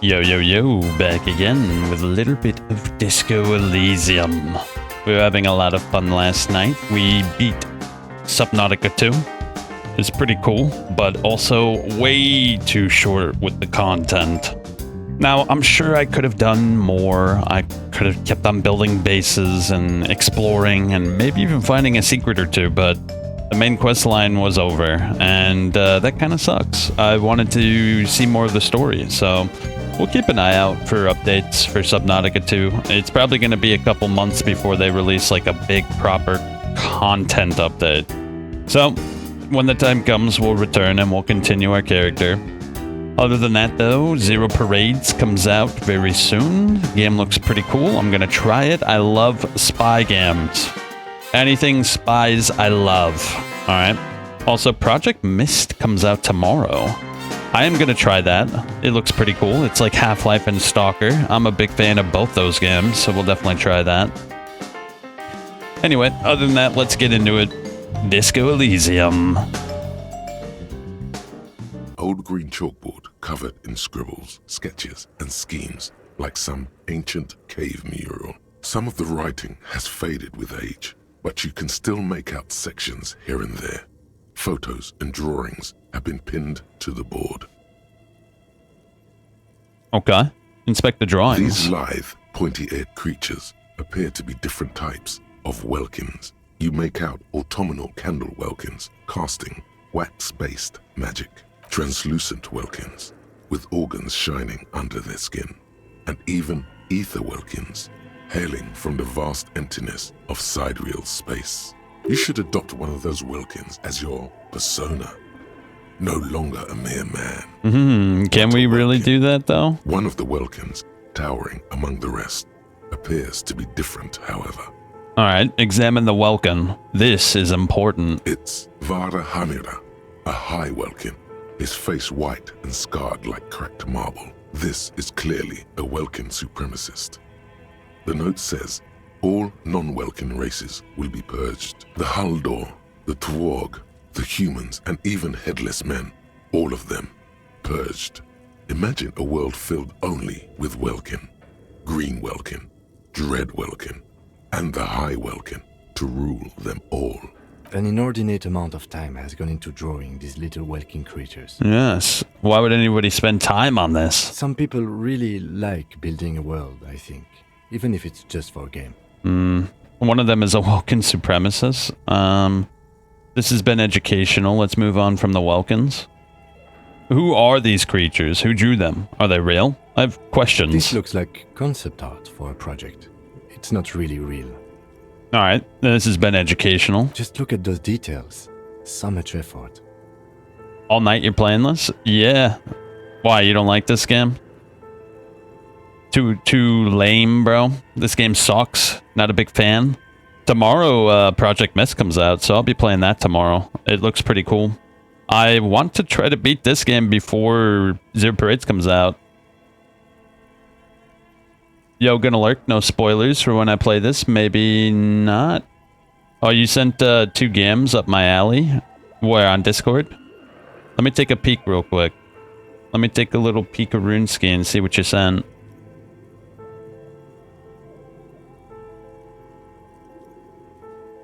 Yo, yo, yo, back again with a little bit of Disco Elysium. We were having a lot of fun last night. We beat Subnautica 2. It's pretty cool, but also way too short with the content. Now, I'm sure I could have done more. I could have kept on building bases and exploring and maybe even finding a secret or two, but the main quest line was over, and that kind of sucks. I wanted to see more of the story, so we'll keep an eye out for updates for Subnautica 2. It's probably going to be a couple months before they release like a big proper content update. So when the time comes, we'll return and we'll continue our character. Other than that though, Zero Parades comes out very soon. The game looks pretty cool. I'm going to try it. I love spy games. Anything spies, I love. Alright. Also, Project Mist comes out tomorrow. I am going to try that. It looks pretty cool. It's like Half-Life and Stalker. I'm a big fan of both those games, so we'll definitely try that. Anyway, other than that, let's get into it. Disco Elysium. Old green chalkboard covered in scribbles, sketches, and schemes, like some ancient cave mural. Some of the writing has faded with age, but you can still make out sections here and there. Photos and drawings have been pinned to the board. Okay. Inspect the drawings. These lithe, pointy-eared creatures appear to be different types of welkins. You make out autumnal candle welkins, casting wax-based magic. Translucent welkins, with organs shining under their skin. And even ether welkins, hailing from the vast emptiness of sidereal space. You should adopt one of those welkins as your persona. No longer a mere man. Can we really do that, though? One of the welkins, towering among the rest, appears to be different, however. Alright, examine the welkin. This is important. It's Vara Hamira, a high welkin, his face white and scarred like cracked marble. This is clearly a Welkin supremacist. The note says, all non-Welkin races will be purged. The Haldor, the Twarg, the humans, and even headless men, all of them, purged. Imagine a world filled only with Welkin, Green Welkin, Dread Welkin, and the High Welkin to rule them all. An inordinate amount of time has gone into drawing these little Welkin creatures. Yes. Why would anybody spend time on this? Some people really like building a world, I think. Even if it's just for a game. One of them is a Welkin supremacist. This has been educational. Let's move on from the Welkins. Who are these creatures? Who drew them? Are they real? I have questions. This looks like concept art for a project. It's not really real. Alright, this has been educational. Just look at those details. So much effort. All night you're playing this? Yeah. Why, you don't like this game? Too lame, bro. This game sucks. Not a big fan. Tomorrow, Project Mist comes out, so I'll be playing that tomorrow. It looks pretty cool. I want to try to beat this game before Zero Parades comes out. Yo, gonna lurk. No spoilers for when I play this. Maybe not. Oh, you sent 2 games up my alley? Where, on Discord? Let me take a peek real quick. Let me take a little peek of RuneScape and see what you sent.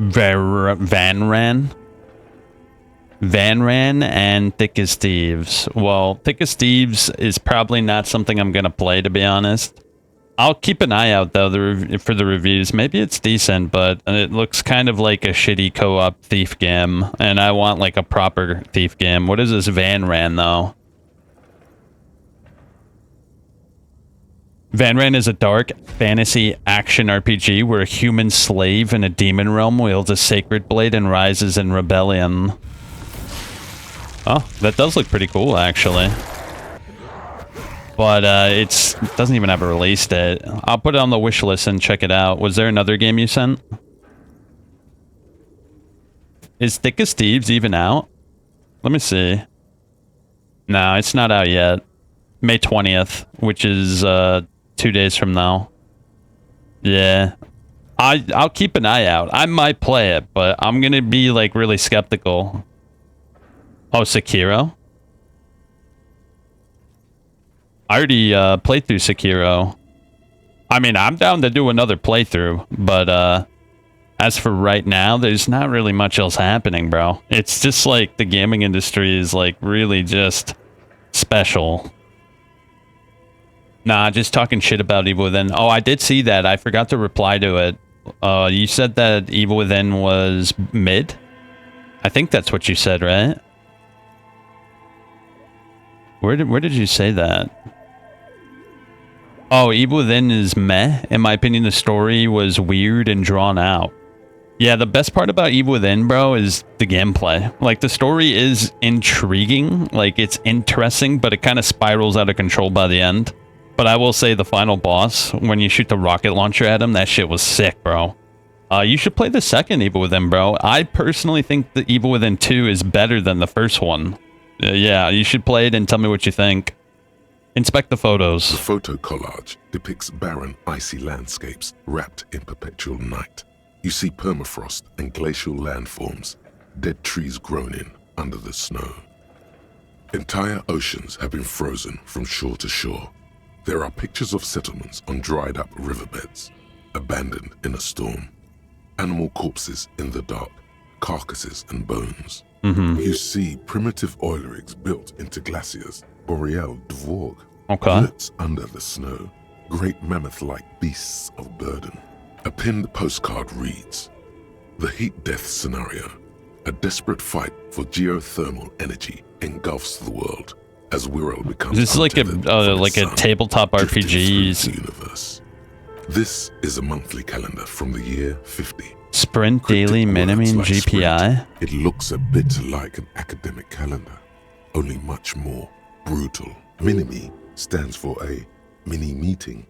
Vanran and Thick as Thieves. Well, Thick as Thieves is probably not something I'm gonna play, to be honest. I'll keep an eye out, though, for the reviews. Maybe it's decent, but it looks kind of like a shitty co-op thief game, and I want, like, a proper thief game. What is this Vanran, though? Vanran is a dark fantasy action RPG where a human slave in a demon realm wields a sacred blade and rises in rebellion. Oh, that does look pretty cool, actually. But it doesn't even have a release date. I'll put it on the wish list and check it out. Was there another game you sent? Is Thick as Thieves even out? Let me see. No, it's not out yet. May 20th, which is 2 days from now. Yeah. I'll keep an eye out. I might play it, but I'm going to be like really skeptical. Oh, Sekiro? I already played through Sekiro. I mean, I'm down to do another playthrough, but as for right now, there's not really much else happening, bro. It's just like the gaming industry is like really just special. Nah, just talking shit about Evil Within. Oh, I did see that. I forgot to reply to it. You said that Evil Within was mid? I think that's what you said, right? Where did you say that? Oh, Evil Within is meh. In my opinion, the story was weird and drawn out. Yeah, the best part about Evil Within, bro, is the gameplay. Like, the story is intriguing. Like, it's interesting, but it kind of spirals out of control by the end. But I will say the final boss, when you shoot the rocket launcher at him, that shit was sick, bro. You should play the second Evil Within, bro. I personally think the Evil Within 2 is better than the first one. Yeah, you should play it and tell me what you think. Inspect the photos. The photo collage depicts barren, icy landscapes wrapped in perpetual night. You see permafrost and glacial landforms, dead trees grown in under the snow. Entire oceans have been frozen from shore to shore. There are pictures of settlements on dried-up riverbeds, abandoned in a storm. Animal corpses in the dark, carcasses and bones. You see primitive oil rigs built into glaciers, boreal dvorg, bullets under the snow, great mammoth-like beasts of burden. A pinned postcard reads, "The heat death scenario, a desperate fight for geothermal energy engulfs the world as Wirral becomes this is like a tabletop RPG. Universe. This is a monthly calendar from the year 50. Sprint daily minimum Like GPI. Sprint, it looks a bit like an academic calendar, only much more brutal. Minimi stands for a mini meeting.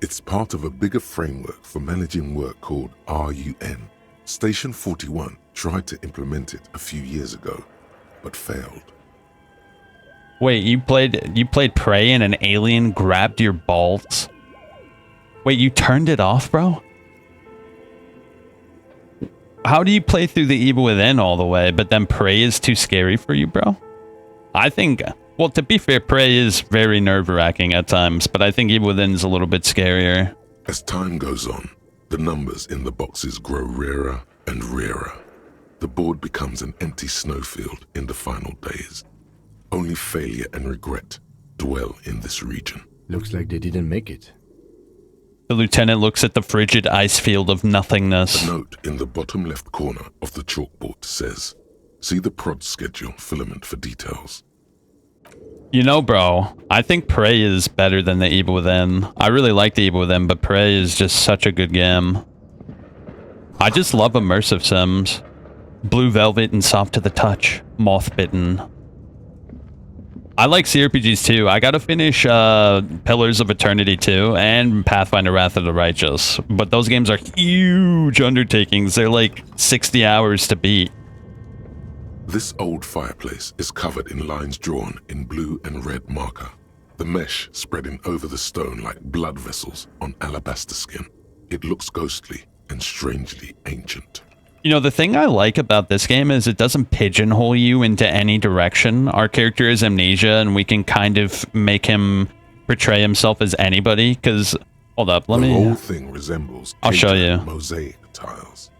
It's part of a bigger framework for managing work called RUN. Station 41 tried to implement it a few years ago, but failed. Wait, you played Prey and an alien grabbed your balls? Wait, you turned it off, bro? How do you play through the Evil Within all the way, but then Prey is too scary for you, bro? I think, well, to be fair, Prey is very nerve-wracking at times, but I think Evil Within is a little bit scarier. As time goes on, the numbers in the boxes grow rarer and rarer. The board becomes an empty snowfield in the final days. Only failure and regret dwell in this region. Looks like they didn't make it. The lieutenant looks at the frigid ice field of nothingness. A note in the bottom left corner of the chalkboard says, "See the prod schedule filament for details." You know, bro, I think Prey is better than the Evil Within. I really like the Evil Within, but Prey is just such a good game. I just love immersive sims. Blue velvet and soft to the touch. Moth bitten. I like CRPGs too. I gotta finish Pillars of Eternity 2 and Pathfinder Wrath of the Righteous. But those games are huge undertakings. They're like 60 hours to beat. This old fireplace is covered in lines drawn in blue and red marker, the mesh spreading over the stone like blood vessels on alabaster skin. It looks ghostly and strangely ancient. You know, the thing I like about this game is it doesn't pigeonhole you into any direction. Our character is Amnesia, and we can kind of make him portray himself as anybody, because... Hold up, let me... The whole thing resembles I'll show you. Mosaic tiles.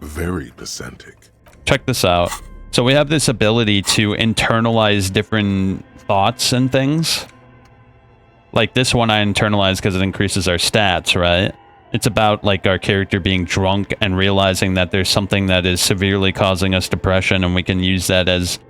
Very pedantic. Check this out. So we have this ability to internalize different thoughts and things. Like this one I internalize because it increases our stats, right? It's about like our character being drunk and realizing that there's something that is severely causing us depression, and we can use that as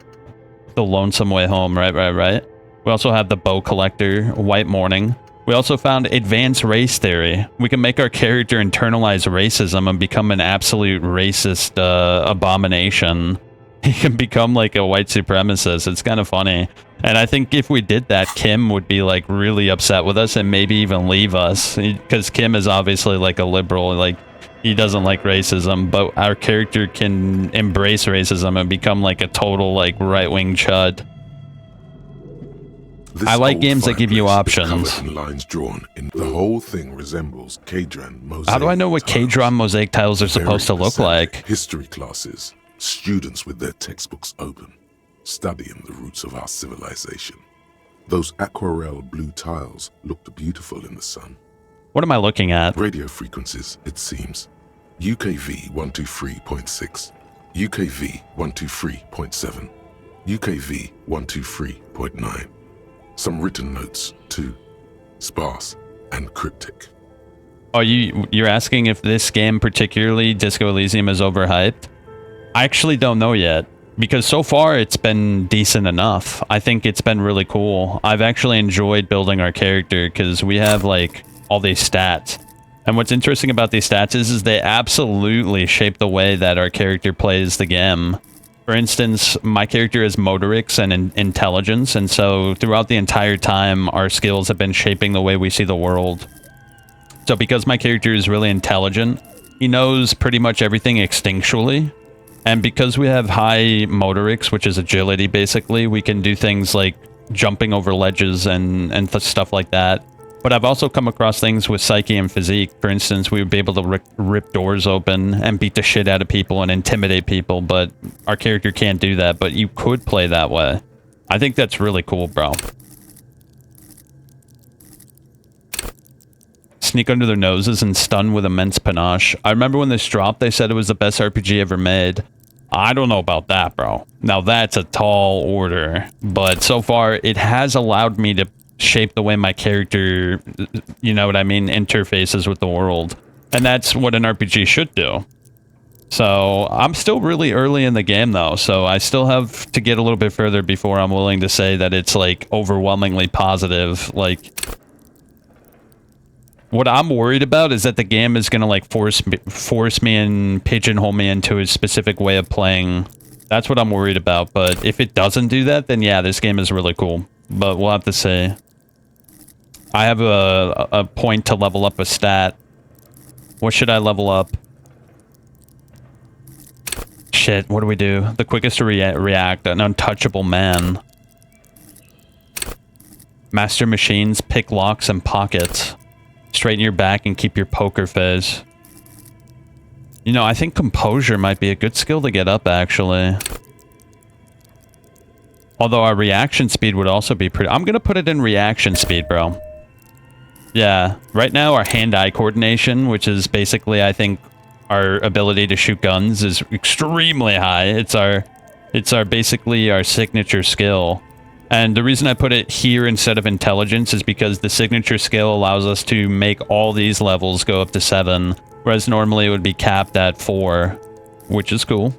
the lonesome way home, right? We also have the bow collector, White Morning. We also found advanced race theory. We can make our character internalize racism and become an absolute racist abomination. He can become like a white supremacist. It's kind of funny. And I think if we did that, Kim would be like really upset with us and maybe even leave us, because Kim is obviously like a liberal, like he doesn't like racism, but our character can embrace racism and become like a total like right-wing chud. I like games that give you options. In lines drawn in the whole thing resembles Kadran mosaic. How do I know what Kadran mosaic tiles are supposed to look like? History classes, students with their textbooks open, studying the roots of our civilization. Those aquarelle blue tiles looked beautiful in the sun. What am I looking at? Radio frequencies, it seems. UKV 123.6, UKV 123.7, UKV 123.9. Some written notes, too. Sparse and cryptic. Oh, you're asking if this game, particularly Disco Elysium, is overhyped? I actually don't know yet, because so far it's been decent enough. I think it's been really cool. I've actually enjoyed building our character, because we have, like, all these stats. And what's interesting about these stats is they absolutely shape the way that our character plays the game. For instance, my character is motorics and intelligence, and so throughout the entire time, our skills have been shaping the way we see the world. So because my character is really intelligent, he knows pretty much everything instinctually. And because we have high motorics, which is agility basically, we can do things like jumping over ledges and stuff like that. But I've also come across things with psyche and physique. For instance, we would be able to rip doors open and beat the shit out of people and intimidate people, but our character can't do that, but you could play that way. I think that's really cool, bro. Sneak under their noses and stun with immense panache. I remember when this dropped, they said it was the best RPG ever made. I don't know about that, bro. Now that's a tall order, but so far it has allowed me to shape the way my character, you know what I mean, interfaces with the world. And that's what an RPG should do. So I'm still really early in the game though, so I still have to get a little bit further before I'm willing to say that it's like overwhelmingly positive. Like, what I'm worried about is that the game is gonna like force me and pigeonhole me into a specific way of playing. That's what I'm worried about. But if it doesn't do that, then yeah, this game is really cool. But we'll have to see. I have a point to level up a stat. What should I level up? Shit, what do we do? The quickest to react, an untouchable man. Master machines, pick locks and pockets. Straighten your back and keep your poker face. You know, I think composure might be a good skill to get up, actually. Although our reaction speed would also be pretty... I'm gonna put it in reaction speed, bro. Yeah, right now our hand-eye coordination, which is basically, I think, our ability to shoot guns, is extremely high. It's basically our signature skill. And the reason I put it here instead of intelligence is because the signature skill allows us to make all these levels go up to 7, whereas normally it would be capped at 4, which is cool,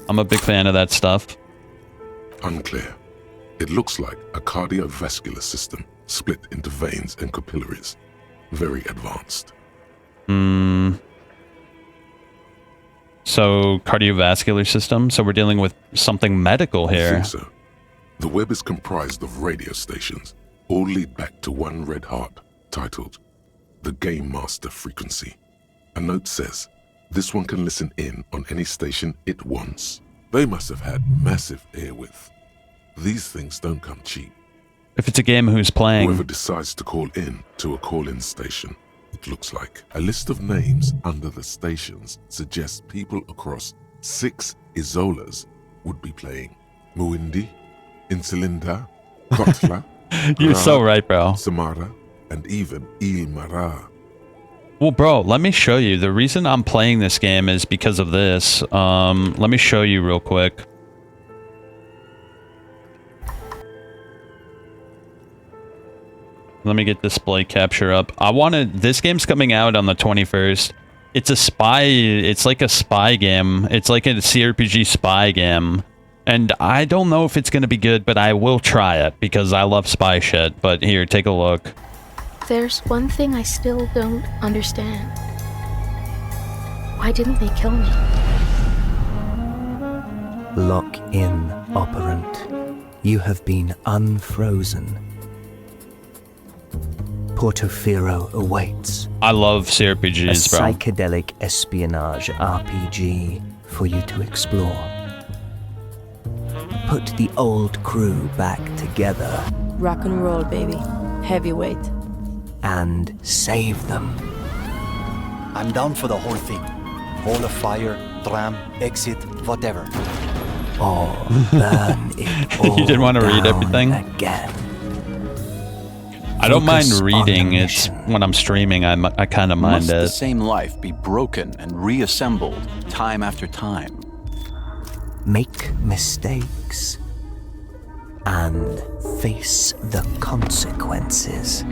I'm a big fan of that stuff. Unclear. It looks like a cardiovascular system split into veins and capillaries. Very advanced. So, cardiovascular system? So we're dealing with something medical here. I think so. The web is comprised of radio stations, all lead back to one red heart, titled the Game Master Frequency. A note says, this one can listen in on any station it wants. They must have had massive airwidth. These things don't come cheap. If it's a game, who's playing? Whoever decides to call in to a call-in station, it looks like. A list of names under the stations suggests people across 6 Isolas would be playing. Muindi, Insulinda, Kotla, You're so right, bro. Samara, and even Ilmara. Well, bro, let me show you. The reason I'm playing this game is because of this. Let me show you real quick. Let me get display capture up. This game's coming out on the 21st. It's a spy, it's like a spy game. It's like a CRPG spy game. And I don't know if it's going to be good, but I will try it because I love spy shit. But here, take a look. There's one thing I still don't understand. Why didn't they kill me? Lock in, operant. You have been unfrozen. Portofino awaits. I love CRPGs, bro. A psychedelic espionage RPG for you to explore. Put the old crew back together. Rock and roll, baby. Heavyweight. And save them. I'm down for the whole thing. Ball of fire, tram, exit, whatever. Or burn it all You didn't want to read down everything? again. I don't mind Focus on the reading. It's mission. when I'm streaming, I kind of mind Must the it. same life be broken and reassembled time after time? Make mistakes and face the consequences.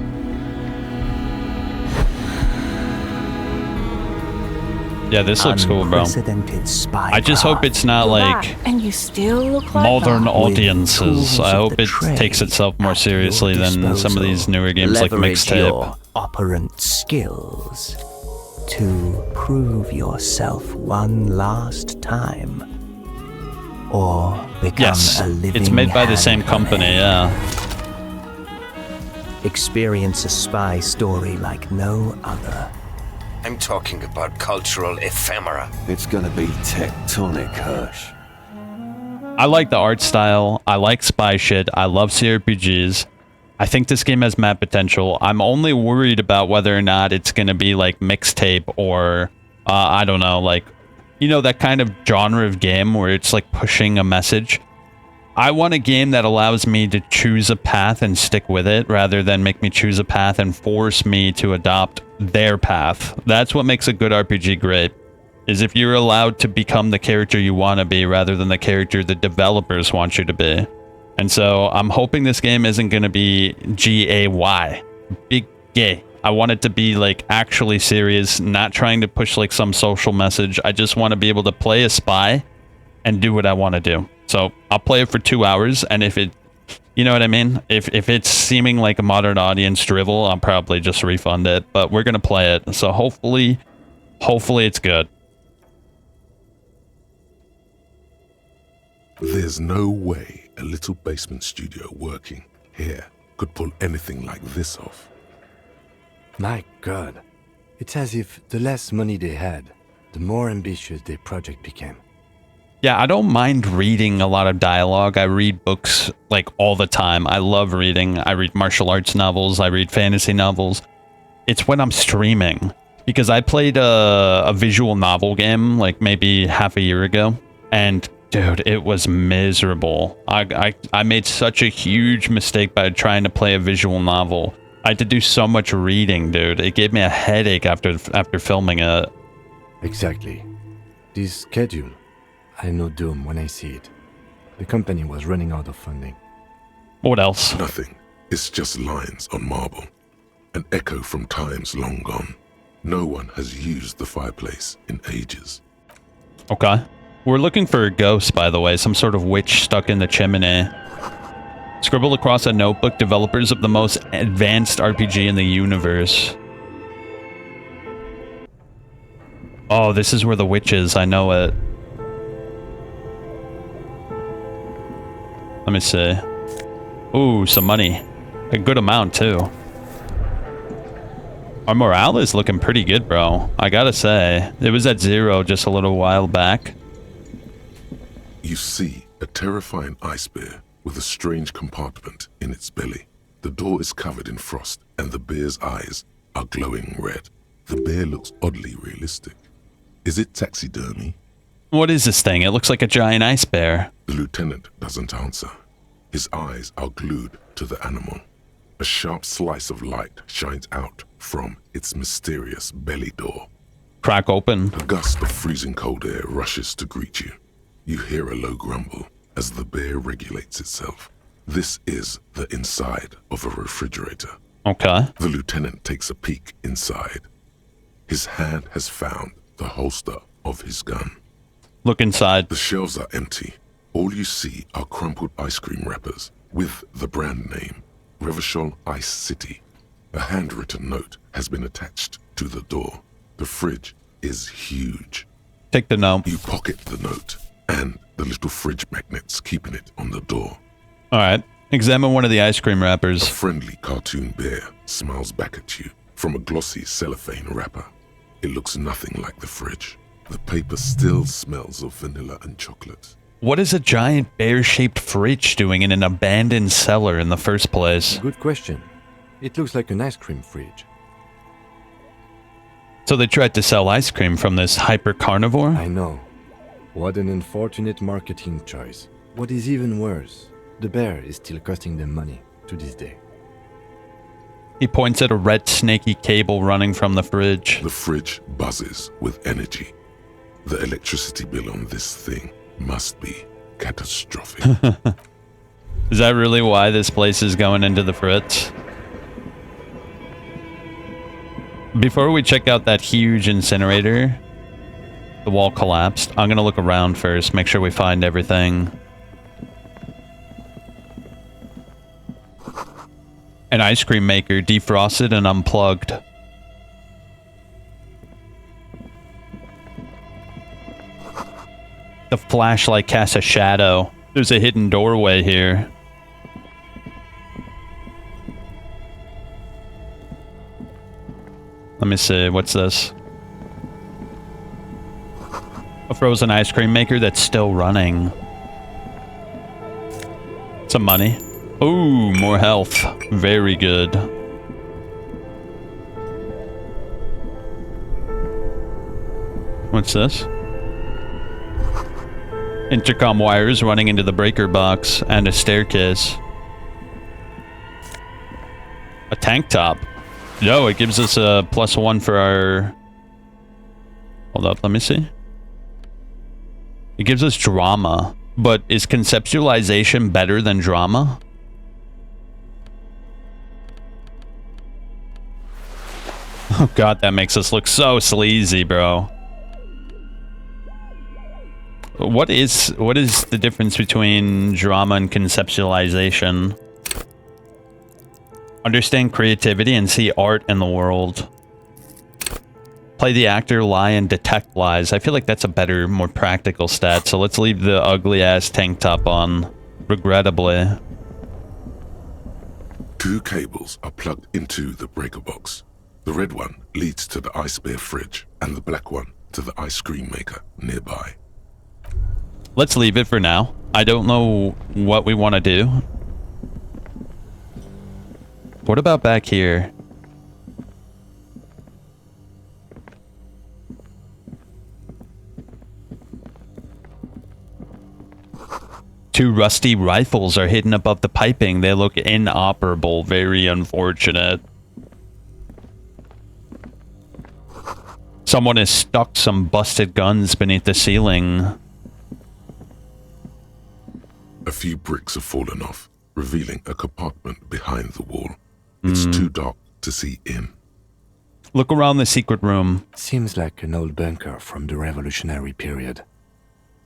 Yeah, this looks cool, bro. Unprecedented spy I just hope it's not like And you still look like modern that. audiences. tools I of hope the it trade takes itself more at seriously your than some of these disposal. newer games like Leverage Mixtape. your operant skills to prove yourself one last time, or become Yes, a living it's made by the same hand company, grenade. yeah. Experience a spy story like no other. I'm talking about cultural ephemera. It's gonna be tectonic, Hirsch. I like the art style. I like spy shit. I love CRPGs. I think this game has mad potential. I'm only worried about whether or not it's going to be like Mixtape or, I don't know, like, you know, that kind of genre of game where it's like pushing a message. I want a game that allows me to choose a path and stick with it rather than make me choose a path and force me to adopt their path. That's what makes a good RPG great, is if you're allowed to become the character you want to be rather than the character the developers want you to be. And so I'm hoping this game isn't going to be GAY, big gay. I want it to be like actually serious, not trying to push like some social message. I just want to be able to play a spy and do what I want to do. So I'll play it for 2 hours, and if it, you know what I mean? If it's seeming like a modern audience drivel, I'll probably just refund it. But we're gonna play it, so hopefully it's good. There's no way a little basement studio working here could pull anything like this off. My God. It's as if the less money they had, the more ambitious their project became. Yeah, I don't mind reading a lot of dialogue. I read books like all the time. I love reading. I read martial arts novels. I read fantasy novels. It's when I'm streaming, because I played a visual novel game like maybe half a year ago, and dude, it was miserable. I made such a huge mistake by trying to play a visual novel. I had to do so much reading, dude. It gave me a headache after filming it. Exactly. This schedule, I know doom when I see it. The company was running out of funding. What else? Nothing. It's just lines on marble. An echo from times long gone. No one has used the fireplace in ages. Okay. We're looking for a ghost, by the way. Some sort of witch stuck in the chimney. Scribble across a notebook, developers of the most advanced RPG in the universe. Oh, this is where the witch is. I know it. Let me see. Ooh, some money. A good amount, too. Our morale is looking pretty good, bro. I gotta say. It was at 0 just a little while back. You see a terrifying ice bear with a strange compartment in its belly. The door is covered in frost, and the bear's eyes are glowing red. The bear looks oddly realistic. Is it taxidermy? What is this thing? It looks like a giant ice bear. The lieutenant doesn't answer. His eyes are glued to the animal. A sharp slice of light shines out from its mysterious belly door. Crack open. A gust of freezing cold air rushes to greet you. You hear a low grumble as the bear regulates itself. This is the inside of a refrigerator. Okay. The lieutenant takes a peek inside. His hand has found the holster of his gun. Look inside. The shelves are empty. All you see are crumpled ice cream wrappers with the brand name, Revachol Ice City. A handwritten note has been attached to the door. The fridge is huge. Take the note. You pocket the note and the little fridge magnets keeping it on the door. Alright. Examine one of the ice cream A wrappers. friendly cartoon bear smiles back at you from a glossy cellophane wrapper. It looks nothing like the fridge. The paper still smells of vanilla and chocolate. What is a giant bear-shaped fridge doing in an abandoned cellar in the first place? Good question. It looks like an ice cream fridge. So they tried to sell ice cream from this hyper-carnivore? I know. What an unfortunate marketing choice. What is even worse, the bear is still costing them money to this day. He points at a red snaky cable running from the fridge. The fridge buzzes with energy. The electricity bill on this thing must be catastrophic. Is that really why this place is going into the fritz? Before we check out that huge incinerator, the wall collapsed. I'm gonna look around first, make sure we find everything. An ice cream maker, defrosted and unplugged. The flashlight casts a shadow. There's a hidden doorway here. Let me see, what's this? A frozen ice cream maker that's still running. Some money. Ooh, more health. Very good. What's this? Intercom wires running into the breaker box and a staircase. A tank top. Yo, it gives us a +1 for our... Hold up, let me see. It gives us drama. But is conceptualization better than drama? Oh god, that makes us look so sleazy, bro. What is the difference between drama and conceptualization? Understand creativity and see art in the world. Play the actor, lie, and detect lies. I feel like that's a better, more practical stat, so let's leave the ugly-ass tank top on. Regrettably. 2 cables are plugged into the breaker box. The red one leads to the ice bear fridge, and the black one to the ice cream maker nearby. Let's leave it for now. I don't know what we want to do. What about back here? Two rusty rifles are hidden above the piping. They look inoperable. Very unfortunate. Someone has stuck some busted guns beneath the ceiling. A few bricks have fallen off, revealing a compartment behind the wall. It's too dark to see in. Look around the secret room. Seems like an old bunker from the revolutionary period.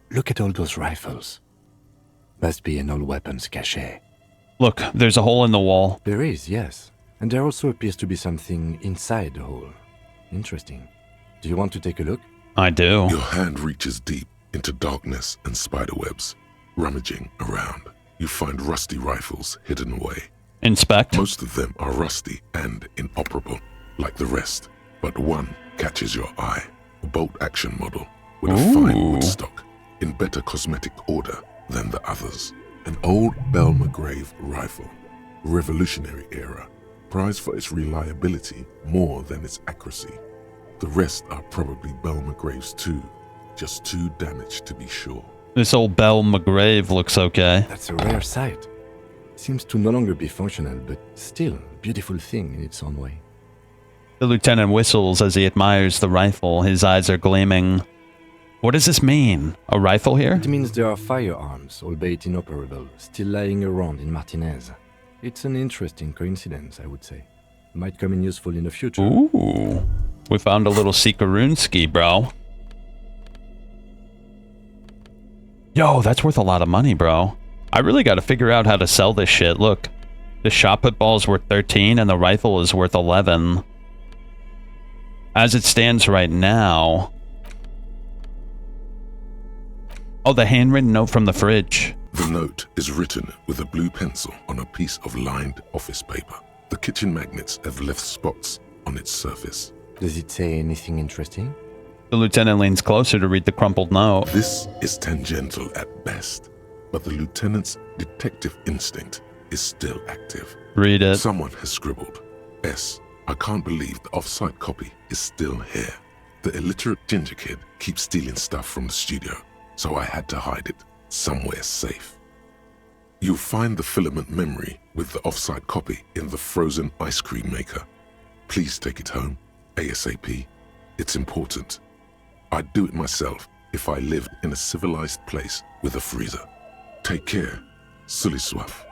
Look at all those rifles. Must be an old weapons cache. Look, there's a hole in the wall. There is, yes. And there also appears to be something inside the hole. Interesting. Do you want to take a look? I do. Your hand reaches deep into darkness and spiderwebs. Rummaging around, you find rusty rifles hidden away. Inspect. Most of them are rusty and inoperable, like the rest. But one catches your eye. A bolt-action model with a fine wood stock, in better cosmetic order than the others. An old Belmagrave rifle, Revolutionary era, prized for its reliability more than its accuracy. The rest are probably Belmagraves too, just too damaged to be sure. This old Belmagrave looks okay. That's a rare sight. Seems to no longer be functional, but still a beautiful thing in its own way. The lieutenant whistles as he admires the rifle. His eyes are gleaming. What does this mean? A rifle here? It means there are firearms, albeit inoperable, still lying around in Martinez. It's an interesting coincidence, I would say. Might come in useful in the future. Ooh. We found a little Sikarunsky, bro. Yo, that's worth a lot of money, bro. I really got to figure out how to sell this shit. Look, the shot put ball is worth 13 and the rifle is worth 11. As it stands right now... Oh, the handwritten note from the fridge. The note is written with a blue pencil on a piece of lined office paper. The kitchen magnets have left spots on its surface. Does it say anything interesting? The lieutenant leans closer to read the crumpled note. This is tangential at best, but the lieutenant's detective instinct is still active. Read it. Someone has scribbled, S. I can't believe the off-site copy is still here. The illiterate ginger kid keeps stealing stuff from the studio, so I had to hide it somewhere safe. You'll find the filament memory with the offsite copy in the frozen ice cream maker. Please take it home, ASAP. It's important. I'd do it myself if I lived in a civilized place with a freezer. Take care, Suliswaf.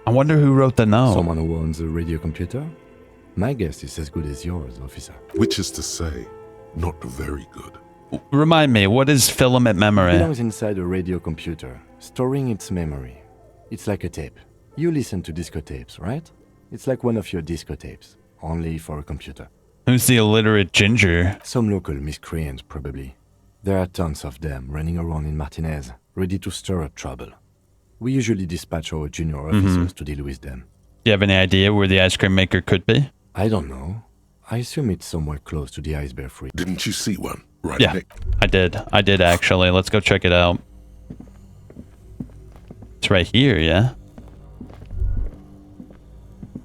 I wonder who wrote the note. Someone who owns a radio computer? My guess is as good as yours, officer. Which is to say, not very good. Remind me, what is filament It memory? belongs inside a radio computer, storing its memory. It's like a tape. You listen to disco tapes, right? It's like one of your disco tapes, only for a computer. Who's the illiterate ginger? Some local miscreants, probably. There are tons of them running around in Martinez, ready to stir up trouble. We usually dispatch our junior officers to deal with them. Do you have any idea where the ice cream maker could be? I don't know. I assume it's somewhere close to the iceberg free. Didn't you see one? Right Yeah, next. I did. I did actually. Let's go check it out. It's right here, yeah?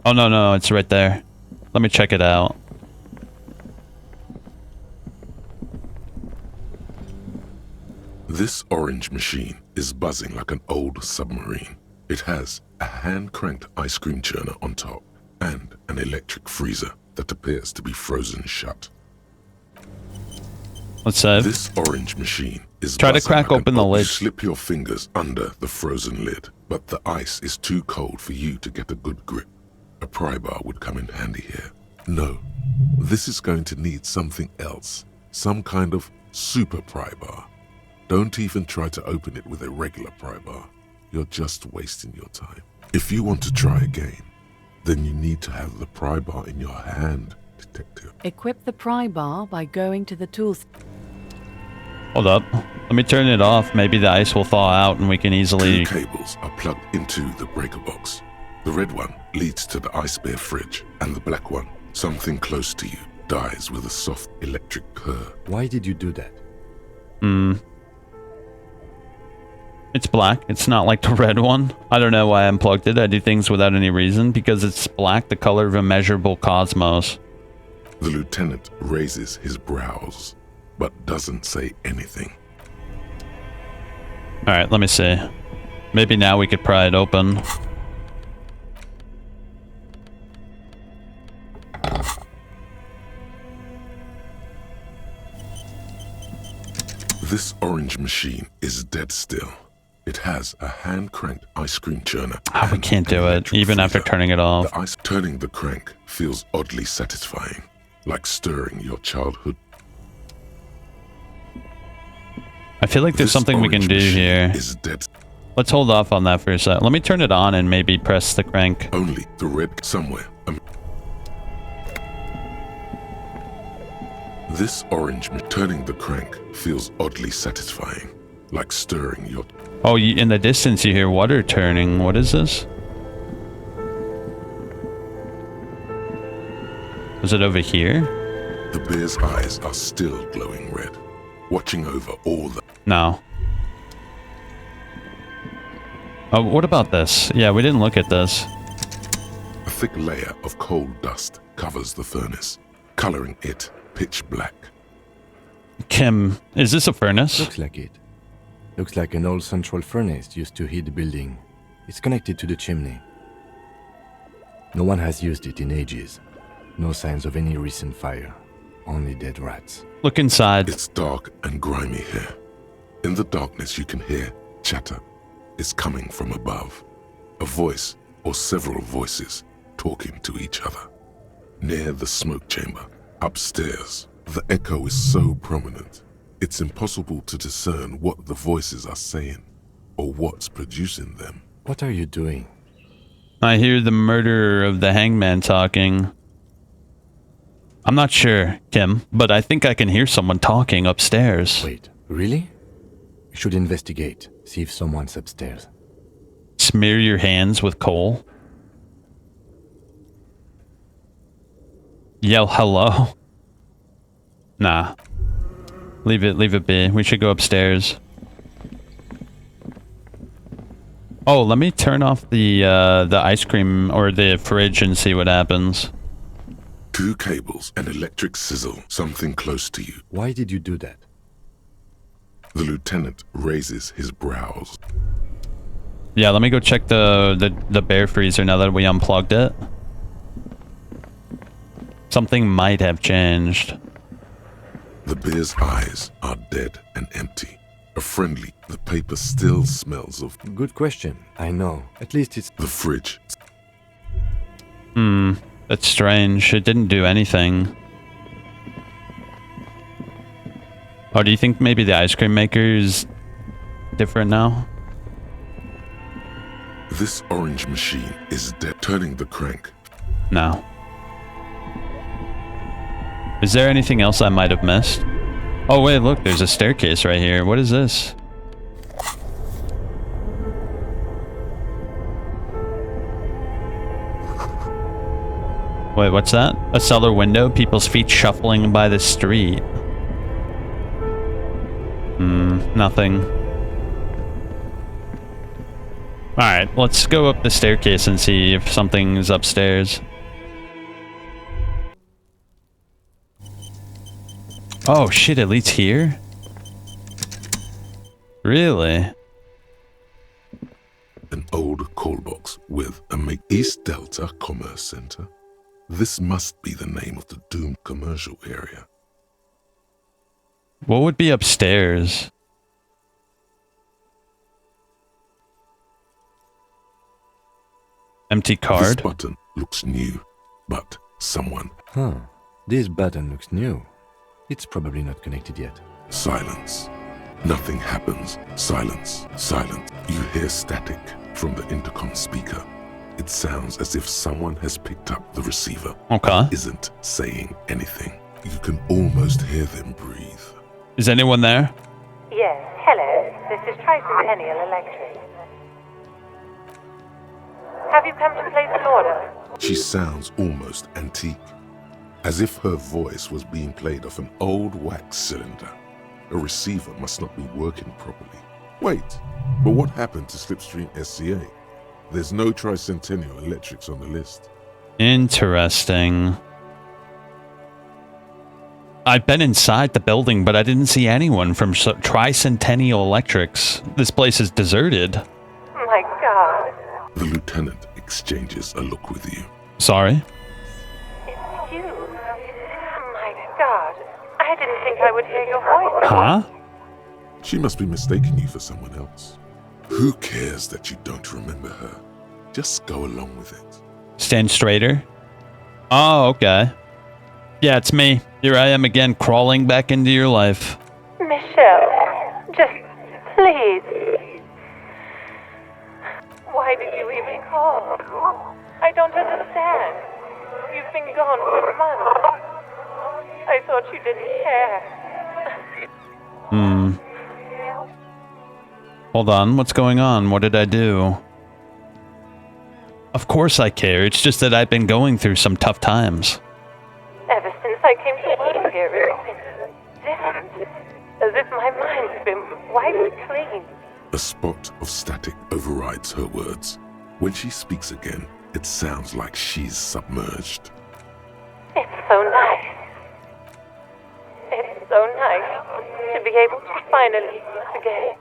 Oh, no, it's right there. Let me check it out. This orange machine is buzzing like an old submarine. It has a hand-cranked ice cream churner on top and an electric freezer that appears to be frozen shut. Let's save. This orange machine is Try to buzzing crack like open an the old- lid. You slip your fingers under the frozen lid, but the ice is too cold for you to get a good grip. A pry bar would come in handy here. No, this is going to need something else. Some kind of super pry bar. Don't even try to open it with a regular pry bar. You're just wasting your time. If you want to try again, then you need to have the pry bar in your hand, detective. Equip the pry bar by going to the tools. Hold up. Let me turn it off. Maybe the ice will thaw out and we can easily... Two cables are plugged into the breaker box. The red one leads to the ice bear fridge, and the black one, something close to you, dies with a soft electric purr. Why did you do that? It's black. It's not like the red one. I don't know why I unplugged it. I do things without any reason. Because it's black, the color of immeasurable cosmos. The lieutenant raises his brows, but doesn't say anything. Alright, let me see. Maybe now we could pry it open. This orange machine is dead still. It has a hand-cranked ice cream churner. Oh, we and can't an do it, electric even after freezer. turning it off. The ice turning the crank feels oddly satisfying, like stirring your childhood. I feel like there's This something we can orange do machine here. is dead. Let's hold off on that for a sec. Let me turn it on and maybe press the crank. Only the red somewhere. This orange turning the crank feels oddly satisfying, like stirring your... Oh, in the distance you hear water turning. What is this? Was it over here? The bear's eyes are still glowing red, watching over all the... No. Oh, what about this? Yeah, we didn't look at this. A thick layer of coal dust covers the furnace, coloring it pitch black. Kim, is this a furnace? Looks like it. Looks like an old central furnace used to heat the building. It's connected to the chimney. No one has used it in ages. No signs of any recent fire. Only dead rats. Look inside. It's dark and grimy here. In the darkness you can hear chatter. It's coming from above. A voice or several voices talking to each other. Near the smoke chamber, upstairs, the echo is so prominent, it's impossible to discern what the voices are saying or what's producing them. What are you doing? I hear the murderer of the hangman talking. I'm not sure, Kim, but I think I can hear someone talking upstairs. Wait, really? We should investigate, see if someone's upstairs. Smear your hands with coal. Yell hello. Nah. Leave it be. We should go upstairs. Oh, let me turn off the ice cream or the fridge and see what happens. Two cables, an electric sizzle, something close to you. Why did you do that? The lieutenant raises his brows. Yeah, let me go check the bear freezer now that we unplugged it. Something might have changed. The bear's eyes are dead and empty. A friendly, the paper still smells of... Good question. I know. At least it's... The fridge. That's strange. It didn't do anything. Oh, do you think maybe the ice cream maker is different now? This orange machine is dead. Turning the crank. No. Is there anything else I might have missed? Oh wait, look, there's a staircase right here. What is this? Wait, what's that? A cellar window? People's feet shuffling by the street. Nothing. Alright, let's go up the staircase and see if something's upstairs. Oh shit, it leads here? Really? An old call box with a East Delta Commerce Center. This must be the name of the doomed commercial area. What would be upstairs? Empty This card? button looks new, but someone... Huh. This button looks new. It's probably not connected yet. Silence. Nothing happens. Silence. Silence. You hear static from the intercom speaker. It sounds as if someone has picked up the receiver. Okay. Isn't saying anything. You can almost hear them breathe. Is anyone there? Yes, hello. This is Tricentennial Electric. Have you come to place an order? She sounds almost antique. As if her voice was being played off an old wax cylinder. A receiver must not be working properly. Wait, but what happened to Slipstream SCA? There's no Tricentennial Electrics on the list. Interesting. I've been inside the building, but I didn't see anyone from Tricentennial Electrics. This place is deserted. My God. The lieutenant exchanges a look with you. Sorry? It's you. My God. I didn't think I would hear your voice. Huh? She must be mistaking you for someone else. Who cares that you don't remember her? Just go along with it. Stand straighter? Oh, okay. Yeah, it's me. Here I am again, crawling back into your life. Michelle, just please. Why did you even call? I don't understand. You've been gone for months. I thought you didn't care. Hold on, what's going on? What did I do? Of course I care, it's just that I've been going through some tough times. Ever since I came to work here, it's been different. As if my mind's been wiped clean. A spot of static overrides her words. When she speaks again, it sounds like she's submerged. It's so nice. It's so nice to be able to finally meet again.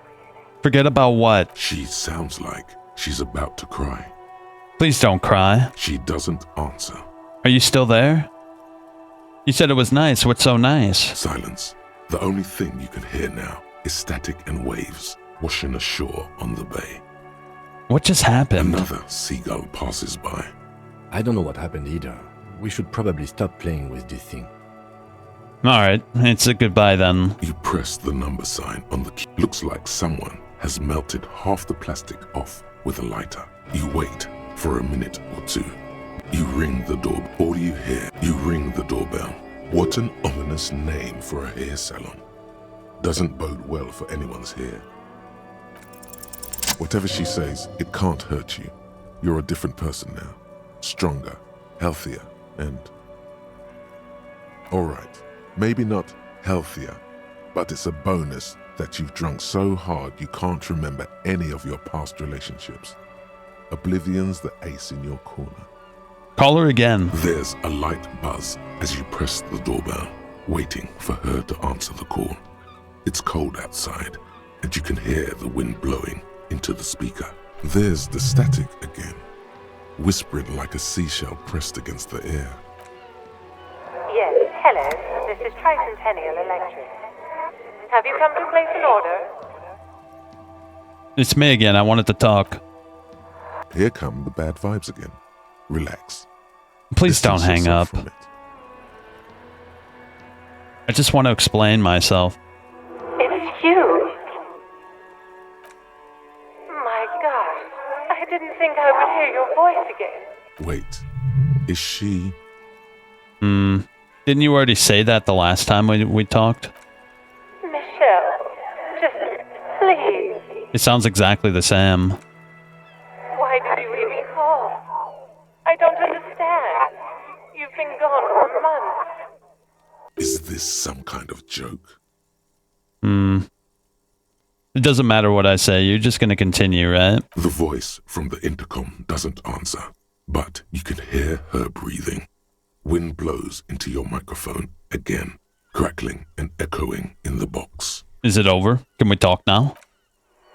Forget about what? She sounds like she's about to cry. Please don't cry. She doesn't answer. Are you still there? You said it was nice. What's so nice? Silence. The only thing you can hear now is static and waves washing ashore on the bay. What just happened? Another seagull passes by. I don't know what happened either. We should probably stop playing with this thing. Alright, it's a goodbye then. You press the number sign on the key. Looks like someone has melted half the plastic off with a lighter. You wait for a minute or two. You ring the doorbell. All you hear, you ring the doorbell. What an ominous name for a hair salon. Doesn't bode well for anyone's hair. Whatever she says, it can't hurt you. You're a different person now. Stronger, healthier, and... Alright, maybe not healthier, but it's a bonus that you've drunk so hard you can't remember any of your past relationships. Oblivion's the ace in your corner. Call her again. There's a light buzz as you press the doorbell, waiting for her to answer the call. It's cold outside, and you can hear the wind blowing into the speaker. There's the static again, whispering like a seashell pressed against the air. Yes, hello. This is Tricentennial Electric. Have you come to place an order? It's me again. I wanted to talk. Here come the bad vibes again. Relax. Please don't Distance hang yourself up. from it. I just want to explain myself. It's you. My gosh. I didn't think I would hear your voice again. Wait, is she... Didn't you already say that the last time we talked? Michelle, just please. It sounds exactly the same. Why did you even call? I don't understand. You've been gone for months. Is this some kind of joke? It doesn't matter what I say. You're just going to continue, right? The voice from the intercom doesn't answer, but you can hear her breathing. Wind blows into your microphone again, crackling and echoing in the box. Is it over? Can we talk now?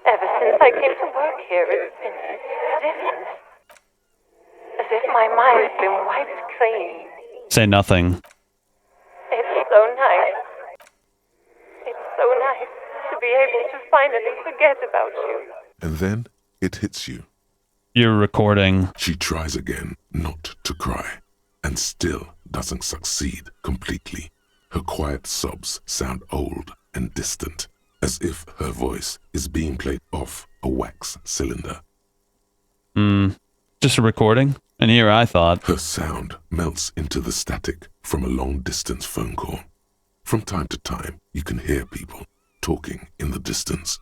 Ever since I came to work here, it's been different. As if my mind's been wiped clean. Say nothing. It's so nice. It's so nice to be able to finally forget about you. And then it hits you. You're recording. She tries again not to cry, and still doesn't succeed completely. Her quiet sobs sound old and distant, as if her voice is being played off a wax cylinder. Just a recording? And here I thought. Her sound melts into the static from a long-distance phone call. From time to time, you can hear people talking in the distance,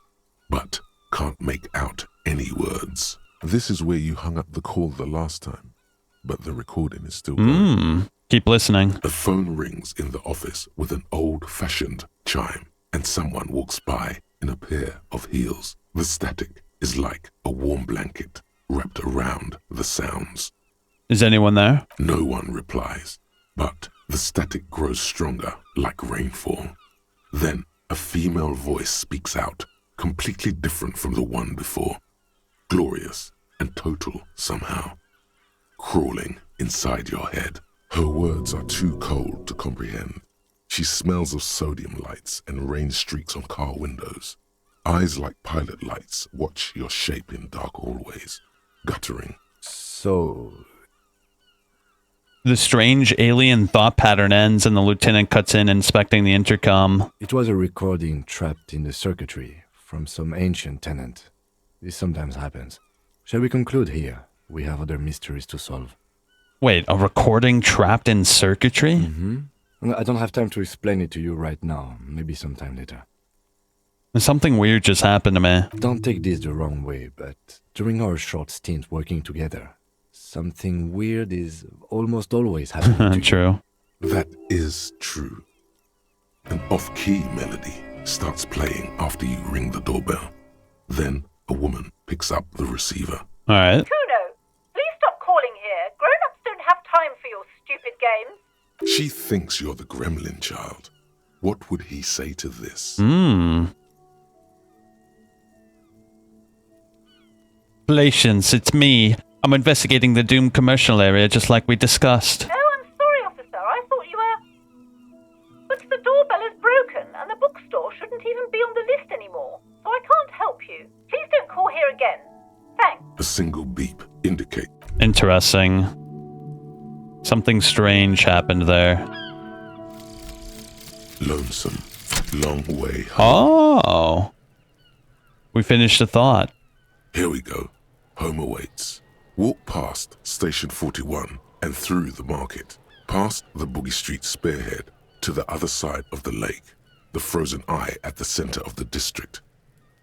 but can't make out any words. This is where you hung up the call the last time, but the recording is still going. Keep listening. A phone rings in the office with an old-fashioned chime, and someone walks by in a pair of heels. The static is like a warm blanket wrapped around the sounds. Is anyone there? No one replies, but the static grows stronger like rainfall. Then a female voice speaks out, completely different from the one before. Glorious and total somehow. Crawling inside your head. Her words are too cold to comprehend. She smells of sodium lights and rain streaks on car windows. Eyes like pilot lights watch your shape in dark hallways, guttering. So... The strange alien thought pattern ends and the lieutenant cuts in inspecting the intercom. It was a recording trapped in the circuitry from some ancient tenant. This sometimes happens. Shall we conclude here? We have other mysteries to solve. Wait, a recording trapped in circuitry? I don't have time to explain it to you right now. Maybe sometime later. Something weird just happened to me. Don't take this the wrong way, but during our short stint working together, something weird is almost always happening to you. True. That is true. An off-key melody starts playing after you ring the doorbell. Then a woman picks up the receiver. All right. Kuno, please stop calling here. Grown-ups don't have time for your stupid games. She thinks you're the gremlin child. What would he say to this? Patience, it's me. I'm investigating the Doom commercial area just like we discussed. Oh, I'm sorry, officer. I thought you were... But the doorbell is broken, and the bookstore shouldn't even be on the list anymore. So I can't help you. Please don't call here again. Thanks. A single beep indicates. Interesting. Something strange happened there. Lonesome. Long way home. Oh. We finished the thought. Here we go. Home awaits. Walk past Station 41 and through the market, past the Boogie Street spearhead to the other side of the lake, the frozen eye at the center of the district.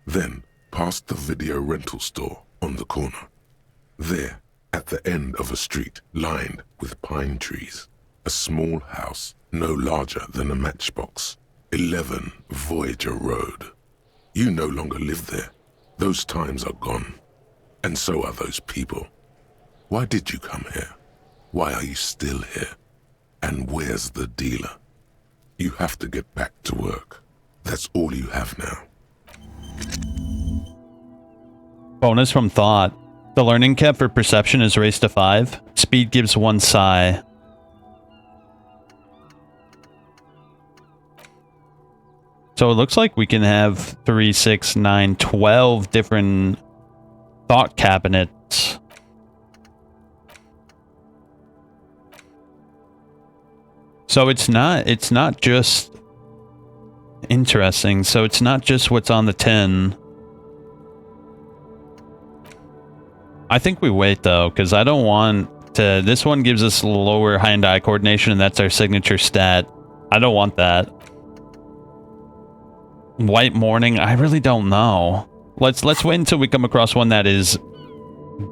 Then past the video rental store on the corner. There, at the end of a street lined with pine trees, a small house no larger than a matchbox. 11 Voyager Road. You no longer live there. Those times are gone. And so are those people. Why did you come here? Why are you still here? And where's the dealer? You have to get back to work. That's all you have now. Bonus from thought. The learning cap for perception is raised to 5. Speed gives 1 psi. So it looks like we can have 3, 6, 9, 12 different thought cabinets. So it's not just interesting. So it's not just what's on the tin. I think we wait though, because I don't want to. This one gives us lower hand-eye coordination, and that's our signature stat. I don't want that. White morning, I really don't know. Let's wait until we come across one that is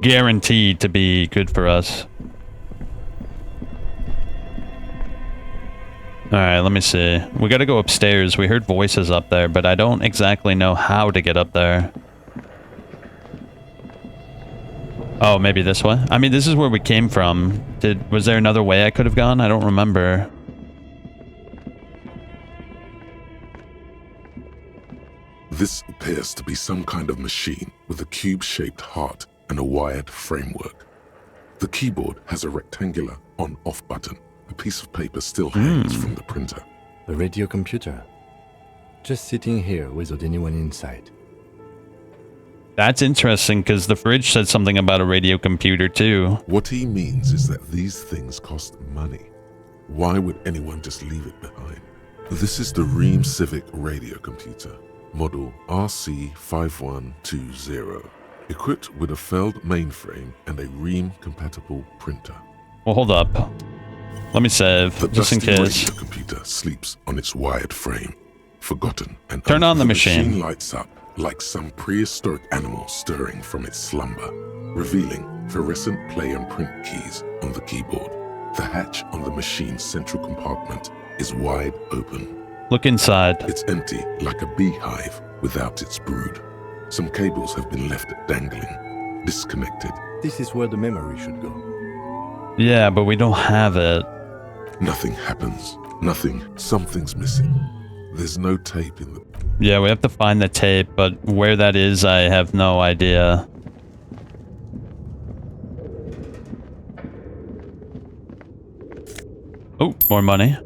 guaranteed to be good for us. Alright, let me see. We gotta go upstairs. We heard voices up there, but I don't exactly know how to get up there. Oh, maybe this way? I mean, this is where we came from. Was there another way I could have gone? I don't remember. This appears to be some kind of machine with a cube-shaped heart and a wired framework. The keyboard has a rectangular on-off button. A piece of paper still hangs from the printer. A radio computer. Just sitting here without anyone inside. That's interesting, because the fridge said something about a radio computer, too. What he means is that these things cost money. Why would anyone just leave it behind? This is the Ream Civic radio computer, model RC5120, equipped with a Feld mainframe and a Ream-compatible printer. Well, hold up. Let me save, The just in dusty case. radio computer sleeps on its wired frame, forgotten and Turn on the machine. lights up like some prehistoric animal stirring from its slumber, revealing fluorescent play and print keys on the keyboard. The hatch on the machine's central compartment is wide open. Look inside. It's empty like a beehive without its brood. Some cables have been left dangling, disconnected. This is where the memory should go. Yeah, but we don't have it. Nothing happens. Nothing. Something's missing. There's no tape in the... Yeah, we have to find the tape, but where that is, I have no idea. Oh, more money.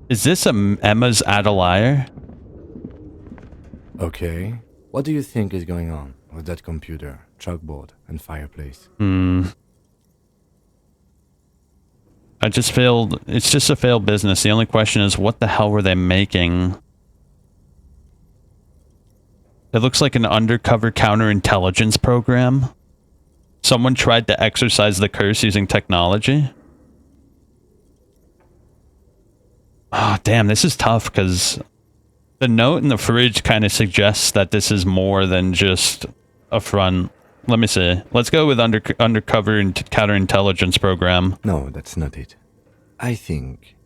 Is this Emma's Adelier? Okay. What do you think is going on with that computer, chalkboard, and fireplace? I just failed. It's just a failed business. The only question is, what the hell were they making? It looks like an undercover counterintelligence program. Someone tried to exorcise the curse using technology. Oh, damn, this is tough, because the note in the fridge kind of suggests that this is more than just a front. Let me see. Let's go with undercover and counterintelligence program. No, that's not it. I think...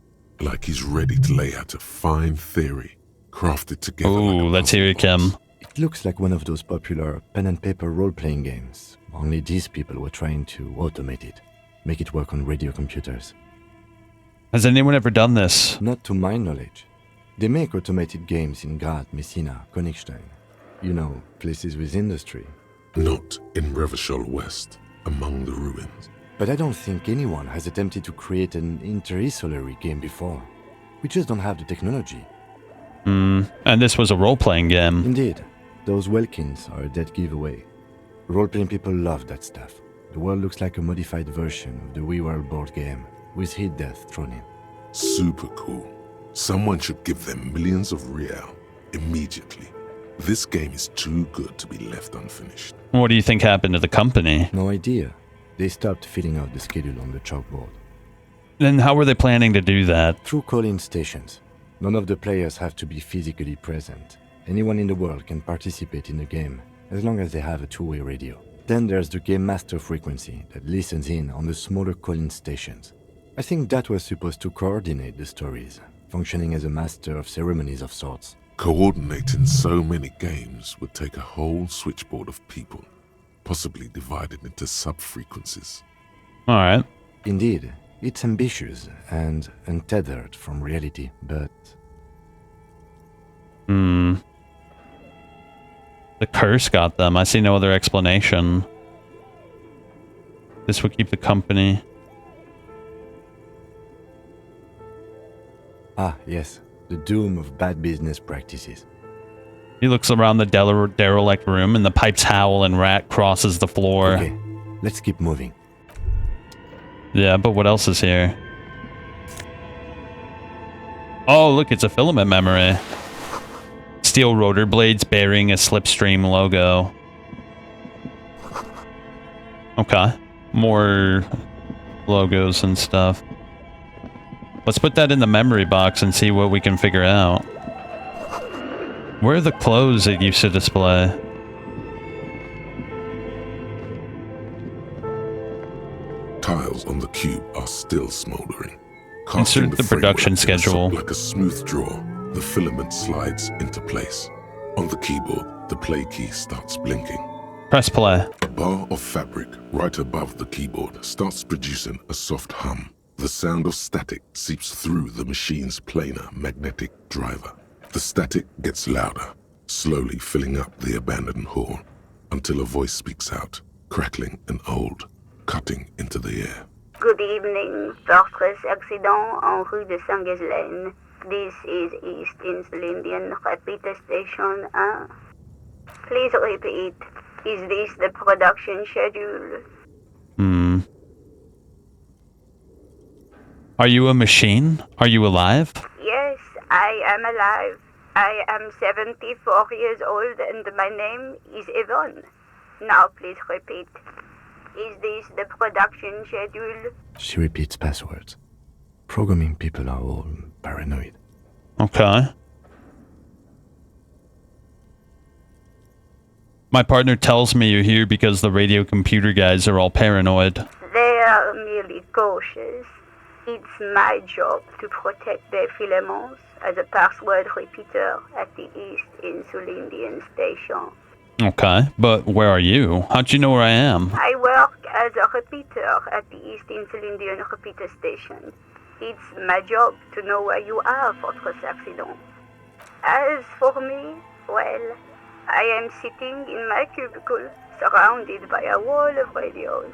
Like he's ready to lay out a fine theory, crafted together. Ooh, let's hear it, Kim. It looks like one of those popular pen and paper role-playing games. Only these people were trying to automate it, make it work on radio computers. Has anyone ever done this? Not to my knowledge. They make automated games in Graz, Messina, Königstein. You know, places with industry. Not in Revachol West, among the ruins. But I don't think anyone has attempted to create an interinsulary game before. We just don't have the technology. And this was a role-playing game. Indeed. Those Welkins are a dead giveaway. Role-playing people love that stuff. The world looks like a modified version of the WeWorld board game, with hit death thrown in. Super cool. Someone should give them millions of real immediately. This game is too good to be left unfinished. What do you think happened to the company? No idea. They stopped filling out the schedule on the chalkboard. Then how were they planning to do that? Through call-in stations. None of the players have to be physically present. Anyone in the world can participate in the game, as long as they have a two-way radio. Then there's the Game Master frequency that listens in on the smaller call-in stations. I think that was supposed to coordinate the stories, functioning as a master of ceremonies of sorts. Coordinating so many games would take a whole switchboard of people, possibly divided into sub-frequencies. Alright. Indeed, it's ambitious and untethered from reality, but... The curse got them. I see no other explanation. This would keep the company. Ah, yes. The doom of bad business practices. He looks around the derelict room and the pipes howl and rat crosses the floor. Okay, let's keep moving. Yeah, but what else is here? Oh, look, it's a filament memory. Steel rotor blades bearing a slipstream logo. Okay. More logos and stuff. Let's put that in the memory box and see what we can figure out. Where are the clothes it used to display? Tiles on the cube are still smoldering. Insert the production schedule. Like a smooth draw, the filament slides into place. On the keyboard, the play key starts blinking. Press play. A bar of fabric right above the keyboard starts producing a soft hum. The sound of static seeps through the machine's planar magnetic driver. The static gets louder, slowly filling up the abandoned hall, until a voice speaks out, crackling and old, cutting into the air. Good evening, Fortress Accident en rue de Saint-Ghislaine. This is East Insulindian Repeater Station 1. Please repeat. Is this the production schedule? Are you a machine? Are you alive? Yes, I am alive. I am 74 years old and my name is Yvonne. Now please repeat. Is this the production schedule? She repeats passwords. Programming people are all paranoid. Okay. My partner tells me you're here because the radio computer guys are all paranoid. They are merely cautious. It's my job to protect their filaments as a password repeater at the East Insulindian Station. Okay, but where are you? How'd you know where I am? I work as a repeater at the East Insulindian Repeater Station. It's my job to know where you are, Fortress Accident. As for me, well, I am sitting in my cubicle, surrounded by a wall of radios.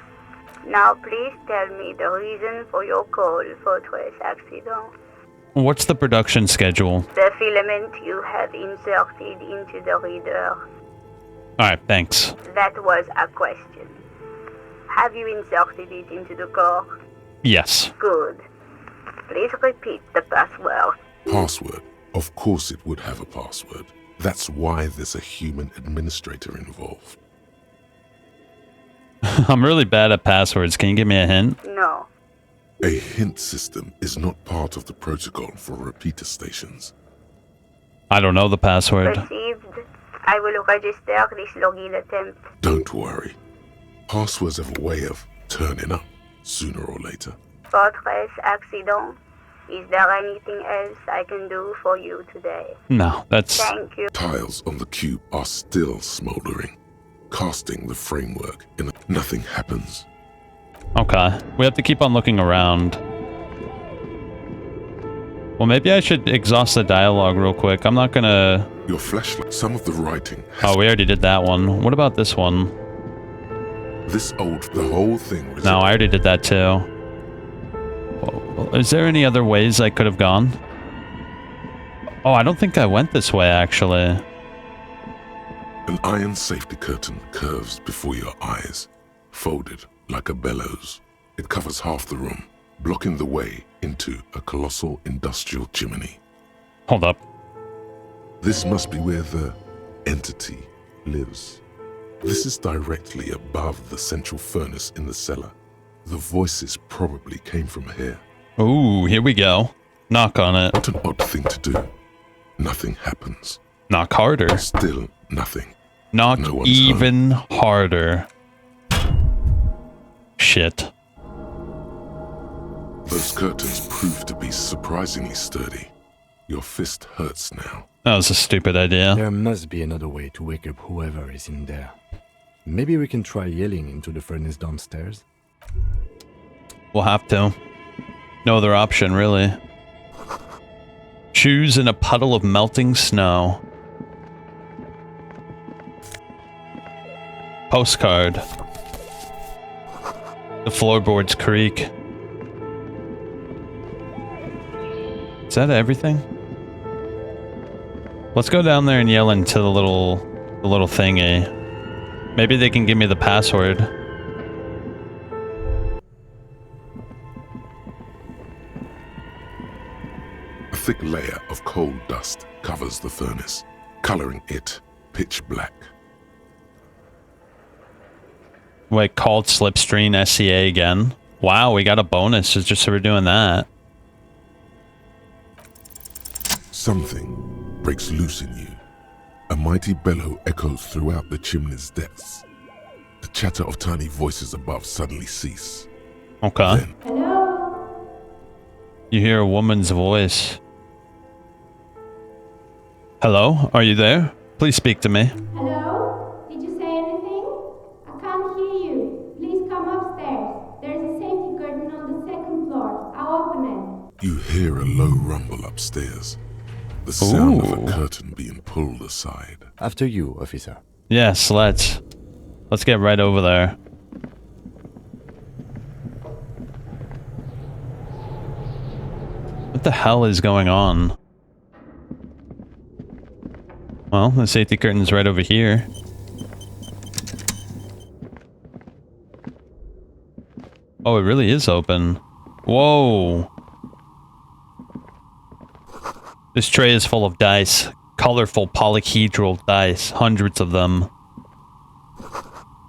Now please tell me the reason for your call, Fortress Accident. What's the production schedule? The filament you have inserted into the reader. Alright, thanks. That was a question. Have you inserted it into the core? Yes. Good. Please repeat the password. Password? Of course it would have a password. That's why there's a human administrator involved. I'm really bad at passwords. Can you give me a hint? No. A hint system is not part of the protocol for repeater stations. I don't know the password. Received. I will register this login attempt. Don't worry. Passwords have a way of turning up sooner or later. Fortress Accident. Is there anything else I can do for you today? No, that's... Thank you. Tiles on the cube are still smoldering, casting the framework in nothing happens. Okay. We have to keep on looking around. Well, maybe I should exhaust the dialogue real quick. I'm not gonna... Your flashlight, some of the writing... Oh, we already did that one. What about this one? The whole thing... No, I already did that too. Is there any other ways I could have gone? Oh, I don't think I went this way, actually. An iron safety curtain curves before your eyes, folded like a bellows. It covers half the room, blocking the way into a colossal industrial chimney. Hold up. This must be where the entity lives. This is directly above the central furnace in the cellar. The voices probably came from here. Ooh, here we go. Knock on it. What an odd thing to do. Nothing happens. Knock harder. Still nothing. Knock even harder. Shit. Those curtains prove to be surprisingly sturdy. Your fist hurts now. That was a stupid idea. There must be another way to wake up whoever is in there. Maybe we can try yelling into the furnace downstairs. We'll have to. No other option, really. Shoes in a puddle of melting snow. postcard. The floorboards creak. Is that everything? Let's go down there and yell into the little thingy. Maybe they can give me the password. A thick layer of coal dust covers the furnace, coloring it pitch black. Wait, called Slipstream SCA again. Wow, we got a bonus just for doing that. Something breaks loose in you. A mighty bellow echoes throughout the chimney's depths. The chatter of tiny voices above suddenly cease. Okay. Then, Hello? You hear a woman's voice. Hello? Are you there? Please speak to me. Hello? Did you say anything? I can't hear you. Please come upstairs. There's a safety curtain on the second floor. I'll open it. you hear a low rumble upstairs. The sound of a curtain being pulled aside. After you, officer. Yes, let's get right over there. What the hell is going on? Well, the safety curtain's right over here. Oh, it really is open. Whoa. This tray is full of dice. Colorful polyhedral dice. Hundreds of them.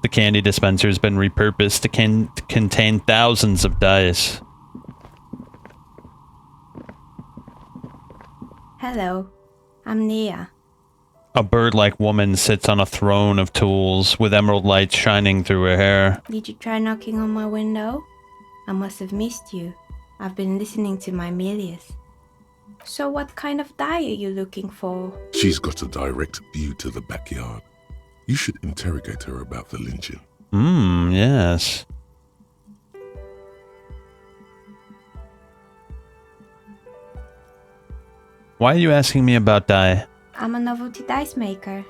The candy dispenser has been repurposed to contain thousands of dice. Hello, I'm Nia. A bird-like woman sits on a throne of tools with emerald lights shining through her hair. Did you try knocking on my window? I must have missed you. I've been listening to my Melius. So what kind of die are you looking for? She's got a direct view to the backyard. You should interrogate her about the lynching. Yes. Why are you asking me about die? I'm a novelty dice maker.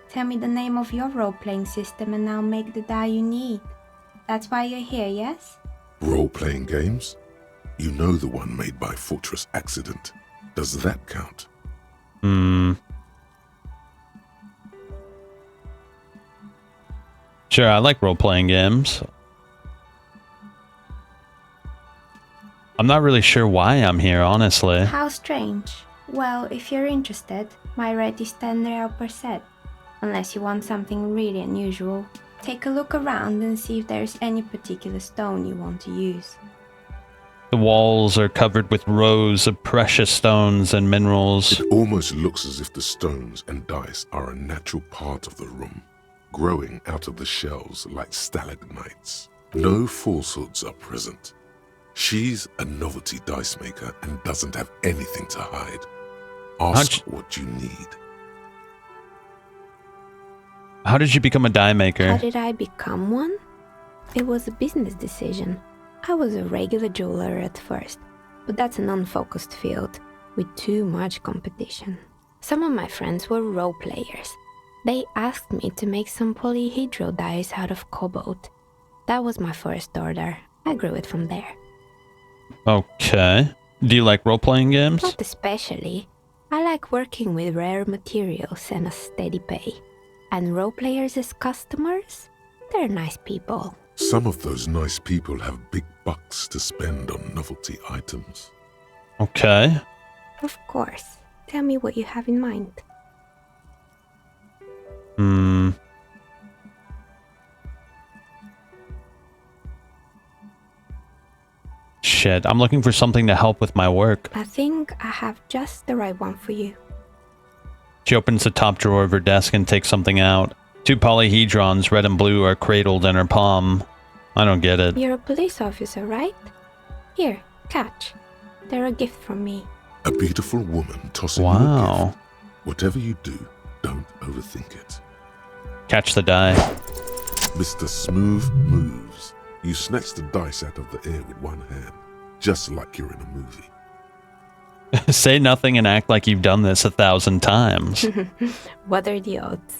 Tell me the name of your role-playing system and I'll make the die you need. That's why you're here, yes? Role-playing games? You know the one made by Fortress Accident. Does that count? Sure, I like role-playing games. I'm not really sure why I'm here, honestly. How strange. Well, if you're interested, my rate is 10 real per set. Unless you want something really unusual. Take a look around and see if there's any particular stone you want to use. The walls are covered with rows of precious stones and minerals. It almost looks as if the stones and dice are a natural part of the room, growing out of the shells like stalagmites. No falsehoods are present. She's a novelty dice maker and doesn't have anything to hide. Ask what you need. How did you become a die maker? How did I become one? It was a business decision. I was a regular jeweler at first, but that's an unfocused field with too much competition. Some of my friends were role players. They asked me to make some polyhedral dice out of cobalt. That was my first order. I grew it from there. Okay. Do you like role-playing games? Not especially. I like working with rare materials and a steady pay. And role players as customers? They're nice people. Some of those nice people have big bucks to spend on novelty items. Okay. Of course. Tell me what you have in mind. Shit, I'm looking for something to help with my work. I think I have just the right one for you. She opens the top drawer of her desk and takes something out. 2 polyhedrons, red and blue, are cradled in her palm. I don't get it. You're a police officer, right? Here, catch. They're a gift from me. A beautiful woman tossing you a gift. Whatever you do, don't overthink it. Catch the die. Mr. Smooth moves. You snatch the dice out of the air with one hand, just like you're in a movie. Say nothing and act like you've done this 1,000 times. What are the odds?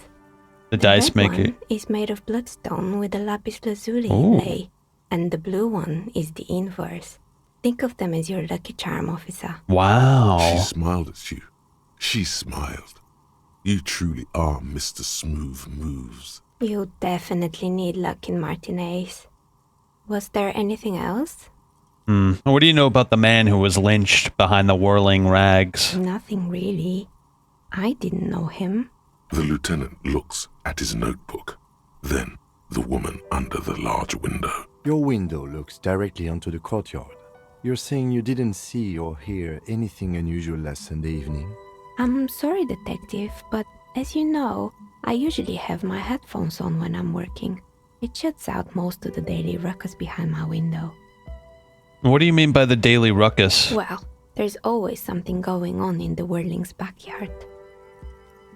The dice red maker. one is made of bloodstone with a lapis lazuli Ooh. inlay, and the blue one is the inverse. Think of them as your lucky charm, officer. Wow. She smiled at you. She smiled. You truly are Mr. Smooth Moves. You definitely need luck in Martinez. Was there anything else? What do you know about the man who was lynched behind the whirling rags? Nothing really. I didn't know him. The lieutenant looks at his notebook, then the woman under the large window. Your window looks directly onto the courtyard. You're saying you didn't see or hear anything unusual last Sunday evening? I'm sorry, detective, but as you know, I usually have my headphones on when I'm working. It shuts out most of the daily ruckus behind my window. What do you mean by the daily ruckus? Well, there's always something going on in the Whirling's backyard.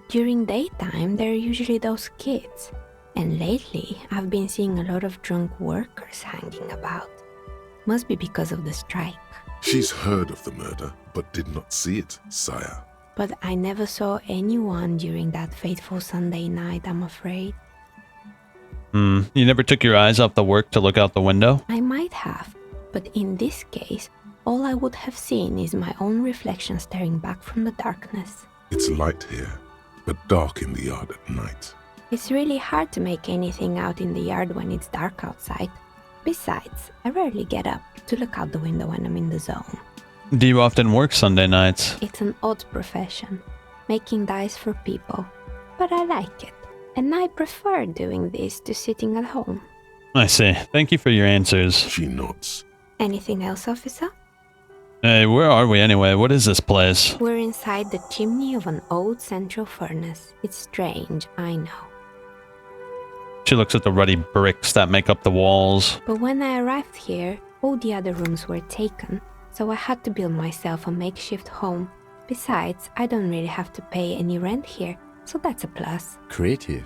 During daytime, there are usually those kids, and lately I've been seeing a lot of drunk workers hanging about. Must be because of the strike. She's heard of the murder, but did not see it, sire. But I never saw anyone during that fateful Sunday night, I'm afraid. You never took your eyes off the work to look out the window? I might have, but in this case, all I would have seen is my own reflection staring back from the darkness. It's light here, but dark in the yard at night. It's really hard to make anything out in the yard when it's dark outside. Besides, I rarely get up to look out the window when I'm in the zone. Do you often work Sunday nights? It's an odd profession, making dice for people, but I like it, and I prefer doing this to sitting at home. I see. Thank you for your answers. She nods. Anything else, officer? Hey, where are we anyway? What is this place? We're inside the chimney of an old central furnace. It's strange, I know. She looks at the ruddy bricks that make up the walls. But when I arrived here, all the other rooms were taken, so I had to build myself a makeshift home. Besides, I don't really have to pay any rent here, so that's a plus. Creative.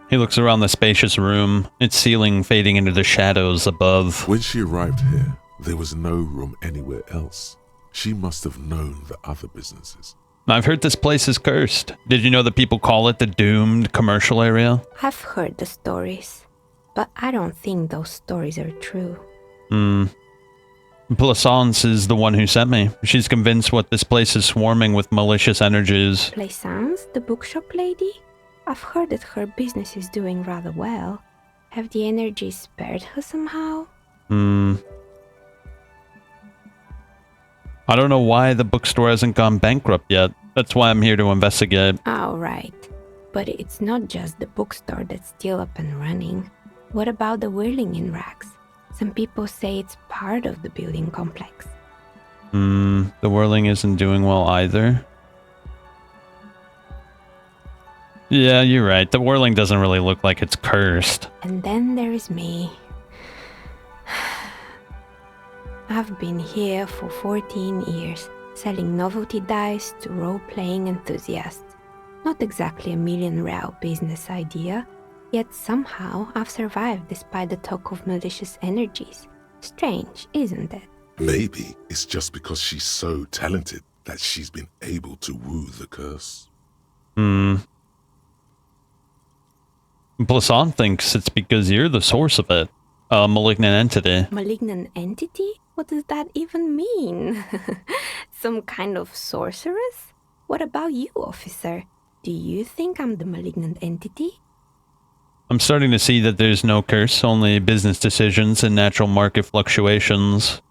He looks around the spacious room, its ceiling fading into the shadows above. When she arrived here, there was no room anywhere else. She must have known the other businesses. I've heard this place is cursed. Did you know that people call it the doomed commercial area? I've heard the stories, but I don't think those stories are true. Plaisance is the one who sent me. She's convinced what this place is swarming with malicious energies. Plaisance, the bookshop lady? I've heard that her business is doing rather well. Have the energies spared her somehow? I don't know why the bookstore hasn't gone bankrupt yet. That's why I'm here to investigate. Oh, right. But it's not just the bookstore that's still up and running. What about the Whirling in rags? Some people say it's part of the building complex. The Whirling isn't doing well either. Yeah, you're right. The Whirling doesn't really look like it's cursed. And then there is me. I've been here for 14 years, selling novelty dice to role-playing enthusiasts. Not exactly a million-real business idea, yet somehow I've survived despite the talk of malicious energies. Strange, isn't it? Maybe it's just because she's so talented that she's been able to woo the curse. Plaisance thinks it's because you're the source of it. A malignant entity. Malignant entity? What does that even mean? Some kind of sorceress? What about you, officer? Do you think I'm the malignant entity? I'm starting to see that there's no curse, only business decisions and natural market fluctuations.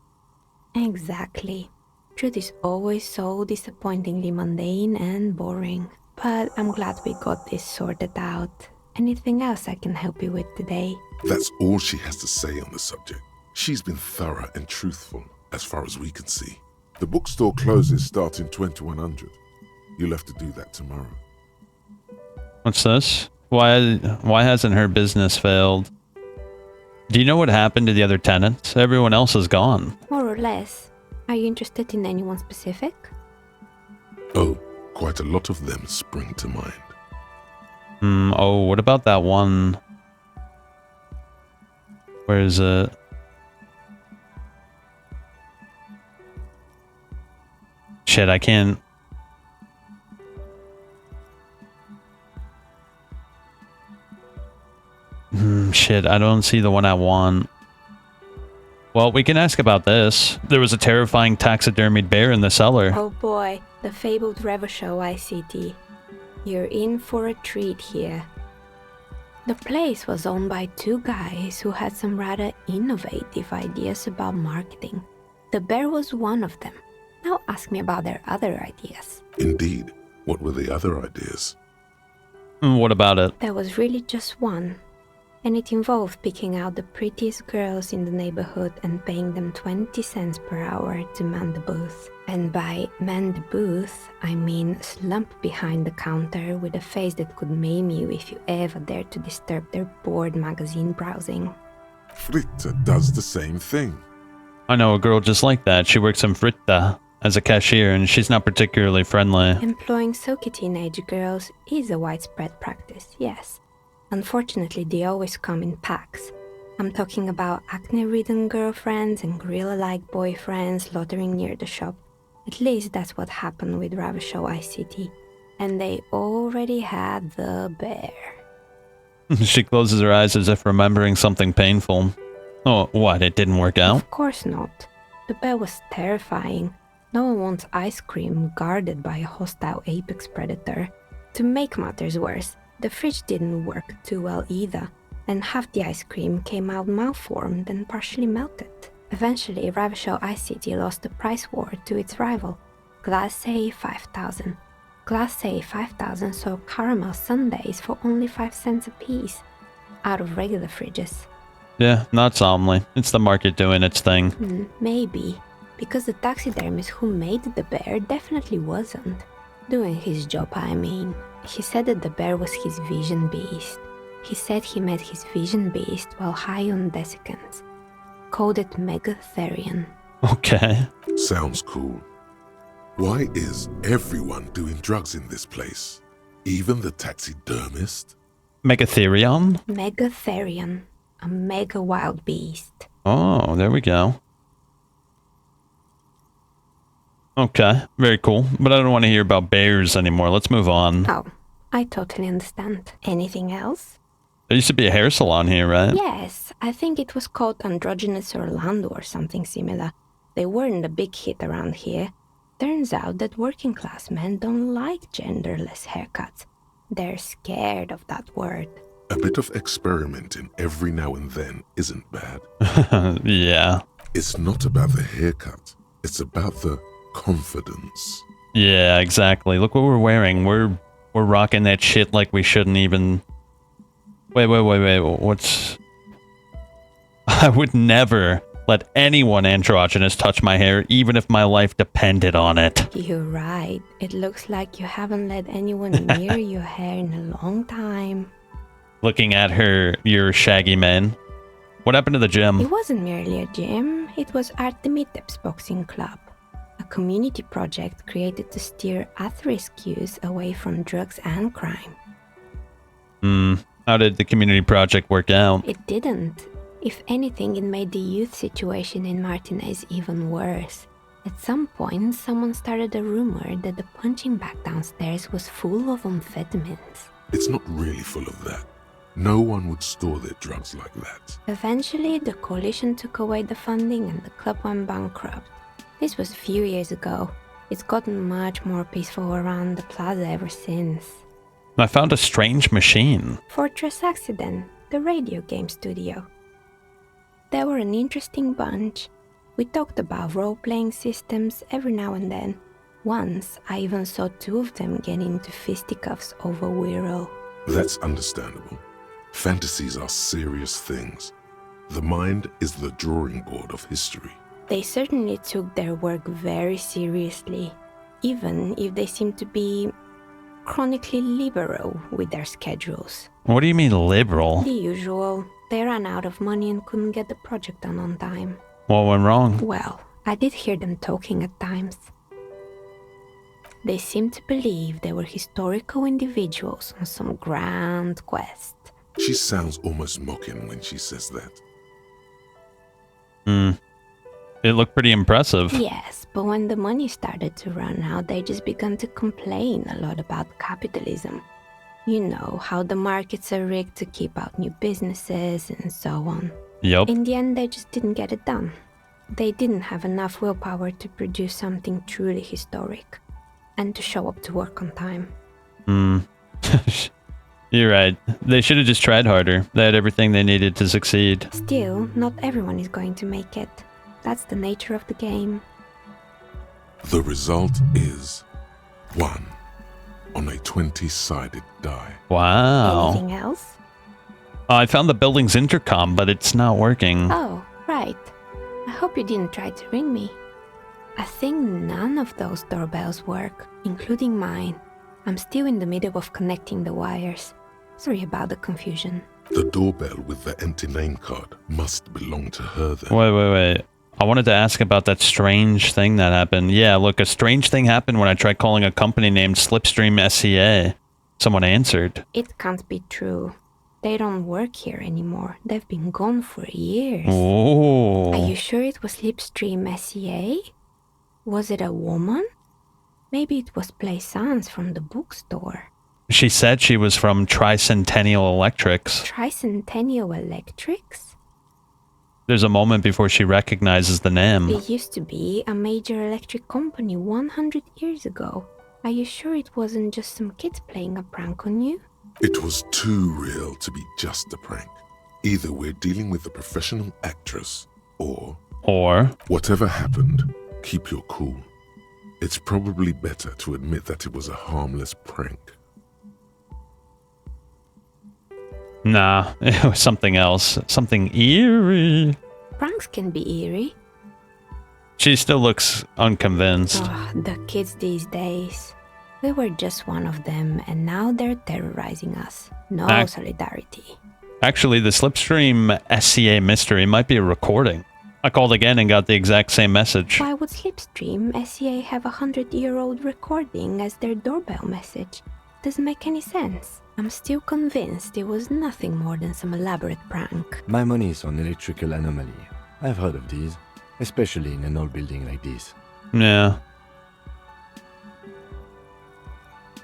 Exactly. Truth is always so disappointingly mundane and boring. But I'm glad we got this sorted out. Anything else I can help you with today? That's all she has to say on the subject. She's been thorough and truthful, as far as we can see. The bookstore closes starting 2100. You'll have to do that tomorrow. What's this? Why hasn't her business failed? Do you know what happened to the other tenants? Everyone else is gone. More or less. Are you interested in anyone specific? Oh, quite a lot of them spring to mind. Oh, what about that one? Where is it? Shit, I can't. Shit, I don't see the one I want. Well, we can ask about this. There was a terrifying taxidermied bear in the cellar. Oh boy, the fabled Revachol ICT. You're in for a treat here. The place was owned by two guys who had some rather innovative ideas about marketing. The bear was one of them. Now ask me about their other ideas. Indeed. What were the other ideas? What about it? There was really just one. And it involved picking out the prettiest girls in the neighborhood and paying them 20 cents per hour to man the booth. And by man the booth, I mean slump behind the counter with a face that could maim you if you ever dared to disturb their bored magazine browsing. Fritta does the same thing. I know a girl just like that. She works in Fritta as a cashier, and she's not particularly friendly. Employing silky teenage girls is a widespread practice, yes. Unfortunately, they always come in packs. I'm talking about acne-ridden girlfriends and gorilla-like boyfriends loitering near the shop. At least that's what happened with Revachol ICT. And they already had the bear. She closes her eyes as if remembering something painful. Oh, what? It didn't work out? Of course not. The bear was terrifying. No one wants ice cream guarded by a hostile apex predator. To make matters worse, the fridge didn't work too well either, and half the ice cream came out malformed and partially melted. Eventually, Revachol ICT lost the price war to its rival, Glace 5000. Glace 5000 sold caramel sundaes for only 5 cents a piece, out of regular fridges. Yeah, not solemnly. It's the market doing its thing. Maybe, because the taxidermist who made the bear definitely wasn't. Doing his job, I mean. He said that the bear was his vision beast. He said he met his vision beast while high on desiccants. Called it Megatherion. Okay. Sounds cool. Why is everyone doing drugs in this place? Even the taxidermist? Megatherion? Megatherion. A mega wild beast. Oh, there we go. Okay, very cool. But I don't want to hear about bears anymore. Let's move on. Oh, I totally understand. Anything else? There used to be a hair salon here, right? Yes, I think it was called Androgynous Orlando or something similar. They weren't a big hit around here. Turns out that working class men don't like genderless haircuts. They're scared of that word. A bit of experimenting every now and then isn't bad. Yeah. It's not about the haircut. It's about the confidence. Yeah, exactly. Look what we're wearing. We're rocking that shit like we shouldn't even... Wait. What's... I would never let anyone androgynous touch my hair, even if my life depended on it. You're right. It looks like you haven't let anyone near your hair in a long time. Looking at your shaggy man. What happened to the gym? It wasn't merely a gym. It was Artemitep's boxing club. A community project created to steer at-risk youth away from drugs and crime. How did the community project work out? It didn't. If anything, it made the youth situation in Martinez even worse. At some point, someone started a rumor that the punching bag downstairs was full of amphetamines. It's not really full of that. No one would store their drugs like that. Eventually, the coalition took away the funding and the club went bankrupt. This was a few years ago. It's gotten much more peaceful around the plaza ever since. I found a strange machine. Fortress Accident, the radio game studio. They were an interesting bunch. We talked about role-playing systems every now and then. Once, I even saw two of them get into fisticuffs over Wirral. That's understandable. Fantasies are serious things. The mind is the drawing board of history. They certainly took their work very seriously, even if they seemed to be chronically liberal with their schedules. What do you mean liberal? The usual. They ran out of money and couldn't get the project done on time. What went wrong? Well, I did hear them talking at times. They seemed to believe they were historical individuals on some grand quest. She sounds almost mocking when she says that. It looked pretty impressive. Yes, but when the money started to run out, they just began to complain a lot about capitalism. You know how the markets are rigged to keep out new businesses and so on. Yup. In the end, they just didn't get it done. They didn't have enough willpower to produce something truly historic and to show up to work on time. You're right. They should have just tried harder. They had everything they needed to succeed. Still, not everyone is going to make it. That's the nature of the game. The result is 1 on a 20-sided die. Wow. Anything else? I found the building's intercom, but it's not working. Oh, right. I hope you didn't try to ring me. I think none of those doorbells work, including mine. I'm still in the middle of connecting the wires. Sorry about the confusion. The doorbell with the empty name card must belong to her then. Wait. I wanted to ask about that strange thing that happened. Yeah, look, a strange thing happened when I tried calling a company named Slipstream SCA. Someone answered. It can't be true. They don't work here anymore. They've been gone for years. Oh. Are you sure it was Slipstream SCA? Was it a woman? Maybe it was Plaisance from the bookstore. She said she was from Tricentennial Electrics. Tricentennial Electrics? There's a moment before she recognizes the name. It used to be a major electric company 100 years ago. Are you sure it wasn't just some kids playing a prank on you? It was too real to be just a prank. Either we're dealing with a professional actress, or... Whatever happened, keep your cool. It's probably better to admit that it was a harmless prank. Nah, it was something else. Something eerie. Pranks can be eerie. She still looks unconvinced. Oh, the kids these days. We were just one of them, and now they're terrorizing us. No solidarity. Actually, the Slipstream SCA mystery might be a recording. I called again and got the exact same message. Why would Slipstream SCA have a 100-year-old recording as their doorbell message? Doesn't make any sense. I'm still convinced it was nothing more than some elaborate prank. My money is on electrical anomaly. I've heard of these, especially in an old building like this. Yeah.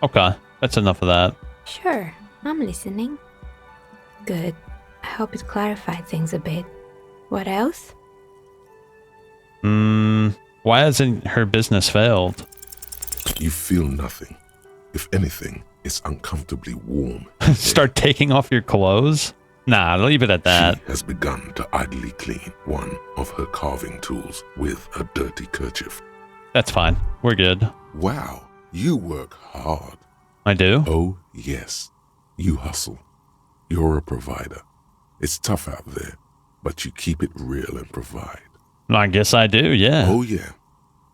Okay, that's enough of that. Sure, I'm listening. Good. I hope it clarified things a bit. What else? Why hasn't her business failed? You feel nothing. If anything, it's uncomfortably warm. Start taking off your clothes? Nah, leave it at that. She has begun to idly clean one of her carving tools with a dirty kerchief. That's fine. We're good. Wow, you work hard. I do? Oh, yes. You hustle. You're a provider. It's tough out there, but you keep it real and provide. I guess I do, yeah. Oh, yeah.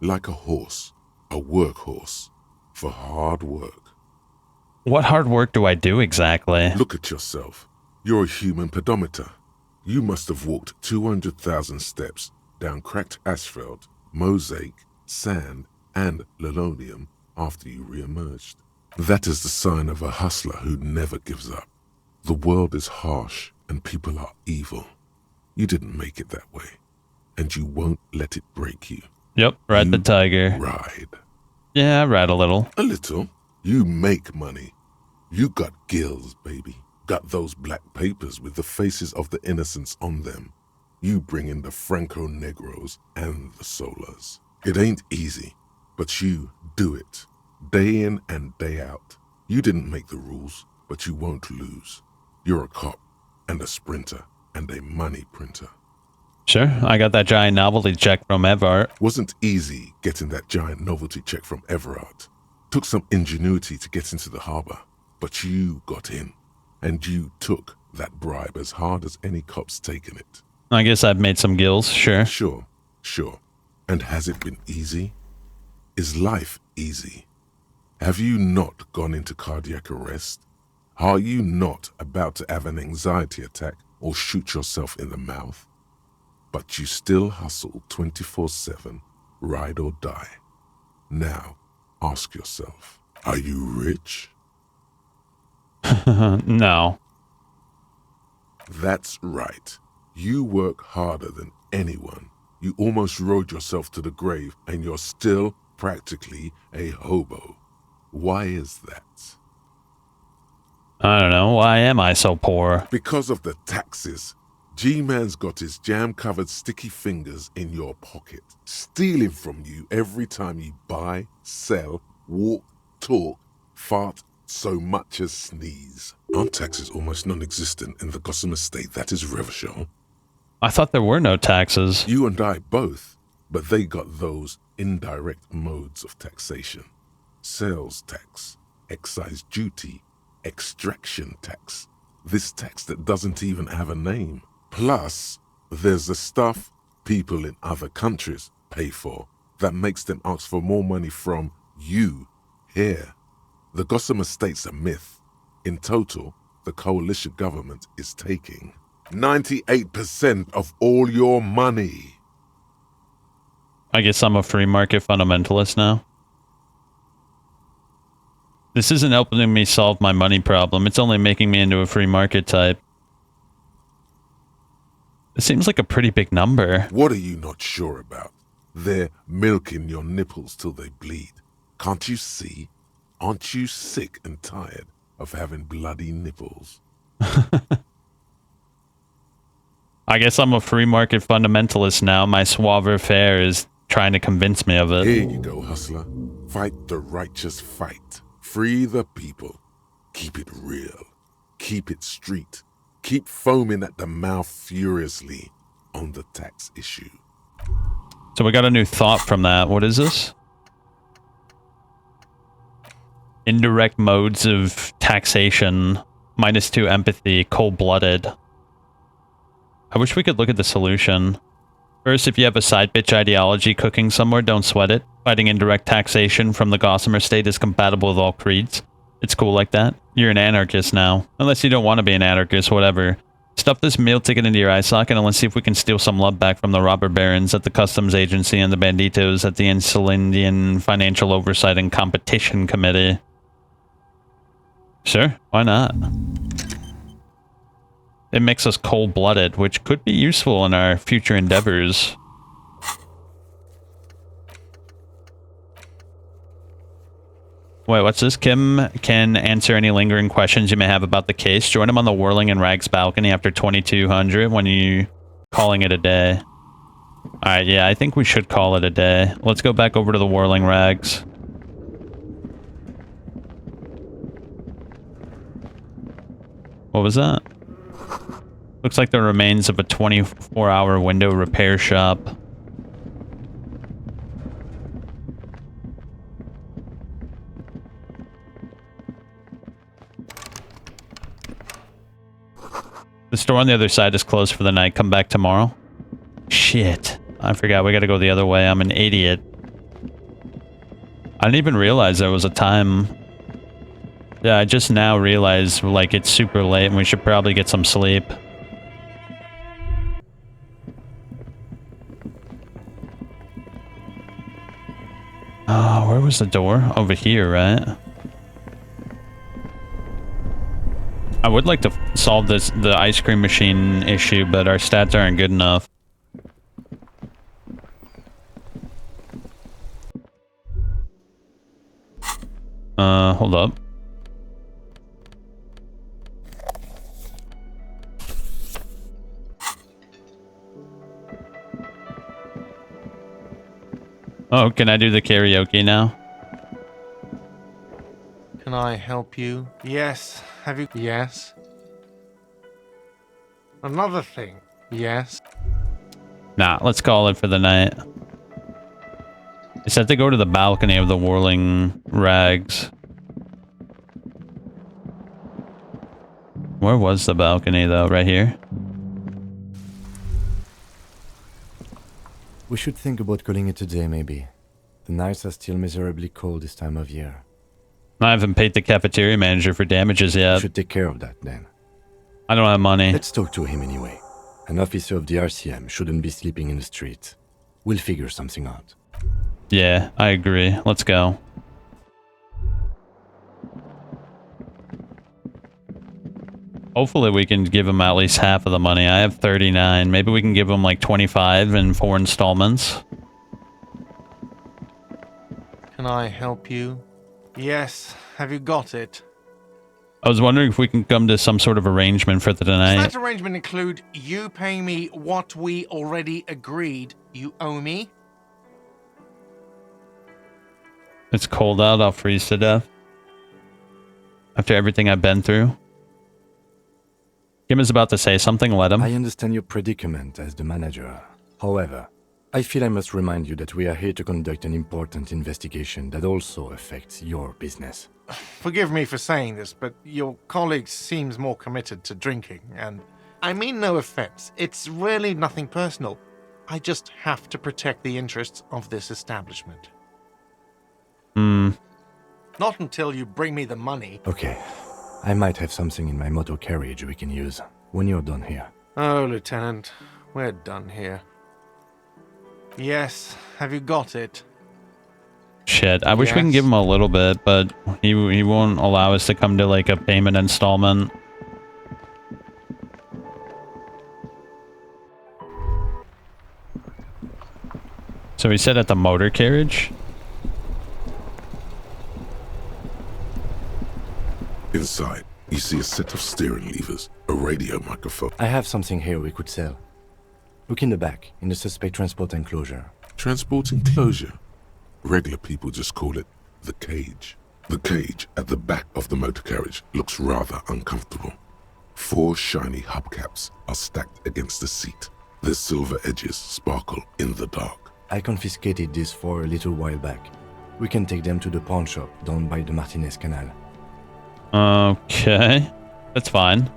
Like a horse, a workhorse, for hard work. What hard work do I do exactly? Look at yourself. You're a human pedometer. You must have walked 200,000 steps down cracked asphalt, mosaic, sand, and linoleum after you re-emerged. That is the sign of a hustler who never gives up. The world is harsh and people are evil. You didn't make it that way, and you won't let it break you. Yep, ride the tiger. Ride. Yeah, I ride a little. A little. You make money. You got gills, baby. Got those black papers with the faces of the innocents on them. You bring in the Franco-Negros and the Solas. It ain't easy, but you do it. Day in and day out. You didn't make the rules, but you won't lose. You're a cop and a sprinter and a money printer. Sure, I got that giant novelty check from Everart. Wasn't easy getting that giant novelty check from Everart. Took some ingenuity to get into the harbor, but you got in. And you took that bribe as hard as any cop's taken it. I guess I've made some gills, sure. Sure. And has it been easy? Is life easy? Have you not gone into cardiac arrest? Are you not about to have an anxiety attack or shoot yourself in the mouth? But you still hustle 24/7, ride or die. Now, ask yourself, are you rich? No. That's right. You work harder than anyone. You almost rode yourself to the grave and you're still practically a hobo. Why is that? I don't know. Why am I so poor? Because of the taxes. G-Man's got his jam-covered sticky fingers in your pocket, stealing from you every time you buy, sell, walk, talk, fart, so much as sneeze. Aren't taxes almost non-existent in the Gotham estate that is Revachol? I thought there were no taxes. You and I both, but they got those indirect modes of taxation. Sales tax, excise duty, extraction tax. This tax that doesn't even have a name. Plus, there's the stuff people in other countries pay for that makes them ask for more money from you here. The Gotham estate's a myth. In total, the coalition government is taking 98% of all your money. I guess I'm a free market fundamentalist now. This isn't helping me solve my money problem. It's only making me into a free market type. It seems like a pretty big number. What are you not sure about? They're milking your nipples till they bleed. Can't you see? Aren't you sick and tired of having bloody nipples? I guess I'm a free market fundamentalist now. My suave fare is trying to convince me of it. Here you go, hustler. Fight the righteous fight. Free the people. Keep it real. Keep it street. Keep foaming at the mouth furiously on the tax issue. So we got a new thought from that. What is this? Indirect modes of taxation. -2 empathy. Cold-blooded. I wish we could look at the solution. First, if you have a side bitch ideology cooking somewhere, don't sweat it. Fighting indirect taxation from the Gossamer state is compatible with all creeds. It's cool like that. You're an anarchist now. Unless you don't want to be an anarchist, whatever. Stuff this meal ticket into your eye socket and let's see if we can steal some love back from the robber barons at the customs agency and the banditos at the Insulindian Financial Oversight and Competition Committee. Sure, why not? It makes us cold-blooded, which could be useful in our future endeavors. Wait, what's this? Kim can answer any lingering questions you may have about the case. Join him on the Whirling and Rags balcony after 2200 when you calling it a day. Alright, yeah, I think we should call it a day. Let's go back over to the Whirling Rags. What was that? Looks like the remains of a 24-hour window repair shop. The store on the other side is closed for the night. Come back tomorrow. Shit. I forgot. We gotta go the other way. I'm an idiot. I didn't even realize there was a time. Yeah, I just now realized, like, it's super late and we should probably get some sleep. Where was the door? Over here, right? I would like to solve the ice cream machine issue, but our stats aren't good enough. Hold up. Oh, can I do the karaoke now? Can I help you? Yes. Have you? Yes. Another thing. Yes. Nah, let's call it for the night. It said to go to the balcony of the Whirling Rags. Where was the balcony, though? Right here? We should think about calling it a day, maybe. The nights are still miserably cold this time of year. I haven't paid the cafeteria manager for damages yet. You should take care of that, then. I don't have money. Let's talk to him anyway. An officer of the RCM shouldn't be sleeping in the street. We'll figure something out. Yeah, I agree. Let's go. Hopefully we can give him at least half of the money. I have 39. Maybe we can give him like 25 in 4 installments. Can I help you? Yes. Have you got it? I was wondering if we can come to some sort of arrangement for the Does tonight. that arrangement include you paying me what we already agreed you owe me? It's cold out, I'll freeze to death. After everything I've been through. Kim is about to say something, let him. I understand your predicament as the manager. However, I feel I must remind you that we are here to conduct an important investigation that also affects your business. Forgive me for saying this, but your colleague seems more committed to drinking, and I mean no offense. It's really nothing personal. I just have to protect the interests of this establishment. Not until you bring me the money. Okay. I might have something in my motor carriage we can use when you're done here. Oh, Lieutenant, we're done here. Yes, have you got it? Shit, I wish we can give him a little bit, but he won't allow us to come to like a payment installment. So he said at the motor carriage? Inside, you see a set of steering levers, a radio microphone. I have something here we could sell. Look in the back, in the suspect transport enclosure. Transport enclosure? Regular people just call it the cage. The cage at the back of the motor carriage looks rather uncomfortable. 4 shiny hubcaps are stacked against the seat. Their silver edges sparkle in the dark. I confiscated these 4 a little while back. We can take them to the pawn shop down by the Martinez Canal. Okay, that's fine.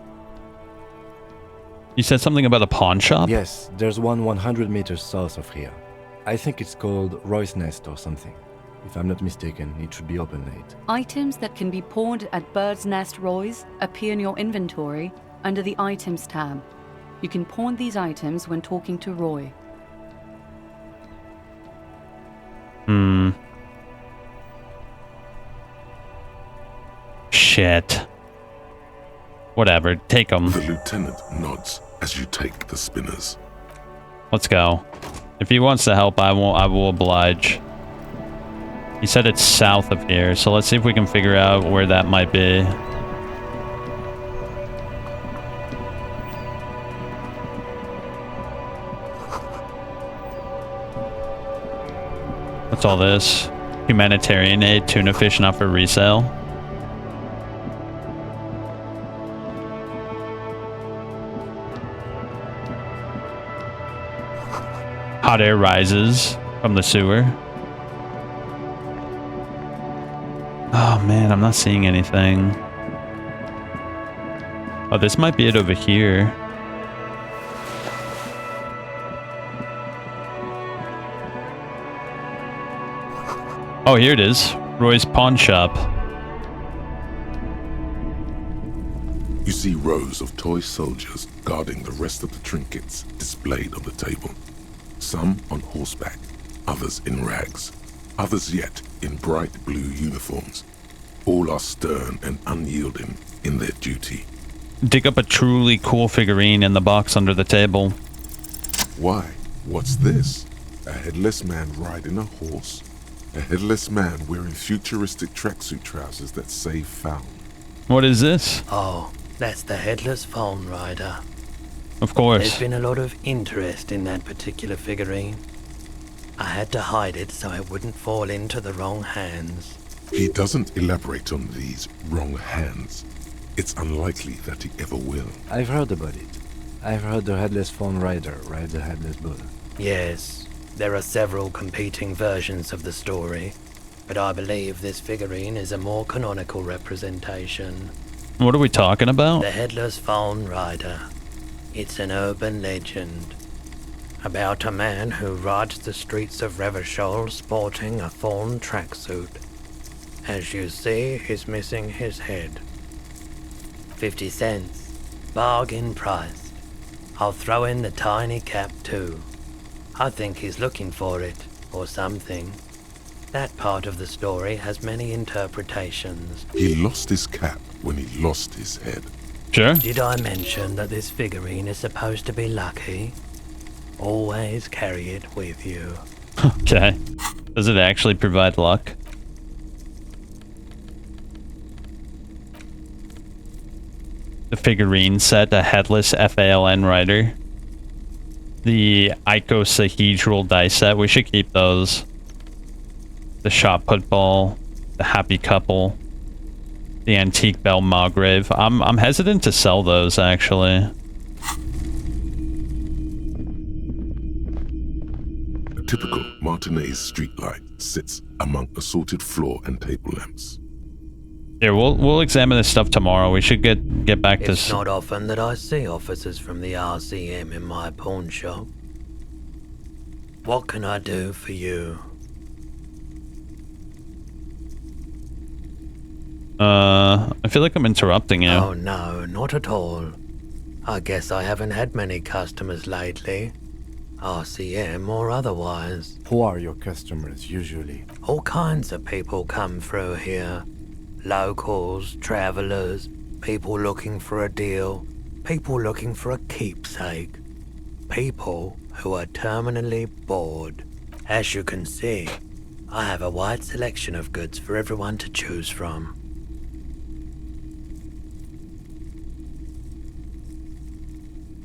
You said something about a pawn shop? Yes, there's one 100 meters south of here. I think it's called Roy's Nest or something. If I'm not mistaken, it should be open late. Items that can be pawned at Bird's Nest Roy's appear in your inventory under the Items tab. You can pawn these items when talking to Roy. Shit. Whatever, take them. The lieutenant nods as you take the spinners. Let's go. If he wants to help, I will oblige. He said it's south of here, so let's see if we can figure out where that might be. What's all this? Humanitarian aid, tuna fish not for resale. Hot air rises from the sewer. Oh man, I'm not seeing anything. Oh, this might be it over here. Oh, here it is. Roy's pawn shop. You see rows of toy soldiers guarding the rest of the trinkets displayed on the table. Some on horseback, others in rags, others yet in bright blue uniforms. All are stern and unyielding in their duty. Dig up a truly cool figurine in the box under the table. Why? What's this? A headless man riding a horse? A headless man wearing futuristic tracksuit trousers that say found. What is this? Oh, that's the headless phone rider. Of course. There's been a lot of interest in that particular figurine. I had to hide it so it wouldn't fall into the wrong hands. He doesn't elaborate on these wrong hands. It's unlikely that he ever will. I've heard about it. I've heard the headless phone rider rides a headless bull. Yes, there are several competing versions of the story, but I believe this figurine is a more canonical representation. What are we talking about? The headless phone rider. It's an urban legend about a man who rides the streets of Revachol sporting a fawn tracksuit. As you see, he's missing his head. 50 cents. Bargain priced. I'll throw in the tiny cap too. I think he's looking for it, or something. That part of the story has many interpretations. He lost his cap when he lost his head. Sure. Did I mention that this figurine is supposed to be lucky? Always carry it with you. Okay. Does it actually provide luck? The figurine set, a headless FALN rider. The icosahedral dice set, we should keep those. The shot put ball, the happy couple, the antique bell Magrave. I'm hesitant to sell those actually. A typical Martinez streetlight sits among assorted floor and table lamps. Yeah, we'll examine this stuff tomorrow. We should get back to. It's not often that I see officers from the RCM in my pawn shop. What can I do for you? I feel like I'm interrupting you. Oh no, not at all. I guess I haven't had many customers lately. RCM or otherwise. Who are your customers usually? All kinds of people come through here. Locals, travelers, people looking for a deal, people looking for a keepsake. People who are terminally bored. As you can see, I have a wide selection of goods for everyone to choose from.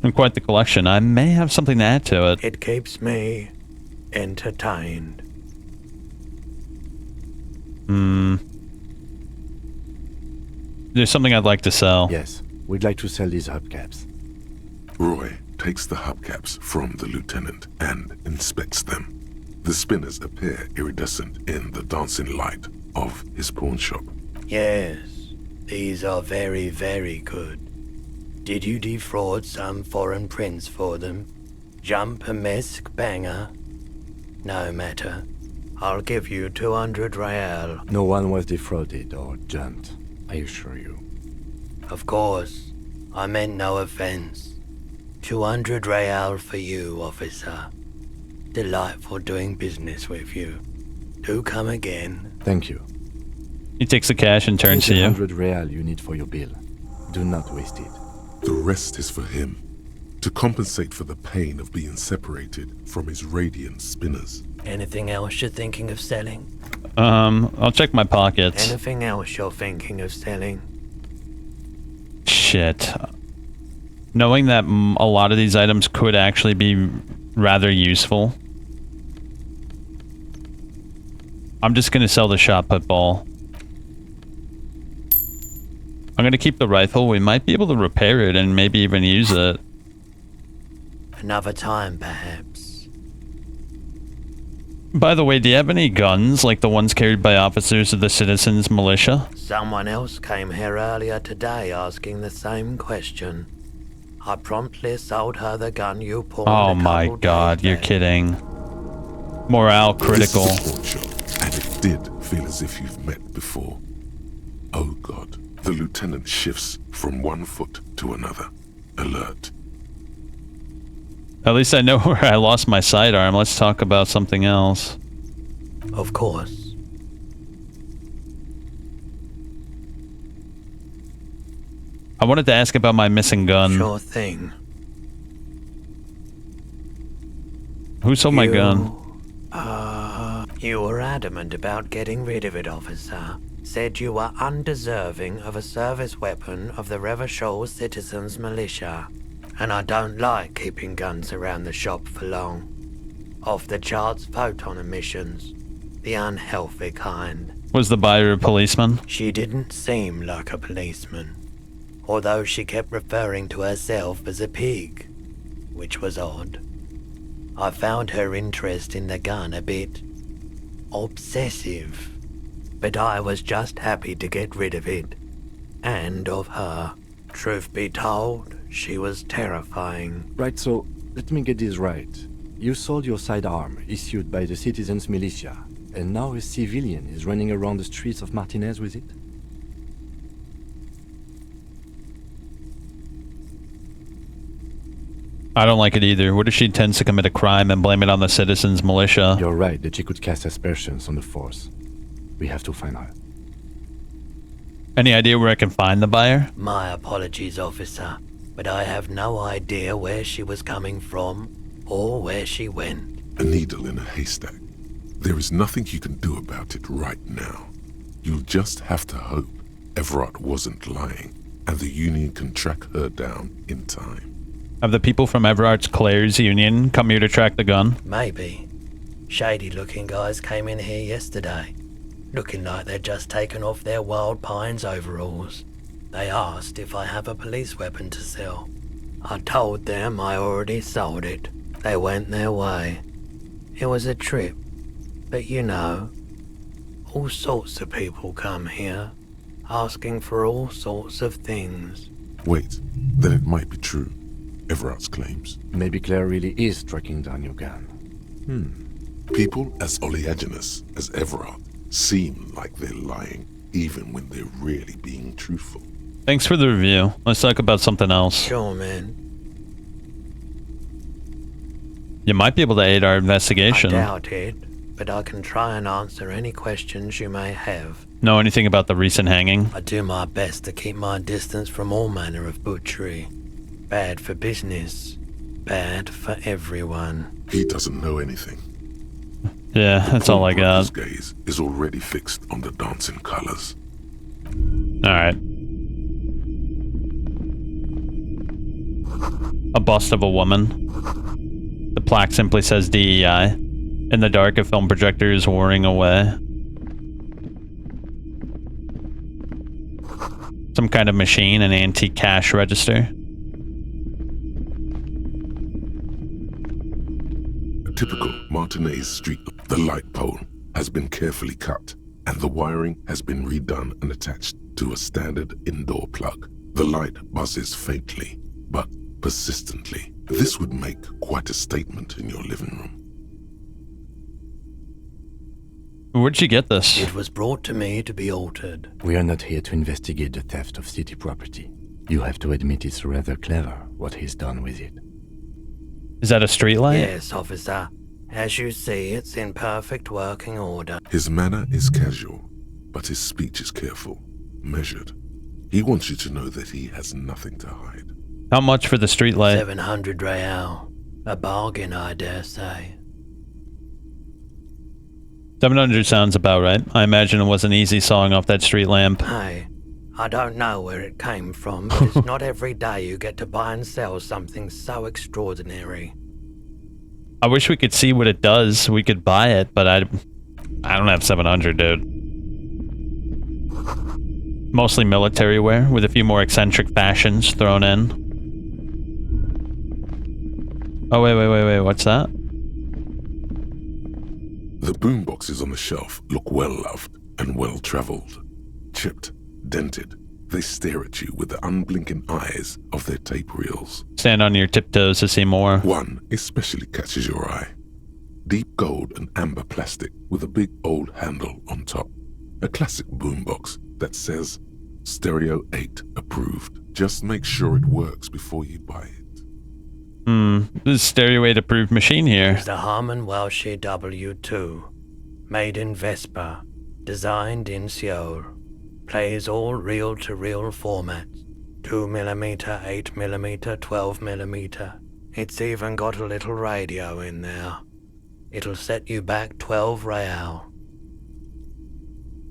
And quite the collection. I may have something to add to it. It keeps me entertained. There's something I'd like to sell. Yes, we'd like to sell these hubcaps. Roy takes the hubcaps from the lieutenant and inspects them. The spinners appear iridescent in the dancing light of his pawn shop. Yes, these are very, very good. Did you defraud some foreign prince for them? Jump-a-mesque banger? No matter. I'll give you 200 real. No one was defrauded or jumped, I assure you. Of course. I meant no offense. 200 real for you, officer. Delightful doing business with you. Do come again. Thank you. He takes the cash and turns to you. 100 real you need for your bill. Do not waste it. The rest is for him, to compensate for the pain of being separated from his radiant spinners. Anything else you're thinking of selling? I'll check my pockets. Anything else you're thinking of selling? Shit. Knowing that a lot of these items could actually be rather useful, I'm just gonna sell the shot put ball. I'm gonna keep the rifle. We might be able to repair it and maybe even use it. Another time, perhaps. By the way, do you have any guns like the ones carried by officers of the citizens' militia? Someone else came here earlier today asking the same question. I promptly sold her the gun you pawned. Oh my god, you're kidding. Morale critical. This is a pawn shop, and it did feel as if you've met before. Oh god. The lieutenant shifts from one foot to another, alert. At least I know where I lost my sidearm. Let's talk about something else. Of course. I wanted to ask about my missing gun. Sure thing. Who stole my gun? You were adamant about getting rid of it, officer. Said you were undeserving of a service weapon of the Revachol Citizens Militia. And I don't like keeping guns around the shop for long. Off-the-charts photon emissions. The unhealthy kind. Was the buyer a policeman? She didn't seem like a policeman. Although she kept referring to herself as a pig. Which was odd. I found her interest in the gun a bit obsessive. But I was just happy to get rid of it. And of her. Truth be told, she was terrifying. Right, so let me get this right. You sold your sidearm, issued by the Citizens Militia, and now a civilian is running around the streets of Martinez with it? I don't like it either. What if she intends to commit a crime and blame it on the Citizens Militia? You're right that she could cast aspersions on the force. We have to find her. Any idea where I can find the buyer? My apologies, officer, but I have no idea where she was coming from or where she went. A needle in a haystack. There is nothing you can do about it right now. You'll just have to hope Everard wasn't lying. and the Union can track her down in time. Have the people from Everart's Claire's Union come here to track the gun? Maybe. Shady-looking guys came in here yesterday, looking like they'd just taken off their Wild Pines overalls. They asked if I have a police weapon to sell. I told them I already sold it. They went their way. It was a trip, but you know, all sorts of people come here, asking for all sorts of things. Wait, then it might be true. Everart's claims. Maybe Claire really is tracking down your gun. People as oleaginous as Everart seem like they're lying, even when they're really being truthful. Thanks for the review. Let's talk about something else. Sure, man. You might be able to aid our investigation. I doubt it, but I can try and answer any questions you may have. Know anything about the recent hanging? I do my best to keep my distance from all manner of butchery. Bad for business. Bad for everyone. He doesn't know anything. Yeah, that's all I got. His gaze is already fixed on the dancing colors. Alright. A bust of a woman. The plaque simply says DEI. In the dark, a film projector is whirring away. Some kind of machine, an antique cash register. A typical Martinez Street. The light pole has been carefully cut, and the wiring has been redone and attached to a standard indoor plug. The light buzzes faintly, but persistently. This would make quite a statement in your living room. Where'd you get this? It was brought to me to be altered. We are not here to investigate the theft of city property. You have to admit it's rather clever what he's done with it. Is that a streetlight? Yes, officer. As you see, it's in perfect working order. His manner is casual, but his speech is careful, measured. He wants you to know that he has nothing to hide. How much for the streetlight? 700 real. A bargain, I dare say. 700 sounds about right. I imagine it wasn't easy sawing off that street lamp. Hey, I don't know where it came from, but it's not every day you get to buy and sell something so extraordinary. I wish we could see what it does. We could buy it, but I don't have 700, dude. Mostly military wear, with a few more eccentric fashions thrown in. Oh, wait, what's that? The boomboxes on the shelf look well-loved and well-traveled. Chipped, dented, they stare at you with the unblinking eyes of their tape reels. Stand on your tiptoes to see more. One especially catches your eye. Deep gold and amber plastic with a big old handle on top. A classic boombox that says, Stereo 8 approved. Just make sure it works before you buy it. This is Stereo 8 approved machine here. It's the Harman Welsh W2. Made in Vespa. Designed in Seoul. Plays all reel-to-reel formats. 2mm, 8mm, 12mm. It's even got a little radio in there. It'll set you back 12 real.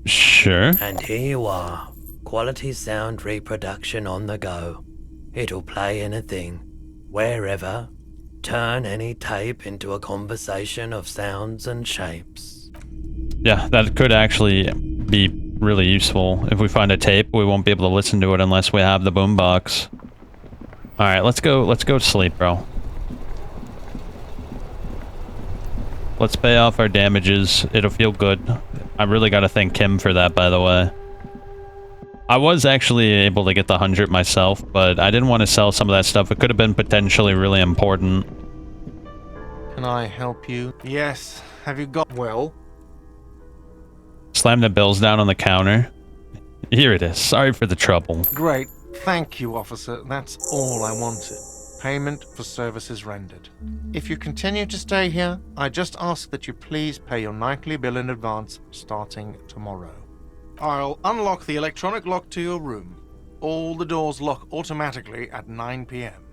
Sure. And here you are. Quality sound reproduction on the go. It'll play anything, wherever. Turn any tape into a conversation of sounds and shapes. Yeah, that could actually be really useful. If we find a tape, we won't be able to listen to it unless we have the boombox. Alright, let's go to sleep, bro. Let's pay off our damages. It'll feel good. I really gotta thank Kim for that, by the way. I was actually able to get the 100 myself, but I didn't want to sell some of that stuff. It could have been potentially really important. Can I help you? Yes. Have you got... Well? Slam the bills down on the counter. Here it is. Sorry for the trouble. Great. Thank you, officer. That's all I wanted. Payment for services rendered. If you continue to stay here, I just ask that you please pay your nightly bill in advance starting tomorrow. I'll unlock the electronic lock to your room. All the doors lock automatically at 9 p.m.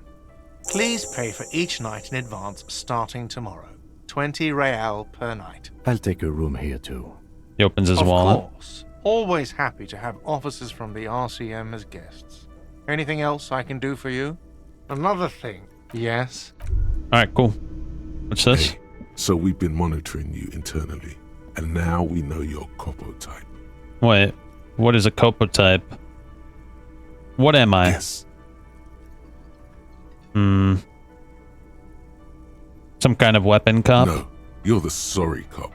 Please pay for each night in advance starting tomorrow. 20 real per night. I'll take a room here too. He opens his wallet. Of course. Always happy to have officers from the RCM as guests. Anything else I can do for you? Another thing. Yes? Alright, cool. What's this? Hey, so we've been monitoring you internally, and now we know your Copo type. Wait, what is a Copo type? What am I? Yes. Some kind of weapon cop? No, you're the sorry cop.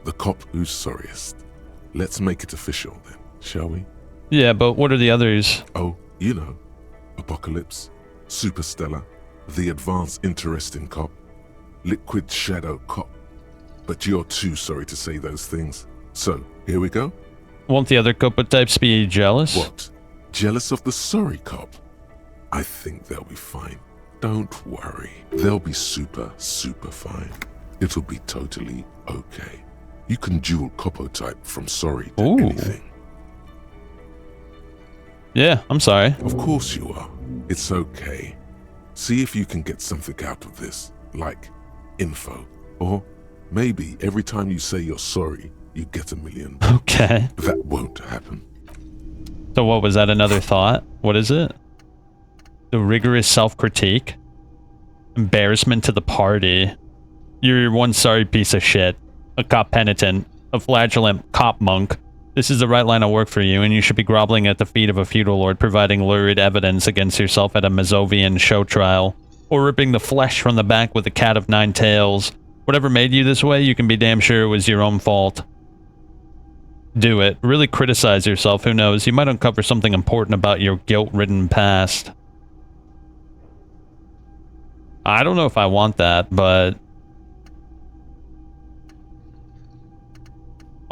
The cop who's sorriest. Let's make it official then, shall we? Yeah, but what are the others? Oh, you know. Apocalypse, Superstellar, the advanced interesting cop, Liquid Shadow cop. But you're too sorry to say those things. So, here we go? Won't the other Copo types be jealous? What? Jealous of the sorry cop? I think they'll be fine. Don't worry. They'll be super fine. It'll be totally okay. You can dual Copo type from sorry to anything. Yeah, I'm sorry. Of course you are. It's okay. See if you can get something out of this, like info. Or maybe every time you say you're sorry, you get $1 million. Okay. That won't happen. So what was that, another thought? What is it? The rigorous self-critique? Embarrassment to the party. You're one sorry piece of shit. A cop penitent. A flagellant cop monk. This is the right line of work for you, and you should be groveling at the feet of a feudal lord providing lurid evidence against yourself at a Mazovian show trial. Or ripping the flesh from the back with a cat of 9 tails. Whatever made you this way, you can be damn sure it was your own fault. Do it. Really criticize yourself. Who knows? You might uncover something important about your guilt-ridden past. I don't know if I want that, but...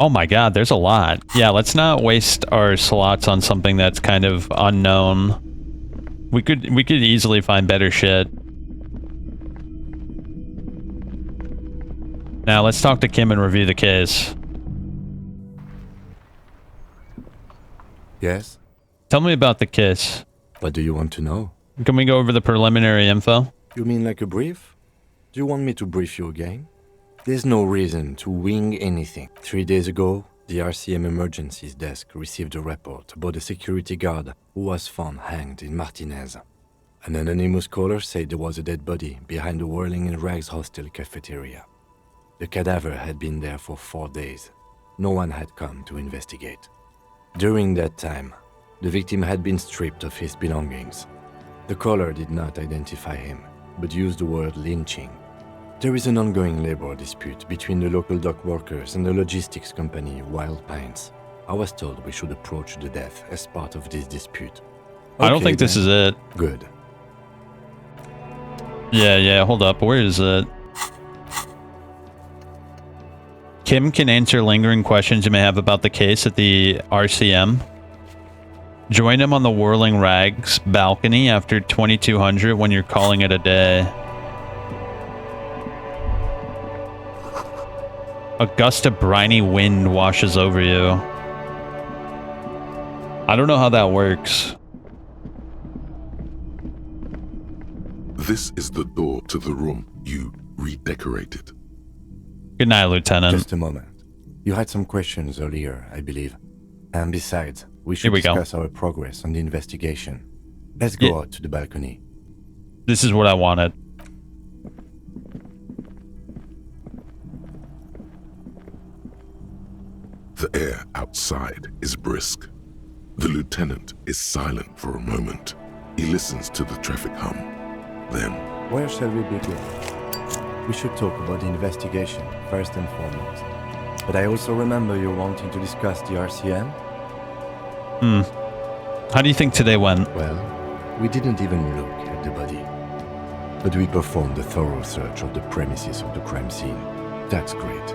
Oh my god, there's a lot. Yeah, let's not waste our slots on something that's kind of unknown. We could easily find better shit. Now, let's talk to Kim and review the case. Yes? Tell me about the case. What do you want to know? Can we go over the preliminary info? You mean like a brief? Do you want me to brief you again? There's no reason to wing anything. 3 days ago, the RCM Emergencies Desk received a report about a security guard who was found hanged in Martinez. An anonymous caller said there was a dead body behind the Whirling in Rags hostel cafeteria. The cadaver had been there for 4 days. No one had come to investigate. During that time, the victim had been stripped of his belongings. The caller did not identify him, but used the word lynching. There is an ongoing labor dispute between the local dock workers and the logistics company Wild Pines. I was told we should approach the death as part of this dispute. I don't think this is it. Good. Yeah, hold up. Where is it? Kim can answer lingering questions you may have about the case at the RCM. Join him on the Whirling Rags balcony after 2200 when you're calling it a day. A gust of briny wind washes over you. I don't know how that works. This is the door to the room you redecorated. Good night, Lieutenant. Just a moment. You had some questions earlier, I believe. And besides, we should discuss our progress on the investigation. Let's go out to the balcony. This is what I wanted. The air outside is brisk. The lieutenant is silent for a moment. He listens to the traffic hum. Then, where shall we begin? We should talk about the investigation, first and foremost. But I also remember you wanting to discuss the RCM? How do you think today went? Well, we didn't even look at the body. But we performed a thorough search of the premises of the crime scene. That's great.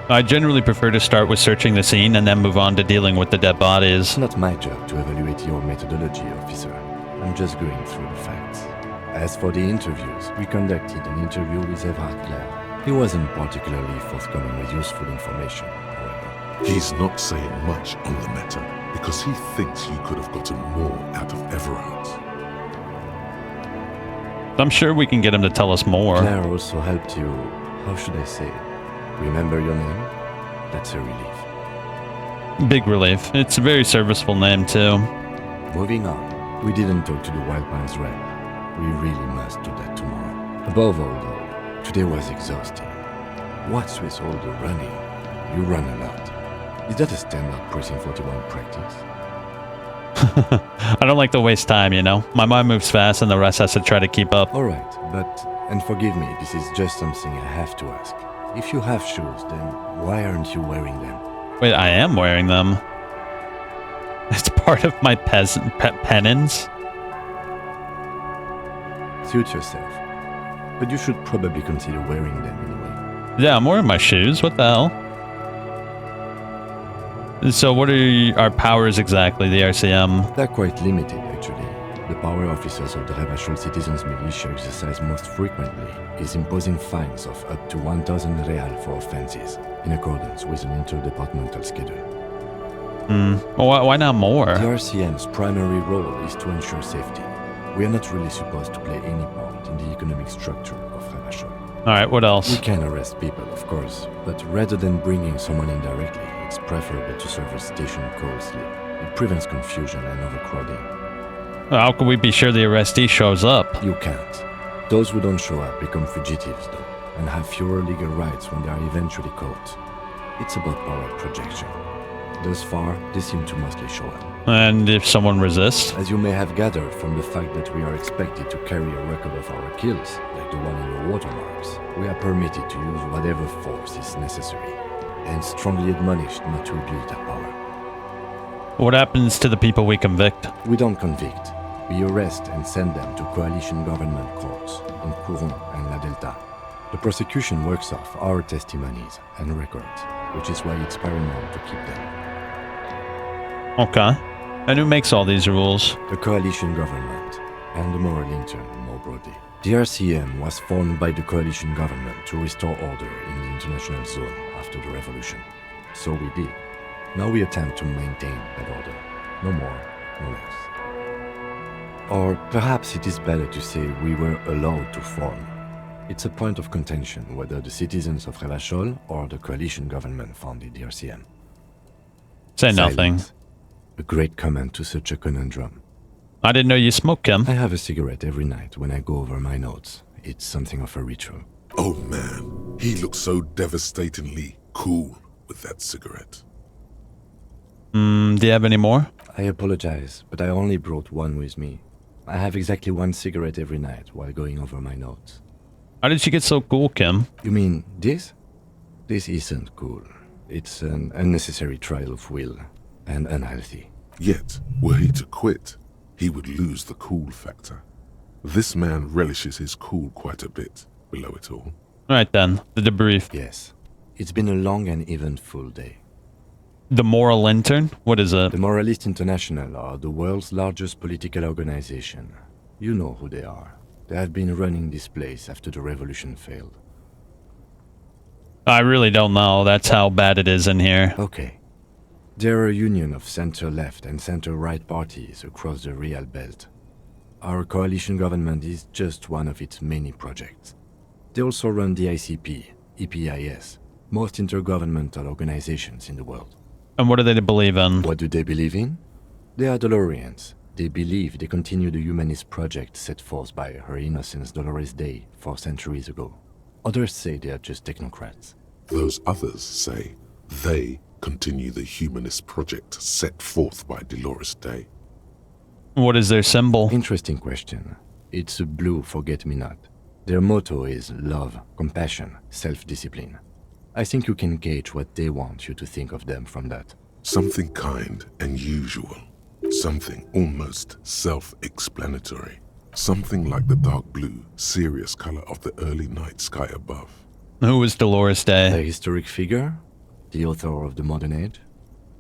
I generally prefer to start with searching the scene and then move on to dealing with the dead bodies. It's not my job to evaluate your methodology, officer. I'm just going through the facts. As for the interviews, we conducted an interview with Everard Clare. He wasn't particularly forthcoming with useful information, however. He's not saying much on the matter because he thinks you could have gotten more out of Everard. I'm sure we can get him to tell us more. Claire also helped you, how should I say it? Remember your name? That's a relief. Big relief. It's a very serviceable name, too. Moving on. We didn't talk to the Wild Pines rep. We really must do that tomorrow. Above all, though, today was exhausting. What's with all the running? You run a lot. Is that a standard Precinct 41 practice? I don't like to waste time, you know? My mind moves fast and the rest has to try to keep up. Alright, but, and forgive me, this is just something I have to ask. If you have shoes, then why aren't you wearing them? Wait, I am wearing them. It's part of my penance. Suit yourself. But you should probably consider wearing them anyway. Yeah, I'm wearing my shoes. What the hell? So what are our powers exactly, the RCM? They're quite limited, actually. The power officers of the Revachol Citizens Militia exercise most frequently is imposing fines of up to 1,000 real for offenses, in accordance with an interdepartmental schedule. Well, why not more? The RCM's primary role is to ensure safety. We are not really supposed to play any part in the economic structure of Revachol. Alright, what else? We can arrest people, of course, but rather than bringing someone in directly, it's preferable to serve a station call slip. It prevents confusion and overcrowding. How can we be sure the arrestee shows up? You can't. Those who don't show up become fugitives, though, and have fewer legal rights when they are eventually caught. It's about power projection. Thus far, they seem to mostly show up. And if someone resists? As you may have gathered from the fact that we are expected to carry a record of our kills, like the one in your watermarks, we are permitted to use whatever force is necessary, and strongly admonished not to abuse that power. What happens to the people we convict? We don't convict. We arrest and send them to coalition government courts in Couron and La Delta. The prosecution works off our testimonies and records, which is why it's paramount to keep them. Okay. And who makes all these rules? The coalition government, and the moral intern more broadly. The RCM was formed by the coalition government to restore order in the international zone after the revolution. So we did. Now we attempt to maintain that order. No more, no less. Or perhaps it is better to say we were allowed to form. It's a point of contention whether the citizens of Revachol or the coalition government founded the RCM. Say nothing. A great comment to such a conundrum. I didn't know you smoked, Kim. I have a cigarette every night when I go over my notes. It's something of a ritual. Oh man, he looks so devastatingly cool with that cigarette. Do you have any more? I apologize, but I only brought one with me. I have exactly one cigarette every night while going over my notes. How did you get so cool, Kim? You mean this? This isn't cool. It's an unnecessary trial of will, and unhealthy. Yet, were he to quit, he would lose the cool factor. This man relishes his cool quite a bit below it all. Right then, the debrief. Yes. It's been a long and eventful day. The Moral Intern? What is it? The Moralist International are the world's largest political organization. You know who they are. They have been running this place after the revolution failed. I really don't know. That's how bad it is in here. Okay. They're a union of center-left and center-right parties across the Real Belt. Our coalition government is just one of its many projects. They also run the ICP, EPIS, most intergovernmental organizations in the world. And what do they believe in? What do they believe in? They are Dolorians. They believe they continue the humanist project set forth by Her Innocence Dolores Day 4 centuries ago. Others say they are just technocrats. Those others say they continue the humanist project set forth by Dolores Day. What is their symbol? Interesting question. It's a blue forget-me-not. Their motto is love, compassion, self-discipline. I think you can gauge what they want you to think of them from that. Something kind and usual. Something almost self-explanatory. Something like the dark blue, serious color of the early night sky above. Who is Dolores Day? A historic figure? The author of the modern age?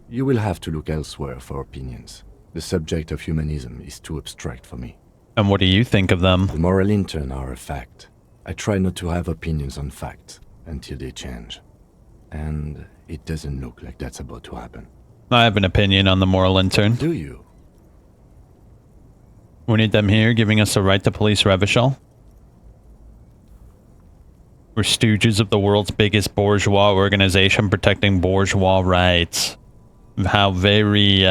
You will have to look elsewhere for opinions. The subject of humanism is too abstract for me. And what do you think of them? The moral intern are a fact. I try not to have opinions on facts until they change. And it doesn't look like that's about to happen. I have an opinion on the Moral Intern. Do you? We need them here, giving us the right to police Revachol. We're stooges of the world's biggest bourgeois organization protecting bourgeois rights. how very,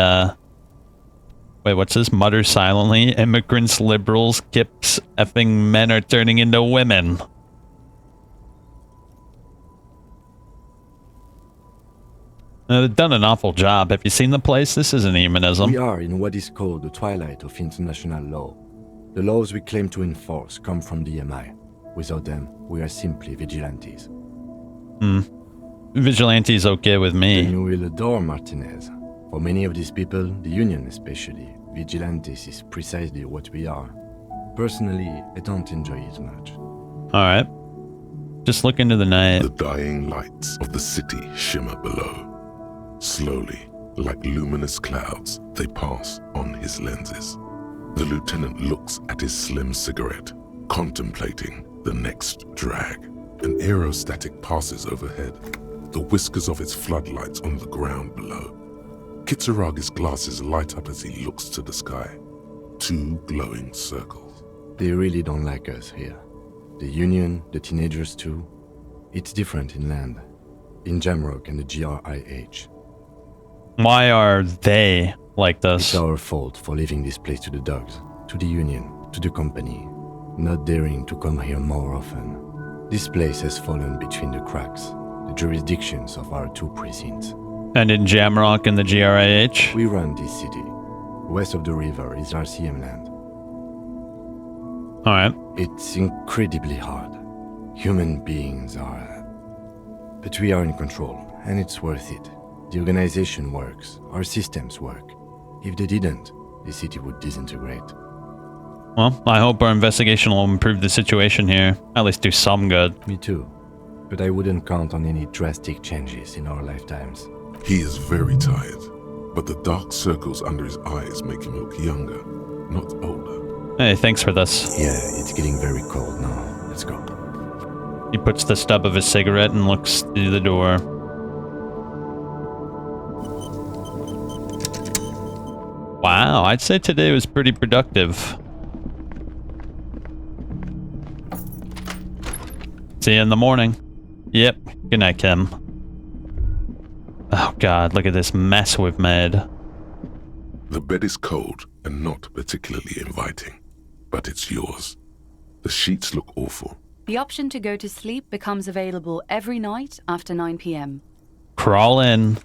wait, what's this? Mutter silently. Immigrants, liberals, kips, effing men are turning into women. They've done an awful job. Have you seen the place? This isn't humanism. We are in what is called the twilight of international law. The laws we claim to enforce come from the MI. Without them, we are simply vigilantes. Vigilante's okay with me. Then you will adore Martinez. For many of these people, the Union especially, vigilantes is precisely what we are. Personally, I don't enjoy it much. Alright. Just look into the night. The dying lights of the city shimmer below. Slowly, like luminous clouds, they pass on his lenses. The lieutenant looks at his slim cigarette, contemplating the next drag. An aerostatic passes overhead, the whiskers of its floodlights on the ground below. Kitsuragi's glasses light up as he looks to the sky. 2 glowing circles. They really don't like us here. The Union, the teenagers too. It's different in land. In Jamrock and the GRIH. Why are they like this? It's our fault for leaving this place to the dogs, to the Union, to the company, not daring to come here more often. This place has fallen between the cracks, the jurisdictions of our 2 precincts. And in Jamrock and the GRIH? We run this city. West of the river is RCM land. Alright. It's incredibly hard. Human beings are... But we are in control, and it's worth it. The organization works, our systems work. If they didn't, the city would disintegrate. Well, I hope our investigation will improve the situation here. At least do some good. Me too. But I wouldn't count on any drastic changes in our lifetimes. He is very tired, but the dark circles under his eyes make him look younger, not older. Hey, thanks for this. Yeah, it's getting very cold now. Let's go. He puts the stub of his cigarette and looks through the door. Wow, I'd say today was pretty productive. See you in the morning. Yep. Good night, Kim. Oh god, look at this mess we've made. The bed is cold and not particularly inviting, but it's yours. The sheets look awful. The option to go to sleep becomes available every night after 9 p.m. Crawl in.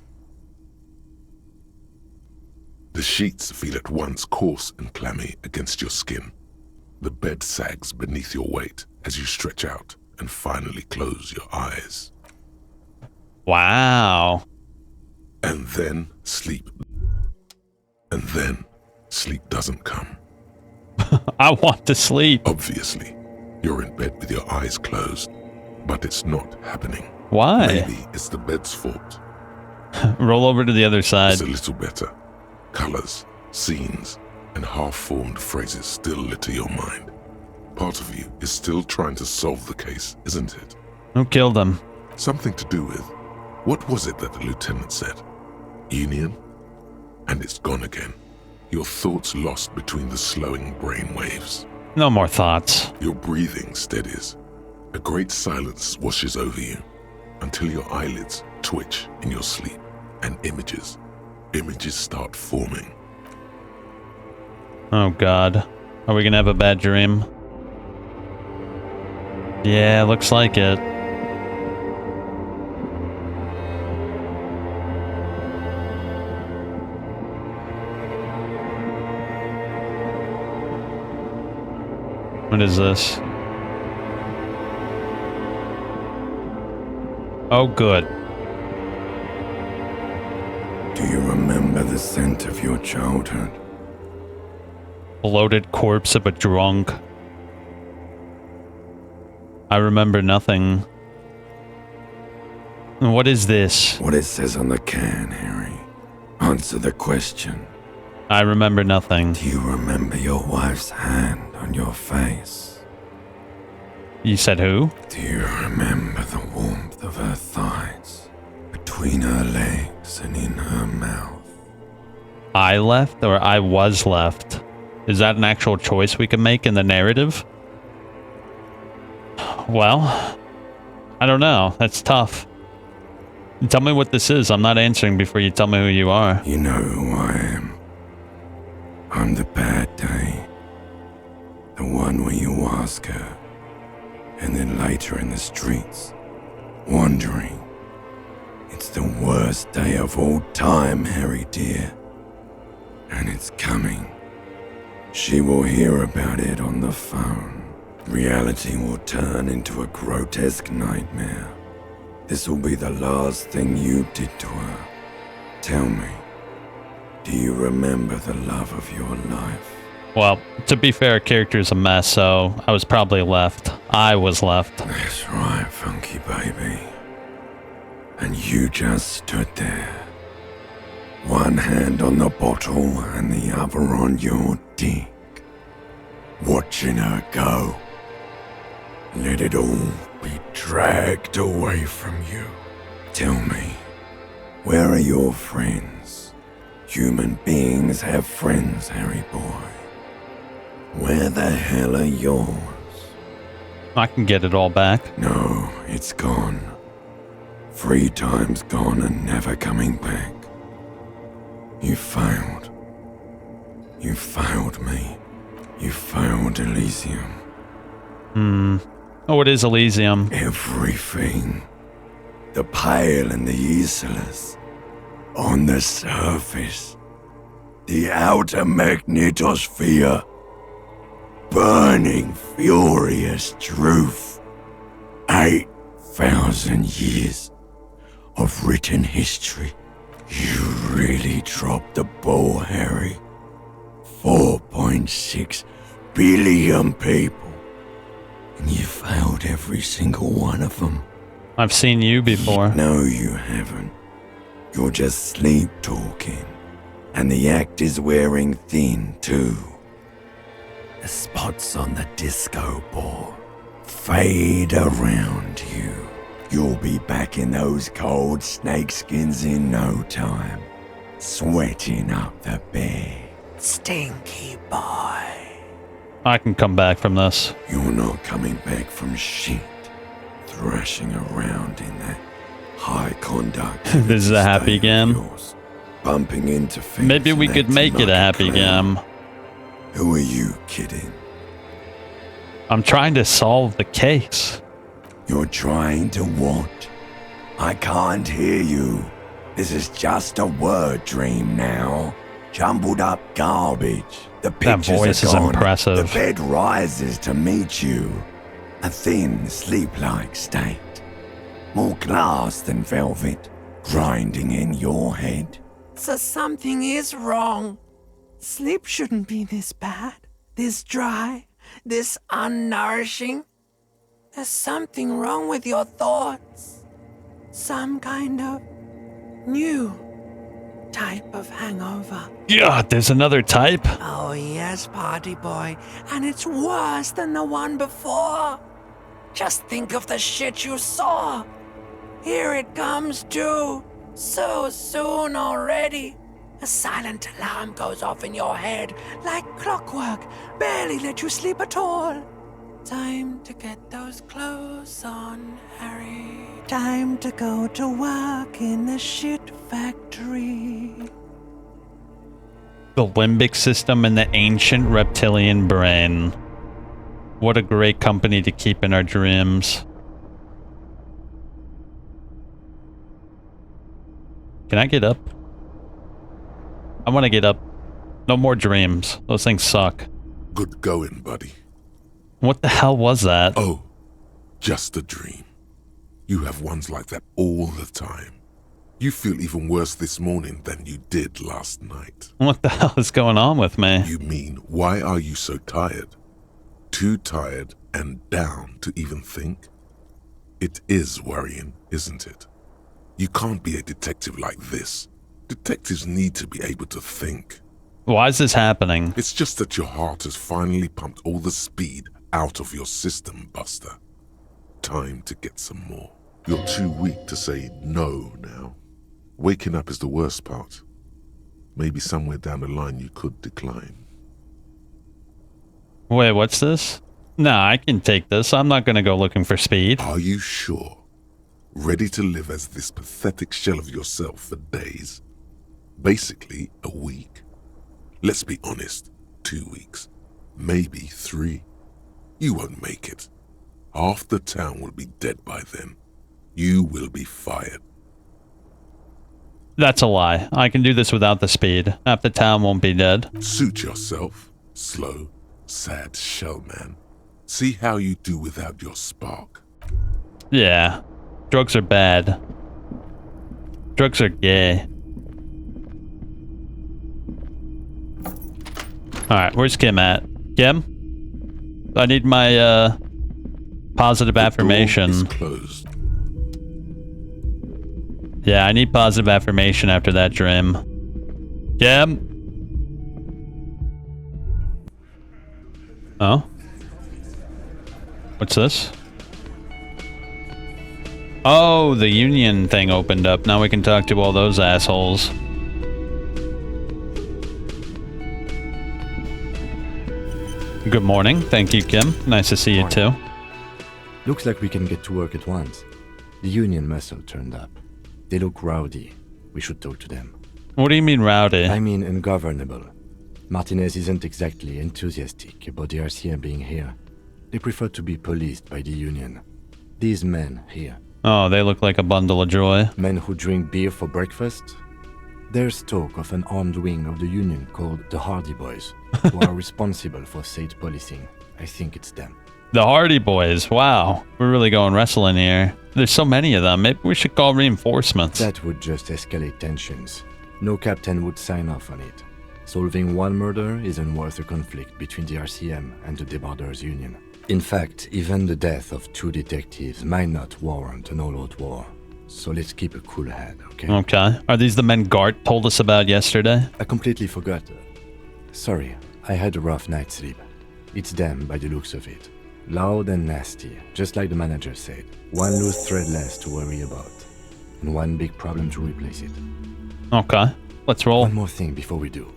The sheets feel at once coarse and clammy against your skin. The bed sags beneath your weight as you stretch out and finally close your eyes. Wow. And then sleep. And then sleep doesn't come. I want to sleep. Obviously, you're in bed with your eyes closed, but it's not happening. Why? Maybe it's the bed's fault. Roll over to the other side. It's a little better. Colors, scenes, and half-formed phrases still litter your mind. Part of you is still trying to solve the case, isn't it? Who killed them? Something to do with... What was it that the lieutenant said? Union? And it's gone again. Your thoughts lost between the slowing brain waves. No more thoughts. Your breathing steadies. A great silence washes over you until your eyelids twitch in your sleep and images start forming. Oh god. Are we gonna have a bad dream? Yeah, looks like it. What is this? Oh, good. Do you remember the scent of your childhood? Bloated corpse of a drunk. I remember nothing. What is this? What it says on the can, Harry. Answer the question. I remember nothing. Do you remember your wife's hand on your face? You said who? Do you remember the warmth of her thighs, between her legs and in her mouth? I left or I was left? Is that an actual choice we can make in the narrative? Well, I don't know. That's tough. Tell me what this is. I'm not answering before you tell me who you are. You know who I am. I'm the bad day. The one where you ask her, and then later in the streets, wandering. It's the worst day of all time, Harry dear. And it's coming. She will hear about it on the phone. Reality will turn into a grotesque nightmare. This will be the last thing you did to her. Tell me, do you remember the love of your life? Well, to be fair, character is a mess, so I was probably left. I was left. That's right, funky baby. And you just stood there. One hand on the bottle and the other on your dick. Watching her go. Let it all be dragged away from you. Tell me, where are your friends? Human beings have friends, Harry boy. Where the hell are yours? I can get it all back. No, it's gone. 3 times gone and never coming back. You failed. You failed me. You failed Elysium. Oh, what is Elysium? Everything. The pale and the useless. On the surface. The outer magnetosphere. Burning, furious truth. 8,000 years of written history. You really dropped the ball, Harry. 4.6 billion people. And you failed every single one of them. I've seen you before. No, you haven't. You're just sleep talking. And the act is wearing thin, too. The spots on the disco ball fade around you. You'll be back in those cold snakeskins in no time. Sweating up the bed. Stinky boy. I can come back from this. You're not coming back from shit. Thrashing around in that high conduct. This is a happy game. Bumping into things. Maybe we could make it a happy game. Who are you kidding? I'm trying to solve the case. You're trying to what? I can't hear you. This is just a word dream now. Jumbled up garbage. The pictures that voice are is gone. impressive. The bed rises to meet you. A thin, sleep-like state. More glass than velvet, grinding in your head. So something is wrong. Sleep shouldn't be this bad, this dry, this unnourishing. There's something wrong with your thoughts. Some kind of new type of hangover. Yeah, there's another type. Oh yes, party boy, and it's worse than the one before. Just think of the shit you saw. Here it comes too, so soon already. A silent alarm goes off in your head like clockwork, barely let you sleep at all. Time to get those clothes on, Harry. Time to go to work in the shit factory. The limbic system and the ancient reptilian brain. What a great company to keep in our dreams. Can I get up? I want to get up. No more dreams. Those things suck. Good going, buddy. What the hell was that? Oh, just a dream. You have ones like that all the time. You feel even worse this morning than you did last night. What the hell is going on with me? You mean, why are you so tired? Too tired and down to even think? It is worrying, isn't it? You can't be a detective like this. Detectives need to be able to think. Why is this happening? It's just that your heart has finally pumped all the speed out of your system, Buster. Time to get some more. You're too weak to say no now. Waking up is the worst part. Maybe somewhere down the line you could decline. Wait, what's this? Nah, I can take this. I'm not gonna go looking for speed. Are you sure? ready to live as this pathetic shell of yourself for days. Basically, a week. Let's be honest, 2 weeks. Maybe 3. You won't make it. Half the town will be dead by then. You will be fired. That's a lie. I can do this without the speed. Half the town won't be dead. Suit yourself, slow, sad shell man. See how you do without your spark. Yeah. Drugs are bad. Drugs are gay. Alright, where's Kim at? Kim? I need my, positive affirmation. The door is closed. Yeah, I need positive affirmation after that dream. Kim? Oh? What's this? Oh, the union thing opened up. Now we can talk to all those assholes. Good morning. Thank you, Kim. Nice to see you too. Looks like we can get to work at once. The union muscle turned up. They look rowdy. We should talk to them. What do you mean rowdy? I mean ungovernable. Martinez isn't exactly enthusiastic about the RCM being here. They prefer to be policed by the union. These men here. Oh, they look like a bundle of joy. Men who drink beer for breakfast? There's talk of an armed wing of the union called the Hardy Boys, who are responsible for state policing. I think it's them. The Hardy Boys. Wow. We're really going wrestling here. There's so many of them. Maybe we should call reinforcements. That would just escalate tensions. No captain would sign off on it. Solving one murder isn't worth a conflict between the RCM and the Debarders Union. In fact, even the death of 2 detectives might not warrant an all-out war. So let's keep a cool head, okay? Okay. Are these the men Gart told us about yesterday? I completely forgot. Sorry, I had a rough night's sleep. It's them by the looks of it. Loud and nasty, just like the manager said. One loose thread less to worry about. And one big problem to replace it. Okay. Let's roll. One more thing before we do.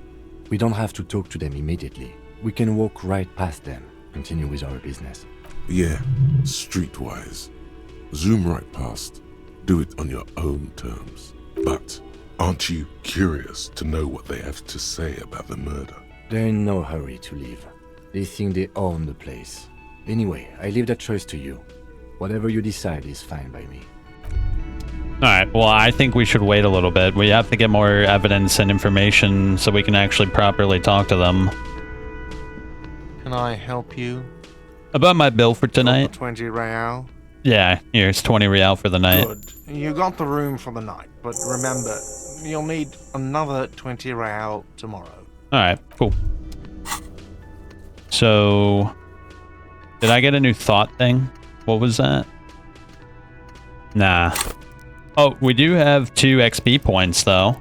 We don't have to talk to them immediately. We can walk right past them. Continue with our business. Yeah, streetwise. Zoom right past. Do it on your own terms. But aren't you curious to know what they have to say about the murder? They're in no hurry to leave. They think they own the place. Anyway, I leave that choice to you. Whatever you decide is fine by me. Alright, well, I think we should wait a little bit. We have to get more evidence and information so we can actually properly talk to them. Can I help you? About my bill for tonight? 20 real. Yeah, here's 20 real for the night. Good. You got the room for the night, but remember, you'll need another 20 real tomorrow. Alright, cool. So, did I get a new thought thing? What was that? Nah. Oh, we do have 2 XP points, though.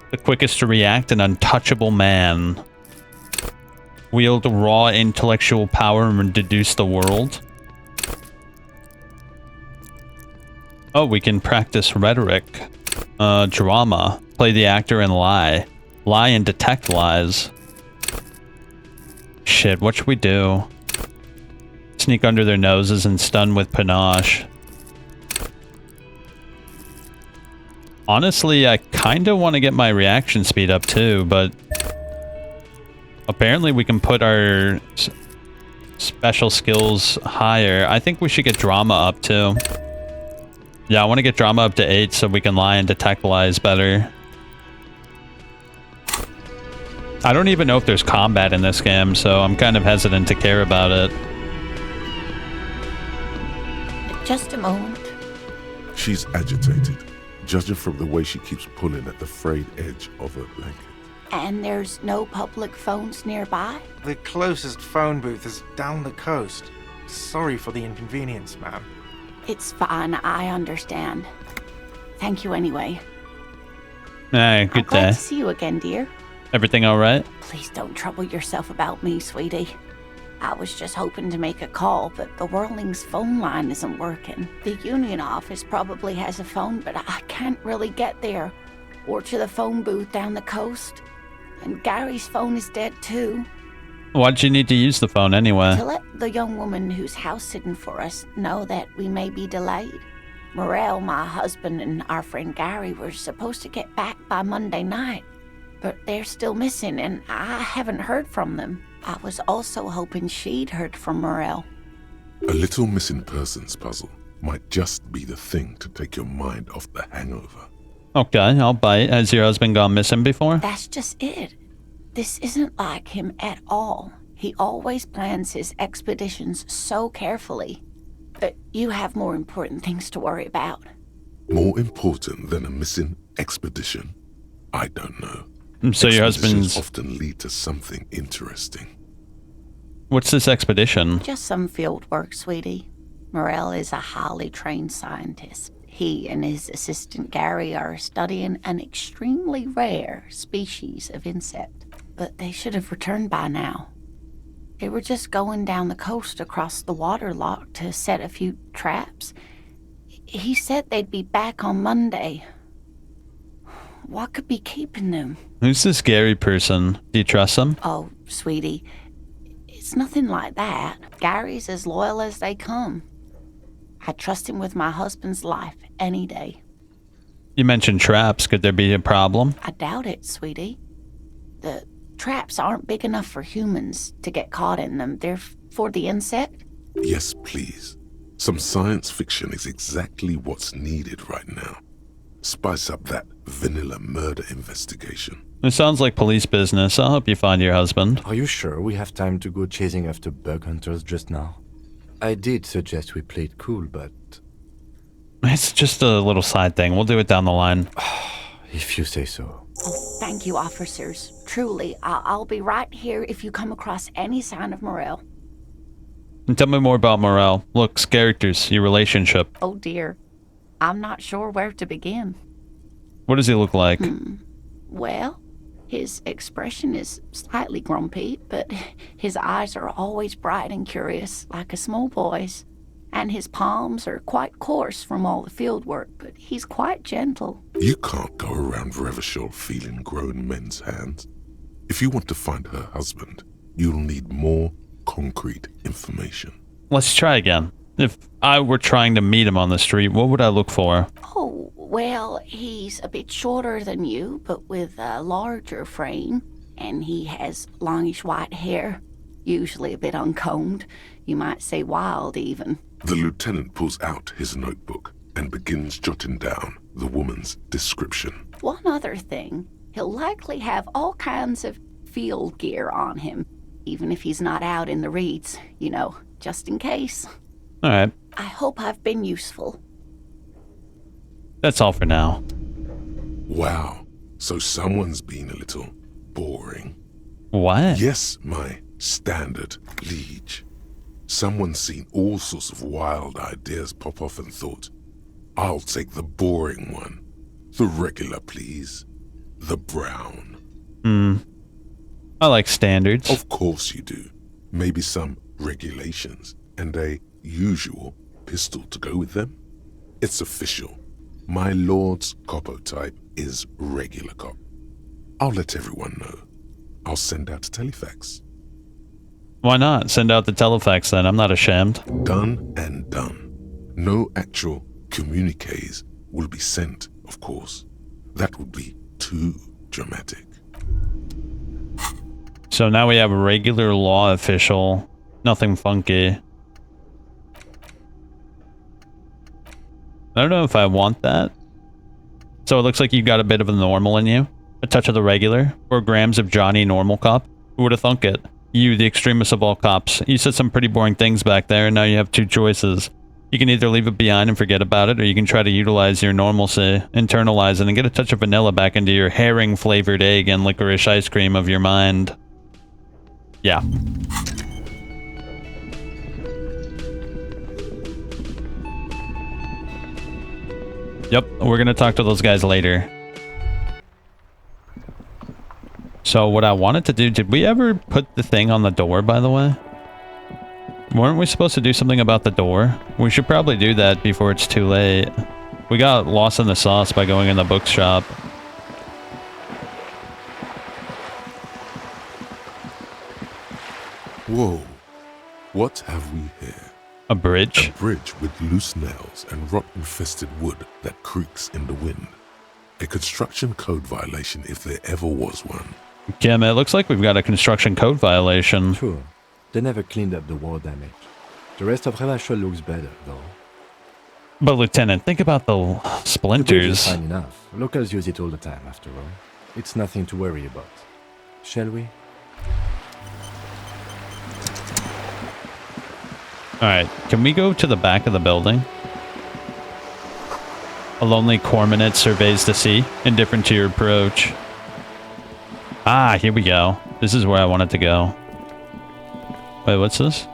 The quickest to react, an untouchable man. Wield raw intellectual power and deduce the world. Oh, we can practice rhetoric. Drama. Play the actor and lie. Lie and detect lies. Shit, what should we do? Sneak under their noses and stun with panache. Honestly, I kind of want to get my reaction speed up too, but apparently we can put our special skills higher. I think we should get drama up too. Yeah, I want to get drama up to 8 so we can lie and detect lies better. I don't even know if there's combat in this game, so I'm kind of hesitant to care about it. Just a moment. She's agitated, judging from the way she keeps pulling at the frayed edge of her blanket. And there's no public phones nearby? The closest phone booth is down the coast. Sorry for the inconvenience, ma'am. It's fine, I understand. Thank you anyway. Hey, good I'm glad day. to see you again, dear. Everything alright? Please don't trouble yourself about me, sweetie. I was just hoping to make a call, but the Whirling's phone line isn't working. The union office probably has a phone, but I can't really get there. Or to the phone booth down the coast. And Gary's phone is dead too. Why'd you need to use the phone anyway? To let the young woman who's house sitting for us know that we may be delayed. Morel, my husband, and our friend Gary were supposed to get back by Monday night, but they're still missing, and I haven't heard from them. I was also hoping she'd heard from Morel. A little missing persons puzzle might just be the thing to take your mind off the hangover. Okay, I'll bite. Has your husband gone missing before? That's just it. This isn't like him at all. He always plans his expeditions so carefully. But you have more important things to worry about. More important than a missing expedition? I don't know. So your husband's... often lead to something interesting. What's this expedition? Just some field work, sweetie. Morel is a highly trained scientist. He and his assistant Gary are studying an extremely rare species of insect. But they should have returned by now. They were just going down the coast across the waterlock to set a few traps. He said they'd be back on Monday. What could be keeping them? Who's this Gary person? Do you trust him? Oh, sweetie, it's nothing like that. Gary's as loyal as they come. I trust him with my husband's life any day. You mentioned traps. Could there be a problem? I doubt it, sweetie. The traps aren't big enough for humans to get caught in them. They're for the insect. Yes, please. Some science fiction is exactly what's needed right now. Spice up that vanilla murder investigation. It sounds like police business. I'll help you find your husband. Are you sure we have time to go chasing after bug hunters just now? I did suggest we play it cool, but... It's just a little side thing. We'll do it down the line. If you say so. Oh, thank you, officers. Truly, I'll be right here if you come across any sign of Morel. And tell me more about Morel. Looks, characters, your relationship. Oh dear. I'm not sure where to begin. What does he look like? Well, his expression is slightly grumpy, but his eyes are always bright and curious, like a small boy's. And his palms are quite coarse from all the field work, but he's quite gentle. You can't go around Revachol feeling grown men's hands. If you want to find her husband, you'll need more concrete information. Let's try again. If I were trying to meet him on the street, what would I look for? Oh, well, he's a bit shorter than you, but with a larger frame. And he has longish white hair, usually a bit uncombed. You might say wild, even. The lieutenant pulls out his notebook and begins jotting down the woman's description. One other thing, he'll likely have all kinds of field gear on him, even if he's not out in the reeds, you know, just in case. All right. I hope I've been useful. That's all for now. Wow, so someone's been a little boring. What? Yes, my standard liege. Someone's seen all sorts of wild ideas pop off and thought, I'll take the boring one. The regular, please. The brown. I like standards. Of course you do. Maybe some regulations and a usual pistol to go with them. It's official. My lord's coppo type is regular cop. I'll let everyone know. I'll send out a telefax. Why not? Send out the telefax then. I'm not ashamed. Done and done. No actual communiques will be sent, of course. That would be too dramatic. So now we have a regular law official. Nothing funky. I don't know if I want that. So it looks like you got a bit of a normal in you. A touch of the regular. 4 grams of Johnny normal cop. Who would have thunk it? You, the extremist of all cops. You said some pretty boring things back there, and now you have 2 choices. You can either leave it behind and forget about it, or you can try to utilize your normalcy, internalize it, and get a touch of vanilla back into your herring-flavored egg and licorice ice cream of your mind. Yeah. Yep, we're gonna talk to those guys later. So what I wanted to do, did we ever put the thing on the door, by the way? Weren't we supposed to do something about the door? We should probably do that before it's too late. We got lost in the sauce by going in the bookshop. Whoa. What have we here? A bridge? A bridge with loose nails and rot-infested wood that creaks in the wind. A construction code violation if there ever was one. Yeah, man, it looks like we've got a construction code violation. True. They never cleaned up the war damage. The rest of Revachol looks better, though. But Lieutenant, think about the splinters. The bridge is fine enough. Locals use it all the time, after all. It's nothing to worry about. Shall we? Alright, can we go to the back of the building? A lonely cormorant surveys the sea, indifferent to your approach. Ah, here we go. This is where I wanted to go. Wait, what's this?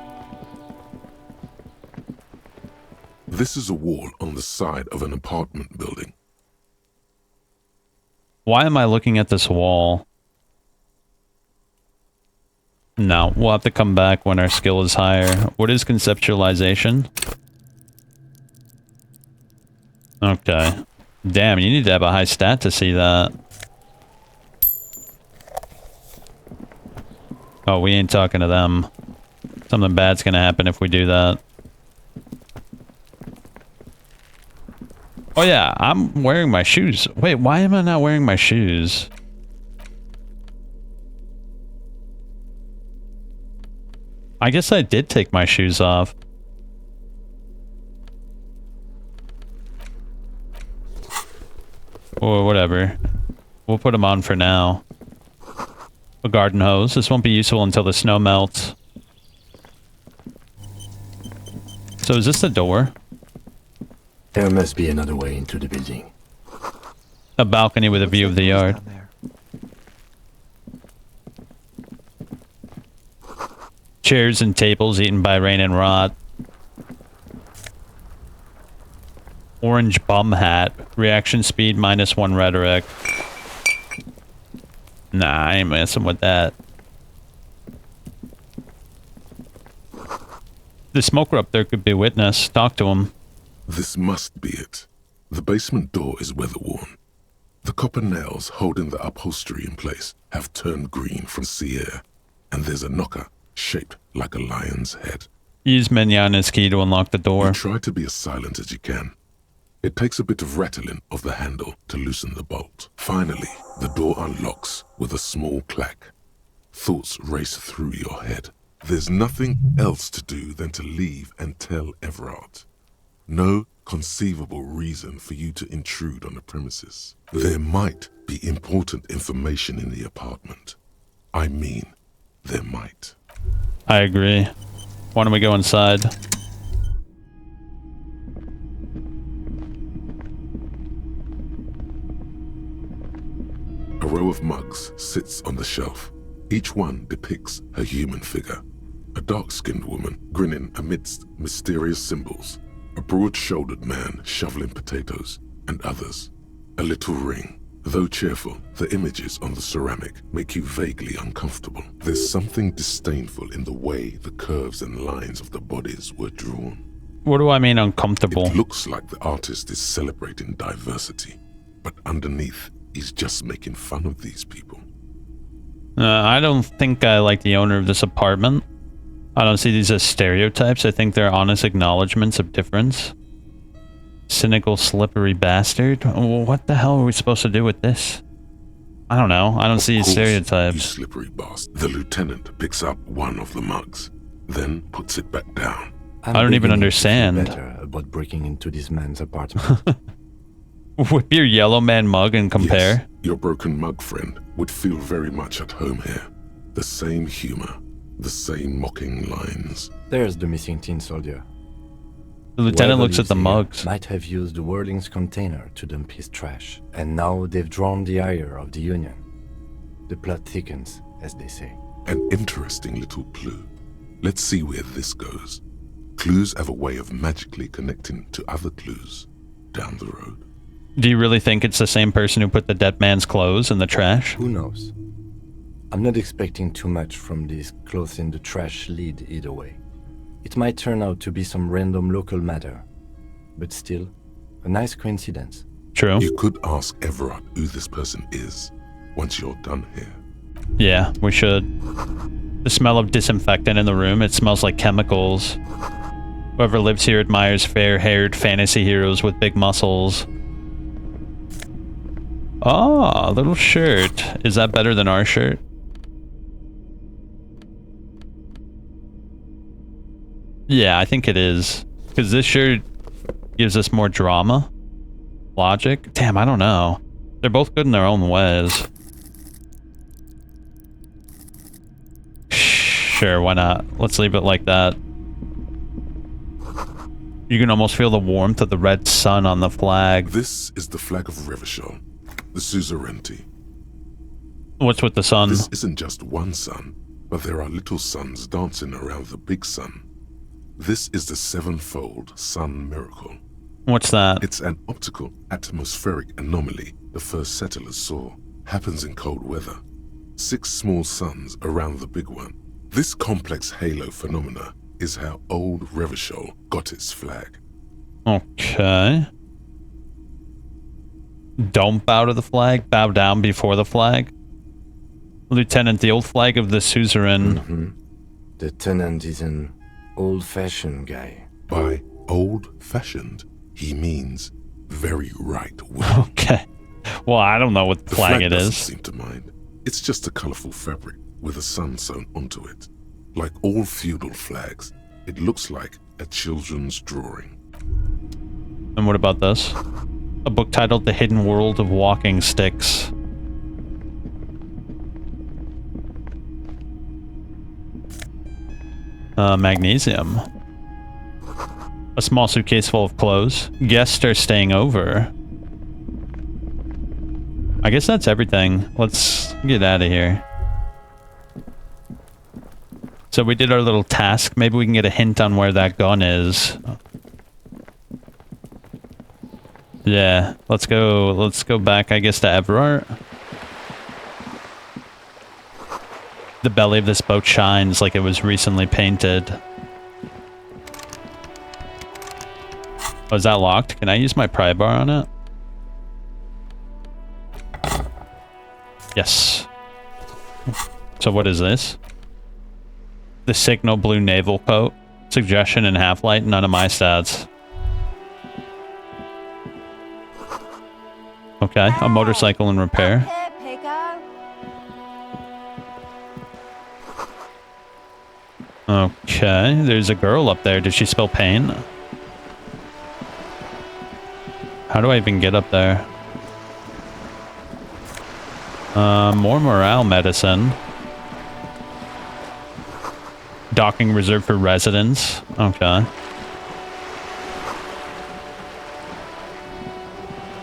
This is a wall on the side of an apartment building. Why am I looking at this wall? No, we'll have to come back when our skill is higher. What is conceptualization? Okay. Damn, you need to have a high stat to see that. Oh, we ain't talking to them. Something bad's gonna happen if we do that. Oh yeah, I'm wearing my shoes. Wait, why am I not wearing my shoes? I guess I did take my shoes off. Or whatever. We'll put them on for now. A garden hose. This won't be useful until the snow melts. So is this the door? There must be another way into the building. A balcony with a view of the yard. Chairs and tables eaten by rain and rot. Orange bum hat. Reaction speed -1 rhetoric. Nah, I ain't messing with that. The smoker up there could be witness. Talk to him. This must be it. The basement door is weather-worn. The copper nails holding the upholstery in place have turned green from sea air, and there's a knocker shaped like a lion's head. Use Menyan's key to unlock the door. You try to be as silent as you can. It takes a bit of rattling of the handle to loosen the bolt. Finally, the door unlocks with a small clack. Thoughts race through your head. There's nothing else to do than to leave and tell Everard. No conceivable reason for you to intrude on the premises. There might be important information in the apartment. I mean, there might. I agree. Why don't we go inside? A row of mugs sits on the shelf. Each one depicts a human figure. A dark-skinned woman grinning amidst mysterious symbols. A broad-shouldered man shoveling potatoes, and others. A little ring. Though cheerful, the images on the ceramic make you vaguely uncomfortable. There's something disdainful in the way the curves and lines of the bodies were drawn. What do I mean uncomfortable? It looks like the artist is celebrating diversity, but underneath, he's just making fun of these people. I don't think I like the owner of this apartment. I don't see these as stereotypes. I think they're honest acknowledgements of difference. Cynical, slippery bastard. What the hell are we supposed to do with this? I don't know. I don't see stereotypes. You slippery bastard. The lieutenant picks up one of the mugs, then puts it back down. I don't even understand. Better about breaking into this man's apartment. Whip your yellow man mug and compare. Yes, your broken mug friend would feel very much at home here. The same humor, the same mocking lines. There's the missing tin soldier. The lieutenant looks at the mugs. Might have used the Whirling's container to dump his trash, and now they've drawn the ire of the Union. The plot thickens, as they say. An interesting little clue. Let's see where this goes. Clues have a way of magically connecting to other clues down the road. Do you really think it's the same person who put the dead man's clothes in the trash? Who knows? I'm not expecting too much from this clothes in the trash lead either way. It might turn out to be some random local matter, but still, a nice coincidence. True. You could ask Everard who this person is once you're done here. Yeah, we should. The smell of disinfectant in the room, it smells like chemicals. Whoever lives here admires fair-haired fantasy heroes with big muscles. Oh, a little shirt. Is that better than our shirt? Yeah, I think it is. Because this shirt gives us more drama. Logic. Damn, I don't know. They're both good in their own ways. Sure, why not? Let's leave it like that. You can almost feel the warmth of the red sun on the flag. This is the flag of Revachol, the suzerainty. What's with the sun? This isn't just one sun, but there are little suns dancing around the big sun. This is the sevenfold sun miracle. What's that? It's an optical atmospheric anomaly the first settlers saw. Happens in cold weather. 6 small suns around the big one. This complex halo phenomena is how old Revachol got its flag. Okay. Don't bow to the flag, bow down before the flag. Lieutenant, the old flag of the suzerain. The tenant is an old-fashioned guy. By old-fashioned, he means very right-wing. Okay. Well, I don't know what flag it doesn't is. Seem to mind. It's just a colorful fabric with a sun sewn onto it. Like all feudal flags, it looks like a children's drawing. And what about this? A book titled The Hidden World of Walking Sticks. Magnesium. A small suitcase full of clothes. Guests are staying over. I guess that's everything. Let's get out of here. So we did our little task. Maybe we can get a hint on where that gun is. Yeah, let's go back, I guess, to Everard. The belly of this boat shines like it was recently painted. Oh, is that locked? Can I use my pry bar on it? Yes. So what is this? The signal blue naval coat. Suggestion and half-light, none of my stats. Okay, a motorcycle in repair. Okay, there's a girl up there. Did she spill paint? How do I even get up there? More morale medicine. Docking reserved for residents. Okay.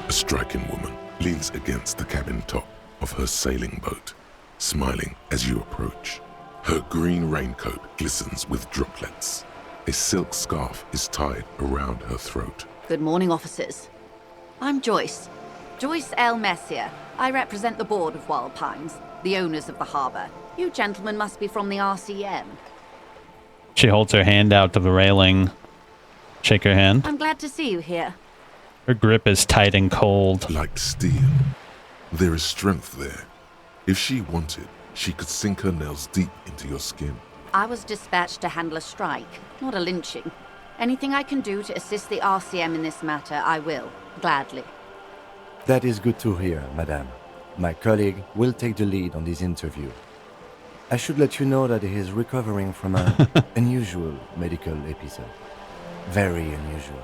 A striking woman leans against the cabin top of her sailing boat, smiling as you approach. Her green raincoat glistens with droplets. A silk scarf is tied around her throat. Good morning, officers. I'm Joyce. Joyce L. Messier. I represent the board of Wild Pines, the owners of the harbour. You gentlemen must be from the RCM. She holds her hand out to the railing. Shake her hand. I'm glad to see you here. Her grip is tight and cold. Like steel. There is strength there. If she wanted, she could sink her nails deep into your skin. I was dispatched to handle a strike, not a lynching. Anything I can do to assist the RCM in this matter, I will, gladly. That is good to hear, madame. My colleague will take the lead on this interview. I should let you know that he is recovering from an unusual medical episode. Very unusual.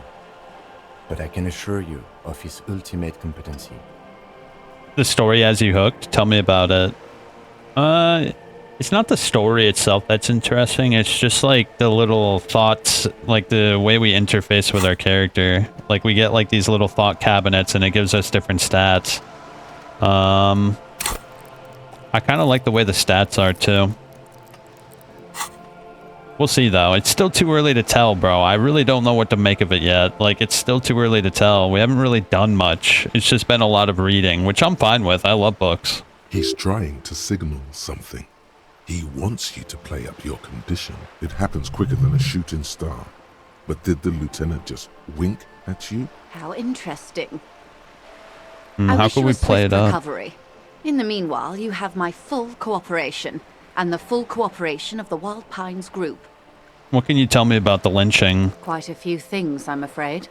But I can assure you of his ultimate competency. The story has you hooked? Tell me about it. It's not the story itself that's interesting. It's just like the little thoughts, like the way we interface with our character. Like we get like these little thought cabinets and it gives us different stats. I kind of like the way the stats are too. We'll see though. It's still too early to tell, bro. I really don't know what to make of it yet. Like it's still too early to tell. We haven't really done much. It's just been a lot of reading, which I'm fine with. I love books. He's trying to signal something. He wants you to play up your condition. It happens quicker than a shooting star. But did the lieutenant just wink at you? How interesting. How could we play it up? Recovery. In the meanwhile, you have my full cooperation, and the full cooperation of the Wild Pines group. What can you tell me about the lynching? Quite a few things, I'm afraid.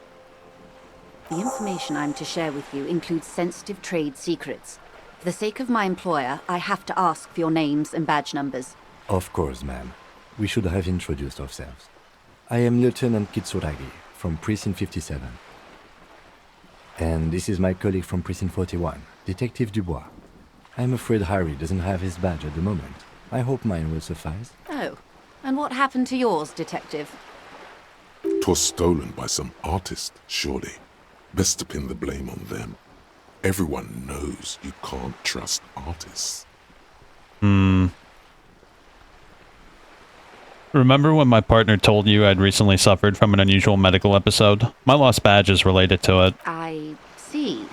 The information I'm to share with you includes sensitive trade secrets. For the sake of my employer, I have to ask for your names and badge numbers. Of course, ma'am. We should have introduced ourselves. I am Lieutenant Kitsuragi from Precinct 57. And this is my colleague from Precinct 41, Detective Dubois. I'm afraid Harry doesn't have his badge at the moment. I hope mine will suffice. Oh, and what happened to yours, Detective? 'Twas stolen by some artist, surely. Best to pin the blame on them. Everyone knows you can't trust artists. Remember when my partner told you I'd recently suffered from an unusual medical episode? My lost badge is related to it. I see.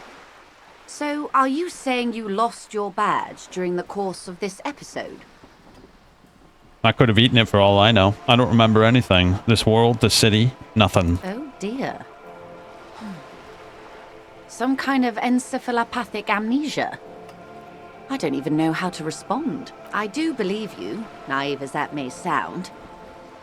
So, are you saying you lost your badge during the course of this episode? I could have eaten it for all I know. I don't remember anything. This world, the city, nothing. Oh dear. Some kind of encephalopathic amnesia. I don't even know how to respond. I do believe you, naive as that may sound.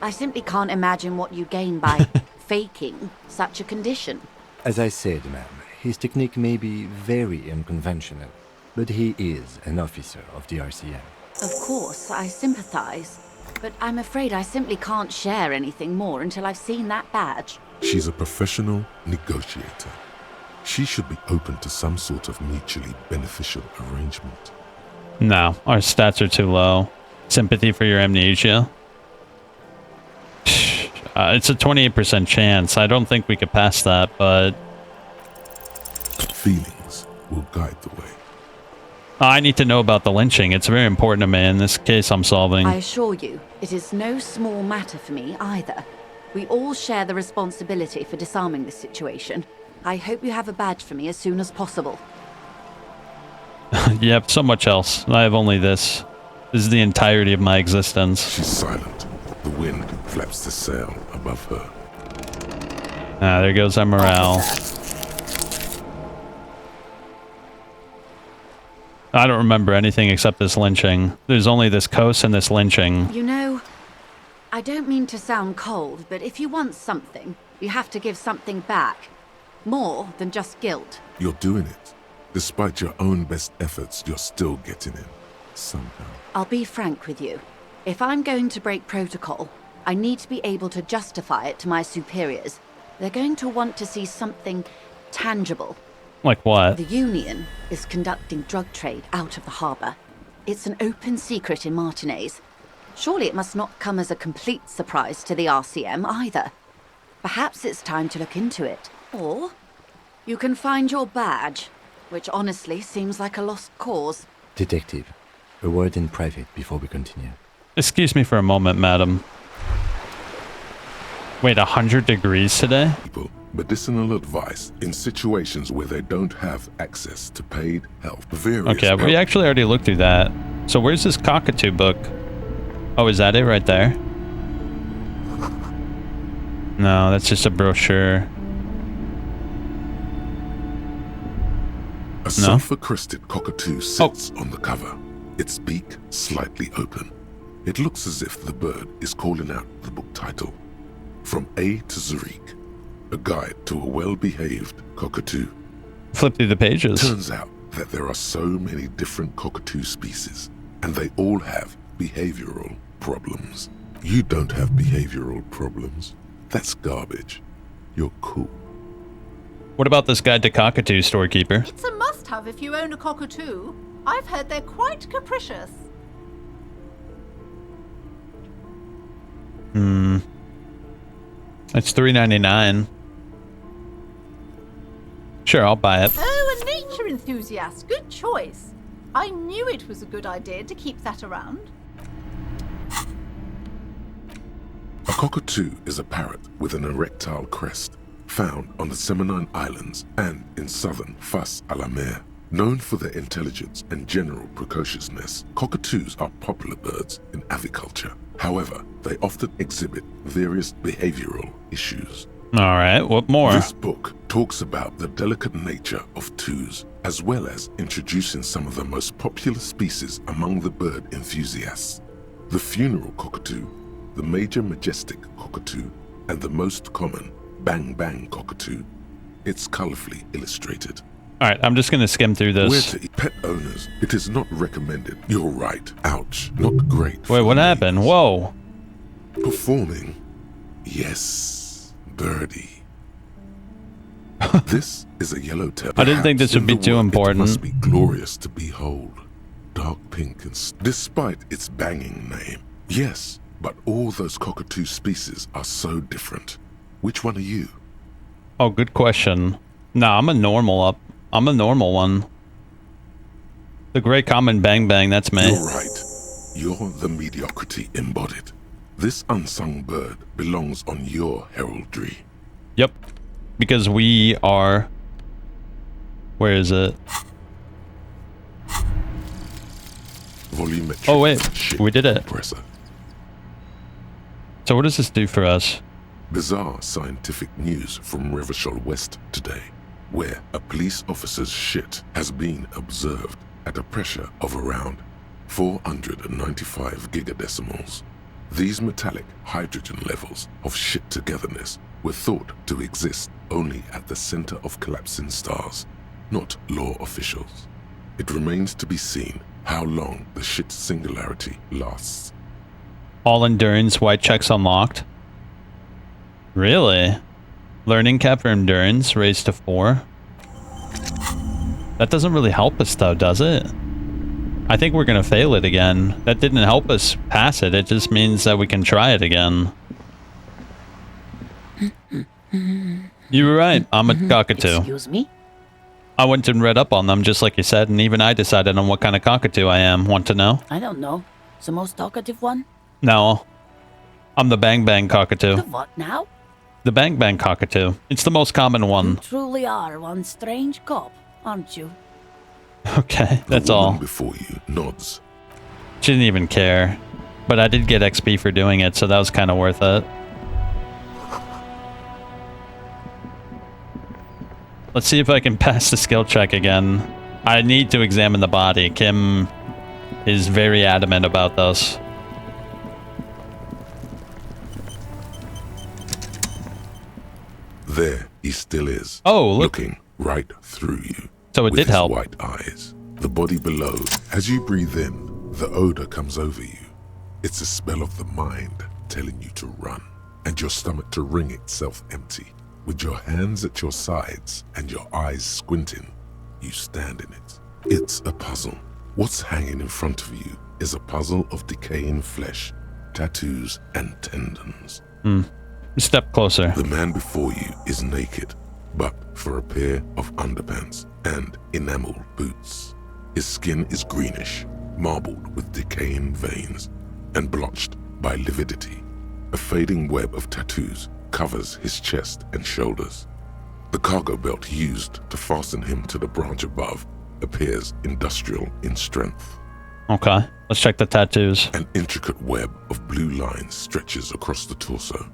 I simply can't imagine what you gain by faking such a condition. As I said, ma'am, his technique may be very unconventional, but he is an officer of the RCM. Of course, I sympathize, but I'm afraid I simply can't share anything more until I've seen that badge. She's a professional negotiator. She should be open to some sort of mutually beneficial arrangement. No, our stats are too low. Sympathy for your amnesia? It's a 28% chance. I don't think we could pass that, but... Feelings will guide the way. I need to know about the lynching. It's very important to me in this case I'm solving. I assure you, it is no small matter for me either. We all share the responsibility for disarming this situation. I hope you have a badge for me as soon as possible. You have so much else. I have only this. This is the entirety of my existence. She's silent. The wind flaps the sail above her. Ah, there goes our morale. I don't remember anything except this lynching. There's only this coast and this lynching. You know, I don't mean to sound cold, but if you want something, you have to give something back. More than just guilt. You're doing it. Despite your own best efforts, you're still getting in. Somehow. I'll be frank with you. If I'm going to break protocol, I need to be able to justify it to my superiors. They're going to want to see something tangible. Like what? The Union is conducting drug trade out of the harbour. It's an open secret in Martinez. Surely it must not come as a complete surprise to the RCM either. Perhaps it's time to look into it. Or you can find your badge, which honestly seems like a lost cause. Detective, a word in private before we continue. Excuse me for a moment, madam. Wait, 100 degrees today? People, medicinal advice in situations where they don't have access to paid help. Okay, we actually already looked through that. So where's this cockatoo book? Oh, is that it right there? No, that's just a brochure. A sulfur-crested cockatoo sits on the cover, its beak slightly open. It looks as if the bird is calling out the book title, From A to Zurich, a guide to a well-behaved cockatoo. Flip through the pages. Turns out that there are so many different cockatoo species, and they all have behavioral problems. You don't have behavioral problems. That's garbage. You're cool. What about this guide to cockatoo, storekeeper? It's a must-have if you own a cockatoo. I've heard they're quite capricious. It's $3.99. Sure, I'll buy it. Oh, a nature enthusiast. Good choice. I knew it was a good idea to keep that around. A cockatoo is a parrot with an erectile crest, found on the Seminole Islands and in southern Fas a la Mer. Known for their intelligence and general precociousness, cockatoos are popular birds in aviculture. However, they often exhibit various behavioral issues. All right, what more? This book talks about the delicate nature of twos, as well as introducing some of the most popular species among the bird enthusiasts. The funeral cockatoo, the major majestic cockatoo, and the most common bang bang cockatoo. It's colorfully illustrated. All right, I'm just going to skim through this. Where to pet owners, it is not recommended. You're right. Ouch. Not great. Wait, what happened? Whoa. Performing. Yes, birdie. This is a yellowtail. I didn't think this would be too important. It must be glorious to behold. Dark pink and despite its banging name. Yes, but all those cockatoo species are so different. Which one are you? Oh, good question. Nah, I'm a normal one. The great common bang bang, that's me. You're right. You're the mediocrity embodied. This unsung bird belongs on your heraldry. Yep. Because we are... Where is it? Volumetric. Oh wait, we did it. Compressor. So what does this do for us? Bizarre scientific news from Revachol West today, where a police officer's shit has been observed at a pressure of around 495 gigadecimals. These metallic hydrogen levels of shit togetherness were thought to exist only at the center of collapsing stars, not law officials. It remains to be seen how long the shit singularity lasts. All endurance white checks unlocked. Really? Learning cap for endurance raised to 4. That doesn't really help us though, does it? I think we're gonna fail it again. That didn't help us pass it. It just means that we can try it again. You were right. I'm a cockatoo. Excuse me? I went and read up on them just like you said, and even I decided on what kind of cockatoo I am. Want to know? I don't know. The most talkative one? No. I'm the bang bang cockatoo. The what now? The bang bang cockatoo. It's the most common one. You truly are one strange cop, aren't you? Okay, that's the woman all. before you nods. She didn't even care. But I did get XP for doing it, so that was kind of worth it. Let's see if I can pass the skill check again. I need to examine the body. Kim is very adamant about this. There he still is. Oh, look. Looking right through you. So it with did his help. White eyes. The body below. As you breathe in, the odor comes over you. It's a smell of the mind telling you to run, and your stomach to wring itself empty. With your hands at your sides and your eyes squinting, you stand in it. It's a puzzle. What's hanging in front of you is a puzzle of decaying flesh, tattoos, and tendons. Step closer. The man before you is naked, but for a pair of underpants and enameled boots. His skin is greenish, marbled with decaying veins, and blotched by lividity. A fading web of tattoos covers his chest and shoulders. The cargo belt used to fasten him to the branch above appears industrial in strength. Okay, let's check the tattoos. An intricate web of blue lines stretches across the torso,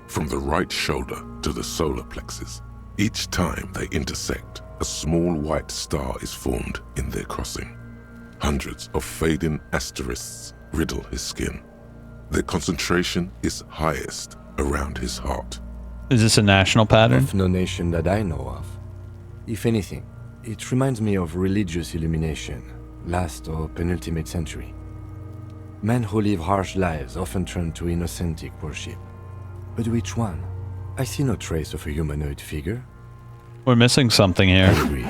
from the right shoulder to the solar plexus. Each time they intersect, a small white star is formed in their crossing. Hundreds of fading asterisks riddle his skin. Their concentration is highest around his heart. Is this a national pattern? Of no nation that I know of. If anything, it reminds me of religious illumination, last or penultimate century. Men who live harsh lives often turn to innocentic worship. But which one? I see no trace of a humanoid figure. We're missing something here. I agree.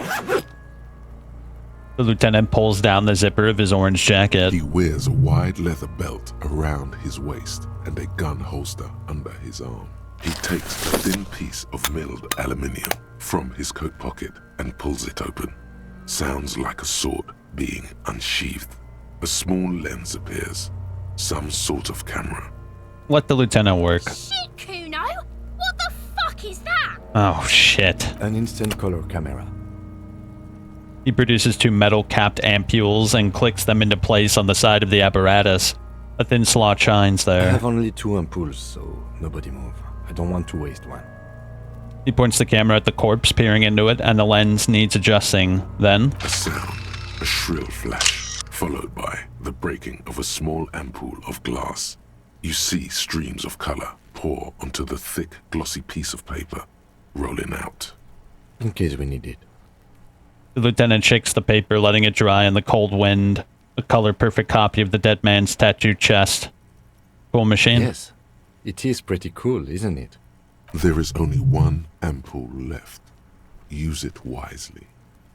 The lieutenant pulls down the zipper of his orange jacket. He wears a wide leather belt around his waist and a gun holster under his arm. He takes a thin piece of milled aluminium from his coat pocket and pulls it open. Sounds like a sword being unsheathed. A small lens appears. Some sort of camera. Let the lieutenant work. Shit, Kuno! What the fuck is that? Oh, shit. An instant color camera. He produces 2 metal-capped ampules and clicks them into place on the side of the apparatus. A thin slot shines I there. have only 2 ampoules, so nobody move. I don't want to waste one. He points the camera at the corpse, peering into it, and the lens needs adjusting. Then a sound, a shrill flash, followed by the breaking of a small ampoule of glass. You see streams of color pour onto the thick, glossy piece of paper, rolling out. In case we need it. the lieutenant shakes the paper, letting it dry in the cold wind. A color-perfect copy of the dead man's tattooed chest. Cool machine. Yes, it is pretty cool, isn't it? There is only one ampoule left. Use it wisely.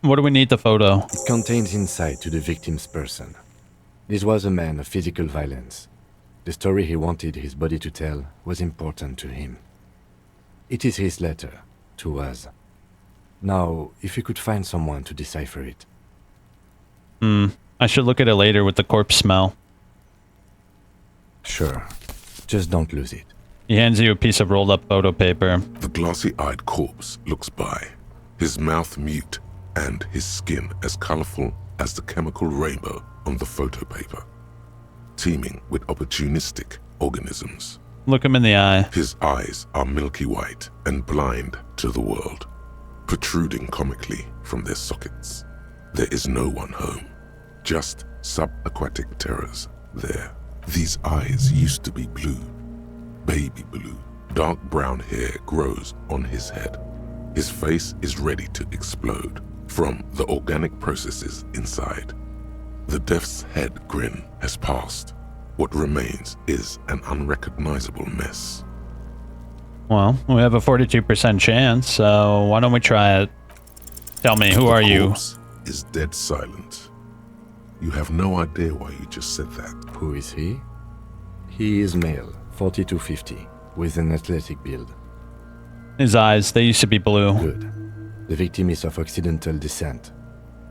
What do we need the photo? It contains insight to the victim's person. This was a man of physical violence. The story he wanted his body to tell was important to him. It is his letter to us. Now, if we could find someone to decipher it. I should look at it later with the corpse smell. Sure. Just don't lose it. He hands you a piece of rolled up photo paper. The glossy-eyed corpse looks by, his mouth mute and his skin as colorful as the chemical rainbow on the photo paper, teeming with opportunistic organisms. Look him in the eye. His eyes are milky white and blind to the world, protruding comically from their sockets. There is no one home, just subaquatic terrors there. These eyes used to be blue, baby blue. Dark brown hair grows on his head. His face is ready to explode from the organic processes inside. The death's head grin has passed. What remains is an unrecognizable mess. Well, we have a 42% chance, so why don't we try it? Tell me, who are you? The corpse is dead silent. You have no idea why you just said that. Who is he? He is male, 40 to 50, with an athletic build. His eyes, they used to be blue. Good. The victim is of Occidental descent.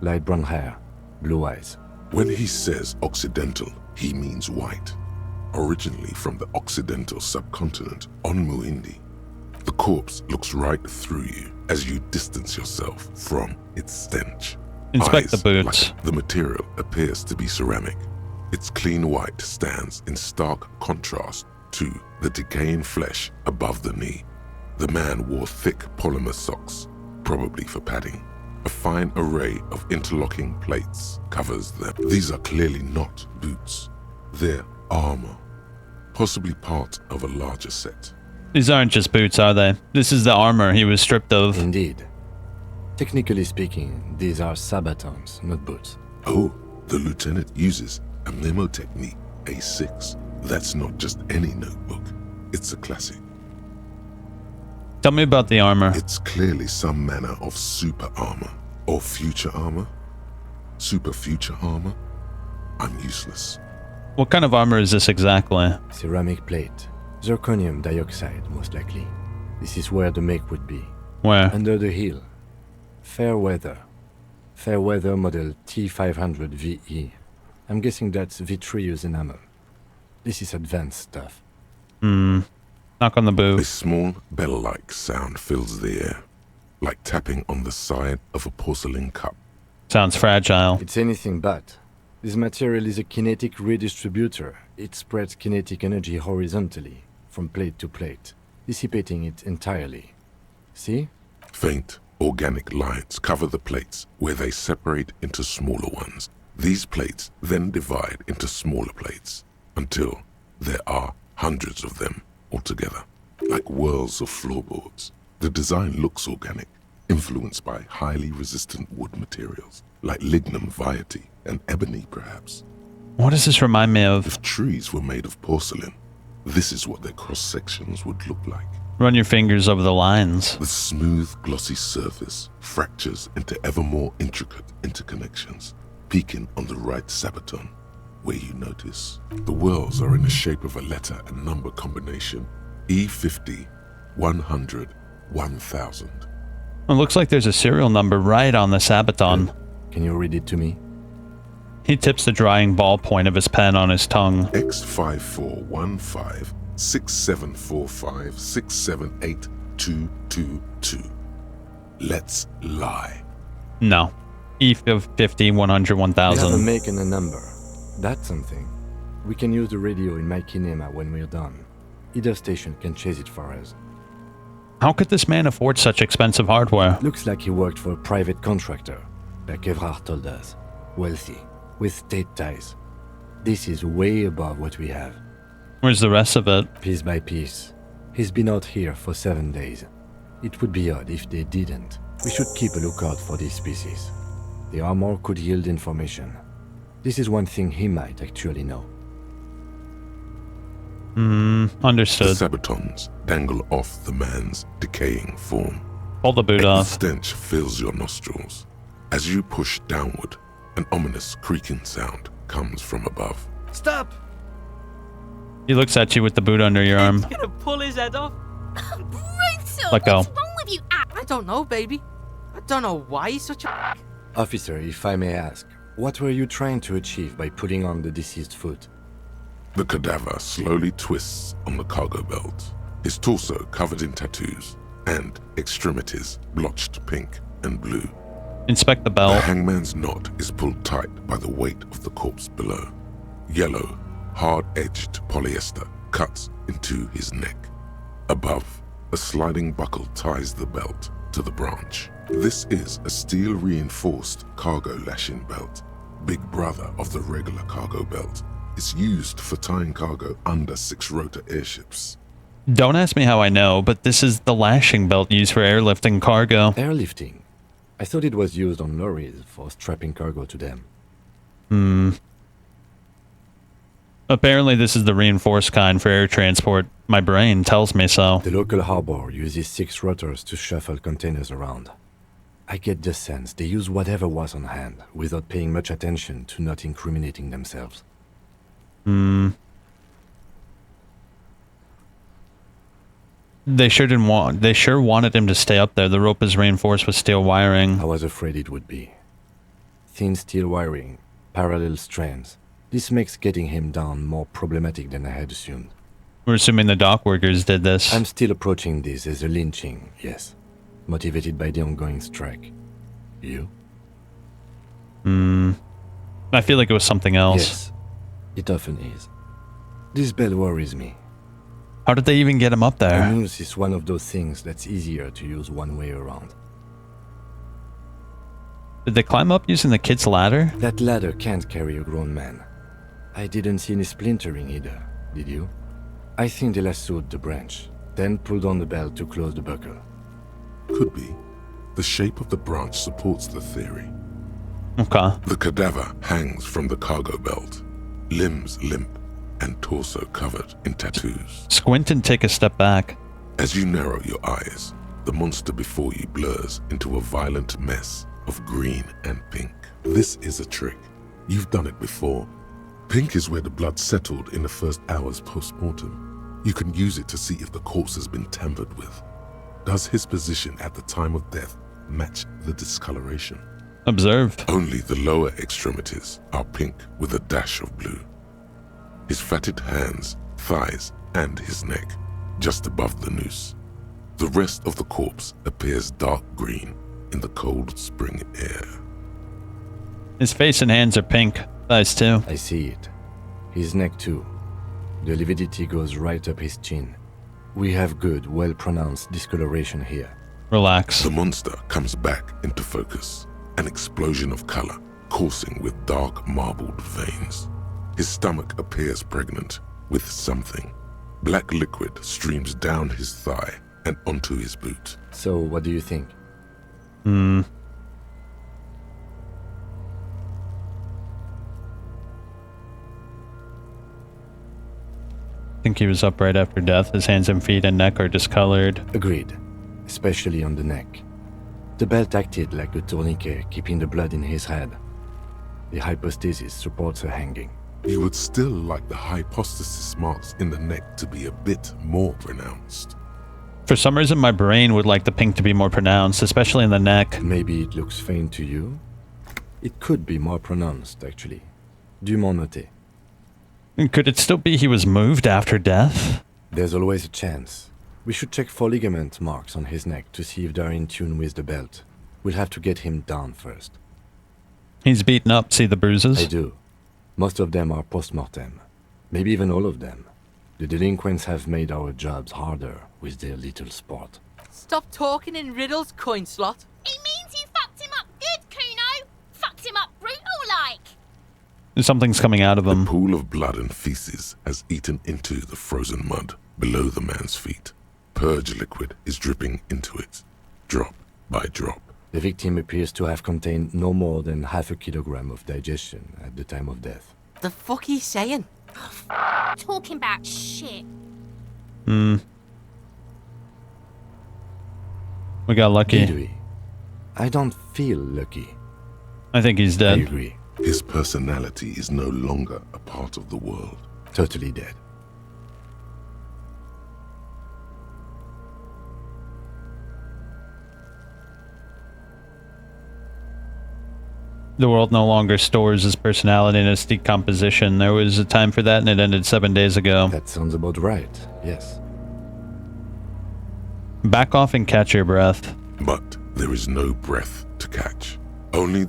Light brown hair, blue eyes. When he says Occidental, he means white. Originally from the Occidental subcontinent on Muindi. The corpse looks right through you as you distance yourself from its stench. Inspect Eyes the boots. like the material appears to be ceramic. Its clean white stands in stark contrast to the decaying flesh above the knee. The man wore thick polymer socks, probably for padding. A fine array of interlocking plates covers them. These are clearly not boots. They're armor, possibly part of a larger set. These aren't just boots, are they? This is the armor he was stripped of. Indeed. Technically speaking, these are sabatons, not boots. Oh, the lieutenant uses a memo technique, A6. That's not just any notebook. It's a classic. Tell me about the armor. It's clearly some manner of super armor. Or future armor. Super future armor. I'm useless. What kind of armor is this exactly? Ceramic plate. Zirconium dioxide, most likely. This is where the make would be. Where? Under the heel. Fair weather. Fair weather model T500 VE. I'm guessing that's vitreous enamel. This is advanced stuff. Knock on the A boot. small bell-like sound fills the air, like tapping on the side of a porcelain cup. Sounds fragile. It's anything but. This material is a kinetic redistributor. It spreads kinetic energy horizontally, from plate to plate, dissipating it entirely. See? Faint, organic lines cover the plates where they separate into smaller ones. These plates then divide into smaller plates until there are hundreds of them altogether, like whirls of floorboards. The design looks organic, influenced by highly resistant wood materials, like lignum vitae and ebony perhaps. What does this remind me of? If trees were made of porcelain, this is what their cross-sections would look like. Run your fingers over the lines. The smooth, glossy surface fractures into ever more intricate interconnections, peaking on the right sabaton, where you notice the whirls are in the shape of a letter and number combination: E50, 100, 1000. It looks like there's a serial number right on the sabaton. Can you read it to me? He tips the drying ballpoint of his pen on his tongue. X5415 6745 678222. Let's lie. No. E50, 100, We have a 1000. make and a number. That's something. We can use the radio in my kinema when we're done. Either station can chase it for us. How could this man afford such expensive hardware? Looks like he worked for a private contractor, like Evrard told us. Wealthy, with state ties. This is way above what we have. Where's the rest of it? Piece by piece. He's been out here for 7 days. It would be odd if they didn't. We should keep a lookout for these species. The armor could yield information. This is one thing he might actually know. Understood. The sabatons dangle off the man's decaying form. Pull the boot The off. stench fills your nostrils. As you push downward, an ominous creaking sound comes from above. Stop! He looks at you with the boot under your arm. Gonna pull his head off? Brutal! Let go. What's wrong with you? I don't know, baby. I don't know why he's such a... Officer, if I may ask, what were you trying to achieve by putting on the deceased foot? The cadaver slowly twists on the cargo belt, his torso covered in tattoos, and extremities blotched pink and blue. Inspect the The belt. hangman's knot is pulled tight by the weight of the corpse below. Yellow, hard-edged polyester cuts into his neck. Above, a sliding buckle ties the belt to the branch. This is a steel-reinforced cargo lashing belt, big brother of the regular cargo belt. It's used for tying cargo under 6-rotor airships. Don't ask me how I know, but this is the lashing belt used for airlifting cargo. Airlifting? I thought it was used on lorries for strapping cargo to them. Apparently this is the reinforced kind for air transport. My brain tells me so. The local harbor uses 6 rotors to shuffle containers around. I get the sense they use whatever was on hand, without paying much attention to not incriminating themselves. They sure wanted him to stay up there. The rope is reinforced with steel wiring. I was afraid it would be. Thin steel wiring, parallel strands. This makes getting him down more problematic than I had assumed. We're assuming the dock workers did this. I'm still approaching this as a lynching, yes. Motivated by the ongoing strike. You? I feel like it was something else. Yes, it often is. This bell worries me. How did they even get him up there? The noose is one of those things that's easier to use one way around. Did they climb up using the kid's ladder? That ladder can't carry a grown man. I didn't see any splintering either, did you? I think they lassoed the branch, then pulled on the belt to close the buckle. Could be. The shape of the branch supports the theory. Okay. The cadaver hangs from the cargo belt, limbs limp and torso covered in tattoos. Squint and take a step back. As you narrow your eyes, the monster before you blurs into a violent mess of green and pink. This is a trick. You've done it before. Pink is where the blood settled in the first hours post-mortem. You can use it to see if the corpse has been tampered with. Does his position at the time of death match the discoloration? Observed. Only the lower extremities are pink with a dash of blue. His fatted hands, thighs, and his neck, just above the noose. The rest of the corpse appears dark green in the cold spring air. His face and hands are pink. Thighs too. I see it. His neck too. The lividity goes right up his chin. We have good, well-pronounced discoloration here. Relax. The monster comes back into focus, an explosion of color, coursing with dark marbled veins. His stomach appears pregnant with something. Black liquid streams down his thigh and onto his boot. So, what do you think? I think he was up right after death. His hands and feet and neck are discolored. Agreed. Especially on the neck. The belt acted like a tourniquet, keeping the blood in his head. The hypostasis supports her hanging. You would still like the hypostasis marks in the neck to be a bit more pronounced. For some reason, my brain would like the pink to be more pronounced, especially in the neck. Maybe it looks faint to you? It could be more pronounced, actually. Dumont noté. Could it still be he was moved after death? There's always a chance. We should check for ligament marks on his neck to see if they're in tune with the belt. We'll have to get him down first. He's beaten up, see the bruises? I do. Most of them are post-mortem. Maybe even all of them. The delinquents have made our jobs harder with their little sport. Stop talking in riddles, coin slot. He means you fucked him up good, Kuno. Fucked him up brutal like. Something's coming out of him. The pool of blood and feces has eaten into the frozen mud below the man's feet. Purge liquid is dripping into it, drop by drop. The victim appears to have contained no more than half a kilogram of digestion at the time of death. The fuck he's saying? Talking about shit. We got lucky. Did we? I don't feel lucky. I think he's dead. I agree. His personality is no longer a part of the world. Totally dead. The world no longer stores his personality in its decomposition. There was a time for that and it ended 7 days ago. That sounds about right, yes. Back off and catch your breath. But there is no breath to catch. Only...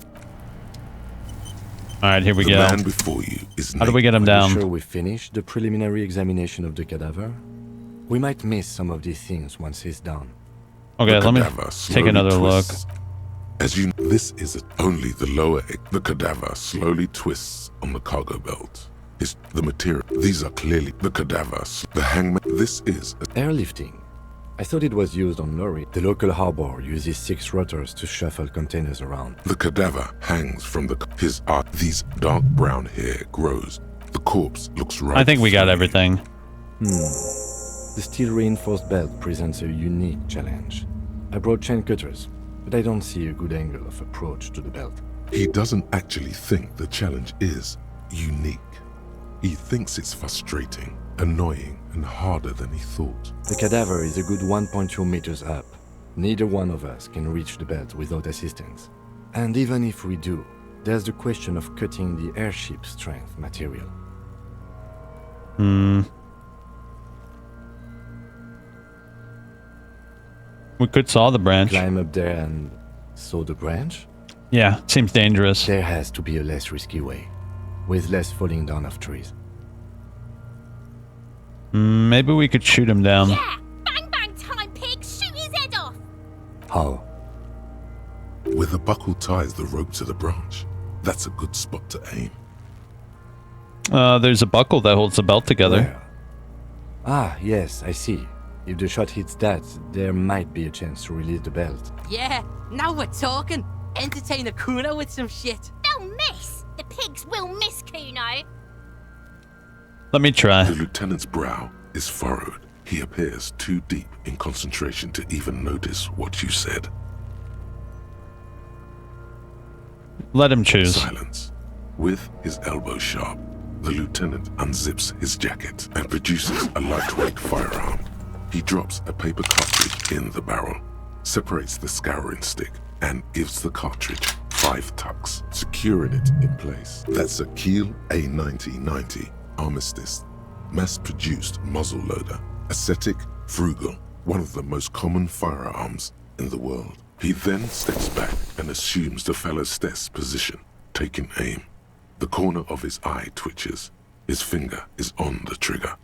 Alright, here we go. The man before you is How do we get him Are down? you sure we finished the preliminary examination of the cadaver? We might miss some of these things once he's done. Okay, let me take another look. As you know, this is only the lower egg. The cadaver slowly twists on the cargo belt. The material. These are clearly the cadavers. The hangman. This is airlifting. I thought it was used on lorry. The local harbor uses 6 rotors to shuffle containers around. The cadaver hangs from his arm. These dark brown hair grows. The corpse looks right. I think we got everything. The steel reinforced belt presents a unique challenge. I brought chain cutters, but I don't see a good angle of approach to the belt. He doesn't actually think the challenge is unique. He thinks it's frustrating, annoying, and harder than he thought. The cadaver is a good 1.2 meters up. Neither one of us can reach the belt without assistance. And even if we do, there's the question of cutting the airship strength material. We could saw the branch. Climb up there and saw the branch? Yeah, seems dangerous. There has to be a less risky way, with less falling down of trees. Maybe we could shoot him down. Yeah! Bang bang time, pig! Shoot his head off! How? Where the buckle ties the rope to the branch. That's a good spot to aim. There's a buckle that holds the belt together. Where? Ah, yes, I see. If the shot hits that, there might be a chance to release the belt. Yeah, now we're talking. Entertain a Kuno with some shit. They'll miss! The pigs will miss Kuno! Let me try. The lieutenant's brow is furrowed. He appears too deep in concentration to even notice what you said. Let him choose. Silence. With his elbow sharp, the lieutenant unzips his jacket and produces a lightweight firearm. He drops a paper cartridge in the barrel, separates the scouring stick, and gives the cartridge 5 tucks, securing it in place. That's a Kiel A9090 Armistice, mass-produced muzzleloader, ascetic, frugal, one of the most common firearms in the world. He then steps back and assumes the fellow's desk position, taking aim. The corner of his eye twitches. His finger is on the trigger.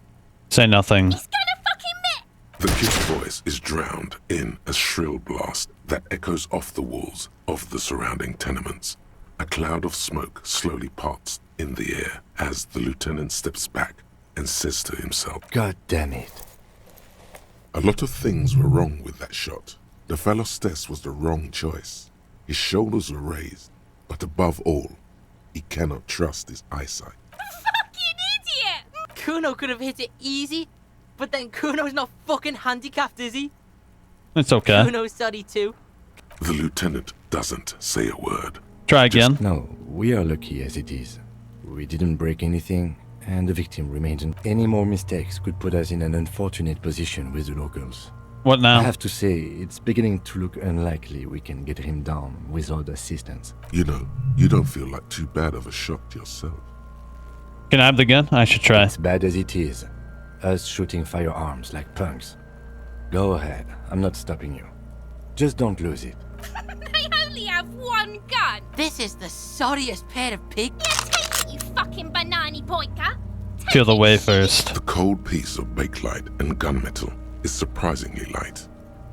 Say nothing. He's gonna fucking miss! The kid's voice is drowned in a shrill blast that echoes off the walls of the surrounding tenements. A cloud of smoke slowly parts in the air as the lieutenant steps back and says to himself, God damn it. A lot of things were wrong with that shot. The fellow's test was the wrong choice. His shoulders were raised, but above all, he cannot trust his eyesight. Fucking idiot! Kuno could have hit it easy, but then Kuno's not fucking handicapped, is he? It's okay. Kuno's sorry too. The lieutenant doesn't say a word. Try again. No, we are lucky as it is. We didn't break anything, and the victim remains. Any more mistakes could put us in an unfortunate position with the locals. What now? I have to say, it's beginning to look unlikely we can get him down without assistance. You know, you don't feel like too bad of a shot yourself. Can I have the gun? I should try. As bad as it is, us shooting firearms like punks. Go ahead, I'm not stopping you. Just don't lose it. They only have one gun! This is the sorriest pair of pigs. Yeah, take it, you fucking banana pointer! Feel the way first. The cold piece of bakelite and gunmetal is surprisingly light.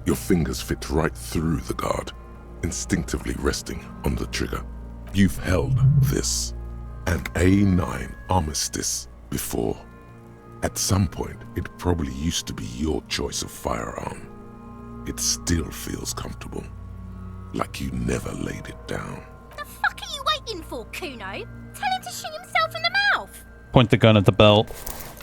Your fingers fit right through the guard, instinctively resting on the trigger. You've held this, an A9 armistice, before. At some point, it probably used to be your choice of firearm. It still feels comfortable, like you never laid it down. The fuck are you waiting for, Kuno? Tell him to shoot himself in the mouth. Point the gun at the belt.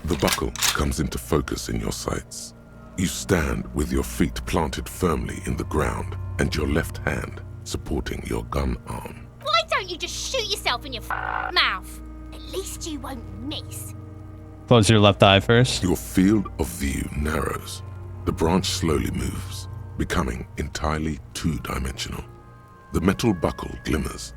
The buckle comes into focus in your sights. You stand with your feet planted firmly in the ground and your left hand supporting your gun arm. Why don't you just shoot yourself in your mouth? At least you won't miss. Close your left eye first. Your field of view narrows. The branch slowly moves, becoming entirely two-dimensional. The metal buckle glimmers,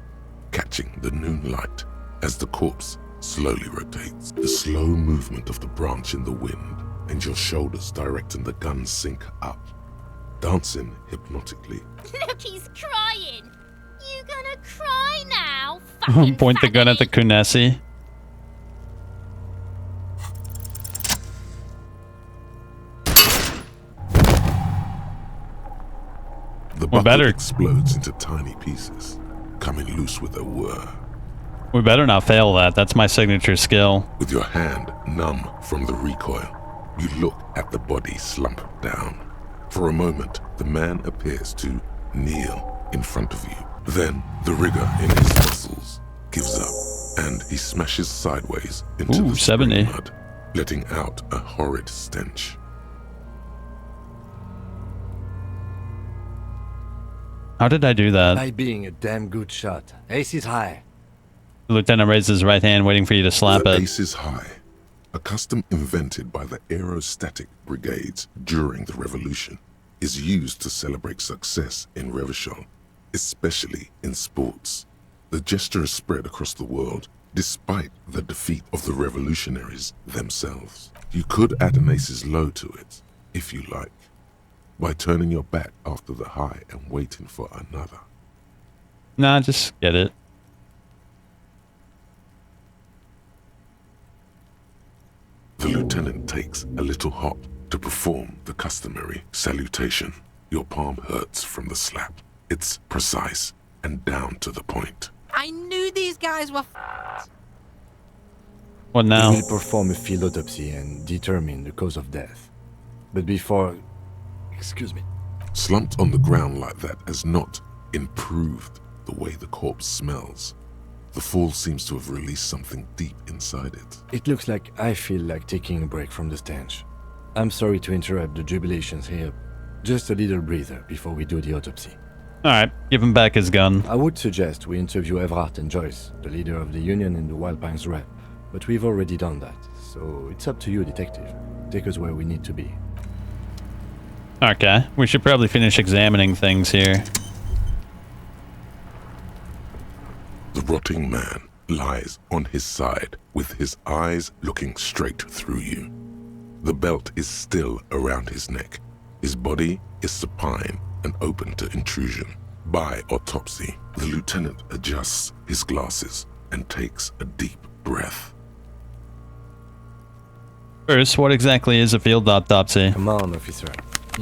catching the noon light as the corpse slowly rotates. The slow movement of the branch in the wind and your shoulders directing the gun sync up, dancing hypnotically. Look, he's crying. You gonna cry now? Point the gun at the Kunesi. The buckle explodes into tiny pieces, coming loose with a whir. We better not fail that. That's my signature skill. With your hand numb from the recoil, you look at the body slump down. For a moment, the man appears to kneel in front of you. Then, the rigor in his muscles gives up, and he smashes sideways into the 70 mud, letting out a horrid stench. How did I do that? By being a damn good shot. Ace is high. The lieutenant raises his right hand, waiting for you to slap The it. ace is high, a custom invented by the aerostatic brigades during the revolution, is used to celebrate success in Revachol, especially in sports. The gesture is spread across the world, despite the defeat of the revolutionaries themselves. You could add an ace's low to it, if you like, by turning your back after the high and waiting for another. Nah, just get it. The lieutenant takes a little hop to perform the customary salutation. Your palm hurts from the slap. It's precise and down to the point. I knew these guys were What now? We will perform a field autopsy and determine the cause of death. But before... Excuse me. Slumped on the ground like that has not improved the way the corpse smells. The fall seems to have released something deep inside it. It looks like I feel like taking a break from the stench. I'm sorry to interrupt the jubilations here. Just a little breather before we do the autopsy. Alright, give him back his gun. I would suggest we interview Everhart and Joyce, the leader of the Union and the Wild Pines Rep. But we've already done that, so it's up to you, detective. Take us where we need to be. Okay, we should probably finish examining things here. The rotting man lies on his side with his eyes looking straight through you. The belt is still around his neck. His body is supine and open to intrusion. By autopsy, the lieutenant adjusts his glasses and takes a deep breath. First, what exactly is a field autopsy? Come on, officer.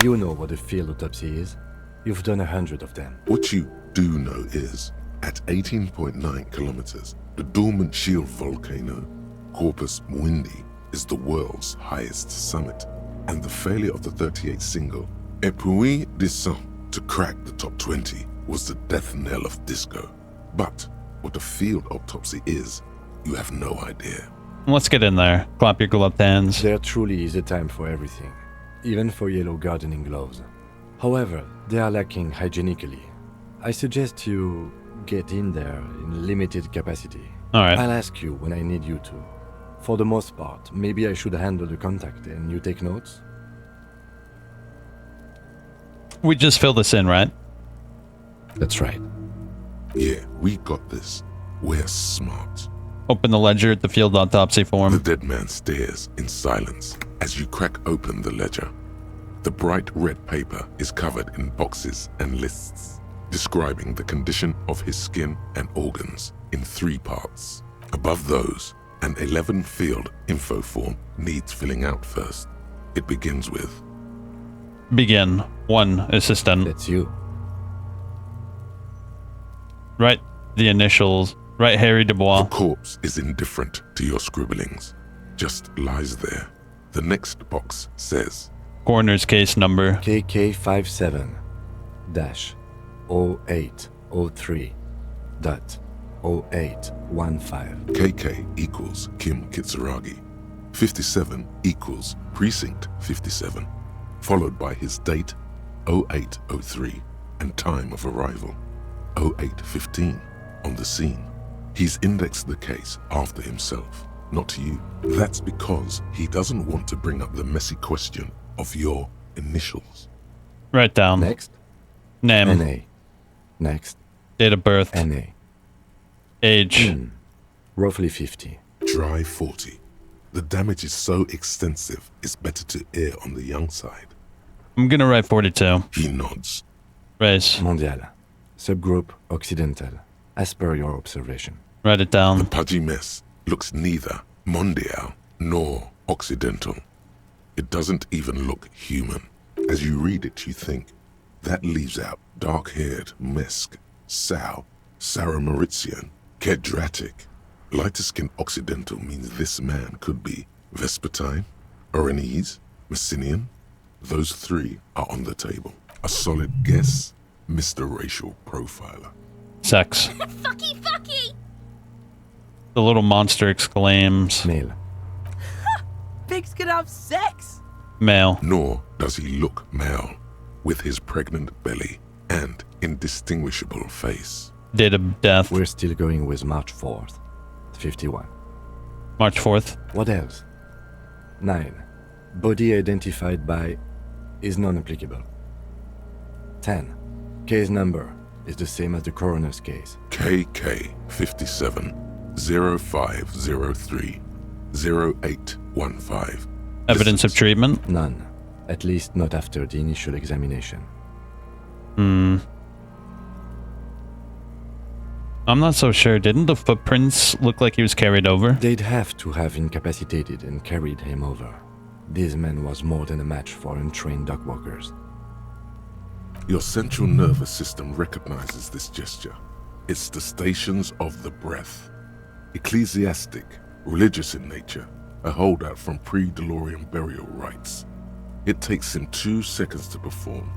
You know what a field autopsy is. You've done 100 of them. What you do know is, at 18.9 kilometers, the dormant shield volcano, Corpus Mundi, is the world's highest summit, and the failure of the 38 single, Et puis descend, to crack the top 20 was the death knell of disco. But what a field autopsy is, you have no idea. Let's get in there. Clap your gloved hands. There truly is a time for everything, even for yellow gardening gloves. However, they are lacking hygienically. I suggest you get in there in limited capacity. Alright. I'll ask you when I need you to. For the most part, maybe I should handle the contact and you take notes? We just fill this in, right? That's right. Yeah, we got this. We're smart. Open the ledger at the field autopsy form. The dead man stares in silence as you crack open the ledger. The bright red paper is covered in boxes and lists, describing the condition of his skin and organs in 3 parts. Above those, an 11-field info form needs filling out first. It begins with... Begin. One assistant. That's you. Right, the initials. Right, Harry Dubois. The corpse is indifferent to your scribblings. Just lies there. The next box says... Coroner's case number. KK57-0803.0815. KK equals Kim Kitsuragi. 57 equals Precinct 57, followed by his date, 0803, and time of arrival, 0815, on the scene. He's indexed the case after himself, not you. That's because he doesn't want to bring up the messy question of your initials. Write down. Next. Name. NA. Next. Date of birth. NA. Age. Roughly 50. Dry 40. The damage is so extensive, it's better to err on the young side. I'm gonna write 42. He nods. Race. Mondial. Subgroup Occidental, as per your observation. Write it down. The pudgy mess looks neither Mondial nor Occidental. It doesn't even look human. As you read it, you think, that leaves out dark-haired Mesk, Sao, Sarah Mauritian, Kedratic. Lighter-skinned Occidental means this man could be Vespertine, Oranese, Messinian. Those three are on the table. A solid guess, Mr. Racial Profiler. Sex. Fucky, fucky! The little monster exclaims. Male. Pigs can have sex! Male. Nor does he look male, with his pregnant belly and indistinguishable face. Date of death. We're still going with March 4th. 51. March 4th. What else? 9. Body identified by is non-applicable. 10. Case number is the same as the coroner's case. KK 57 0503 0815. Evidence of treatment? None. At least not after the initial examination. I'm not so sure. Didn't the footprints look like he was carried over? They'd have to have incapacitated and carried him over. This man was more than a match for untrained dog walkers. Your central nervous system recognizes this gesture. It's the stations of the breath. Ecclesiastic, religious in nature, a holdout from pre-DeLorean burial rites. It takes him 2 seconds to perform.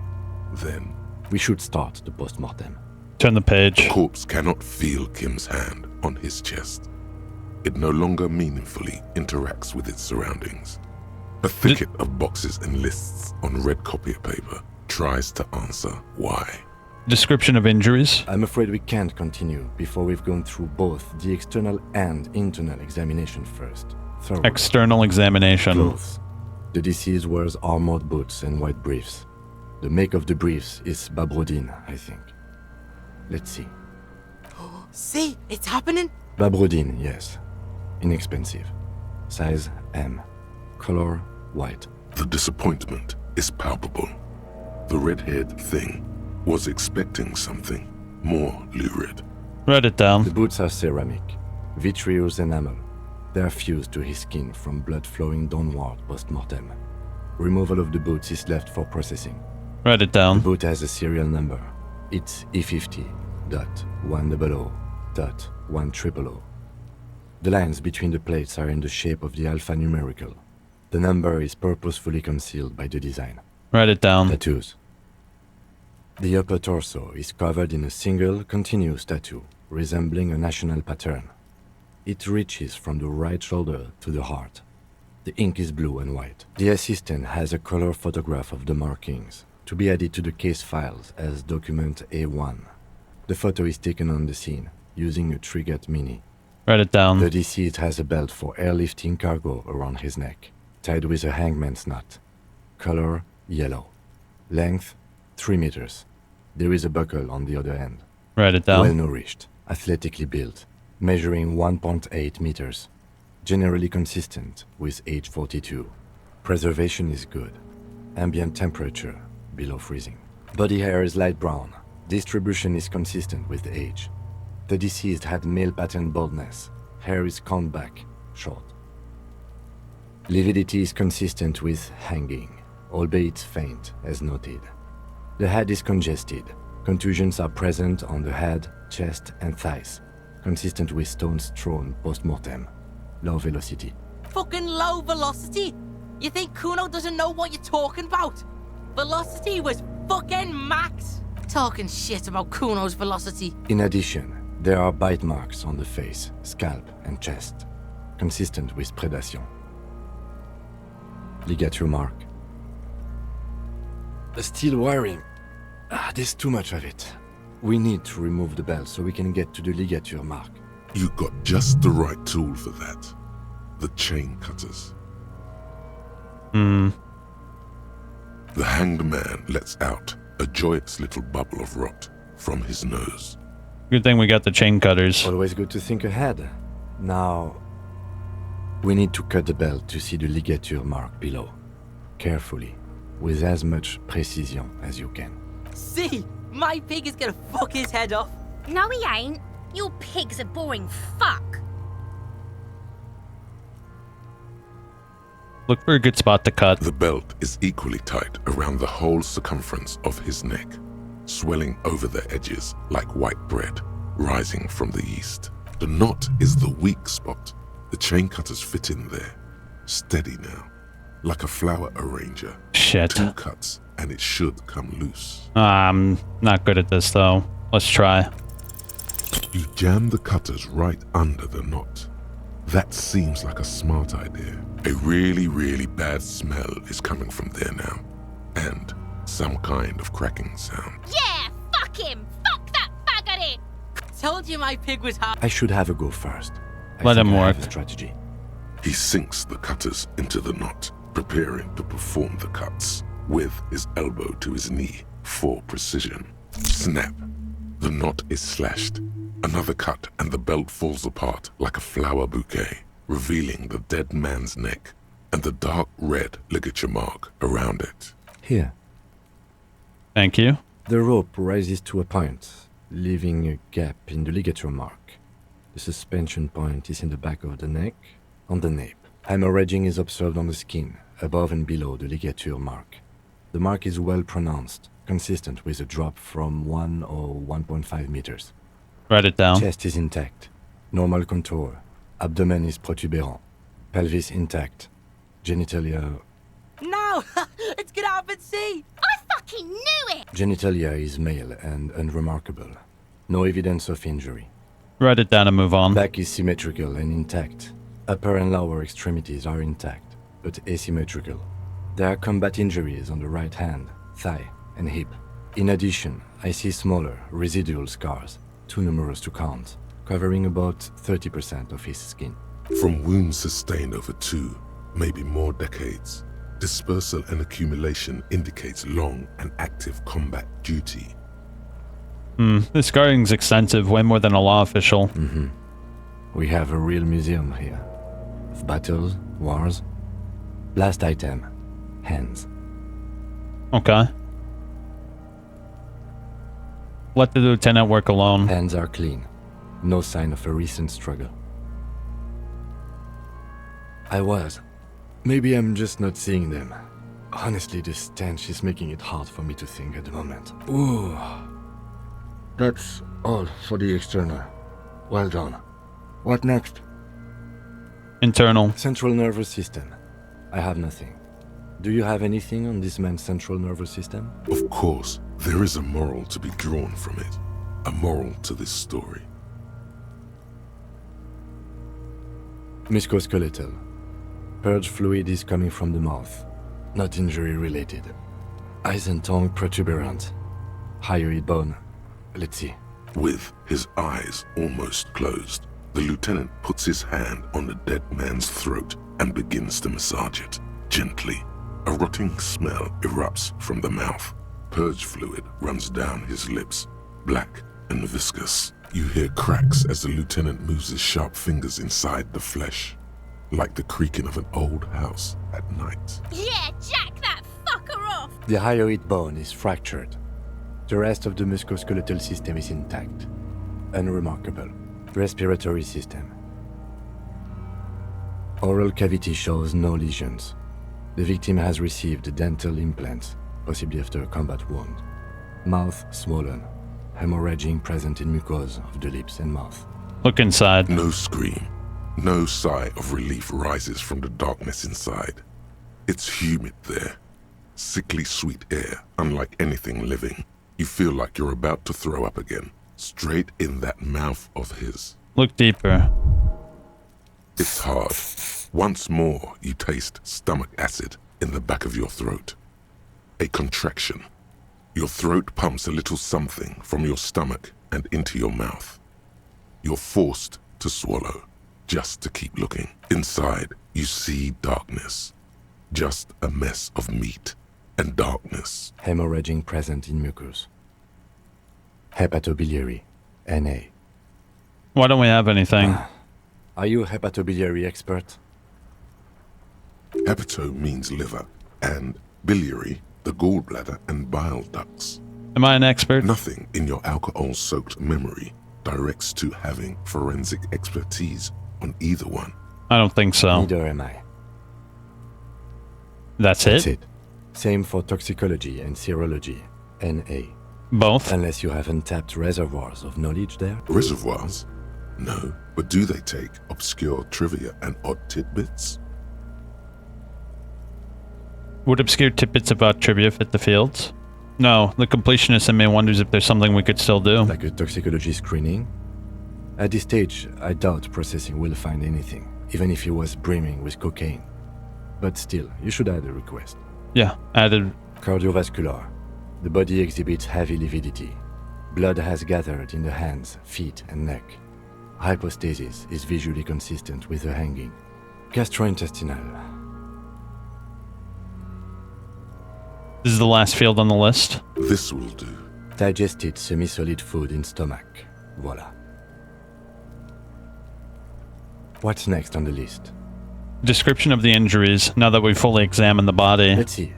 Then... We should start the post-mortem. Turn the page. The corpse cannot feel Kim's hand on his chest. It no longer meaningfully interacts with its surroundings. A thicket of boxes and lists on red copier paper tries to answer why. Description of injuries? I'm afraid we can't continue before we've gone through both the external and internal examination first. Thoroughly. External examination. Clothes. The deceased wears armored boots and white briefs. The make of the briefs is Babrodine, I think. Let's see. See, it's happening. Babrodine, yes. Inexpensive. Size M. Color white. The disappointment is palpable. The red-haired thing was expecting something more lurid. Write it down. The boots are ceramic, vitreous enamel. They are fused to his skin from blood flowing downward post-mortem. Removal of the boots is left for processing. Write it down. The boot has a serial number. It's E50.100.100. The lines between the plates are in the shape of the alphanumerical. The number is purposefully concealed by the design. Write it down. Tattoos. The upper torso is covered in a single, continuous tattoo, resembling a national pattern. It reaches from the right shoulder to the heart. The ink is blue and white. The assistant has a color photograph of the markings, to be added to the case files as document A1. The photo is taken on the scene, using a Trigat Mini. Write it down. The deceased has a belt for airlifting cargo around his neck, tied with a hangman's knot. Color, yellow. Length, 3 meters. There is a buckle on the other end. Write it down. Well-nourished, athletically built, measuring 1.8 meters. Generally consistent with age 42. Preservation is good. Ambient temperature, below freezing. Body hair is light brown. Distribution is consistent with age. The deceased had male pattern baldness. Hair is combed back, short. Lividity is consistent with hanging, albeit faint, as noted. The head is congested. Contusions are present on the head, chest, and thighs, consistent with stones thrown post-mortem. Low velocity. Fucking low velocity? You think Kuno doesn't know what you're talking about? Velocity was fucking max. Talking shit about Kuno's velocity. In addition, there are bite marks on the face, scalp, and chest, consistent with predation. Ligature mark. The steel wiring. There's too much of it. We need to remove the bell so we can get to the ligature mark. You got just the right tool for that. The chain cutters. Hmm. The hanged man lets out a joyous little bubble of rot from his nose. Good thing we got the chain cutters. Always good to think ahead. Now, we need to cut the bell to see the ligature mark below. Carefully, with as much precision as you can. See? My pig is gonna fuck his head off. No, he ain't. Your pig's a boring fuck. Look for a good spot to cut. The belt is equally tight around the whole circumference of his neck, swelling over the edges like white bread rising from the yeast. The knot is the weak spot. The chain cutters fit in there, steady now, like a flower arranger. Shit. 2 cuts and it should come loose. I'm not good at this though. Let's try. You jam the cutters right under the knot. That seems like a smart idea. A really, really bad smell is coming from there now. And some kind of cracking sound. Yeah, fuck him. Fuck that faggoty. Told you my pig was hot. I should have a go first. Let him work. A strategy. He sinks the cutters into the knot, preparing to perform the cuts, with his elbow to his knee for precision. Snap. The knot is slashed. Another cut and the belt falls apart like a flower bouquet, revealing the dead man's neck and the dark red ligature mark around it. Here. Thank you. The rope rises to a point, leaving a gap in the ligature mark. The suspension point is in the back of the neck, on the nape. Hemorrhaging is observed on the skin, above and below the ligature mark. The mark is well pronounced, consistent with a drop from 1 or 1.5 meters. Write it down. Chest is intact. Normal contour. Abdomen is protuberant. Pelvis intact. Genitalia... No! It's gonna happen, see? I fucking knew it! Genitalia is male and unremarkable. No evidence of injury. Write it down and move on. Back is symmetrical and intact. Upper and lower extremities are intact, but asymmetrical. There are combat injuries on the right hand, thigh, and hip. In addition, I see smaller, residual scars, too numerous to count, covering about 30% of his skin. From wounds sustained over 2, maybe more decades, dispersal and accumulation indicates long and active combat duty. This scarring's extensive, way more than a law official. We have a real museum here. Of battles, wars. Last item, hands. Okay. Let the lieutenant work alone. Hands are clean. No sign of a recent struggle. Maybe I'm just not seeing them. Honestly, this stench is making it hard for me to think at the moment. Ooh. That's all for the external. Well done. What next? Internal. Central nervous system. I have nothing. Do you have anything on this man's central nervous system? Of course, there is a moral to be drawn from it. A moral to this story. Musculoskeletal. Purge fluid is coming from the mouth. Not injury related. Eyes and tongue protuberant. Hyoid bone. Let's see. With his eyes almost closed, the lieutenant puts his hand on the dead man's throat and begins to massage it, gently. A rotting smell erupts from the mouth. Purge fluid runs down his lips, black and viscous. You hear cracks as the lieutenant moves his sharp fingers inside the flesh, like the creaking of an old house at night. Yeah, jack that fucker off! The hyoid bone is fractured. The rest of the musculoskeletal system is intact. Unremarkable. Respiratory system. Oral cavity shows no lesions. The victim has received dental implants, possibly after a combat wound. Mouth swollen. Hemorrhaging present in mucosa of the lips and mouth. Look inside. No scream. No sigh of relief rises from the darkness inside. It's humid there. Sickly sweet air, unlike anything living. You feel like you're about to throw up again. Straight in that mouth of his. Look deeper. It's hard. Once more, you taste stomach acid in the back of your throat. A contraction. Your throat pumps a little something from your stomach and into your mouth. You're forced to swallow, just to keep looking. Inside, you see darkness. Just a mess of meat and darkness. Hemorrhaging present in mucus. Hepatobiliary. NA. Why don't we have anything? Are you a hepatobiliary expert? Hepato means liver, and biliary, the gallbladder and bile ducts. Am I an expert? Nothing in your alcohol-soaked memory directs to having forensic expertise on either one. I don't think so. Neither am I. That's That's it? it. Same for toxicology and serology. NA. Both? Unless you have untapped reservoirs of knowledge there. Reservoirs? No, but do they take obscure trivia and odd tidbits? Would obscure tidbits about trivia fit the fields? No, the completionist in me wonders if there's something we could still do. Like a toxicology screening? At this stage, I doubt processing will find anything, even if he was brimming with cocaine. But still, you should add a request. Yeah, added. Cardiovascular. The body exhibits heavy lividity. Blood has gathered in the hands, feet, and neck. Hypostasis is visually consistent with the hanging. Gastrointestinal. This is the last field on the list. This will do. Digested semi-solid food in stomach. Voila. What's next on the list? Description of the injuries, now that we've fully examined the body. Let's see.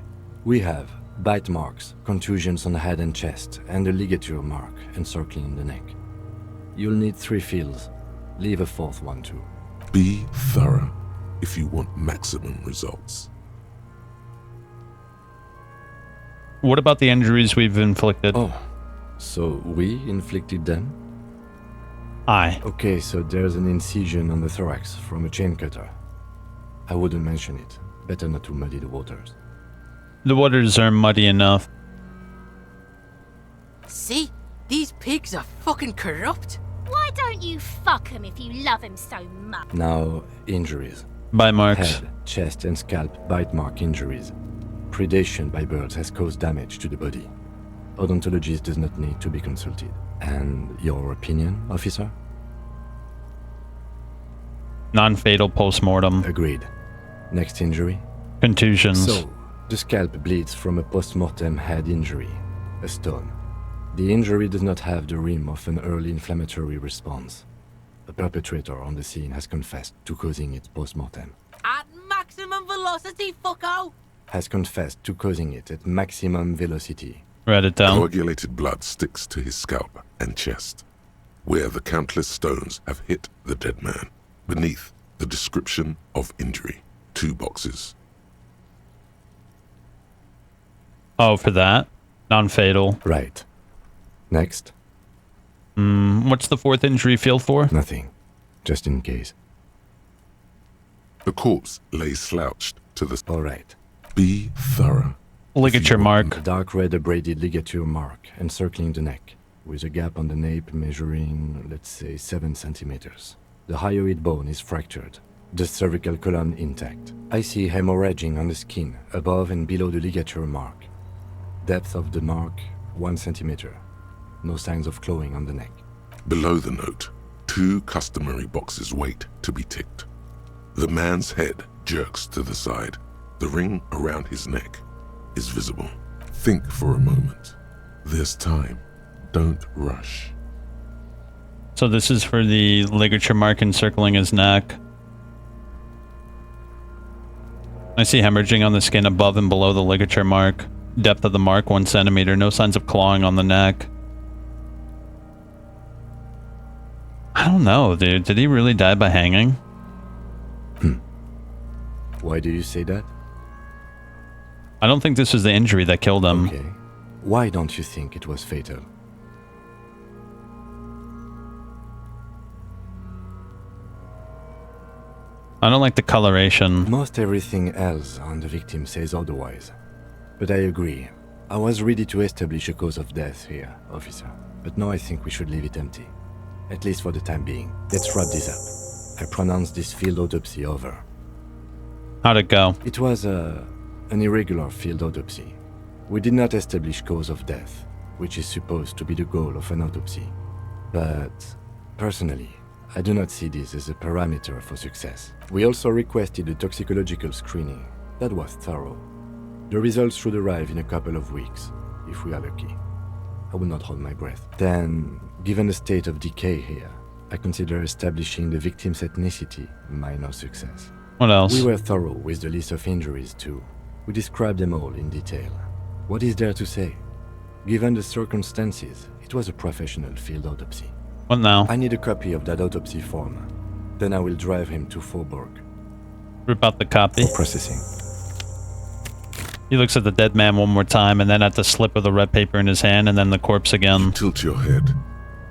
We have bite marks, contusions on the head and chest, and a ligature mark encircling the neck. You'll need 3 fields. Leave a 4th one too. Be thorough if you want maximum results. What about the injuries we've inflicted? Oh, so we inflicted them? Aye. Okay, so there's an incision on the thorax from a chain cutter. I wouldn't mention it. Better not to muddy the waters. The waters are muddy enough. See? These pigs are fucking corrupt. Why don't you fuck him if you love him so much? Now, injuries. Bite marks. Head, chest, and scalp bite mark injuries. Predation by birds has caused damage to the body. Odontologist does not need to be consulted. And your opinion, officer? Non-fatal post-mortem. Agreed. Next injury? Contusions. So, the scalp bleeds from a post-mortem head injury, a stone. The injury does not have the rim of an early inflammatory response. The perpetrator on the scene has confessed to causing it post-mortem. At maximum velocity, fucko! Has confessed to causing it at maximum velocity. Write it down. Coagulated blood sticks to his scalp and chest, where the countless stones have hit the dead man. Beneath, the description of injury. 2 boxes. Oh, for that? Non-fatal. Right. Next? What's the 4th injury field for? Nothing. Just in case. The corpse lay slouched to the... All right. Be thorough. Ligature mark. A dark red abraded ligature mark encircling the neck, with a gap on the nape measuring, let's say, 7 centimeters. The hyoid bone is fractured. The cervical column intact. I see hemorrhaging on the skin, above and below the ligature mark. Depth of the mark, 1 centimeter. No signs of clawing on the neck. Below the note, 2 customary boxes wait to be ticked. The man's head jerks to the side. The ring around his neck is visible. Think for a moment. There's time. Don't rush. So this is for the ligature mark encircling his neck. I see hemorrhaging on the skin above and below the ligature mark. Depth of the mark, 1 centimeter. No signs of clawing on the neck. I don't know, dude. Did he really die by hanging? Why do you say that? I don't think this was the injury that killed him. Okay. Why don't you think it was fatal? I don't like the coloration. Most everything else on the victim says otherwise. But I agree. I was ready to establish a cause of death here, officer. But now I think we should leave it empty. At least for the time being. Let's wrap this up. I pronounce this field autopsy over. How'd it go? It was an irregular field autopsy. We did not establish cause of death, which is supposed to be the goal of an autopsy. But, personally, I do not see this as a parameter for success. We also requested a toxicological screening. That was thorough. The results should arrive in a couple of weeks, if we are lucky. I will not hold my breath. Then, given the state of decay here, I consider establishing the victim's ethnicity a minor success. What else? We were thorough with the list of injuries too. We described them all in detail. What is there to say? Given the circumstances, it was a professional field autopsy. What now? I need a copy of that autopsy form. Then I will drive him to Faubourg. Rip out the copy. For processing. He looks at the dead man one more time, and then at the slip of the red paper in his hand, and then the corpse again. You tilt your head,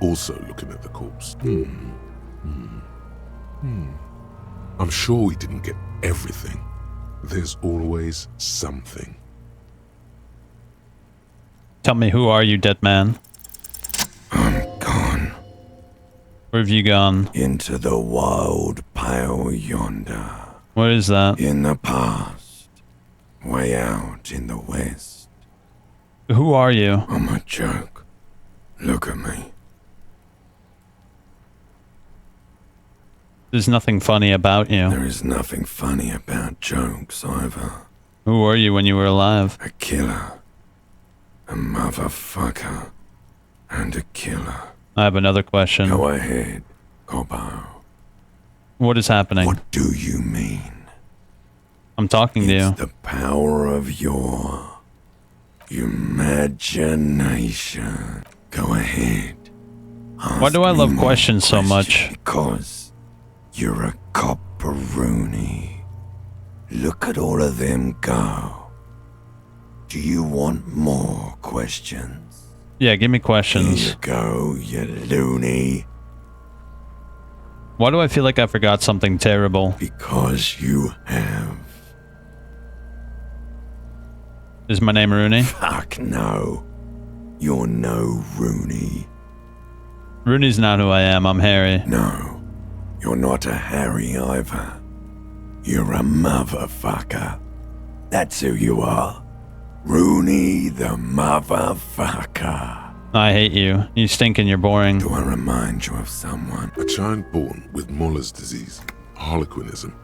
also looking at the corpse. I'm sure we didn't get everything. There's always something. Tell me, who are you, dead man? I'm gone. Where have you gone? Into the wild pale yonder. Where is that? In the past. Way out in the west. Who are you? I'm a joke. Look at me. There's nothing funny about you. There is nothing funny about jokes either. Who were you when you were alive? A killer. A motherfucker. And a killer. I have another question. Go ahead, Cobo. What is happening? What do you mean? I'm talking to you. It's the power of your imagination. Go ahead. Why do I love questions so much? Because you're a copperoonie. Look at all of them go. Do you want more questions? Yeah, give me questions. Here you go, you loony. Why do I feel like I forgot something terrible? Because you have. Is my name Rooney? Fuck no. You're no Rooney. Rooney's not who I am, I'm Harry. No, you're not a Harry either. You're a motherfucker. That's who you are. Rooney the motherfucker. I hate you. You stink and you're boring. Do I remind you of someone? A child born with Muller's disease, Harlequinism,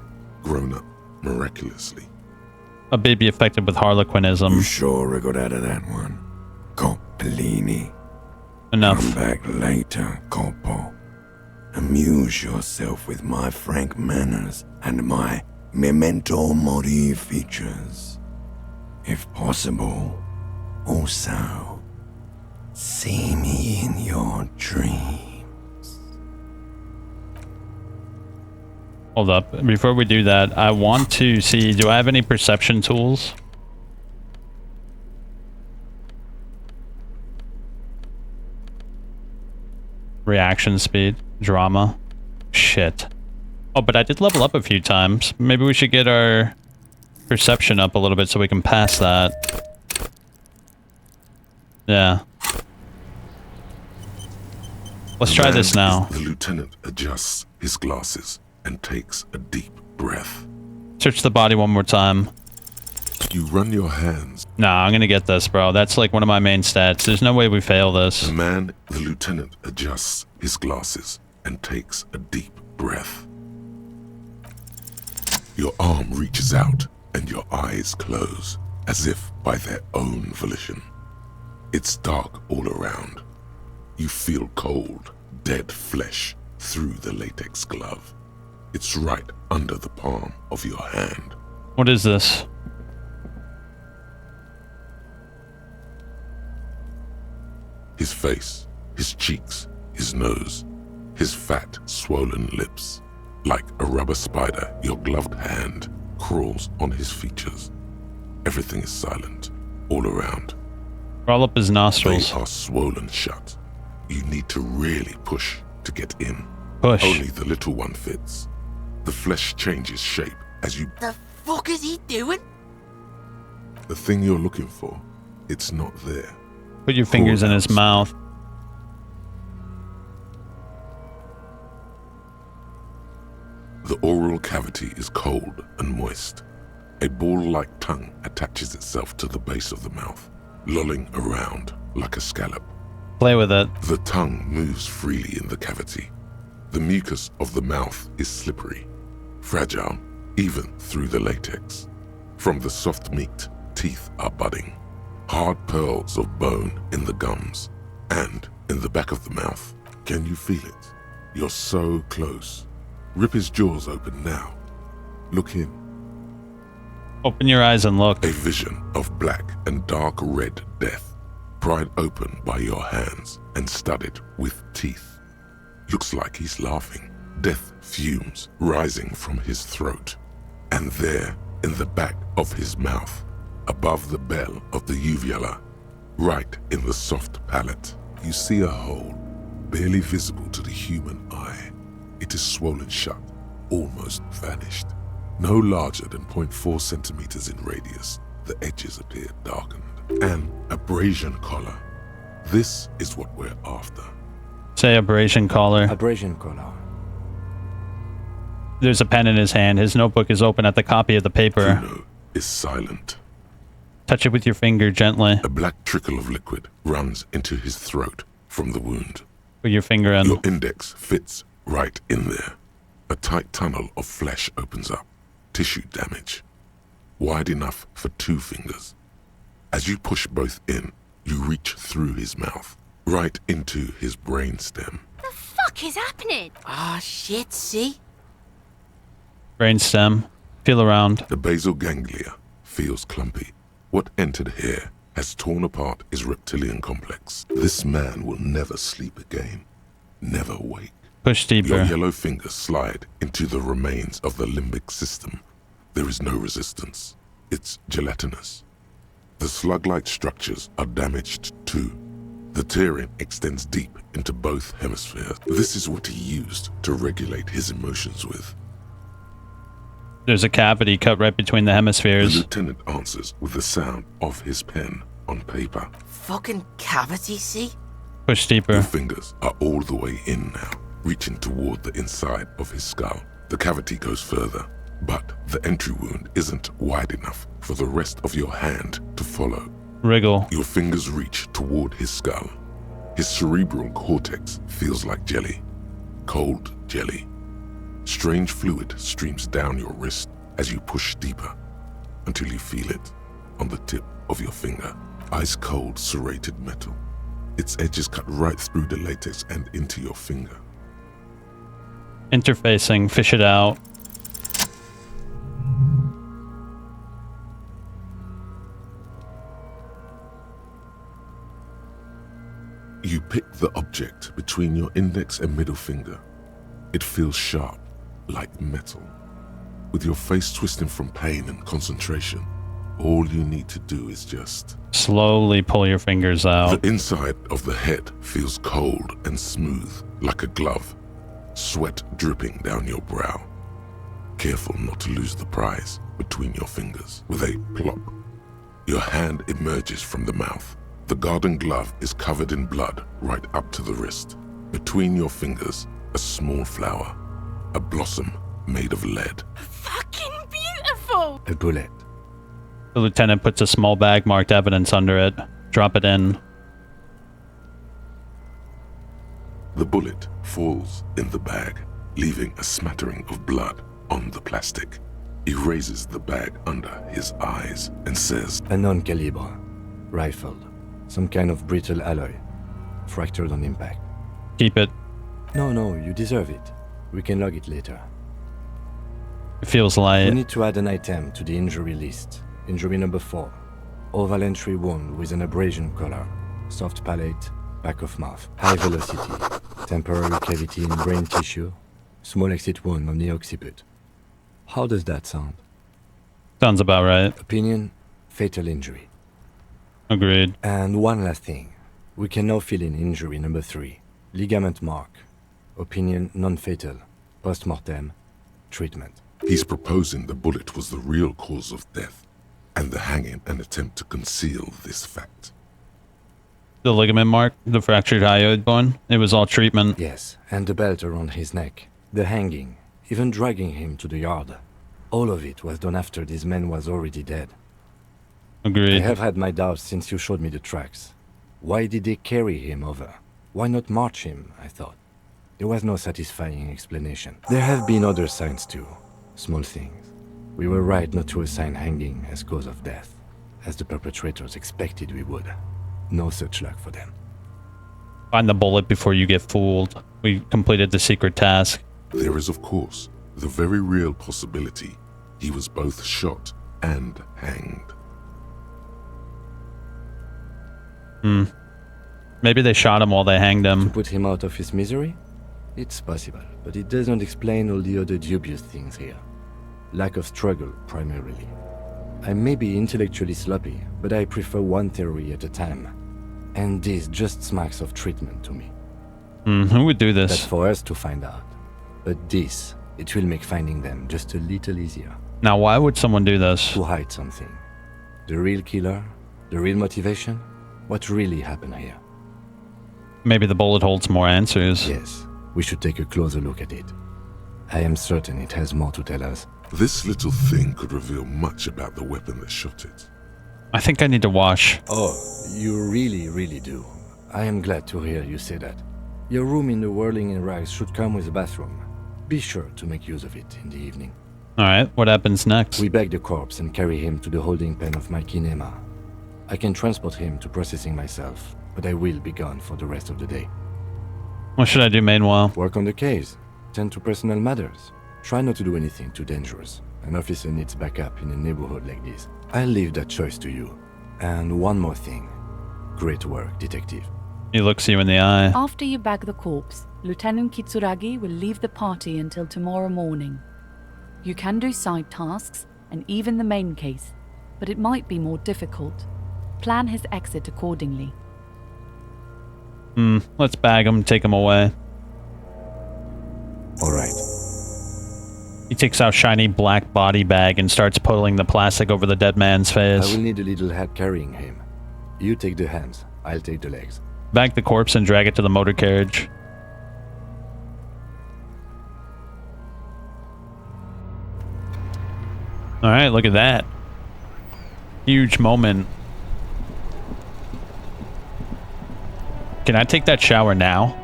grown up miraculously. A baby affected with Harlequinism. You sure I got out of that one? Coppellini. Enough. Come back later, Coppo. Amuse yourself with my frank manners and my memento mori features. If possible, also, see me in your dreams. Hold up. Before we do that, I want to see, do I have any perception tools? Reaction speed, drama. Shit. Oh, but I did level up a few times. Maybe we should get our perception up a little bit so we can pass that. Yeah. Let's try this now. The lieutenant adjusts his glasses and takes a deep breath. Search the body one more time. You run your hands. Nah, I'm gonna get this, bro. That's like one of my main stats. There's no way we fail this. The lieutenant adjusts his glasses and takes a deep breath. Your arm reaches out and your eyes close, as if by their own volition. It's dark all around. You feel cold, dead flesh through the latex glove. It's right under the palm of your hand. What is this? His face, his cheeks, his nose, his fat, swollen lips. Like a rubber spider, your gloved hand crawls on his features. Everything is silent, all around. Roll up his nostrils. They are swollen shut. You need to really push to get in. Push. Only the little one fits. The flesh changes shape as you... The fuck is he doing? The thing you're looking for, it's not there. Put your fingers in his mouth. The oral cavity is cold and moist. A ball-like tongue attaches itself to the base of the mouth, lolling around like a scallop. Play with it. The tongue moves freely in the cavity. The mucus of the mouth is slippery, fragile, even through the latex. From the soft meat, teeth are budding. Hard pearls of bone in the gums and in the back of the mouth. Can you feel it? You're so close. Rip his jaws open now. Look in. Open your eyes and look. A vision of black and dark red death, pried open by your hands and studded with teeth. Looks like he's laughing. Death fumes rising from his throat. And there, in the back of his mouth, above the bell of the uvula, right in the soft palate, you see a hole, barely visible to the human eye. It is swollen shut, almost vanished. No larger than 0.4 centimeters in radius, the edges appear darkened. An abrasion collar. This is what we're after. Say abrasion collar. Abrasion collar. There's a pen in his hand. His notebook is open at the copy of the paper. Kuno is silent. Touch it with your finger gently. A black trickle of liquid runs into his throat from the wound. Put your finger in. Your index fits right in there. A tight tunnel of flesh opens up. Tissue damage. Wide enough for 2 fingers. As you push both in, you reach through his mouth, right into his brainstem. The fuck is happening? Ah, shit, see? Brainstem. Feel around. The basal ganglia feels clumpy. What entered here has torn apart his reptilian complex. This man will never sleep again. Never wake. Push deeper. Your yellow fingers slide into the remains of the limbic system. There is no resistance. It's gelatinous. The slug-like structures are damaged too. The tearing extends deep into both hemispheres. This is what he used to regulate his emotions with. There's a cavity cut right between the hemispheres. The lieutenant answers with the sound of his pen on paper. Fucking cavity, see? Push deeper. Your fingers are all the way in now, reaching toward the inside of his skull. The cavity goes further, but the entry wound isn't wide enough for the rest of your hand to follow. Wriggle. Your fingers reach toward his skull. His cerebral cortex feels like jelly. Cold jelly. Strange fluid streams down your wrist as you push deeper until you feel it on the tip of your finger. Ice cold serrated metal. Its edges cut right through the latex and into your finger. Interfacing. Fish it out. You pick the object between your index and middle finger. It feels sharp, like metal. With your face twisting from pain and concentration, all you need to do is just... slowly pull your fingers out. The inside of the head feels cold and smooth, like a glove. Sweat dripping down your brow. Careful not to lose the prize between your fingers. With a plop, your hand emerges from the mouth. The garden glove is covered in blood right up to the wrist. Between your fingers, a small flower. A blossom made of lead. Fucking beautiful! A bullet. The lieutenant puts a small bag marked evidence under it. Drop it in. The bullet falls in the bag, leaving a smattering of blood on the plastic. He raises the bag under his eyes and says, A non-calibre. Rifled. Some kind of brittle alloy. Fractured on impact. Keep it. No, you deserve it. We can log it later. It feels light. We need to add an item to the injury list. Injury number 4. Oval entry wound with an abrasion collar. Soft palate, back of mouth. High velocity. Temporary cavity in brain tissue. Small exit wound on the occiput. How does that sound? Sounds about right. Opinion, fatal injury. Agreed. And one last thing. We can now fill in injury number 3. Ligament mark. Opinion non-fatal. Post-mortem. Treatment. He's proposing the bullet was the real cause of death, and the hanging an attempt to conceal this fact. The ligament mark, the fractured hyoid bone, it was all treatment. Yes, and the belt around his neck. The hanging. Even dragging him to the yard. All of it was done after this man was already dead. Agreed. I have had my doubts since you showed me the tracks. Why did they carry him over? Why not march him, I thought. There was no satisfying explanation. There have been other signs too. Small things. We were right not to assign hanging as cause of death, as the perpetrators expected we would. No such luck for them. Find the bullet before you get fooled. We completed the secret task. There is, of course, the very real possibility he was both shot and hanged. Maybe they shot him while they hanged him. To put him out of his misery? It's possible, but it doesn't explain all the other dubious things here. Lack of struggle, primarily. I may be intellectually sloppy, but I prefer one theory at a time. And this just smacks of treatment to me. Who would do this? That's for us to find out. But this, it will make finding them just a little easier. Now, why would someone do this? To hide something. The real killer? The real motivation? What really happened here? Maybe the bullet holds more answers. Yes, we should take a closer look at it. I am certain it has more to tell us. This little thing could reveal much about the weapon that shot it. I think I need to wash. Oh, you really do. I am glad to hear you say that. Your room in the Whirling in Rags should come with a bathroom. Be sure to make use of it in the evening. Alright, what happens next? We bag the corpse and carry him to the holding pen of my kinema. I can transport him to processing myself, but I will be gone for the rest of the day. What should I do meanwhile? Work on the case. Tend to personal matters. Try not to do anything too dangerous. An officer needs backup in a neighborhood like this. I'll leave that choice to you. And one more thing. Great work, detective. He looks you in the eye. After you bag the corpse, Lieutenant Kitsuragi will leave the party until tomorrow morning. You can do side tasks, and even the main case, but it might be more difficult. Plan his exit accordingly. Let's bag him, take him away. Alright. He takes out shiny black body bag and starts pulling the plastic over the dead man's face. I will need a little help carrying him. You take the hands, I'll take the legs. Bag the corpse and drag it to the motor carriage. Alright, look at that. Huge moment. Can I take that shower now?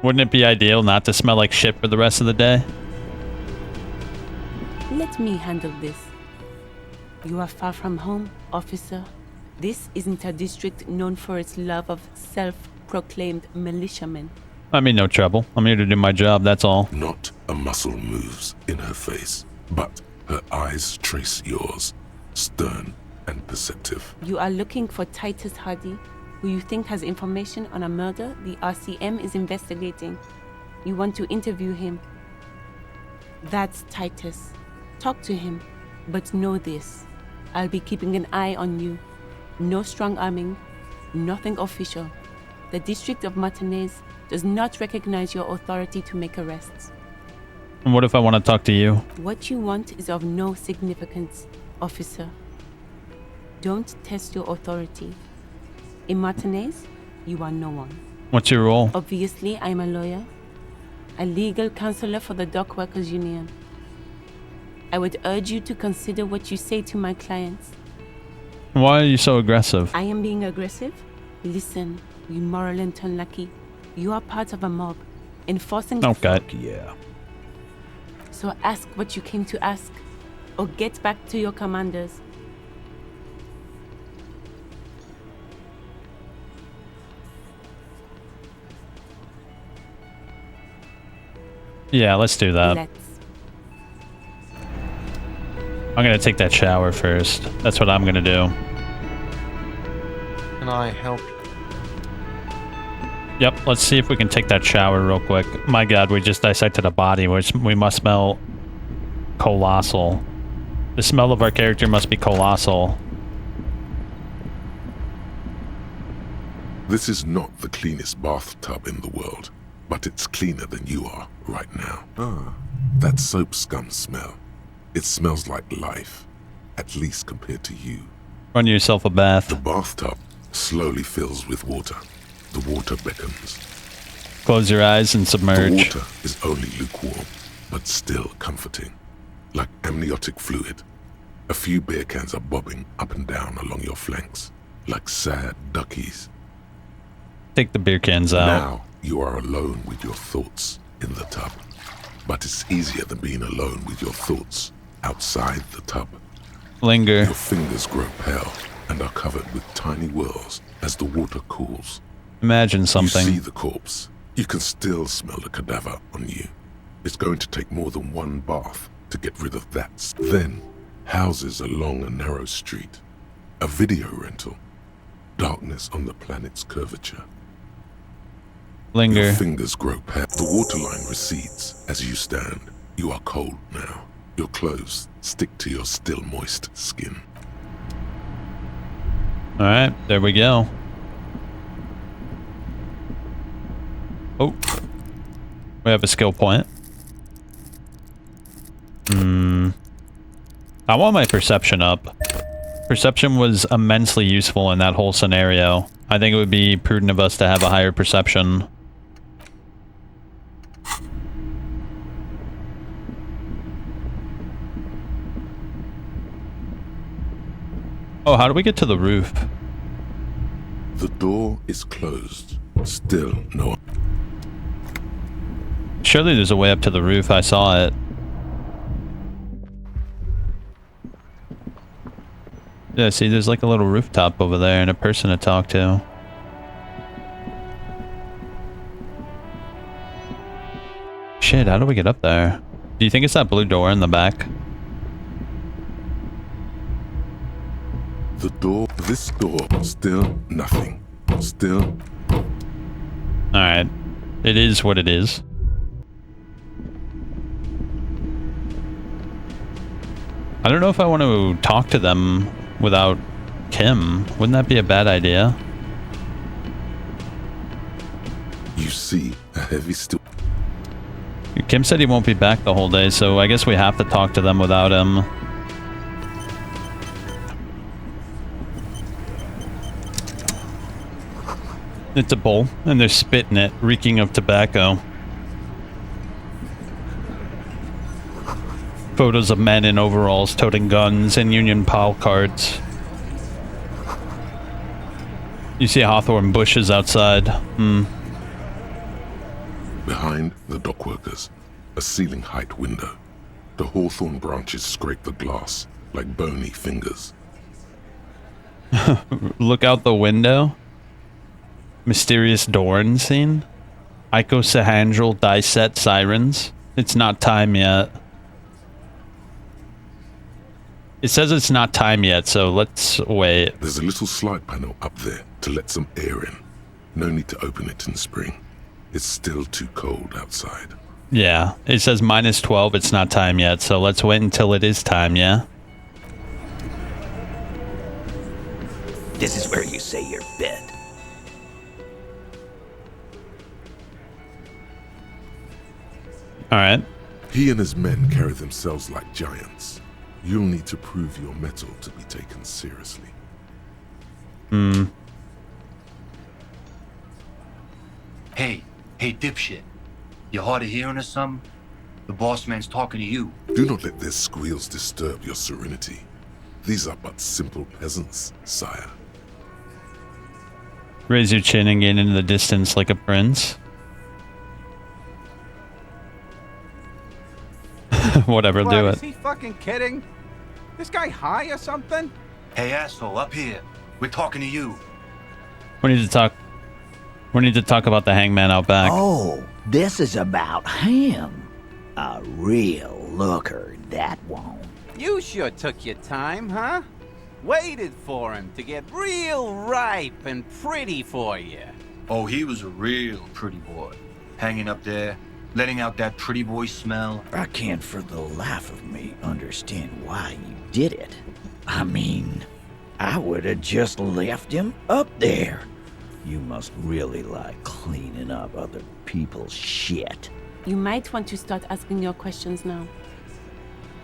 Wouldn't it be ideal not to smell like shit for the rest of the day? Let me handle this. You are far from home, officer. This isn't a district known for its love of self-proclaimed militiamen. I mean, no trouble. I'm here to do my job, that's all. Not a muscle moves in her face, but her eyes trace yours, stern and perceptive. You are looking for Titus Hardy, who you think has information on a murder the RCM is investigating. You want to interview him. That's Titus. Talk to him, but know this. I'll be keeping an eye on you. No strong arming, nothing official. The District of Martinez does not recognize your authority to make arrests. And what if I want to talk to you? What you want is of no significance, officer. Don't test your authority. In Martinez, you are no one. What's your role? Obviously, I'm a lawyer, a legal counselor for the Dock Workers Union. I would urge you to consider what you say to my clients. Why are you so aggressive? I am being aggressive? Listen, you moral and unlucky. You are part of a mob, enforcing... Oh, God. Yeah. So ask what you came to ask, or get back to your commanders. Yeah, let's do that. Let's. I'm gonna take that shower first. That's what I'm gonna do. Can I help? Yep, let's see if we can take that shower real quick. My God, we just dissected a body, which we must smell colossal. The smell of our character must be colossal. This is not the cleanest bathtub in the world, but it's cleaner than you are right now. That soap scum smell. It smells like life, at least compared to you. Run yourself a bath. The bathtub slowly fills with water. The water beckons. Close your eyes and submerge. The water is only lukewarm, but still comforting. Like amniotic fluid. A few beer cans are bobbing up and down along your flanks, like sad duckies. Take the beer cans out. Now you are alone with your thoughts in the tub. But it's easier than being alone with your thoughts outside the tub. Linger. Your fingers grow pale and are covered with tiny whirls as the water cools. Imagine something. You see the corpse. You can still smell the cadaver on you. It's going to take more than one bath to get rid of that. Then, houses along a narrow street. A video rental. Darkness on the planet's curvature. Linger. Your fingers grow pale. The waterline recedes as you stand. You are cold now. Your clothes stick to your still moist skin. Alright, there we go. Oh. We have a skill point. I want my perception up. Perception was immensely useful in that whole scenario. I think it would be prudent of us to have a higher perception. Oh, how do we get to the roof? The door is closed. Still no. Surely there's a way up to the roof. I saw it. Yeah, see, there's like a little rooftop over there and a person to talk to. Shit, how do we get up there? Do you think it's that blue door in the back? The door, this door, still nothing. Still. Alright. It is what it is. I don't know if I want to talk to them without Kim. Wouldn't that be a bad idea? You see a heavy steel. Kim said he won't be back the whole day, so I guess we have to talk to them without him. It's a bowl, and they're spitting it, reeking of tobacco. Photos of men in overalls toting guns and Union Pile cards. You see hawthorn bushes outside. Behind the dockworkers, a ceiling height window. The hawthorn branches scrape the glass like bony fingers. Look out the window. Mysterious Dorn scene. Icosahandral Diset Sirens. It's not time yet. It says it's not time yet, so let's wait. There's a little slide panel up there to let some air in. No need to open it in spring. It's still too cold outside. Yeah, it says -12, it's not time yet, so let's wait until it is time, yeah? This is where you say your bed. Alright. He and his men carry themselves like giants. You'll need to prove your mettle to be taken seriously. Hey, dipshit. You hard of hearing or something? The boss man's talking to you. Do not let their squeals disturb your serenity. These are but simple peasants, sire. Raise your chin and gain into the distance like a prince. Whatever, do it. Is he fucking kidding? This guy high or something? Hey, asshole, up here. We're talking to you. We need to talk. We need to talk about the hangman out back. Oh, this is about him. A real looker, that one. You sure took your time, huh? Waited for him to get real ripe and pretty for you. Oh, he was a real pretty boy. Hanging up there, letting out that pretty boy smell. I can't for the life of me understand why you did it. I mean, I would have just left him up there. You must really like cleaning up other people's shit. You might want to start asking your questions now.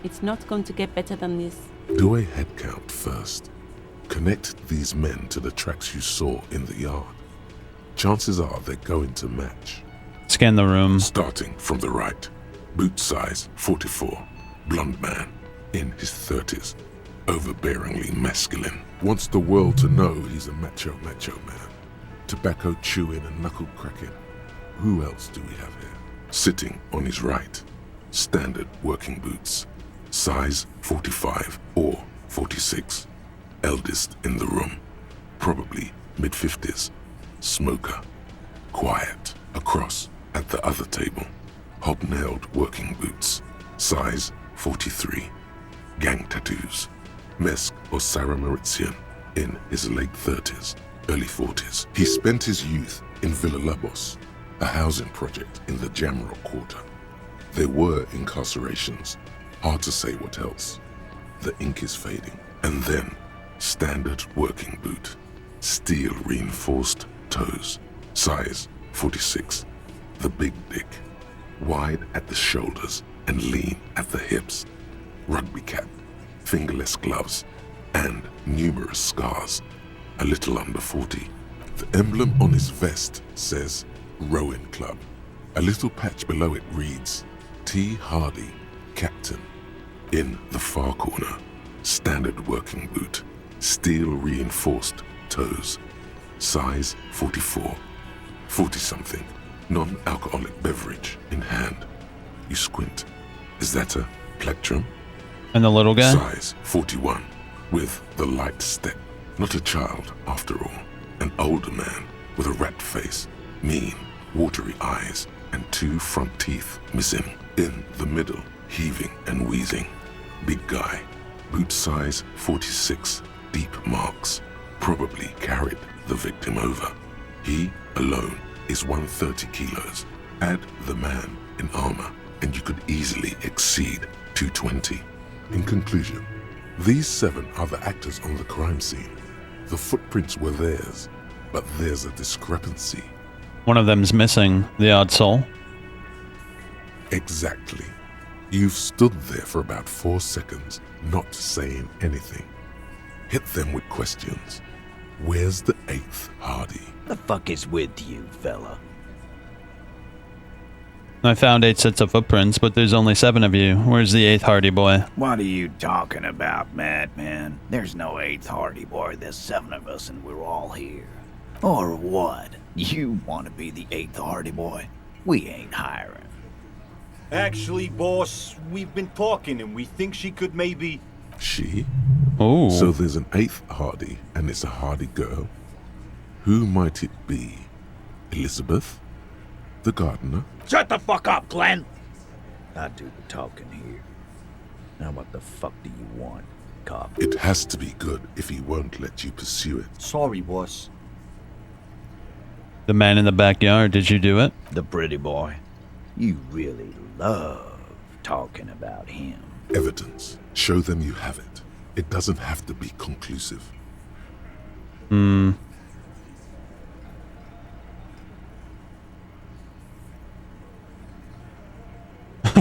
It's not going to get better than this. Do a head count first. Connect these men to the tracks you saw in the yard. Chances are they're going to match. Scan the room. Starting from the right. Boot size 44. Blonde man. In his 30s. Overbearingly masculine. Wants the world to know he's a macho man. Tobacco chewing and knuckle cracking. Who else do we have here? Sitting on his right. Standard working boots. Size 45 or 46. Eldest in the room. Probably mid-50s. Smoker. Quiet. Across at the other table. Hobnailed working boots. Size 43. Gang tattoos. Mesk or Sarah Mauritian. In his late 30s. Early 40s. He spent his youth in Villa Labos, a housing project in the Jamrock Quarter. There were incarcerations. Hard to say what else. The ink is fading. And then, standard working boot. Steel reinforced toes. Size 46. The big dick. Wide at the shoulders and lean at the hips. Rugby cap. Fingerless gloves. And numerous scars. A little under 40. The emblem on his vest says Rowing Club. A little patch below it reads T. Hardy, Captain. In the far corner, standard working boot, steel reinforced toes. Size 44. 40-something, non-alcoholic beverage in hand. You squint. Is that a plectrum? And the little guy? Size 41, with the light step. Not a child, after all. An older man with a rat face, mean, watery eyes, and 2 front teeth missing. In the middle, heaving and wheezing. Big guy, boot size 46, deep marks. Probably carried the victim over. He, alone, is 130 kilos. Add the man in armor, and you could easily exceed 220. In conclusion, these 7 are the actors on the crime scene. The footprints were theirs, but there's a discrepancy. One of them's missing, the odd soul. Exactly. You've stood there for about 4 seconds, not saying anything. Hit them with questions. Where's the 8th Hardy? The fuck is with you, fella? I found 8 sets of footprints, but there's only 7 of you. Where's the 8th Hardy boy? What are you talking about, madman? There's no 8th Hardy boy. There's 7 of us and we're all here. Or what? You want to be the 8th Hardy boy? We ain't hiring. Actually, boss, we've been talking and we think she could maybe... She? Oh. So there's an 8th Hardy and it's a Hardy girl? Who might it be? Elizabeth? The gardener? Shut the fuck up, Glenn! I do the talking here. Now what the fuck do you want, cop? It has to be good if he won't let you pursue it. Sorry, boss. The man in the backyard, did you do it? The pretty boy. You really love talking about him. Evidence. Show them you have it. It doesn't have to be conclusive.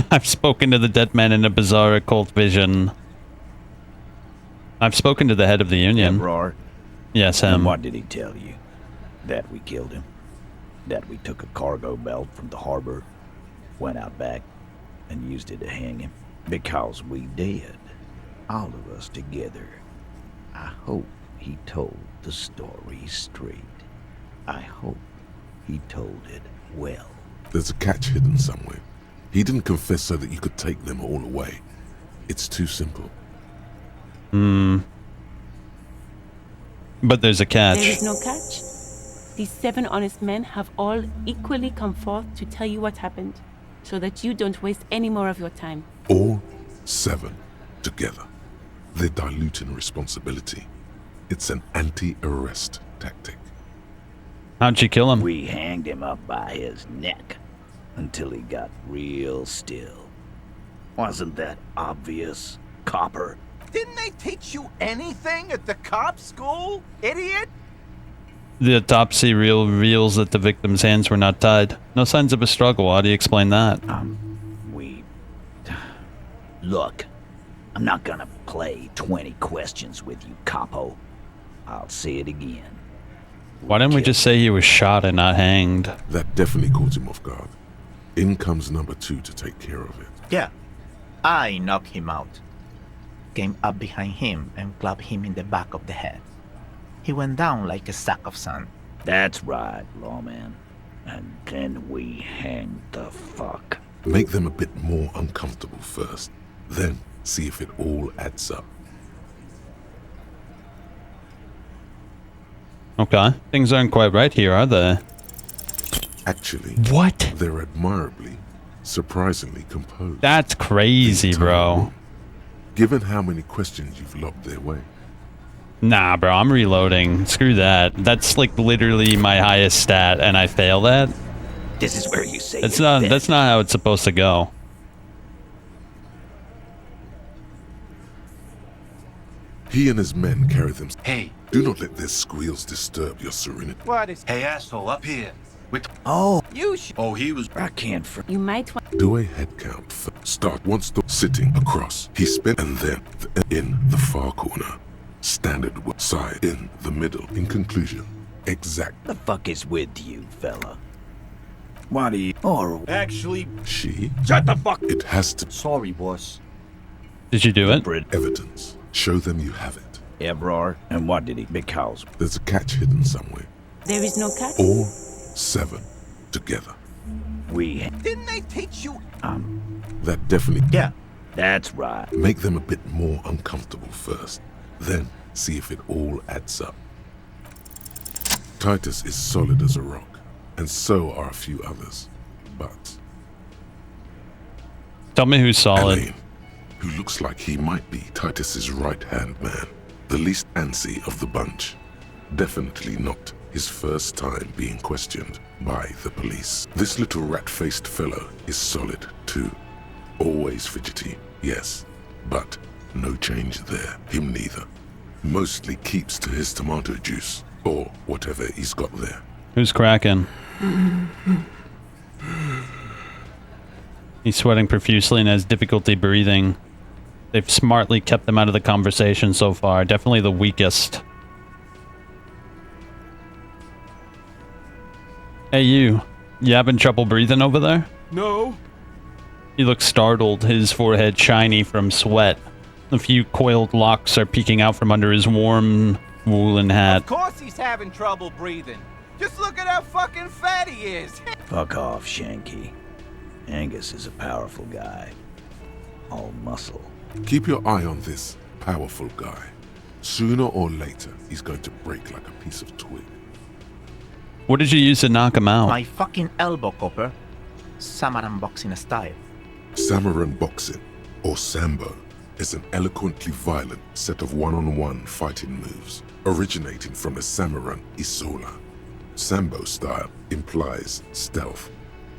I've spoken to the dead man in a bizarre occult vision. I've spoken to the head of the union. Emperor? Yes, him. And what did he tell you? That we killed him? That we took a cargo belt from the harbor, went out back, and used it to hang him? Because we did. All of us together. I hope he told the story straight. I hope he told it well. There's a catch hidden somewhere. He didn't confess so that you could take them all away. It's too simple. But there's a catch. There is no catch. These 7 honest men have all equally come forth to tell you what happened, so that you don't waste any more of your time. All 7 together. They're diluting responsibility. It's an anti-arrest tactic. How'd you kill him? We hanged him up by his neck until he got real still. Wasn't that obvious, copper? Didn't they teach you anything at the cop school, idiot? The autopsy reveals that the victim's hands were not tied. No signs of a struggle. How do you explain that? Look, I'm not gonna play 20 questions with you, capo. I'll say it again. Why didn't we just say he was shot and not hanged? That definitely caught him off guard. In comes number 2 to take care of it. Yeah, I knocked him out. Came up behind him and clubbed him in the back of the head. He went down like a sack of sand. That's right, lawman. And then we hanged the fuck. Make them a bit more uncomfortable first. Then see if it all adds up. Okay. Things aren't quite right here, are they? Actually, what? They're admirably, surprisingly composed. That's crazy, bro. Given how many questions you've lobbed their way. Nah, bro, I'm reloading. Screw that. That's like literally my highest stat, and I fail that. This is where you say That's not how it's supposed to go. He and his men carry them. Hey. Do not let their squeals disturb your serenity. What is... Hey, asshole, up here. Oh. You Oh, he was... I can't... You might want... Do a head count. Start once sitting across. He spent and then in the far corner. Standard side in the middle. In conclusion, exact. The fuck is with you, fella? Why do you... Or... Actually... She... Shut the fuck... It has to... Sorry, boss. Did you do it? Evidence. Show them you have it. Evror. And what did he... Because... There's a catch hidden somewhere. There is no catch? All 7 together. We... Didn't they teach you... That definitely... Yeah. That's right. Make them a bit more uncomfortable first. Then see if it all adds up. Titus is solid as a rock, and so are a few others. But... Tell me who's solid. Elaine, who looks like he might be Titus's right-hand man. The least antsy of the bunch. Definitely not his first time being questioned by the police. This little rat-faced fellow is solid too. Always fidgety, yes, but no change there. Him neither. Mostly keeps to his tomato juice, or whatever he's got there. Who's cracking? He's sweating profusely and has difficulty breathing. They've smartly kept him out of the conversation so far. Definitely the weakest. Hey, you having trouble breathing over there? No. He looks startled, his forehead shiny from sweat. A few coiled locks are peeking out from under his warm woolen hat. Of course he's having trouble breathing. Just look at how fucking fat he is. Fuck off, Shanky. Angus is a powerful guy. All muscle. Keep your eye on this powerful guy. Sooner or later, he's going to break like a piece of twig. What did you use to knock him out? My fucking elbow, Copper. Samurai boxing style. Samurai boxing, or Sambo, is an eloquently violent set of one-on-one fighting moves, originating from the Samurai Isola. Sambo style implies stealth,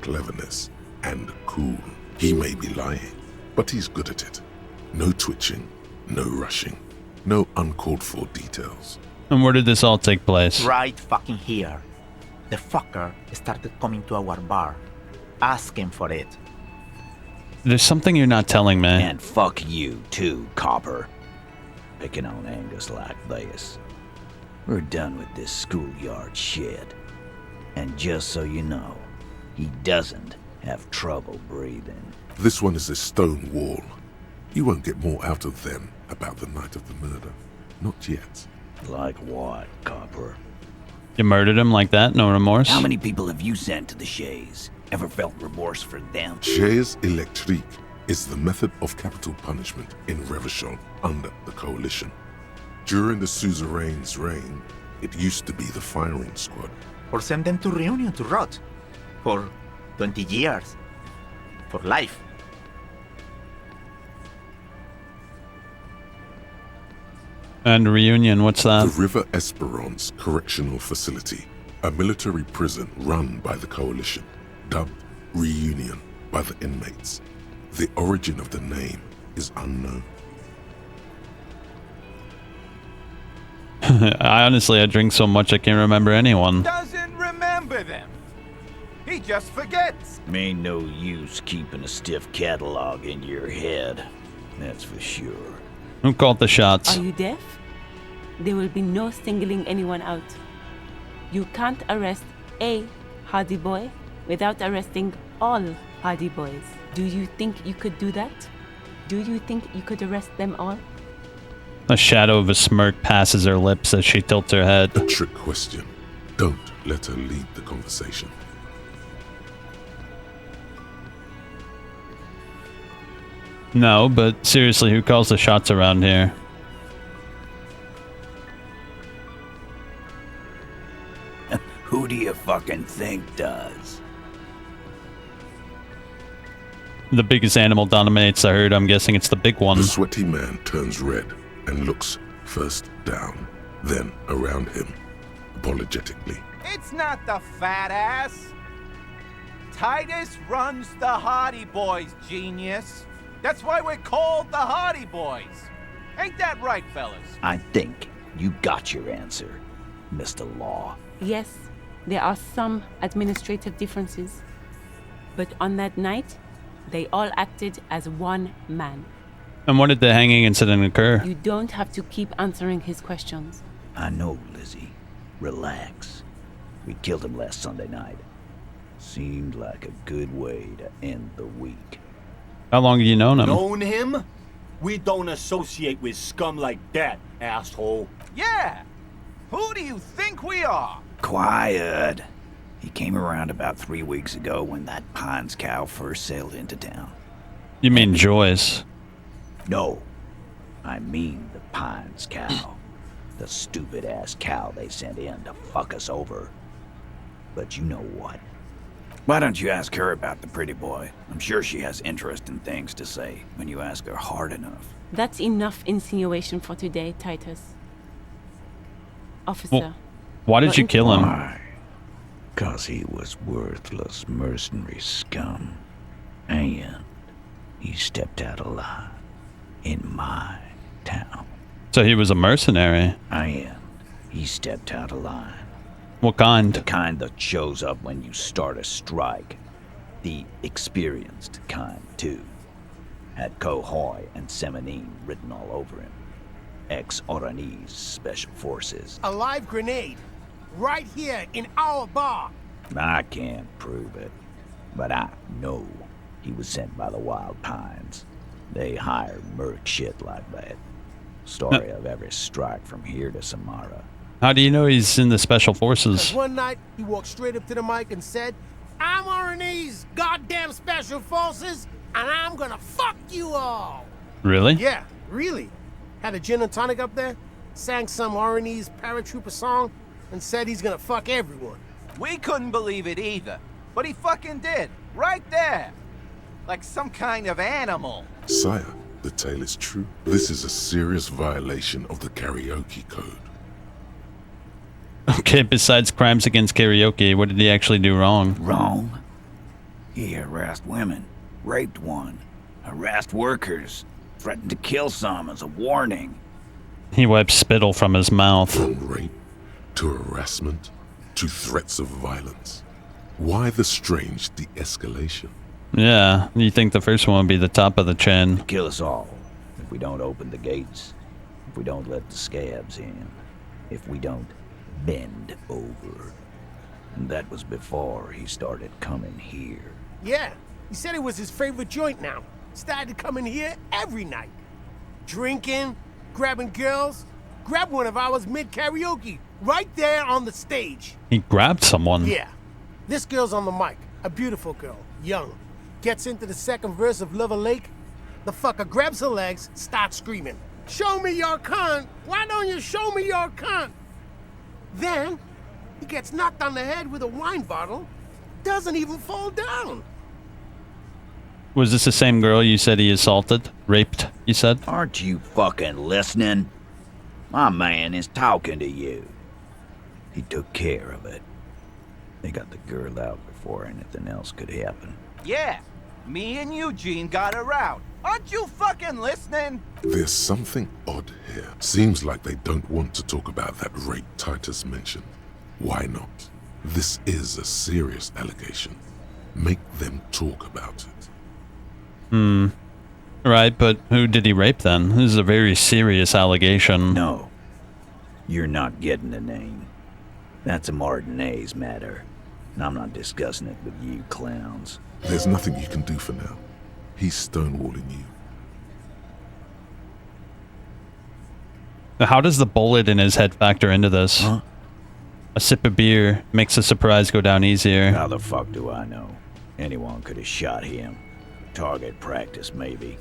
cleverness, and cool. He may be lying, but he's good at it. No twitching, no rushing, no uncalled for details. And where did this all take place? Right fucking here. The fucker started coming to our bar, asking for it. There's something you're not telling me. And fuck you too, Copper. Picking on Angus like this. We're done with this schoolyard shit. And just so you know, he doesn't have trouble breathing. This one is a stone wall. You won't get more out of them about the night of the murder. Not yet. Like what, Copper? You murdered him like that? No remorse? How many people have you sent to the Shays? Ever felt remorse for them? Chaise électrique is the method of capital punishment in Revachol under the Coalition. During the suzerain's reign, it used to be the firing squad. Or send them to Reunion to rot. For 20 years. For life. And Reunion, what's that? The River Esperance Correctional Facility, a military prison run by the Coalition, dubbed Reunion by the inmates. The origin of the name is unknown. I drink so much I can't remember anyone. Doesn't remember them. He just forgets. Ain't no use keeping a stiff catalog in your head. That's for sure. Who called the shots? Are you deaf? There will be no singling anyone out. You can't arrest a Hardy Boy without arresting all Hardy Boys. Do you think you could do that? Do you think you could arrest them all? A shadow of a smirk passes her lips as she tilts her head. A trick question. Don't let her lead the conversation. No, but seriously, who calls the shots around here? Who do you fucking think does? The biggest animal dominates the herd. I'm guessing it's the big one. The sweaty man turns red and looks first down, then around him, apologetically. It's not the fat ass. Titus runs the Hardy Boys, genius. That's why we're called the Hardy Boys. Ain't that right, fellas? I think you got your answer, Mr. Law. Yes, there are some administrative differences. But on that night, they all acted as one man. And when did the hanging incident occur? You don't have to keep answering his questions. I know, Lizzie. Relax. We killed him last Sunday night. Seemed like a good way to end the week. How long have you known him? Known him? We don't associate with scum like that, asshole. Yeah! Who do you think we are? Quiet. He came around about 3 weeks ago when that Pines cow first sailed into town. You mean Joyce? No. I mean the Pines cow. The stupid-ass cow they sent in to fuck us over. But you know what? Why don't you ask her about the pretty boy? I'm sure she has interesting things to say when you ask her hard enough. That's enough insinuation for today, Titus. Officer. Well, why did you kill him? Why? 'Cause he was worthless mercenary scum. And he stepped out alive in my town. So he was a mercenary. And he stepped out alive. What kind? The kind that shows up when you start a strike. The experienced kind, too. Had Cohoy and Semenine written all over him. Ex-Oranese Special Forces. A live grenade. Right here in our bar. I can't prove it, but I know he was sent by the Wild Pines. They hire merc shit like that. Story of every strike from here to Samara. How do you know he's in the Special Forces? One night, he walked straight up to the mic and said, "I'm Oranese goddamn Special Forces, and I'm gonna fuck you all." Really? Yeah, really. Had a gin and tonic up there, sang some Oranese paratrooper song, and said he's gonna fuck everyone. We couldn't believe it either, but he fucking did. Right there. Like some kind of animal. Sire, the tale is true. This is a serious violation of the karaoke code. Okay, besides crimes against karaoke, what did he actually do wrong? Wrong? He harassed women, raped one, harassed workers, threatened to kill some as a warning. He wiped spittle from his mouth. From rape to harassment to threats of violence. Why the strange de-escalation? Yeah, you think the first one would be the top of the chain. Kill us all if we don't open the gates, if we don't let the scabs in, if we don't bend over. And that was before he started coming here. Yeah, he said it was his favorite joint now. Started coming here every night. Drinking, grabbing girls. Grabbed one of ours mid-karaoke, right there on the stage. He grabbed someone. Yeah. This girl's on the mic, a beautiful girl, young. Gets into the second verse of Lover Lake. The fucker grabs her legs, starts screaming, "Show me your cunt! Why don't you show me your cunt?" Then, he gets knocked on the head with a wine bottle, doesn't even fall down. Was this the same girl you said he assaulted? Raped, you said? Aren't you fucking listening? My man is talking to you. He took care of it. They got the girl out before anything else could happen. Yeah, me and Eugene got her out. Aren't you fucking listening? There's something odd here. Seems like they don't want to talk about that rape Titus mentioned. Why not? This is a serious allegation. Make them talk about it. Right, but who did he rape then? This is a very serious allegation. No. You're not getting the name. That's a Martinez matter. And I'm not discussing it with you clowns. There's nothing you can do for now. He's stonewalling you. How does the bullet in his head factor into this? Huh? A sip of beer makes the surprise go down easier. How the fuck do I know? Anyone could have shot him. Target practice, maybe.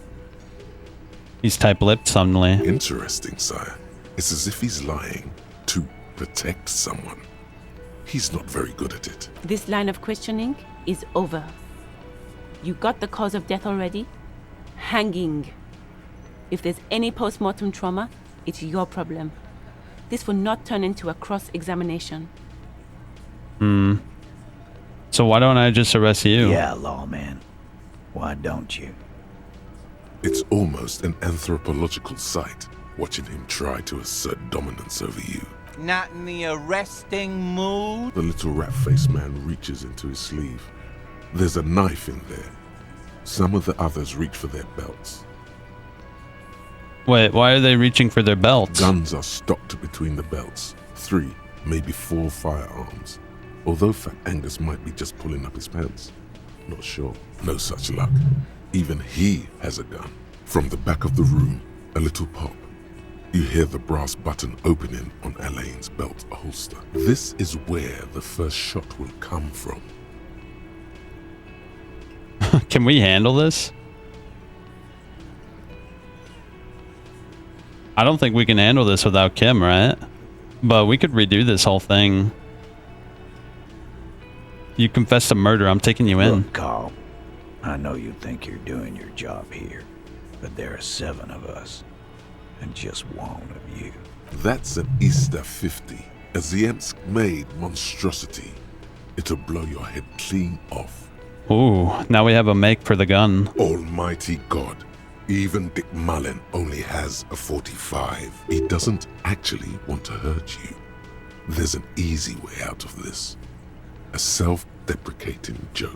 He's tight-lipped suddenly. Interesting, sire. It's as if he's lying to protect someone. He's not very good at it. This line of questioning is over. You got the cause of death already? Hanging. If there's any post-mortem trauma, it's your problem. This will not turn into a cross-examination. So why don't I just arrest you? Yeah, lawman. Why don't you? It's almost an anthropological sight, watching him try to assert dominance over you. Not in the arresting mood? The little rat-faced man reaches into his sleeve. There's a knife in there. Some of the others reach for their belts. Wait, why are they reaching for their belts? Guns are stocked between the belts. 3, maybe 4 firearms. Although Fat Angus might be just pulling up his pants. Not sure. No such luck. Even he has a gun. From the back of the room, a little pop. You hear the brass button opening on Elaine's belt holster. This is where the first shot will come from. Can we handle this? I don't think we can handle this without Kim, right? But we could redo this whole thing. You confessed to murder. I'm taking you in. Look, Carl, I know you think you're doing your job here, but there are 7 of us, and just 1 of you. That's an Easter 50. A Ziemsk-made monstrosity. It'll blow your head clean off. Ooh, now we have a make for the gun. Almighty God. Even Dick Mullen only has a 45. He doesn't actually want to hurt you. There's an easy way out of this. A self-deprecating joke.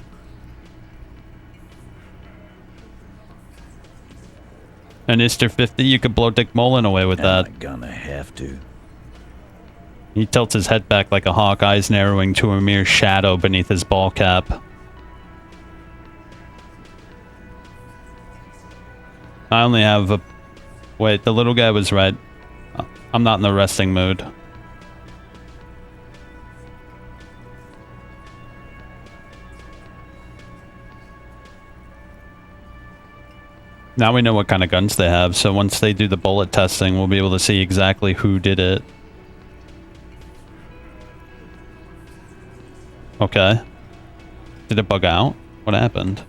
An Easter 50, you could blow Dick Mullen away with that. Am I gonna have to? He tilts his head back like a hawk, eyes narrowing to a mere shadow beneath his ball cap. I only have a... Wait, the little guy was right. I'm not in the resting mood. Now we know what kind of guns they have, so once they do the bullet testing, we'll be able to see exactly who did it. Okay. Did it bug out? What happened?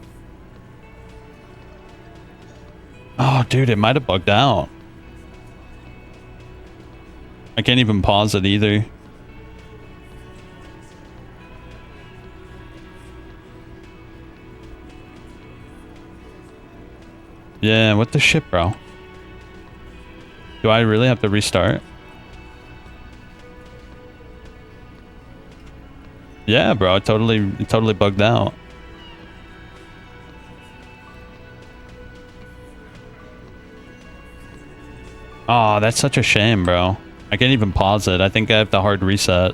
Oh, dude, it might have bugged out. I can't even pause it either. Yeah, what the shit, bro? Do I really have to restart? Yeah, bro, it totally bugged out. Oh, that's such a shame, bro. I can't even pause it. I think I have to hard reset.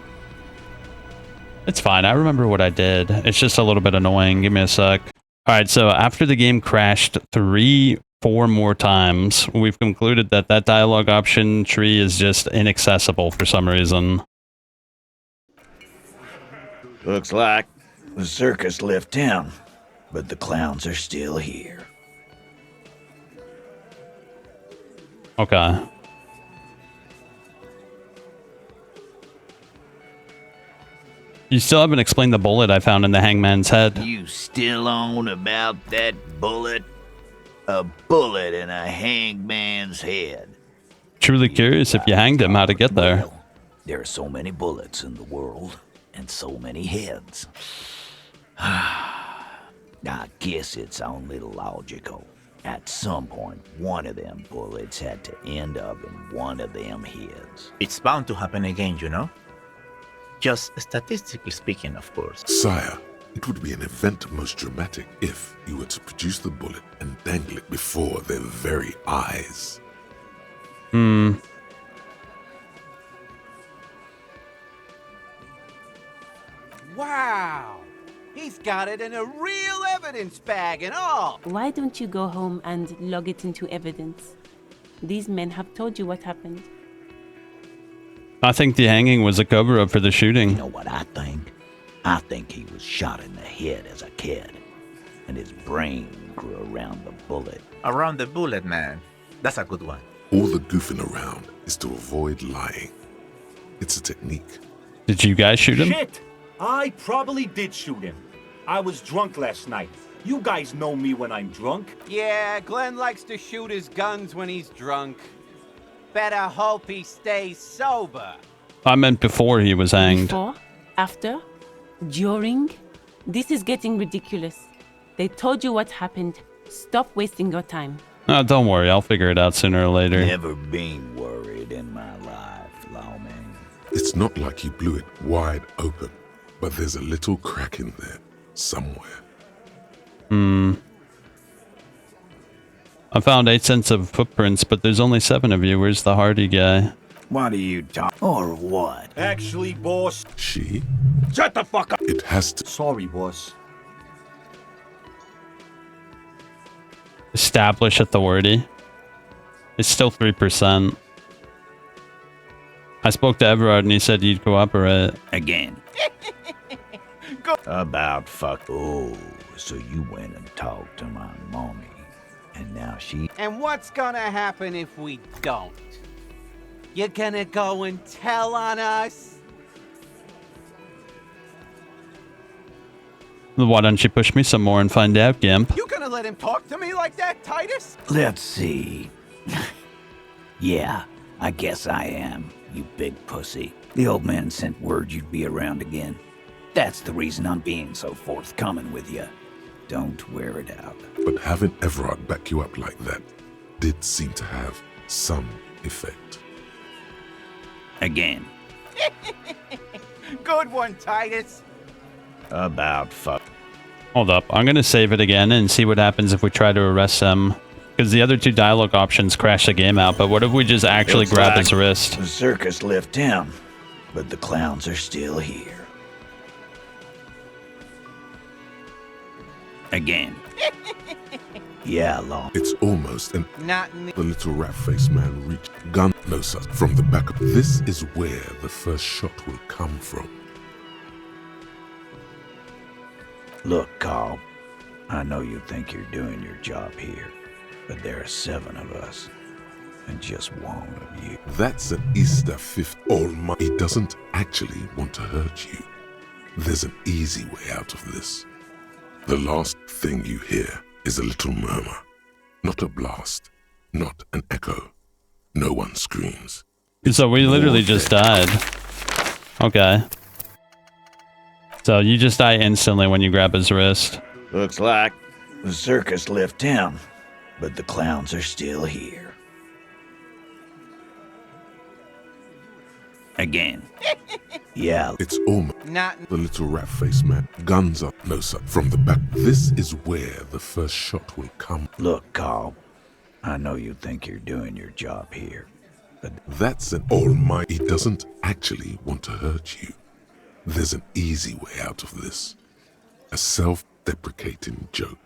It's fine. I remember what I did. It's just a little bit annoying. Give me a sec. All right, so after the game crashed 3-4 more times, we've concluded that that dialogue option tree is just inaccessible for some reason. Looks like the circus left town, but the clowns are still here. Okay. You still haven't explained the bullet I found in the hangman's head. You still on about that bullet? A bullet in a hangman's head. Truly curious if you hanged him, how to get there. Well, there are so many bullets in the world, and so many heads. I guess it's only logical. At some point, one of them bullets had to end up in one of them heads. It's bound to happen again, you know? Just statistically speaking, of course. Sire, it would be an event most dramatic if you were to produce the bullet and dangle it before their very eyes. Wow! He's got it in a real evidence bag and all! Why don't you go home and log it into evidence? These men have told you what happened. I think the hanging was a cover-up for the shooting. You know what I think? I think he was shot in the head as a kid, and his brain grew around the bullet. Around the bullet, man. That's a good one. All the goofing around is to avoid lying. It's a technique. Did you guys shoot him? Shit! I probably did shoot him. I was drunk last night. You guys know me when I'm drunk. Yeah, Glenn likes to shoot his guns when he's drunk. Better hope he stays sober. I meant before he was hanged. Before? After? During? This is getting ridiculous. They told you what happened. Stop wasting your time. Oh, don't worry, I'll figure it out sooner or later. Never been worried in my life, Lawman. It's not like you blew it wide open, but there's a little crack in there somewhere. I found 8 cents of footprints, but there's only 7 of you. Where's the Hardy guy? What are you talking? Or what? Actually, boss. She? Shut the fuck up! It has to. Sorry, boss. Establish authority. It's still 3%. I spoke to Everard and he said you'd cooperate. Again. About fuck. Oh, so you went and talked to my mommy. And now she... And what's gonna happen if we don't? You're gonna go and tell on us? Why don't you push me some more and find out, Gimp? You gonna let him talk to me like that, Titus? Let's see. Yeah, I guess I am, you big pussy. The old man sent word you'd be around again. That's the reason I'm being so forthcoming with you. Don't wear it out. But having Everard back you up like that did seem to have some effect. Again. Good one, Titus. About fuck. Hold up, I'm gonna save it again and see what happens if we try to arrest him. Because the other 2 dialogue options crash the game out, but what if we just actually Looks grab like his wrist? The circus left town, but the clowns are still here. Again. Yeah, Law. It's almost an... Not in The little rat-faced man reached gun no such from the back of... This is where the first shot will come from. Look, Carl. I know you think you're doing your job here, but there are 7 of us, and just 1 of you. That's an Easter 5th Almighty. He doesn't actually want to hurt you. There's an easy way out of this. The last thing you hear is a little murmur. Not a blast. Not an echo. No one screams. So we literally just died. Okay. So you just die instantly when you grab his wrist. Looks like the circus left town, but the clowns are still here. Again. Yeah. It's almost... Not... The little rat-faced man. Guns up, no sir. From the back. This is where the first shot will come. Look, Carl. I know you think you're doing your job here, but... That's an almighty... He doesn't actually want to hurt you. There's an easy way out of this. A self-deprecating joke.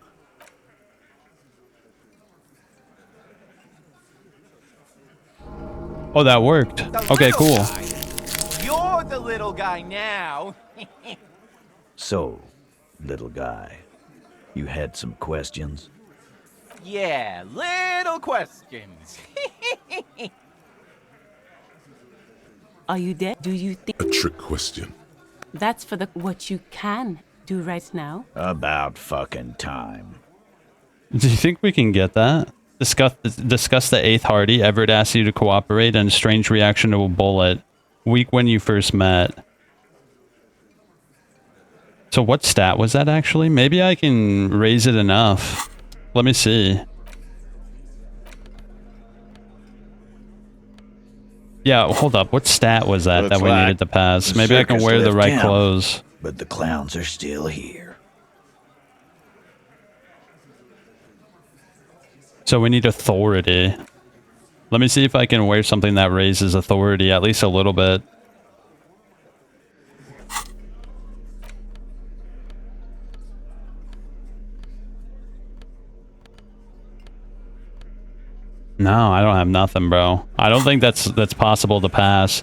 Oh, that worked. Okay, cool. You're the little guy now. So, little guy, you had some questions? Yeah, little questions. Are you dead? Do you think... A trick question. That's for what you can do right now? About fucking time. Do you think we can get that? Discuss the 8th Hardy. Everett asks you to cooperate and a strange reaction to a bullet. Week when you first met. So what stat was that actually? Maybe I can raise it enough. Let me see. Yeah, hold up. What stat was that Looks we like needed to pass? the Maybe I can circus wear the left right town, clothes. But the clowns are still here. So we need authority. Let me see if I can wear something that raises authority at least a little bit. No, I don't have nothing, bro. I don't think that's possible to pass.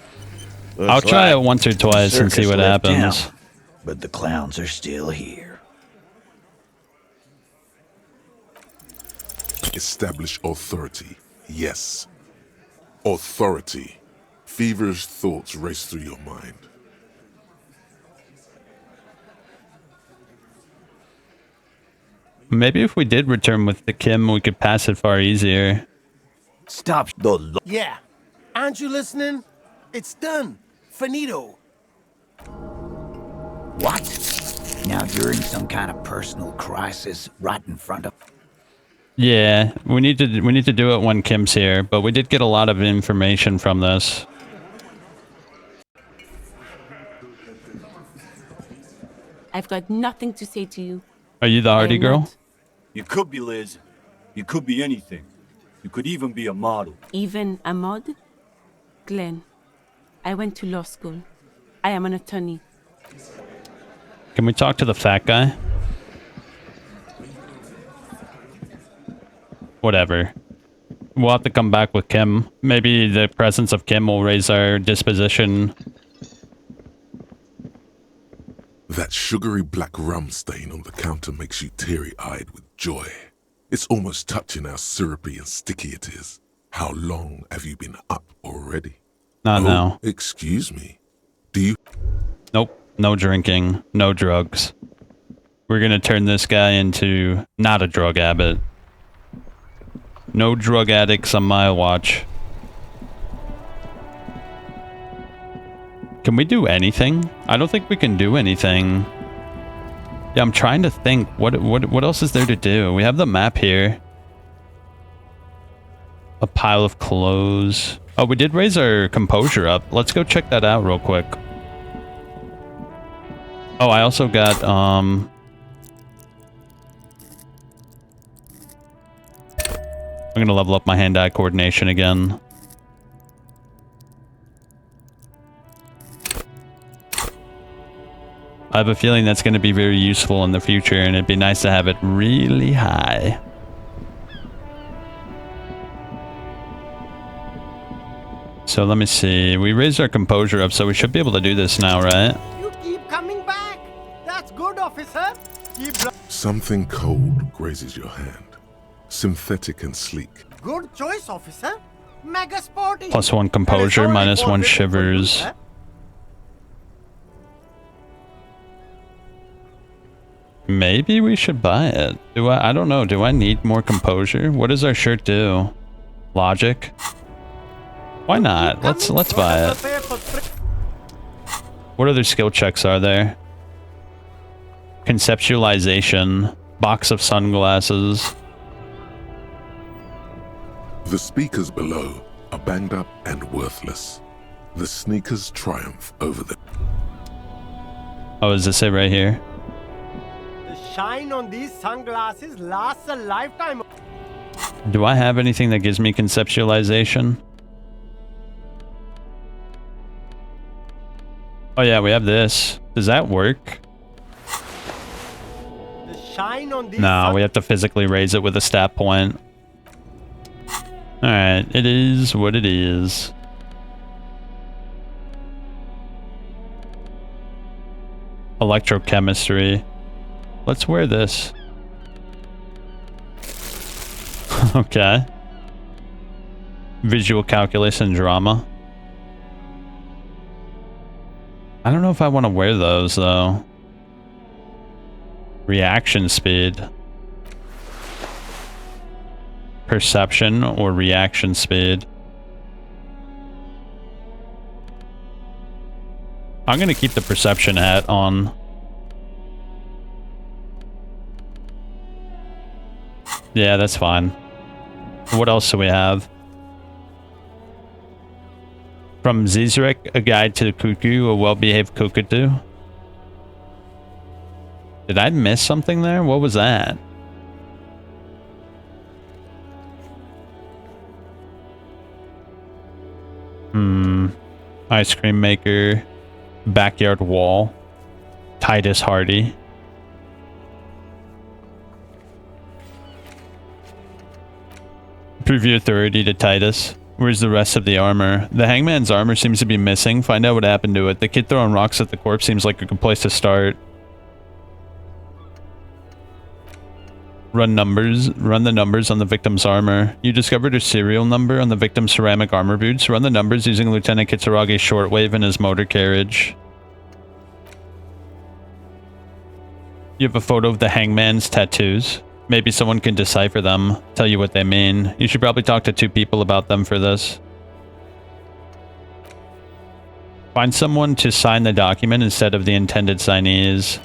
I'll try it once or twice and see what happens. But the clowns are still here. Establish authority. Yes. Authority. Feverish thoughts race through your mind. Maybe if we did return with the Kim, we could pass it far easier. Stop the... Yeah. Aren't you listening? It's done. Finito. What? Now during some kind of personal crisis right in front of... Yeah, we need to do it when Kim's here, but we did get a lot of information from this. I've got nothing to say to you. Are you the Hardy girl? You could be Liz. You could be anything. You could even be a model. Even a mod? Glenn, I went to law school. I am an attorney. Can we talk to the fat guy? Whatever. We'll have to come back with Kim. Maybe the presence of Kim will raise our disposition. That sugary black rum stain on the counter makes you teary-eyed with joy. It's almost touching how syrupy and sticky it is. How long have you been up already? Not now. Excuse me. Do you... Nope. No drinking. No drugs. We're gonna turn this guy into not a drug addict. No drug addicts on my watch. Can we do anything? I don't think we can do anything. Yeah, I'm trying to think. What else is there to do? We have the map here. A pile of clothes. Oh, we did raise our composure up. Let's go check that out real quick. Oh, I also got, I'm gonna level up my hand-eye coordination again. I have a feeling that's going to be very useful in the future, and it'd be nice to have it really high. So let me see. We raised our composure up, so we should be able to do this now, right? You keep coming back. That's good, officer. Keep... Something cold grazes your hand. Synthetic and sleek. Good choice, officer. Mega sporty. +1 composure, -1 shivers. Maybe we should buy it. I don't know. Do I need more composure? What does our shirt do? Logic? Why not? Let's buy it. What other skill checks are there? Conceptualization. Box of sunglasses. The speakers below are banged up and worthless. The sneakers triumph over them. Oh, is this it right here? The shine on these sunglasses lasts a lifetime. Do I have anything that gives me conceptualization? Oh yeah, we have this. Does that work? The shine on these No, we have to physically raise it with a stat point. Alright, it is what it is. Electrochemistry. Let's wear this. Okay. Visual calculus and drama. I don't know if I want to wear those, though. Reaction speed. Perception or reaction speed. I'm gonna keep the perception hat on. Yeah, that's fine. What else do we have? From Zizrek, a guide to Cuckoo, a well-behaved cockatoo. Did I miss something there? What was that? Ice cream maker. Backyard wall. Titus Hardy. Prove your authority to Titus. Where's the rest of the armor? The hangman's armor seems to be missing. Find out what happened to it. The kid throwing rocks at the corpse seems like a good place to start. Run the numbers on the victim's armor. You discovered a serial number on the victim's ceramic armor boots. Run the numbers using Lieutenant Kitsuragi's shortwave and his motor carriage. You have a photo of the hangman's tattoos. Maybe someone can decipher them, tell you what they mean. You should probably talk to 2 people about them for this. Find someone to sign the document instead of the intended signees.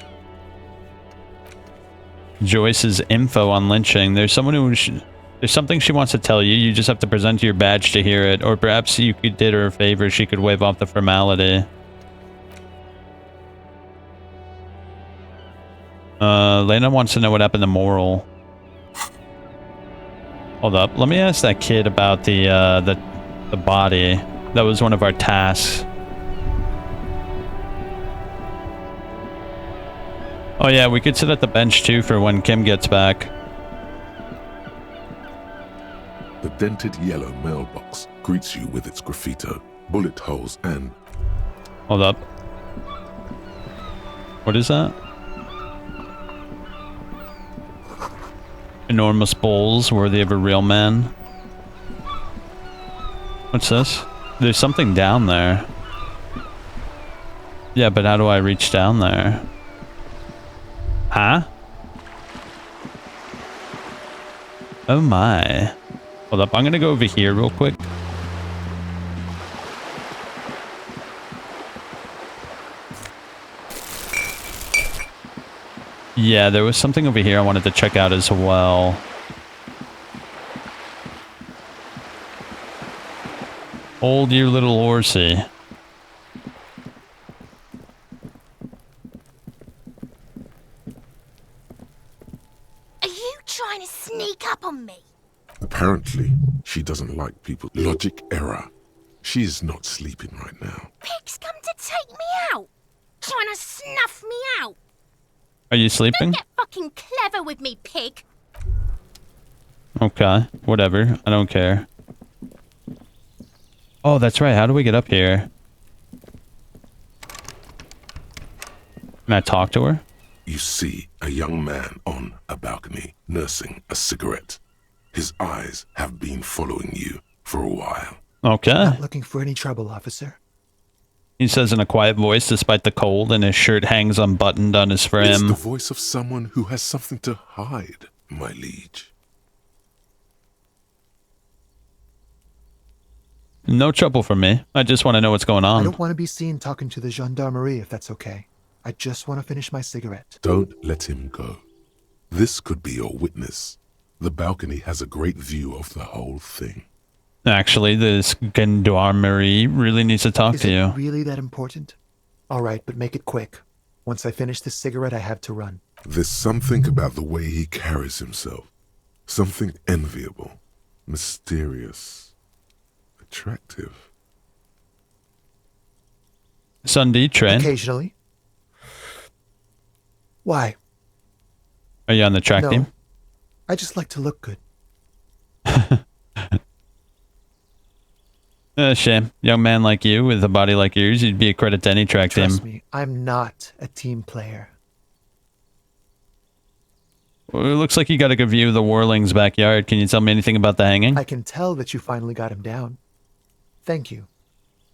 Joyce's info on lynching. There's someone who there's something she wants to tell you. You just have to present your badge to hear it. Or perhaps you could did her a favor. She could waive off the formality. Lena wants to know what happened to Moral. Hold up. Let me ask that kid about the body. That was one of our tasks. Oh yeah, we could sit at the bench too for when Kim gets back. The dented yellow mailbox greets you with its graffito, bullet holes, and... Hold up. What is that? Enormous bowls worthy of a real man. What's this? There's something down there. Yeah, but how do I reach down there? Huh? Oh my. Hold up, I'm gonna go over here real quick. Yeah, there was something over here I wanted to check out as well. Hold your little horsey. Are you trying to sneak up on me? Apparently, she doesn't like people. Logic error. She is not sleeping right now. Pig's come to take me out. Trying to snuff me out. Are you sleeping? Don't get fucking clever with me, pig. Okay, whatever. I don't care. Oh, that's right. How do we get up here? Can I talk to her? You see a young man on a balcony nursing a cigarette. His eyes have been following you for a while. Okay. Not looking for any trouble, officer. He says in a quiet voice despite the cold, and his shirt hangs unbuttoned on his frame. It's the voice of someone who has something to hide, my liege. No trouble for me. I just want to know what's going on. I don't want to be seen talking to the gendarmerie, if that's okay. I just want to finish my cigarette. Don't let him go. This could be your witness. The balcony has a great view of the whole thing. Actually, this gendarmerie really needs to talk to you. Is it really that important? All right, but make it quick. Once I finish this cigarette, I have to run. There's something about the way he carries himself. Something enviable, mysterious, attractive. Sunday train. Occasionally. Why? Are you on the track team? I just like to look good. Shame. Young man like you with a body like yours, you'd be a credit to any track team. Trust me, I'm not a team player. Well, it looks like you got a good view of the Whirling's backyard. Can you tell me anything about the hanging? I can tell that you finally got him down. Thank you.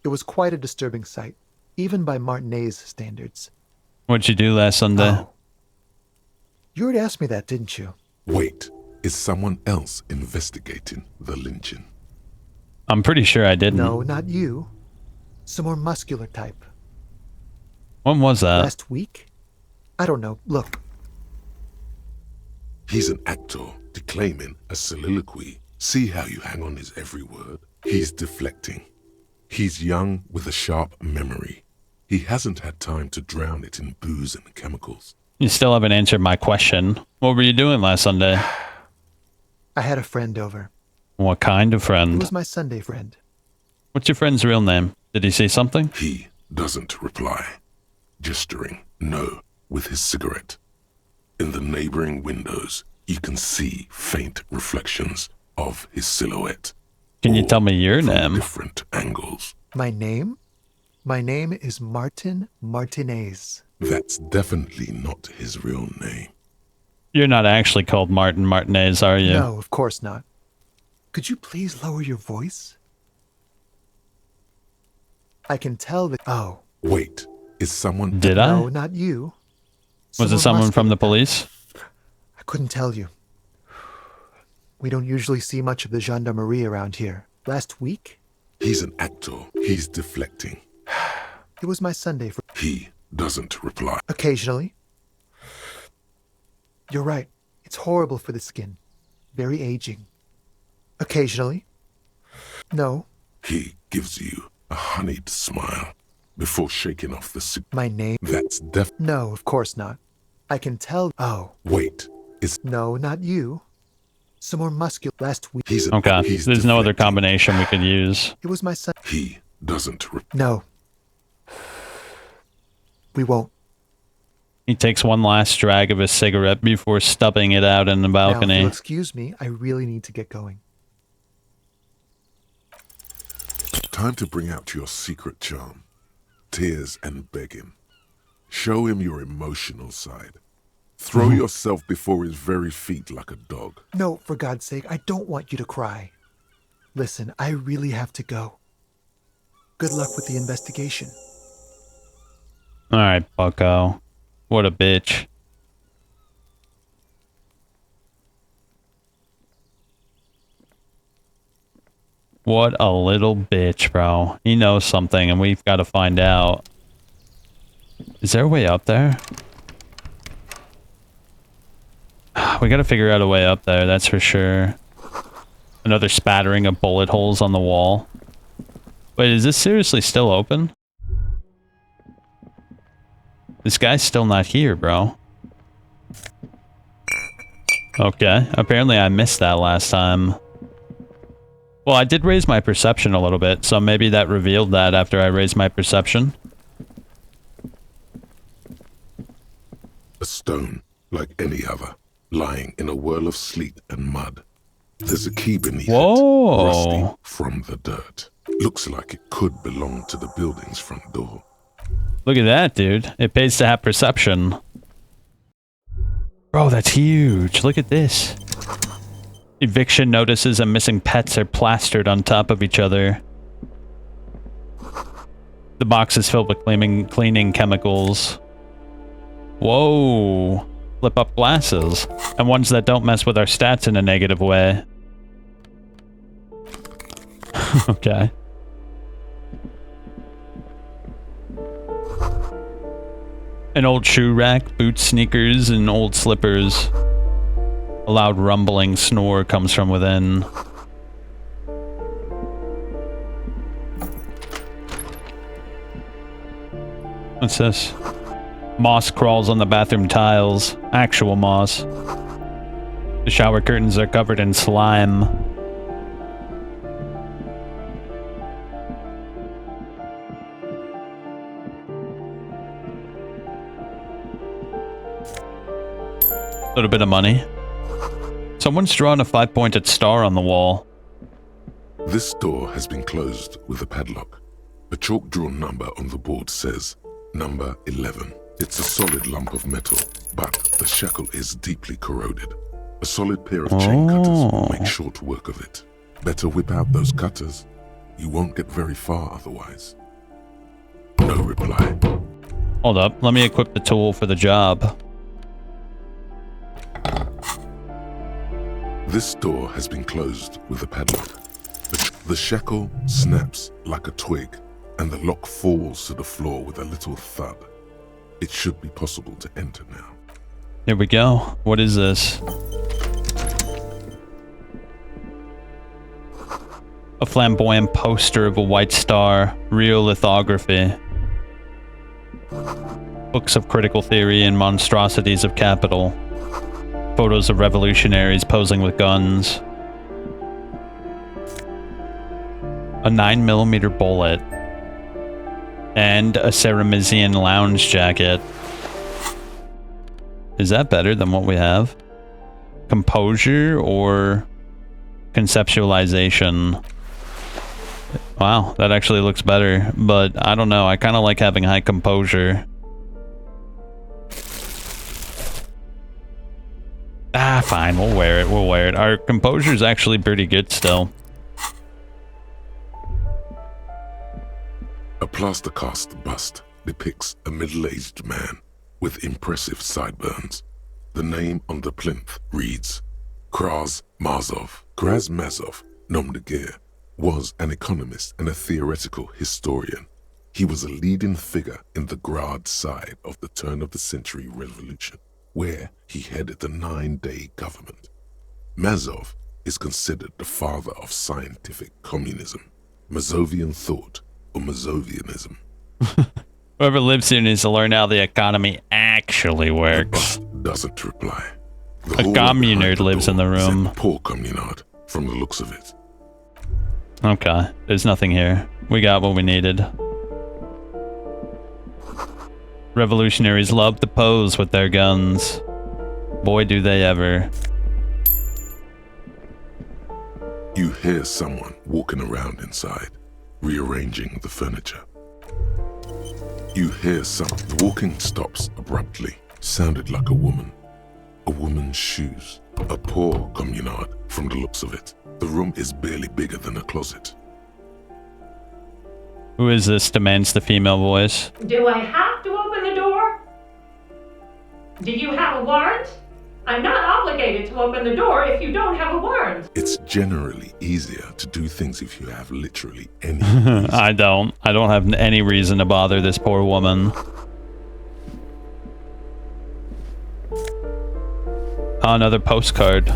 It was quite a disturbing sight, even by Martinet's standards. What'd you do last Sunday? Oh. You already asked me that, didn't you? Wait, is someone else investigating the lynching? I'm pretty sure I didn't. No, not you. Some more muscular type. When was that? Last week? I don't know. Look. He's an actor declaiming a soliloquy. See how you hang on his every word? He's deflecting. He's young with a sharp memory. He hasn't had time to drown it in booze and chemicals. You still haven't answered my question. What were you doing last Sunday? I had a friend over. What kind of He friend? was my Sunday friend. What's your friend's real name? Did he say something? He doesn't reply, gesturing no with his cigarette. In the neighboring windows, you can see faint reflections of his silhouette. Can you tell me your name? Different angles. My name? My name is Martin Martinez. That's definitely not his real name. You're not actually called Martin Martinez, are you? No, of course not. Could you please lower your voice? I can tell that. Oh. Wait, is someone... Did I? No, not you. Was it someone from the police? I couldn't tell you. We don't usually see much of the gendarmerie around here. Last week? He's an actor. He's deflecting. It was my Sunday for... He doesn't reply. Occasionally. You're right. It's horrible for the skin. Very aging. Occasionally. No. He gives you a honeyed smile before shaking off the cigarette. My name? That's No, of course not. I can tell... Oh. Wait, is... No, not you. Some more muscular last week. Okay, there's no other combination we could use. It was my son. He doesn't... No. We won't. He takes one last drag of his cigarette before stubbing it out in the Now, if balcony. you'll excuse me, I really need to get going. Time to bring out your secret charm. Tears and begging. Show him your emotional side. Throw yourself before his very feet like a dog. No, for God's sake, I don't want you to cry. Listen, I really have to go. Good luck with the investigation. Alright, bucko. What a bitch. What a little bitch, bro. He knows something and we've got to find out. Is there a way up there? We got to figure out a way up there, that's for sure. Another spattering of bullet holes on the wall. Wait, is this seriously still open? This guy's still not here, bro. Okay, apparently I missed that last time. Well, I did raise my perception a little bit, so maybe that revealed that after I raised my perception. A stone, like any other, lying in a whirl of sleet and mud. There's a key beneath it, rusty from the dirt. Looks like it could belong to the building's front door. Look at that, dude. It pays to have perception. Bro, that's huge. Look at this. Eviction notices and missing pets are plastered on top of each other. The box is filled with cleaning chemicals. Whoa. Flip up glasses. And ones that don't mess with our stats in a negative way. Okay. An old shoe rack, boots, sneakers, and old slippers. A loud rumbling snore comes from within. What's this? Moss crawls on the bathroom tiles. Actual moss. The shower curtains are covered in slime. A little bit of money. Someone's drawn a 5-pointed star on the wall. This door has been closed with a padlock. A chalk-drawn number on the board says, number 11. It's a solid lump of metal, but the shackle is deeply corroded. A solid pair of chain cutters will make short work of it. Better whip out those cutters. You won't get very far otherwise. No reply. Hold up, let me equip the tool for the job. This door has been closed with a padlock. The shackle snaps like a twig, and the lock falls to the floor with a little thud. It should be possible to enter now. Here we go. What is this? A flamboyant poster of a white star. Real lithography. Books of critical theory and monstrosities of capital. Photos of revolutionaries posing with guns. A 9mm bullet. And a Ceramisian lounge jacket. Is that better than what we have? Composure or conceptualization? Wow, that actually looks better, but I don't know. I kind of like having high composure. Ah, fine. We'll wear it. We'll wear it. Our composure is actually pretty good still. A plaster cast bust depicts a middle-aged man with impressive sideburns. The name on the plinth reads Kraz Mazov. Kraz Mazov, nom de guerre, was an economist and a theoretical historian. He was a leading figure in the Grad side of the turn-of-the-century revolution, where he headed the 9-day government. Mazov is considered the father of scientific communism, Mazovian thought, or Mazovianism. Whoever lives here needs to learn how the economy actually works. The bust doesn't reply. A communard lives in the room. Poor communard, from the looks of it. Okay, there's nothing here. We got what we needed. Revolutionaries love to pose with their guns. Boy, do they ever. You hear someone walking around inside, rearranging the furniture. You hear the walking stops abruptly. Sounded like a woman. A woman's shoes. A poor communard, from the looks of it. The room is barely bigger than a closet. Who is this? Demands the female voice. Do I have to open the door? Do you have a warrant? I'm not obligated to open the door if you don't have a warrant. It's generally easier to do things if you have literally any I don't have any reason to bother this poor woman. Oh, another postcard.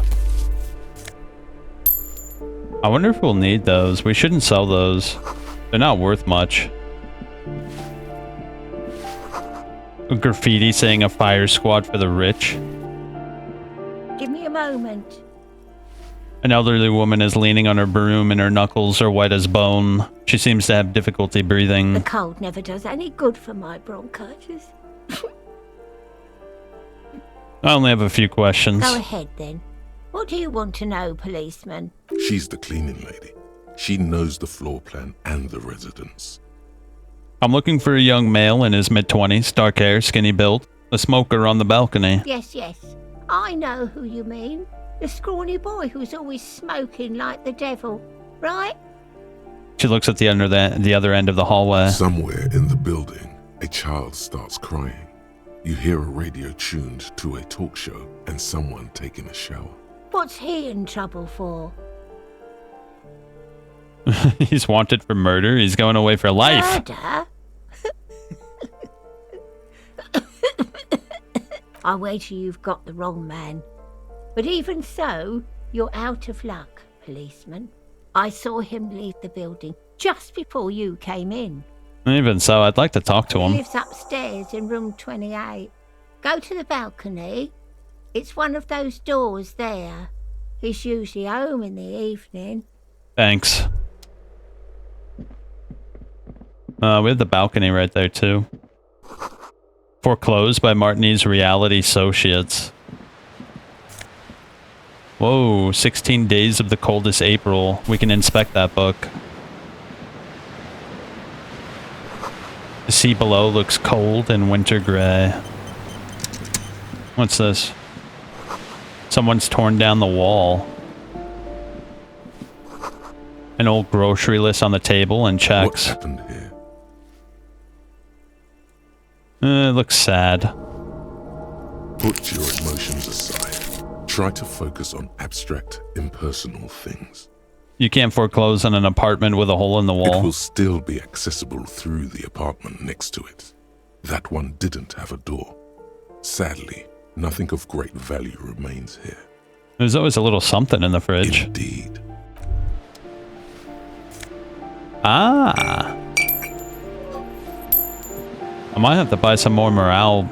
I wonder if we'll need those. We shouldn't sell those. They're not worth much. A graffiti saying a fire squad for the rich. Give me a moment. An elderly woman is leaning on her broom and her knuckles are white as bone. She seems to have difficulty breathing. The cold never does any good for my bronchitis. I only have a few questions. Go ahead then. What do you want to know, policeman? She's the cleaning lady. She knows the floor plan and the residence. I'm looking for a young male in his mid-20s, dark hair, skinny build, a smoker on the balcony. Yes. I know who you mean. The scrawny boy who's always smoking like the devil, right? She looks at the other end of the hallway. Somewhere in the building, a child starts crying. You hear a radio tuned to a talk show and someone taking a shower. What's he in trouble for? He's wanted for murder. He's going away for life. Murder? I wager you've got the wrong man. But even so, you're out of luck, policeman. I saw him leave the building just before you came in. Even so, I'd like to talk to He him. lives upstairs in room 28. Go to the balcony. It's one of those doors there. He's usually home in the evening. Thanks. We have the balcony right there, too. Foreclosed by Martinez Reality Associates. Whoa, 16 Days of the Coldest April. We can inspect that book. The sea below looks cold and winter gray. What's this? Someone's torn down the wall. An old grocery list on the table and checks. What happened here? It looks sad. Put your emotions aside. Try to focus on abstract, impersonal things. You can't foreclose on an apartment with a hole in the wall. It will still be accessible through the apartment next to it. That one didn't have a door. Sadly, nothing of great value remains here. There's always a little something in the fridge. Indeed. Ah. I might have to buy some more morale.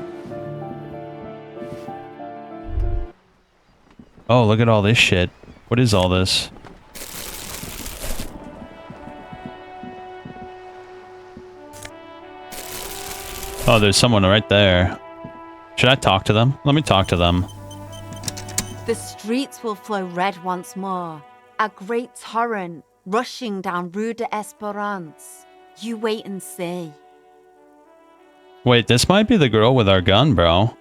Oh, look at all this shit. What is all this? Oh, there's someone right there. Should I talk to them? Let me talk to them. The streets will flow red once more. A great torrent rushing down Rue de Esperance. You wait and see. Wait, this might be the girl with our gun, bro.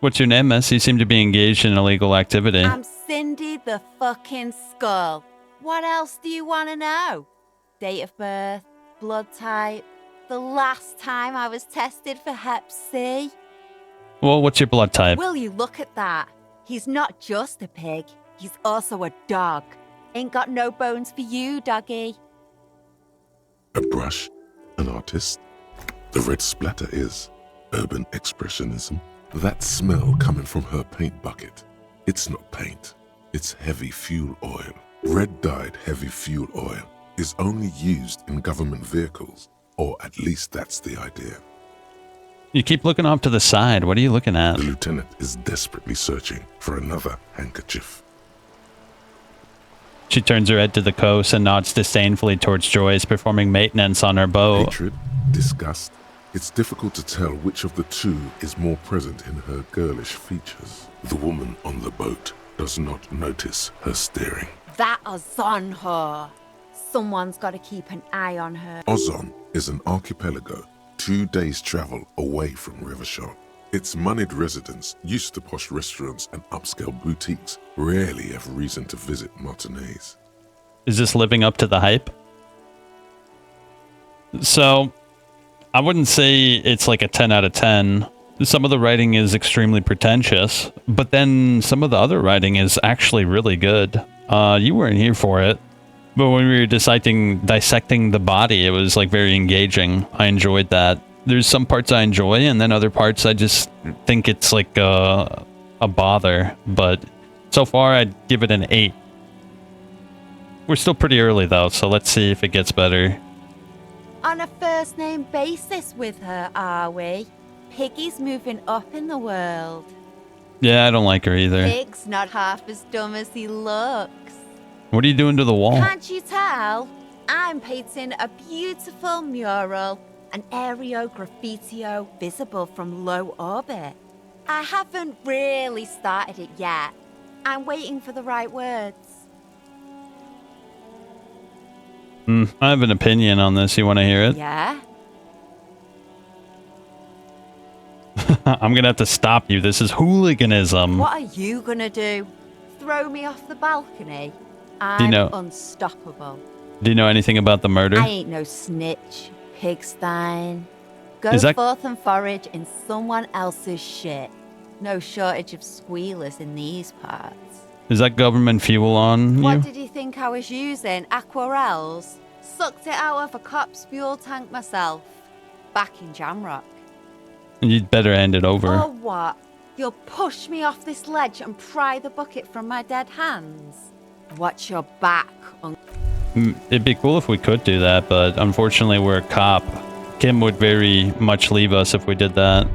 What's your name, miss? You seem to be engaged in illegal activity. I'm Cindy the fucking Skull. What else do you want to know? Date of birth, blood type, the last time I was tested for Hep C. Well, what's your blood type? Will you look at that? He's not just a pig, he's also a dog. Ain't got no bones for you, doggy. A brush? An artist? The red splatter is urban expressionism. That smell coming from her paint bucket. It's not paint, it's heavy fuel oil. Red-dyed heavy fuel oil is only used in government vehicles, or at least that's the idea. You keep looking off to the side. What are you looking at? The lieutenant is desperately searching for another handkerchief. She turns her head to the coast and nods disdainfully towards Joyce, performing maintenance on her boat. Hatred, disgust. It's difficult to tell which of the two is more present in her girlish features. The woman on the boat does not notice her staring. That Ozon whore. Someone's got to keep an eye on her. Ozon is an archipelago 2 days' travel away from Rivershot. Its moneyed residents, used to posh restaurants and upscale boutiques, rarely have reason to visit Martinez. Is this living up to the hype? So, I wouldn't say it's like a 10 out of 10. Some of the writing is extremely pretentious, but then some of the other writing is actually really good. You weren't here for it, but when we were dissecting the body, it was like very engaging. I enjoyed that. There's some parts I enjoy, and then other parts I just think it's like a bother. But so far, I'd give it an 8. We're still pretty early though, so let's see if it gets better. On a first-name basis with her, are we? Piggy's moving up in the world. Yeah, I don't like her either. Pig's not half as dumb as he looks. What are you doing to the wall? Can't you tell? I'm painting a beautiful mural, an aereo graffitio visible from low orbit. I haven't really started it yet. I'm waiting for the right words. I have an opinion on this. You want to hear it? Yeah? I'm gonna have to stop you. This is hooliganism. What are you gonna do? Throw me off the balcony? Do you I'm know- unstoppable. Do you know anything about the murder? I ain't no snitch, Pigstein. Go Is that- forth and forage in someone else's shit. No shortage of squealers in these parts. Is that government fuel on What you? did you think I was using? Aquarels? Sucked it out of a cop's fuel tank myself. Back in Jamrock. You'd better hand it over. Or what? You'll push me off this ledge and pry the bucket from my dead hands? Watch your back, It'd be cool if we could do that, but unfortunately we're a cop. Kim would very much leave us if we did that.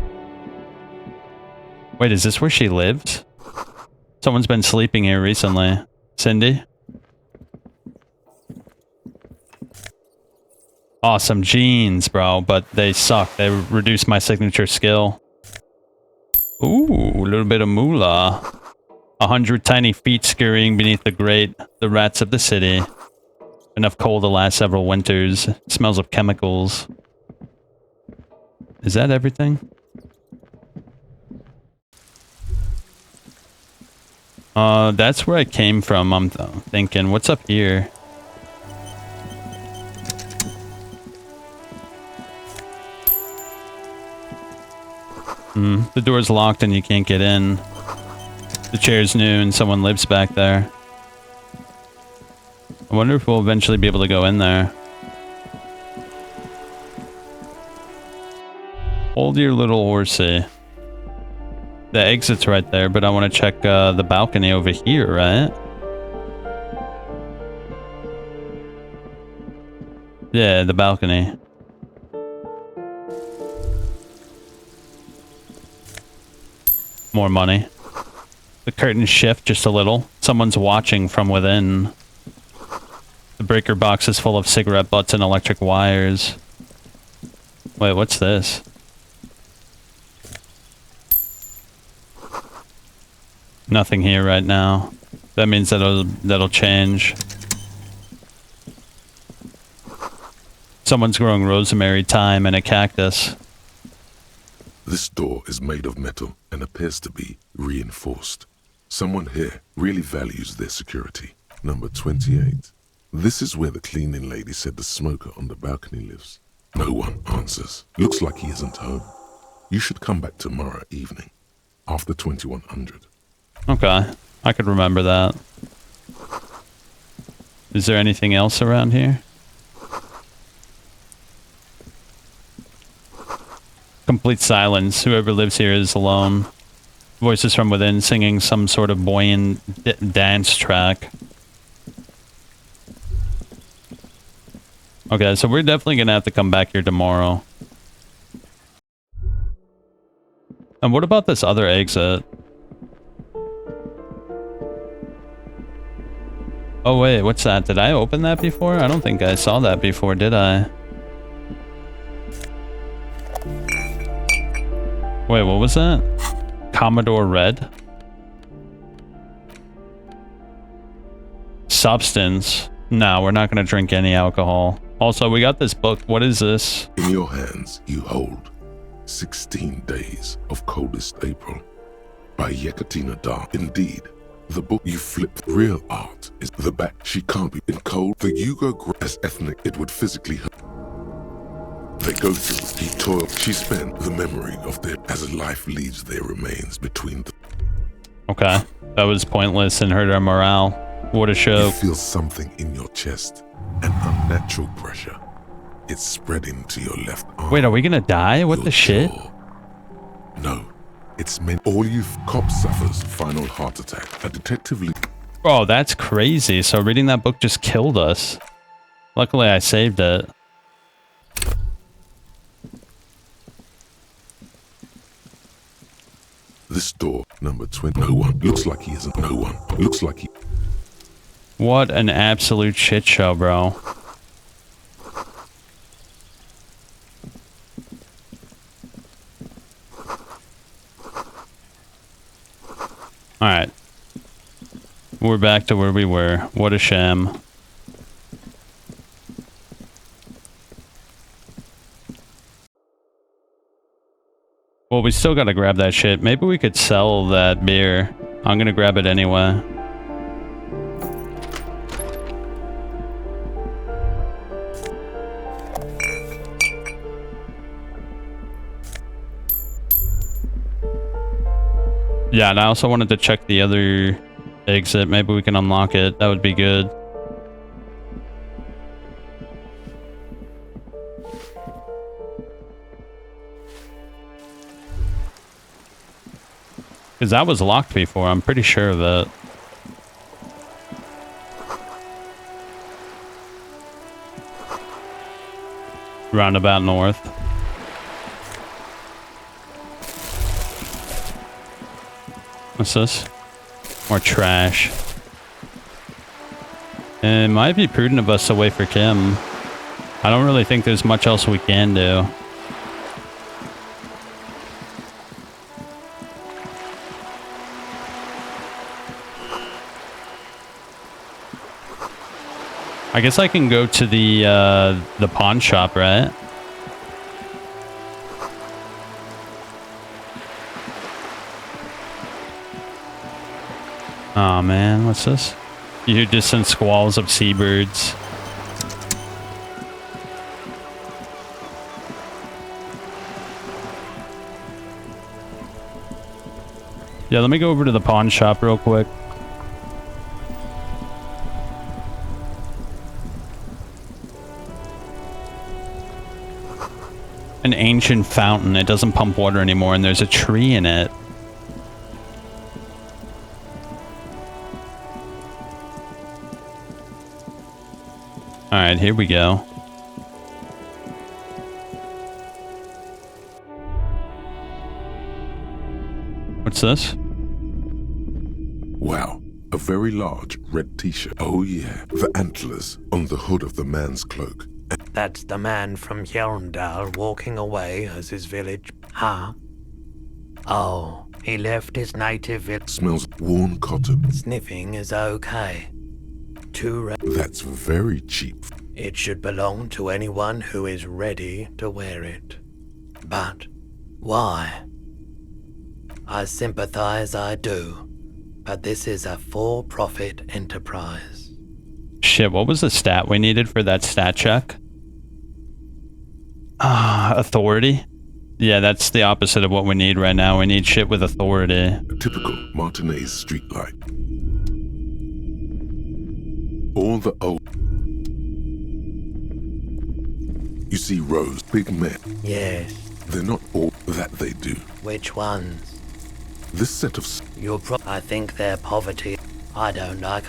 Wait, is this where she lives? Someone's been sleeping here recently. Cindy? Awesome jeans, bro, but they suck. They reduce my signature skill. Ooh, a little bit of moolah. 100 tiny feet scurrying beneath the grate. The rats of the city. Enough coal to last several winters. Smells of chemicals. Is that everything? That's where I came from, I'm thinking. What's up here? The door's locked and you can't get in. The chair's new and someone lives back there. I wonder if we'll eventually be able to go in there. Hold your little horsey. The exit's right there, but I want to check the balcony over here, right? Yeah, the balcony. More money. The curtains shift just a little. Someone's watching from within. The breaker box is full of cigarette butts and electric wires. Wait, what's this? Nothing here right now. That means that'll change. Someone's growing rosemary, thyme, and a cactus. This door is made of metal and appears to be reinforced. Someone here really values their security. Number 28. This is where the cleaning lady said the smoker on the balcony lives. No one answers. Looks like he isn't home. You should come back tomorrow evening, after 2100. Okay, I could remember that. Is there anything else around here? Complete silence. Whoever lives here is alone. Voices from within singing some sort of buoyant dance track. Okay, so we're definitely gonna have to come back here tomorrow. And what about this other exit? Oh wait, what's that? Did I open that before? I don't think I saw that before, did I? Wait, what was that? Commodore Red? Substance. No, we're not going to drink any alcohol. Also, we got this book. What is this? In your hands, you hold 16 Days of Coldest April by Yekaterina Dar. Indeed, the book you flip, real art is the back. She can't be in cold. The Yugo as ethnic, it would physically hurt. They go through, he toiled, she spent the memory of their, as life leaves their remains between them. Okay, that was pointless and hurt our morale. What a show. You feel something in your chest, an unnatural pressure. It's spreading to your left arm. Wait, are we gonna die? What the shit? No, it's meant all you cop suffers final heart attack. A detective Oh, that's crazy. So reading that book just killed us. Luckily, I saved it. This door, number 20. No one. Looks like he isn't. No one. Looks like he... What an absolute shit show, bro. Alright. We're back to where we were. What a sham. Well, we still gotta grab that shit. Maybe we could sell that beer. I'm gonna grab it anyway. Yeah, and I also wanted to check the other exit. Maybe we can unlock it. That would be good. Because that was locked before, I'm pretty sure of it. Roundabout north. What's this? More trash. It might be prudent of us to wait for Kim. I don't really think there's much else we can do. I guess I can go to the pawn shop, right? Oh man, what's this? You hear distant squalls of seabirds. Yeah, let me go over to the pawn shop real quick. An ancient fountain. It doesn't pump water anymore, and there's a tree in it. Alright, here we go. What's this? Wow, a very large red t-shirt. Oh yeah, the antlers on the hood of the man's cloak. That's the man from Hjelmdal walking away as his village. Huh? Oh, he left his native village. Smells worn cotton. Sniffing is okay. That's very cheap. It should belong to anyone who is ready to wear it. But why? I sympathize, I do. But this is a for-profit enterprise. Shit, what was the stat we needed for that stat check? Authority? Yeah, that's the opposite of what we need right now. We need shit with authority. A typical Martinez streetlight. All the old... You see rows, big men. Yes. They're not all that they do. Which ones? This set of... I think they're poverty. I don't like...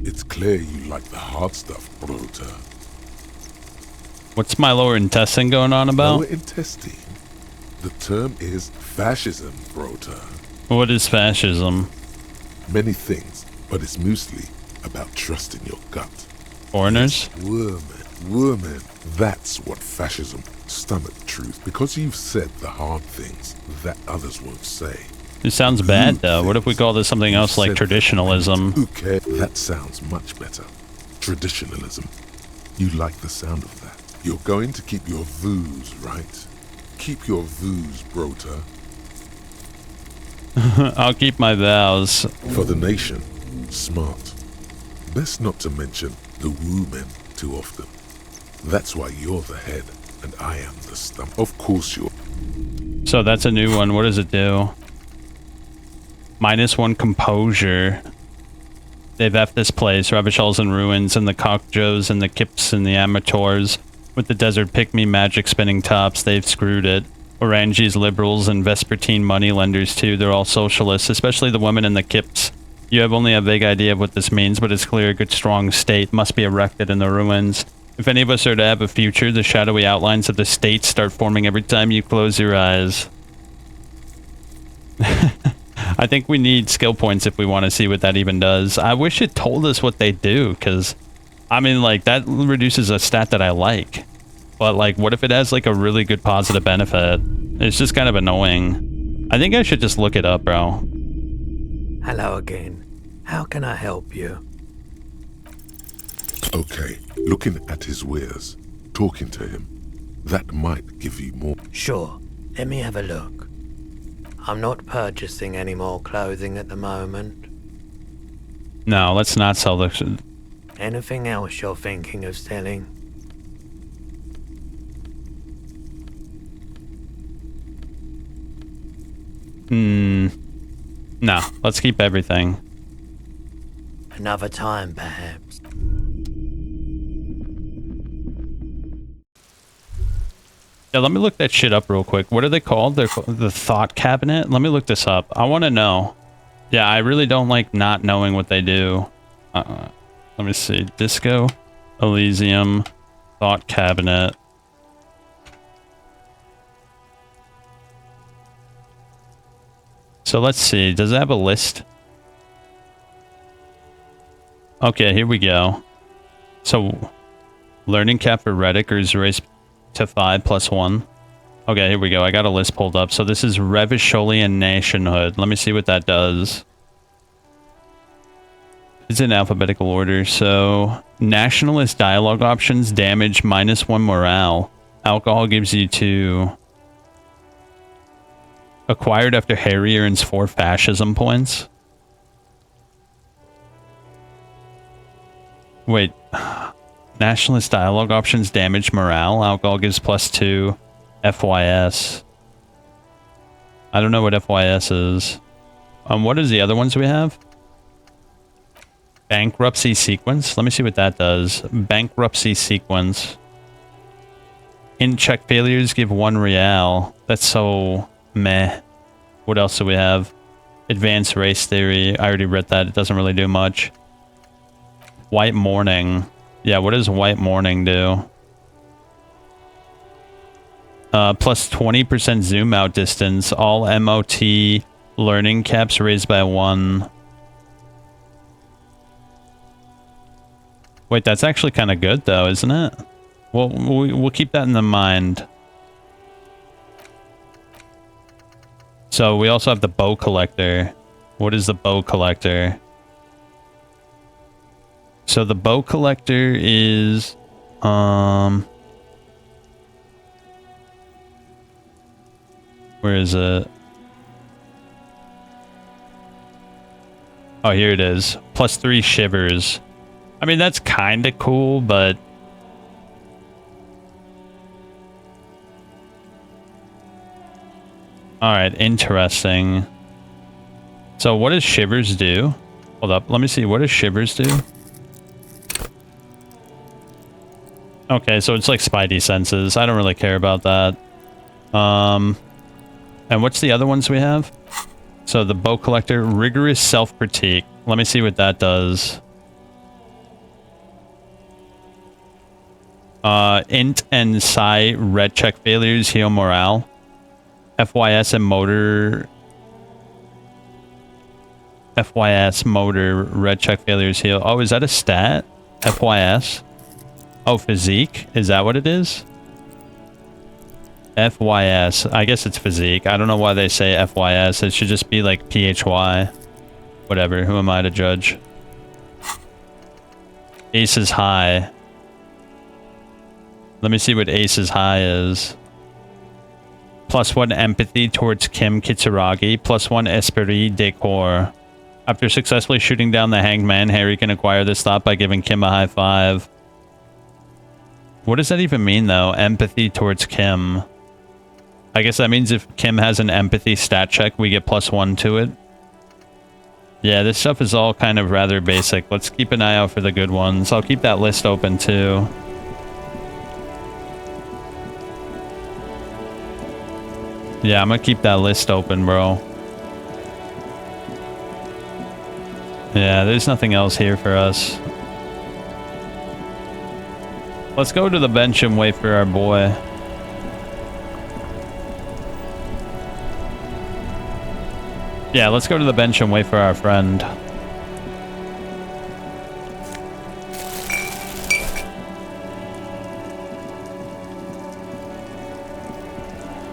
It's clear you like the hard stuff, Brota. What's my lower intestine going on about? Lower intestine? The term is fascism, Brota. What is fascism? Many things, but it's mostly about trusting your gut. Foreigners? Woman. That's what fascism, stomach truth, because you've said the hard things that others won't say. It sounds bad, though. What if we call this something else like traditionalism? Who cares? That sounds much better. Traditionalism. You like the sound of that. You're going to keep your voos, right? Keep your voos, Brota. I'll keep my vows. For the nation. Smart. Best not to mention the women too often. That's why you're the head and I am the stump. Of course you're... So that's a new one. What does it do? -1 composure. They've effed this place. Ravichal's in ruins, and the Cockjoes and the Kips and the Amateurs. With the desert pygmy magic spinning tops, they've screwed it. Orangi's liberals and Vespertine moneylenders too. They're all socialists, especially the women and the Kips. You have only a vague idea of what this means, but it's clear a good strong state must be erected in the ruins. If any of us are to have a future, the shadowy outlines of the state start forming every time you close your eyes. I think we need skill points if we want to see what that even does. I wish it told us what they do, because, I mean, like, that reduces a stat that I like. But, like, what if it has, like, a really good positive benefit? It's just kind of annoying. I think I should just look it up, bro. Hello again. How can I help you? Okay, looking at his wares, talking to him, that might give you more. Sure, let me have a look. I'm not purchasing any more clothing at the moment. No, let's not sell this. Anything else you're thinking of selling? No, let's keep everything. Another time, perhaps. Yeah, let me look that shit up real quick. What are they called? They're the Thought Cabinet? Let me look this up. I want to know. Yeah, I really don't like not knowing what they do. Let me see. Disco, Elysium, Thought Cabinet. So let's see. Does it have a list? Okay, here we go. So, learning cap for Reddick is raised to 5 + 1. Okay, here we go. I got a list pulled up. So this is Revisholian Nationhood. Let me see what that does. It's in alphabetical order. So, nationalist dialogue options damage -1 morale. Alcohol gives you 2. Acquired after Harry earns 4 fascism points. Wait. Nationalist dialogue options damage morale. Alcohol gives +2 FYS. I don't know what FYS is. What is the other ones we have? Bankruptcy sequence. Let me see what that does. Bankruptcy sequence. In check failures give 1 real. That's so meh. What else do we have? Advanced race theory. I already read that. It doesn't really do much. White mourning. Yeah, what does white mourning do? Plus 20% zoom out distance. All MOT learning caps raised by 1. Wait, that's actually kind of good though, isn't it? Well, we'll keep that in the mind. So we also have the bow collector. What is the bow collector? So the bow collector is where is it? Oh, here it is. Plus 3 shivers. I mean, that's kind of cool, but all right, interesting. So what does shivers do? Hold up, let me see. What does shivers do? Okay, so it's like spidey senses. I don't really care about that. And what's the other ones we have? So the bow collector, rigorous self-critique. Let me see what that does. Int and psi red check failures heal morale. FYS and motor. FYS motor red check failures heal. Oh, is that a stat? FYS. Oh, physique? Is that what it is? FYS. I guess it's physique. I don't know why they say FYS. It should just be like PHY. Whatever. Who am I to judge? Ace is high. Let me see what Ace's high is. Plus 1 empathy towards Kim Kitsuragi. Plus 1 esprit de corps. After successfully shooting down the hanged man, Harry can acquire this thought by giving Kim a high five. What does that even mean, though? Empathy towards Kim. I guess that means if Kim has an empathy stat check, we get plus 1 to it. Yeah, this stuff is all kind of rather basic. Let's keep an eye out for the good ones. I'll keep that list open, too. Yeah, I'm gonna keep that list open, bro. Yeah, there's nothing else here for us. Let's go to the bench and wait for our boy. Yeah, let's go to the bench and wait for our friend.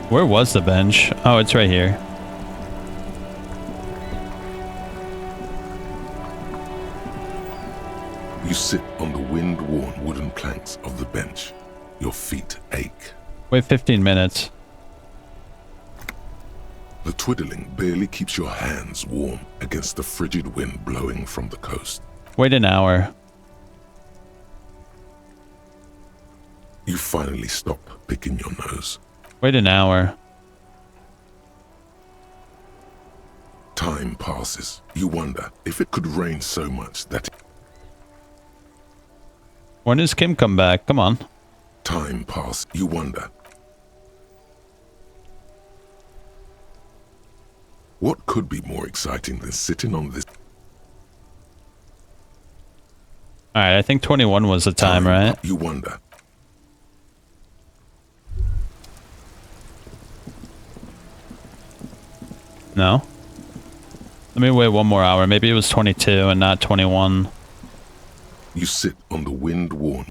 Where was the bench? Oh, it's right here. You sit on the wind-worn wooden planks of the bench. Your feet ache. Wait 15 minutes. The twiddling barely keeps your hands warm against the frigid wind blowing from the coast. Wait an hour. You finally stop picking your nose. Wait an hour. Time passes. You wonder if it could rain so much that... When does Kim come back? Come on. Time passes. You wonder. What could be more exciting than sitting on this... Alright, I think 21 was the time, right? You wonder. No? Let me wait one more hour. Maybe it was 22 and not 21. You sit on the wind-worn.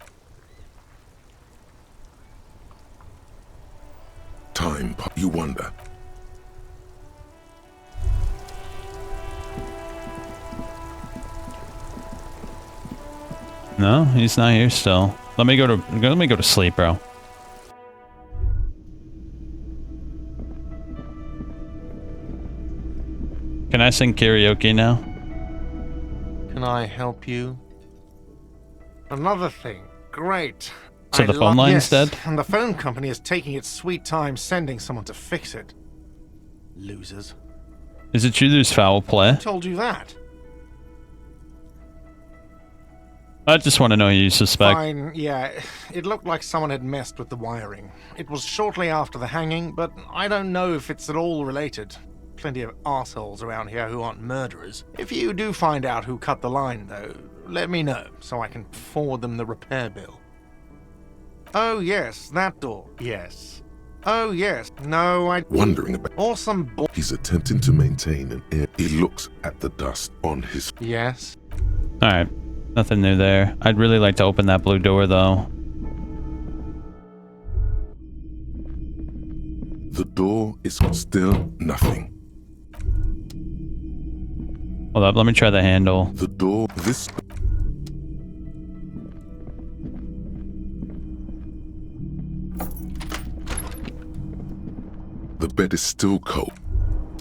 Time, you wonder. No, he's not here still. Let me go to sleep, bro. Can I sing karaoke now? Can I help you? Another thing. Great. So the phone line's dead? And the phone company is taking its sweet time sending someone to fix it. Losers. Is it true there's foul play? Who told you that? I just want to know who you suspect. Fine, yeah. It looked like someone had messed with the wiring. It was shortly after the hanging, but I don't know if it's at all related. Plenty of assholes around here who aren't murderers. If you do find out who cut the line, though, let me know, so I can forward them the repair bill. Oh, yes, that door. Yes. Oh, yes. No, I... Wondering about... Awesome boy. He's attempting to maintain an air. He looks at the dust on his... Yes. Alright. Nothing new there. I'd really like to open that blue door, though. The door is still nothing. Hold up, let me try the handle. The door, this... The bed is still cold.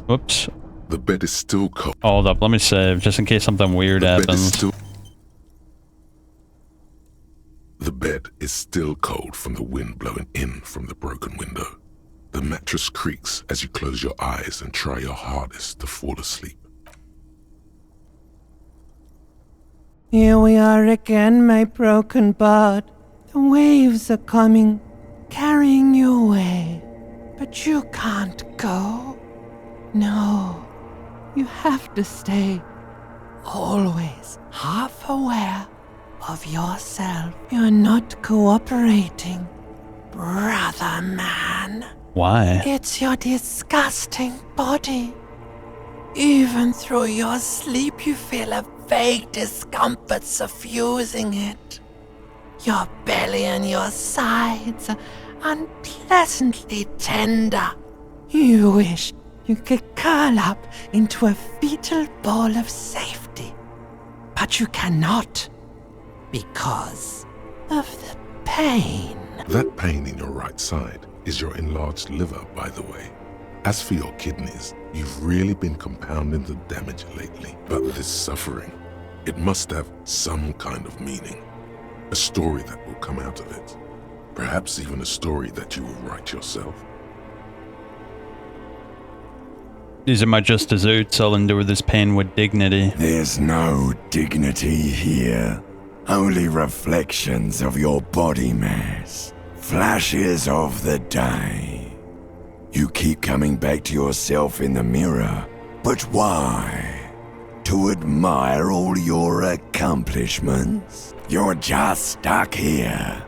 Whoops. The bed is still cold. Hold up, let me save, just in case something weird happens. The bed is still cold from the wind blowing in from the broken window. The mattress creaks as you close your eyes and try your hardest to fall asleep. Here we are again, my broken bud. The waves are coming, carrying you away. But you can't go. No, you have to stay. Always half aware of yourself. You're not cooperating, brother man. Why? It's your disgusting body. Even through your sleep, you feel a vague discomfort suffusing it. Your belly and your sides are unpleasantly tender. You wish you could curl up into a fetal ball of safety. But you cannot, because of the pain. That pain in your right side is your enlarged liver, by the way. As for your kidneys, you've really been compounding the damage lately. But this suffering, it must have some kind of meaning. A story that will come out of it. Perhaps even a story that you will write yourself. These are my just desserts. I'll endure this pain with dignity. There's no dignity here. Only reflections of your body mass. Flashes of the day. You keep coming back to yourself in the mirror. But why? To admire all your accomplishments? You're just stuck here.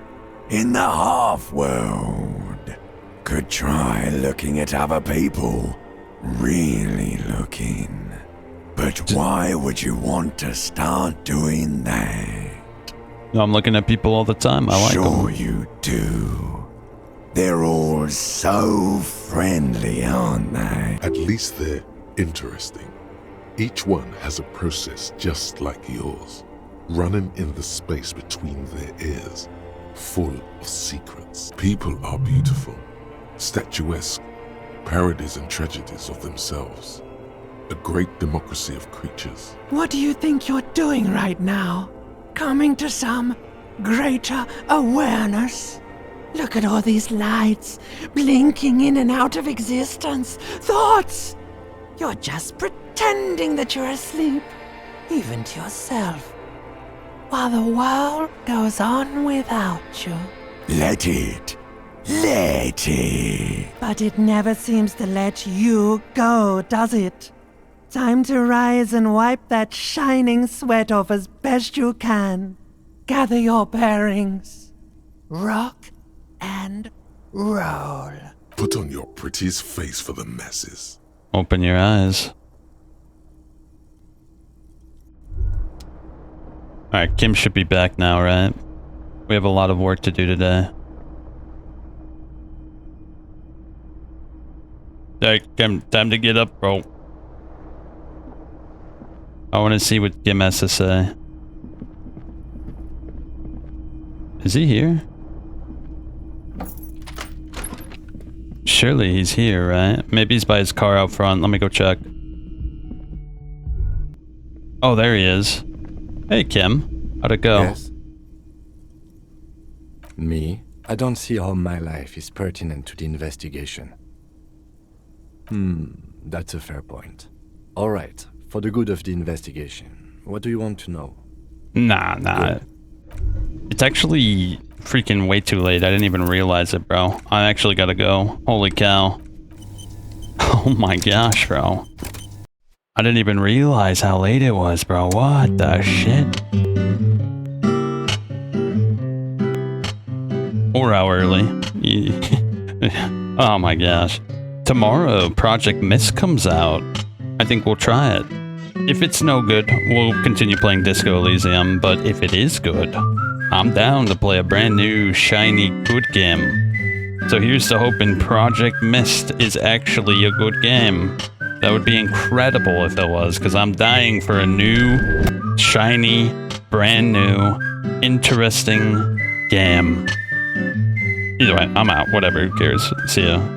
In the half-world. Could try looking at other people. Really looking. But why would you want to start doing that? No, I'm looking at people all the time. I like them. Sure you do. They're all so friendly, aren't they? At least they're interesting. Each one has a process just like yours, running in the space between their ears, full of secrets. People are beautiful, statuesque, parodies and tragedies of themselves. A great democracy of creatures. What do you think you're doing right now? Coming to some greater awareness? Look at all these lights, blinking in and out of existence. Thoughts! You're just pretending that you're asleep, even to yourself, while the world goes on without you. Let it. Let it. But it never seems to let you go, does it? Time to rise and wipe that shining sweat off as best you can. Gather your bearings. Rock and roll. Put on your prettiest face for the masses. Open your eyes. Alright, Kim should be back now, right? We have a lot of work to do today. Alright, Kim, time to get up, bro. I want to see what Kim has to say. Is he here? Surely he's here, right? Maybe he's by his car out front. Let me go check. Oh, there he is. Hey, Kim. How'd it go? Yes. Me? I don't see how my life is pertinent to the investigation. That's a fair point. All right, for the good of the investigation, what do you want to know? Nah. Good. It's actually freaking way too late. I didn't even realize it, bro. I actually gotta go. Holy cow. Oh my gosh, bro. I didn't even realize how late it was, bro. What the shit? Or how early. Oh my gosh. Tomorrow, Project Mist comes out. I think we'll try it. If it's no good, we'll continue playing Disco Elysium, but if it is good, I'm down to play a brand new, shiny, good game. So here's to hoping Project Mist is actually a good game. That would be incredible if it was, because I'm dying for a new, shiny, brand new, interesting game. Either way, I'm out. Whatever, who cares? See ya.